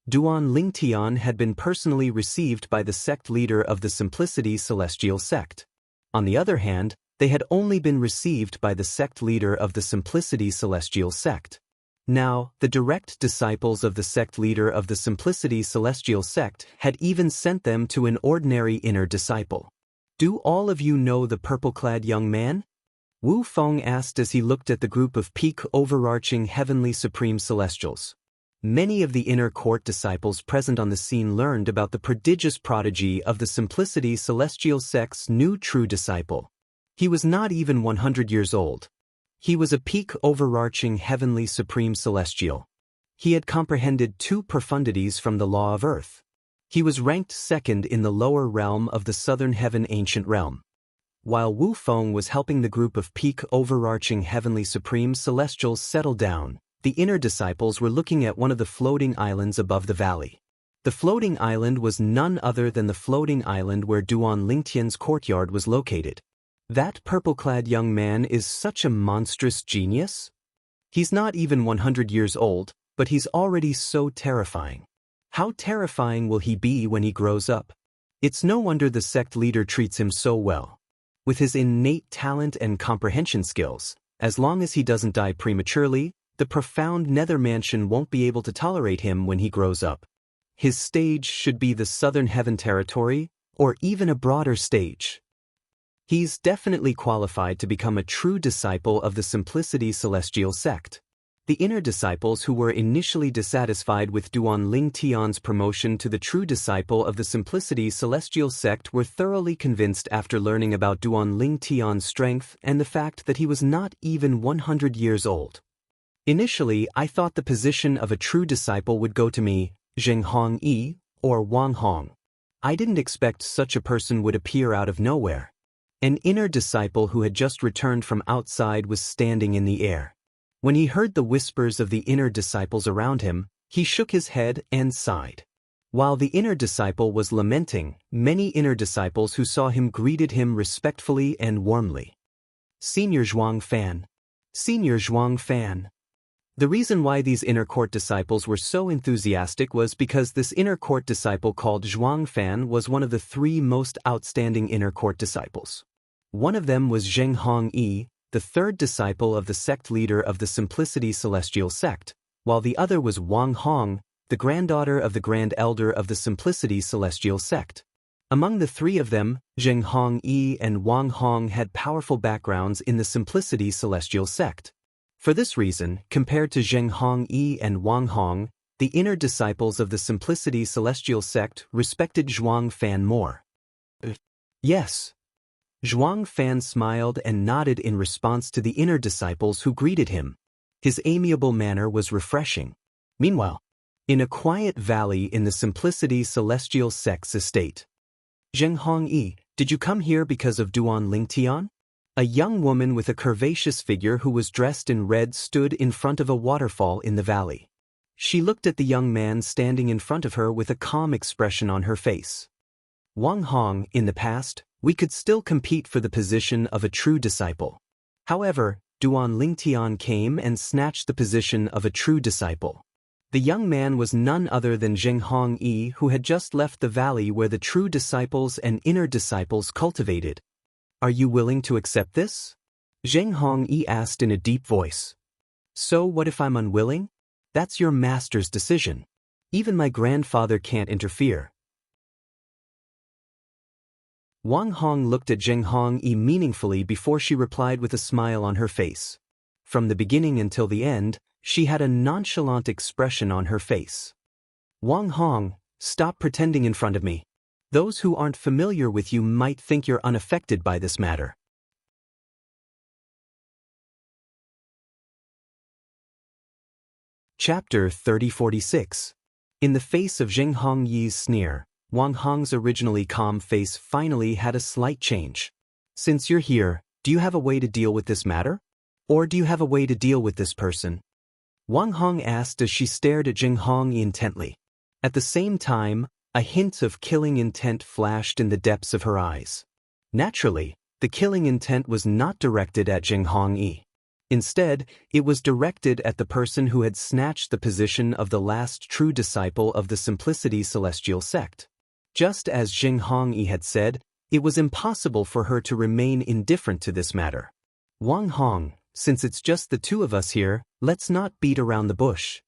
Duan Lingtian had been personally received by the sect leader of the Simplicity Celestial sect. On the other hand, they had only been received by the sect leader of the Simplicity Celestial sect. Now, the direct disciples of the sect leader of the Simplicity Celestial sect had even sent them to an ordinary inner disciple. "Do all of you know the purple-clad young man?" Wu Feng asked as he looked at the group of peak overarching heavenly supreme celestials. Many of the inner court disciples present on the scene learned about the prodigious prodigy of the Simplicity Celestial sect's new true disciple. He was not even 100 years old. He was a peak overarching heavenly supreme celestial. He had comprehended 2 profundities from the law of earth. He was ranked second in the lower realm of the southern heaven ancient realm. While Wu Feng was helping the group of peak overarching heavenly supreme celestials settle down, the inner disciples were looking at one of the floating islands above the valley. The floating island was none other than the floating island where Duan Lingtian's courtyard was located. "That purple-clad young man is such a monstrous genius. He's not even 100 years old, but he's already so terrifying. How terrifying will he be when he grows up? It's no wonder the sect leader treats him so well. With his innate talent and comprehension skills, as long as he doesn't die prematurely, the profound nether mansion won't be able to tolerate him when he grows up. His stage should be the southern heaven territory, or even a broader stage. He's definitely qualified to become a true disciple of the Simplicity Celestial sect." The inner disciples who were initially dissatisfied with Duan Lingtian's promotion to the true disciple of the Simplicity Celestial sect were thoroughly convinced after learning about Duan Lingtian's strength and the fact that he was not even 100 years old. "Initially, I thought the position of a true disciple would go to me, Zheng Hongyi, or Wang Hong. I didn't expect such a person would appear out of nowhere." An inner disciple who had just returned from outside was standing in the air. When he heard the whispers of the inner disciples around him, he shook his head and sighed. While the inner disciple was lamenting, many inner disciples who saw him greeted him respectfully and warmly. "Senior Zhuang Fan. Senior Zhuang Fan." The reason why these inner court disciples were so enthusiastic was because this inner court disciple called Zhuang Fan was one of the 3 most outstanding inner court disciples. One of them was Zheng Hongyi, the 3rd disciple of the sect leader of the Simplicity Celestial sect, while the other was Wang Hong, the granddaughter of the Grand Elder of the Simplicity Celestial sect. Among the 3 of them, Zheng Hongyi and Wang Hong had powerful backgrounds in the Simplicity Celestial sect. For this reason, compared to Zheng Hongyi and Wang Hong, the inner disciples of the Simplicity Celestial sect respected Zhuang Fan more. "Yes." Zhuang Fan smiled and nodded in response to the inner disciples who greeted him. His amiable manner was refreshing. Meanwhile, in a quiet valley in the Simplicity Celestial sect's estate. "Zheng Hongyi, did you come here because of Duan Lingtian?" A young woman with a curvaceous figure who was dressed in red stood in front of a waterfall in the valley. She looked at the young man standing in front of her with a calm expression on her face. "Wang Hong, in the past, we could still compete for the position of a true disciple. However, Duan Lingtian came and snatched the position of a true disciple." The young man was none other than Zheng Hongyi, who had just left the valley where the true disciples and inner disciples cultivated. "Are you willing to accept this?" Zheng Hongyi asked in a deep voice. "So what if I'm unwilling? That's your master's decision. Even my grandfather can't interfere." Wang Hong looked at Zheng Hongyi meaningfully before she replied with a smile on her face. From the beginning until the end, she had a nonchalant expression on her face. "Wang Hong, stop pretending in front of me. Those who aren't familiar with you might think you're unaffected by this matter." Chapter 3046. In the face of Zheng Hongyi's sneer, Wang Hong's originally calm face finally had a slight change. "Since you're here, do you have a way to deal with this matter? Or do you have a way to deal with this person?" Wang Hong asked as she stared at Zheng Hongyi intently. At the same time, a hint of killing intent flashed in the depths of her eyes. Naturally, the killing intent was not directed at Zheng Hongyi. Instead, it was directed at the person who had snatched the position of the last true disciple of the Simplicity Celestial sect. Just as Jing Hongyi had said, it was impossible for her to remain indifferent to this matter. Wang Hong, since it's just the two of us here, let's not beat around the bush.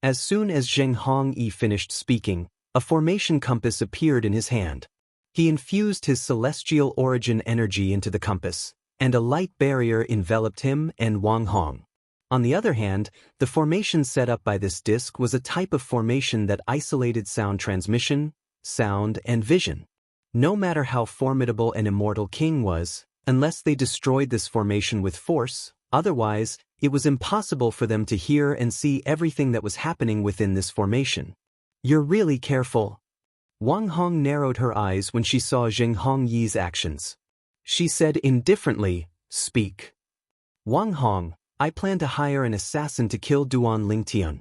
As soon as Zheng Hongyi finished speaking, a formation compass appeared in his hand. He infused his celestial origin energy into the compass, and a light barrier enveloped him and Wang Hong. On the other hand, the formation set up by this disc was a type of formation that isolated sound transmission, sound, and vision. No matter how formidable an immortal king was, unless they destroyed this formation with force, otherwise, it was impossible for them to hear and see everything that was happening within this formation. You're really careful. Wang Hong narrowed her eyes when she saw Zheng Hongyi's actions. She said indifferently, "Speak." Wang Hong, I plan to hire an assassin to kill Duan Lingtian.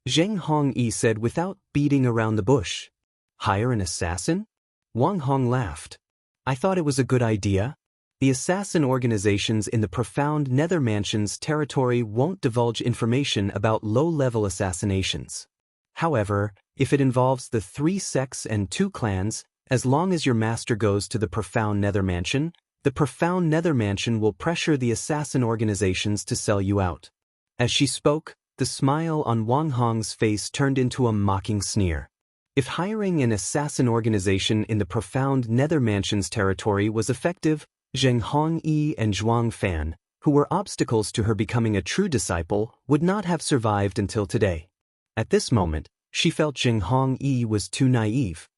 Zheng Hongyi said without beating around the bush. Hire an assassin? Wang Hong laughed. I thought it was a good idea. The assassin organizations in the profound Nether Mansion's territory won't divulge information about low-level assassinations. However, if it involves the 3 sects and 2 clans, as long as your master goes to the profound Nether Mansion, the profound Nether Mansion will pressure the assassin organizations to sell you out. As she spoke, the smile on Wang Hong's face turned into a mocking sneer. If hiring an assassin organization in the profound Nether Mansion's territory was effective, Zheng Hongyi and Zhuang Fan, who were obstacles to her becoming a true disciple, would not have survived until today. At this moment, she felt Zheng Hongyi was too naive.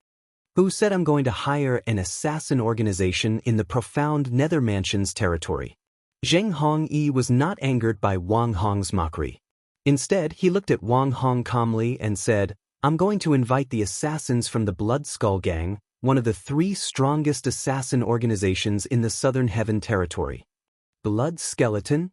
Who said I'm going to hire an assassin organization in the profound Nether Mansion's territory? Zheng Hongyi was not angered by Wang Hong's mockery. Instead, he looked at Wang Hong calmly and said, I'm going to invite the assassins from the Blood Skull Gang, one of the 3 strongest assassin organizations in the Southern Heaven territory. Blood Skeleton?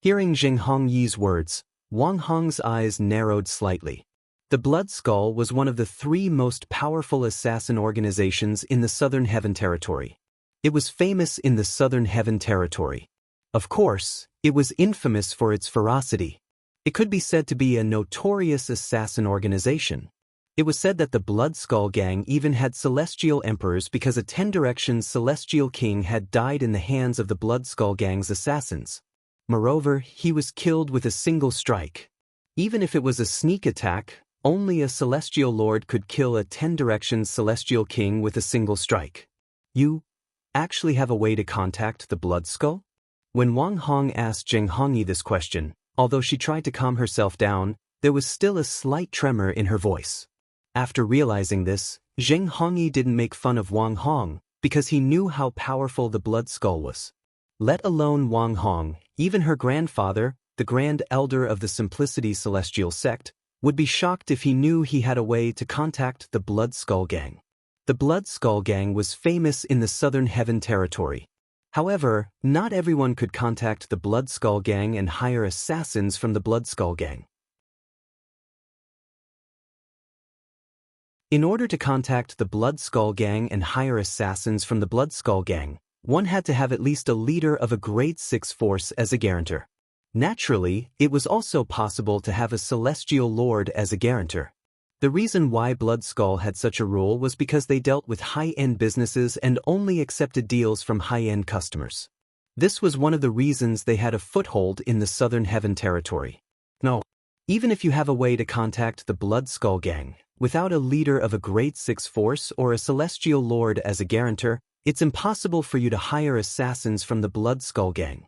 Hearing Zheng Hongyi's words, Wang Hong's eyes narrowed slightly. The Blood Skull was one of the 3 most powerful assassin organizations in the Southern Heaven territory. It was famous in the Southern Heaven territory. Of course, it was infamous for its ferocity. It could be said to be a notorious assassin organization. It was said that the Blood Skull Gang even had celestial emperors because a 10 Directions celestial king had died in the hands of the Blood Skull Gang's assassins. Moreover, he was killed with a single strike. Even if it was a sneak attack, only a celestial lord could kill a 10 Directions celestial king with a single strike. You actually have a way to contact the Blood Skull? When Wang Hong asked Zheng Hongyi this question, although she tried to calm herself down, there was still a slight tremor in her voice. After realizing this, Zheng Hongyi didn't make fun of Wang Hong because he knew how powerful the Blood Skull was. Let alone Wang Hong, even her grandfather, the Grand Elder of the Simplicity Celestial sect, would be shocked if he knew he had a way to contact the Blood Skull Gang. The Blood Skull Gang was famous in the Southern Heaven territory. However, not everyone could contact the Blood Skull Gang and hire assassins from the Blood Skull Gang. In order to contact the Blood Skull Gang and hire assassins from the Blood Skull Gang, one had to have at least a leader of a Grade 6 force as a guarantor. Naturally, it was also possible to have a celestial lord as a guarantor. The reason why Blood Skull had such a rule was because they dealt with high-end businesses and only accepted deals from high-end customers. This was one of the reasons they had a foothold in the Southern Heaven territory. No, even if you have a way to contact the Blood Skull Gang, without a leader of a Grade 6 force or a celestial lord as a guarantor, it's impossible for you to hire assassins from the Blood Skull Gang.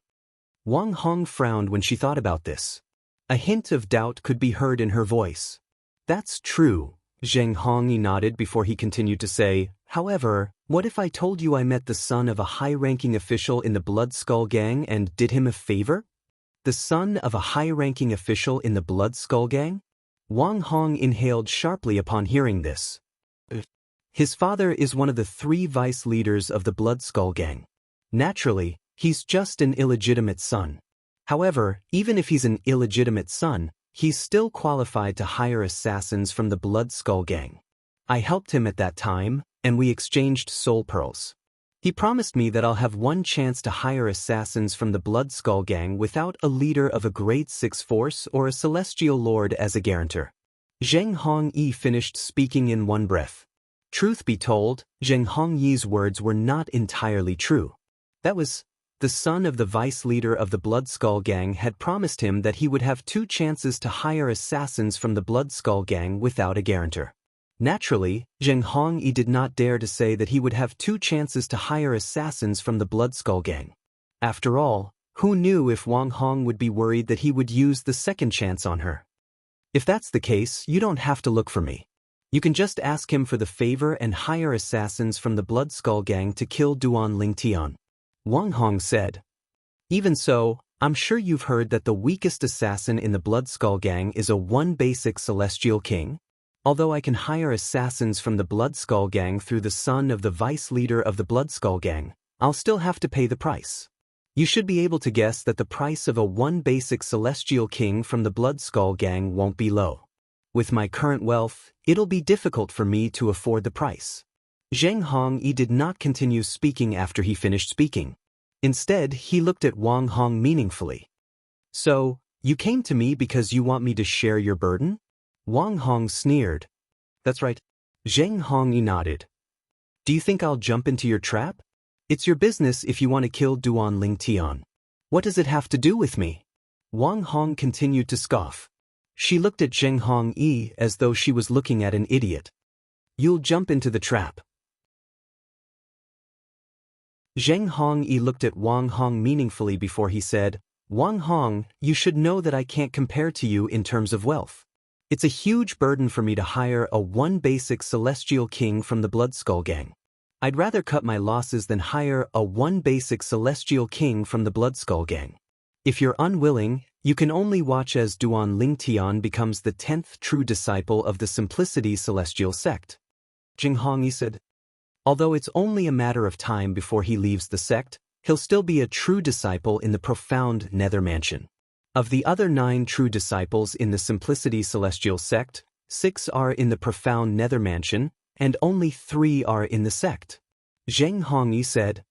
Wang Hong frowned when she thought about this. A hint of doubt could be heard in her voice. That's true, Zheng Hongyi nodded before he continued to say, however, what if I told you I met the son of a high-ranking official in the Blood Skull Gang and did him a favor? The son of a high-ranking official in the Blood Skull Gang? Wang Hong inhaled sharply upon hearing this. His father is one of the 3 vice leaders of the Blood Skull Gang. Naturally, he's just an illegitimate son. However, even if he's an illegitimate son, he's still qualified to hire assassins from the Blood Skull Gang. I helped him at that time, and we exchanged soul pearls. He promised me that I'll have one chance to hire assassins from the Blood Skull Gang without a leader of a grade 6 force or a celestial lord as a guarantor. Zheng Hongyi finished speaking in one breath. Truth be told, Zheng Hongyi's words were not entirely true. That was, the son of the vice leader of the Blood Skull Gang had promised him that he would have 2 chances to hire assassins from the Blood Skull Gang without a guarantor. Naturally, Zheng Hongyi did not dare to say that he would have 2 chances to hire assassins from the Blood Skull Gang. After all, who knew if Wang Hong would be worried that he would use the second chance on her? If that's the case, you don't have to look for me. You can just ask him for the favor and hire assassins from the Blood Skull Gang to kill Duan Lingtian. Wang Hong said. Even so, I'm sure you've heard that the weakest assassin in the Blood Skull Gang is a 1 basic celestial king. Although I can hire assassins from the Blood Skull Gang through the son of the vice leader of the Blood Skull Gang, I'll still have to pay the price. You should be able to guess that the price of a 1 basic celestial king from the Blood Skull Gang won't be low. With my current wealth, it'll be difficult for me to afford the price. Zheng Hongyi did not continue speaking after he finished speaking. Instead, he looked at Wang Hong meaningfully. So, you came to me because you want me to share your burden? Wang Hong sneered. That's right. Zheng Hongyi nodded. Do you think I'll jump into your trap? It's your business if you want to kill Duan Lingtian. What does it have to do with me? Wang Hong continued to scoff. She looked at Zheng Hongyi as though she was looking at an idiot. You'll jump into the trap. Zheng Hongyi looked at Wang Hong meaningfully before he said, Wang Hong, you should know that I can't compare to you in terms of wealth. It's a huge burden for me to hire a 1 basic celestial king from the Blood Skull Gang. I'd rather cut my losses than hire a 1 basic celestial king from the Blood Skull Gang. If you're unwilling, you can only watch as Duan Lingtian becomes the 10th true disciple of the Simplicity Celestial Sect. Zheng Hongyi said. Although it's only a matter of time before he leaves the sect, he'll still be a true disciple in the profound Nether Mansion. Of the other 9 true disciples in the Simplicity Celestial Sect, 6 are in the profound Nether Mansion, and only 3 are in the sect. Zheng Hongyi said.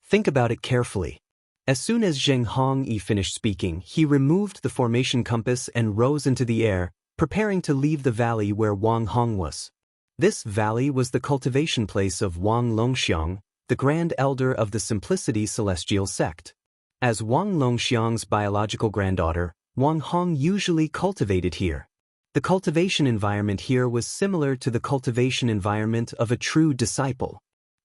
Think about it carefully. As soon as Zheng Hongyi finished speaking, he removed the formation compass and rose into the air, preparing to leave the valley where Wang Hong was. This valley was the cultivation place of Wang Longxiang, the Grand Elder of the Simplicity Celestial Sect. As Wang Longxiang's biological granddaughter, Wang Hong usually cultivated here. The cultivation environment here was similar to the cultivation environment of a true disciple.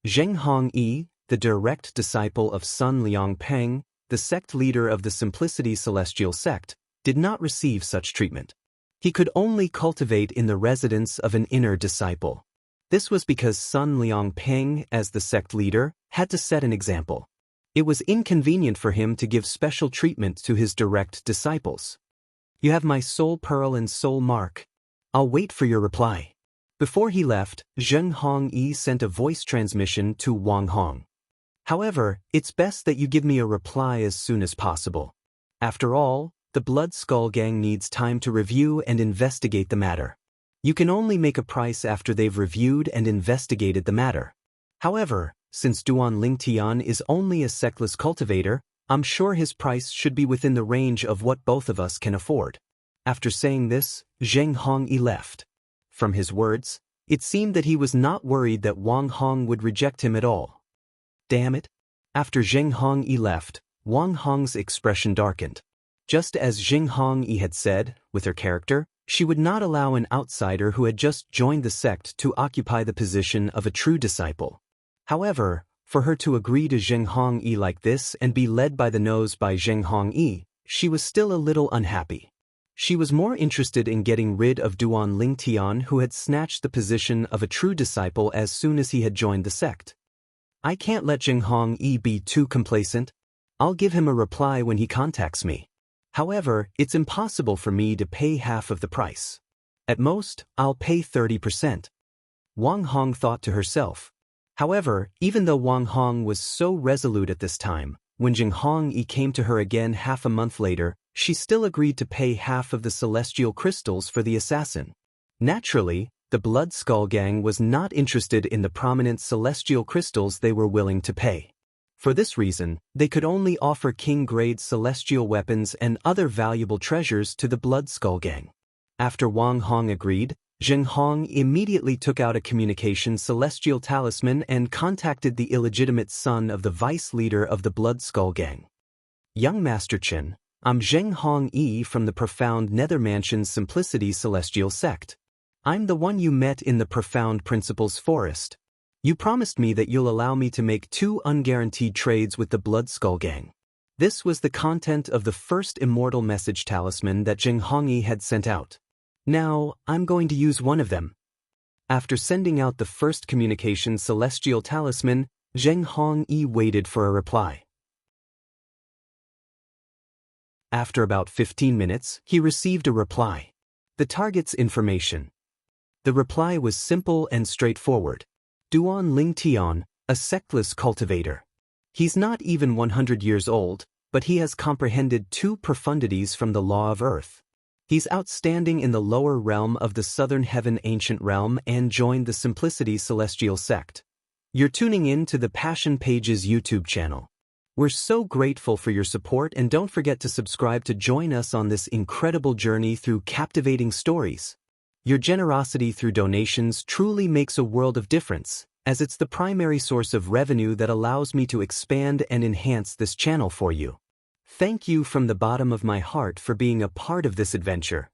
Zheng Hongyi, the direct disciple of Sun Liangpeng, the sect leader of the Simplicity Celestial Sect, did not receive such treatment. He could only cultivate in the residence of an inner disciple. This was because Sun Liangpeng, as the sect leader, had to set an example. It was inconvenient for him to give special treatment to his direct disciples. You have my soul pearl and soul mark. I'll wait for your reply. Before he left, Zheng Hongyi sent a voice transmission to Wang Hong. However, it's best that you give me a reply as soon as possible. After all, the Blood Skull Gang needs time to review and investigate the matter. You can only make a price after they've reviewed and investigated the matter. However, since Duan Lingtian is only a sectless cultivator, I'm sure his price should be within the range of what both of us can afford. After saying this, Zheng Hongyi left. From his words, it seemed that he was not worried that Wang Hong would reject him at all. Damn it. After Zheng Hongyi left, Wang Hong's expression darkened. Just as Zheng Hongyi had said, with her character, she would not allow an outsider who had just joined the sect to occupy the position of a true disciple. However, for her to agree to Zheng Hongyi like this and be led by the nose by Zheng Hongyi, she was still a little unhappy. She was more interested in getting rid of Duan Lingtian, who had snatched the position of a true disciple as soon as he had joined the sect. I can't let Zheng Hongyi be too complacent. I'll give him a reply when he contacts me. However, it's impossible for me to pay half of the price. At most, I'll pay 30%. Wang Hong thought to herself. However, even though Wang Hong was so resolute at this time, when Zheng Hongyi came to her again half a month later, she still agreed to pay half of the celestial crystals for the assassin. Naturally, The Blood Skull Gang was not interested in the prominent celestial crystals they were willing to pay. For this reason, they could only offer king-grade celestial weapons and other valuable treasures to the Blood Skull Gang. After Wang Hong agreed, Zheng Hong immediately took out a communication celestial talisman and contacted the illegitimate son of the vice leader of the Blood Skull Gang. Young Master Chen, I'm Zheng Hong Yi from the Profound Nether Mansion's Simplicity Celestial Sect. I'm the one you met in the Profound Principles Forest. You promised me that you'll allow me to make 2 unguaranteed trades with the Blood Skull Gang. This was the content of the first immortal message talisman that Zheng Hongyi had sent out. Now, I'm going to use one of them. After sending out the first communication celestial talisman, Zheng Hongyi waited for a reply. After about 15 minutes, he received a reply. The target's information. The reply was simple and straightforward. Duan Lingtian, a sectless cultivator. He's not even 100 years old, but he has comprehended 2 profundities from the law of earth. He's outstanding in the lower realm of the Southern Heaven Ancient Realm and joined the Simplicity Celestial Sect. You're tuning in to the Passion Pages YouTube channel. We're so grateful for your support, and don't forget to subscribe to join us on this incredible journey through captivating stories. Your generosity through donations truly makes a world of difference, as it's the primary source of revenue that allows me to expand and enhance this channel for you. Thank you from the bottom of my heart for being a part of this adventure.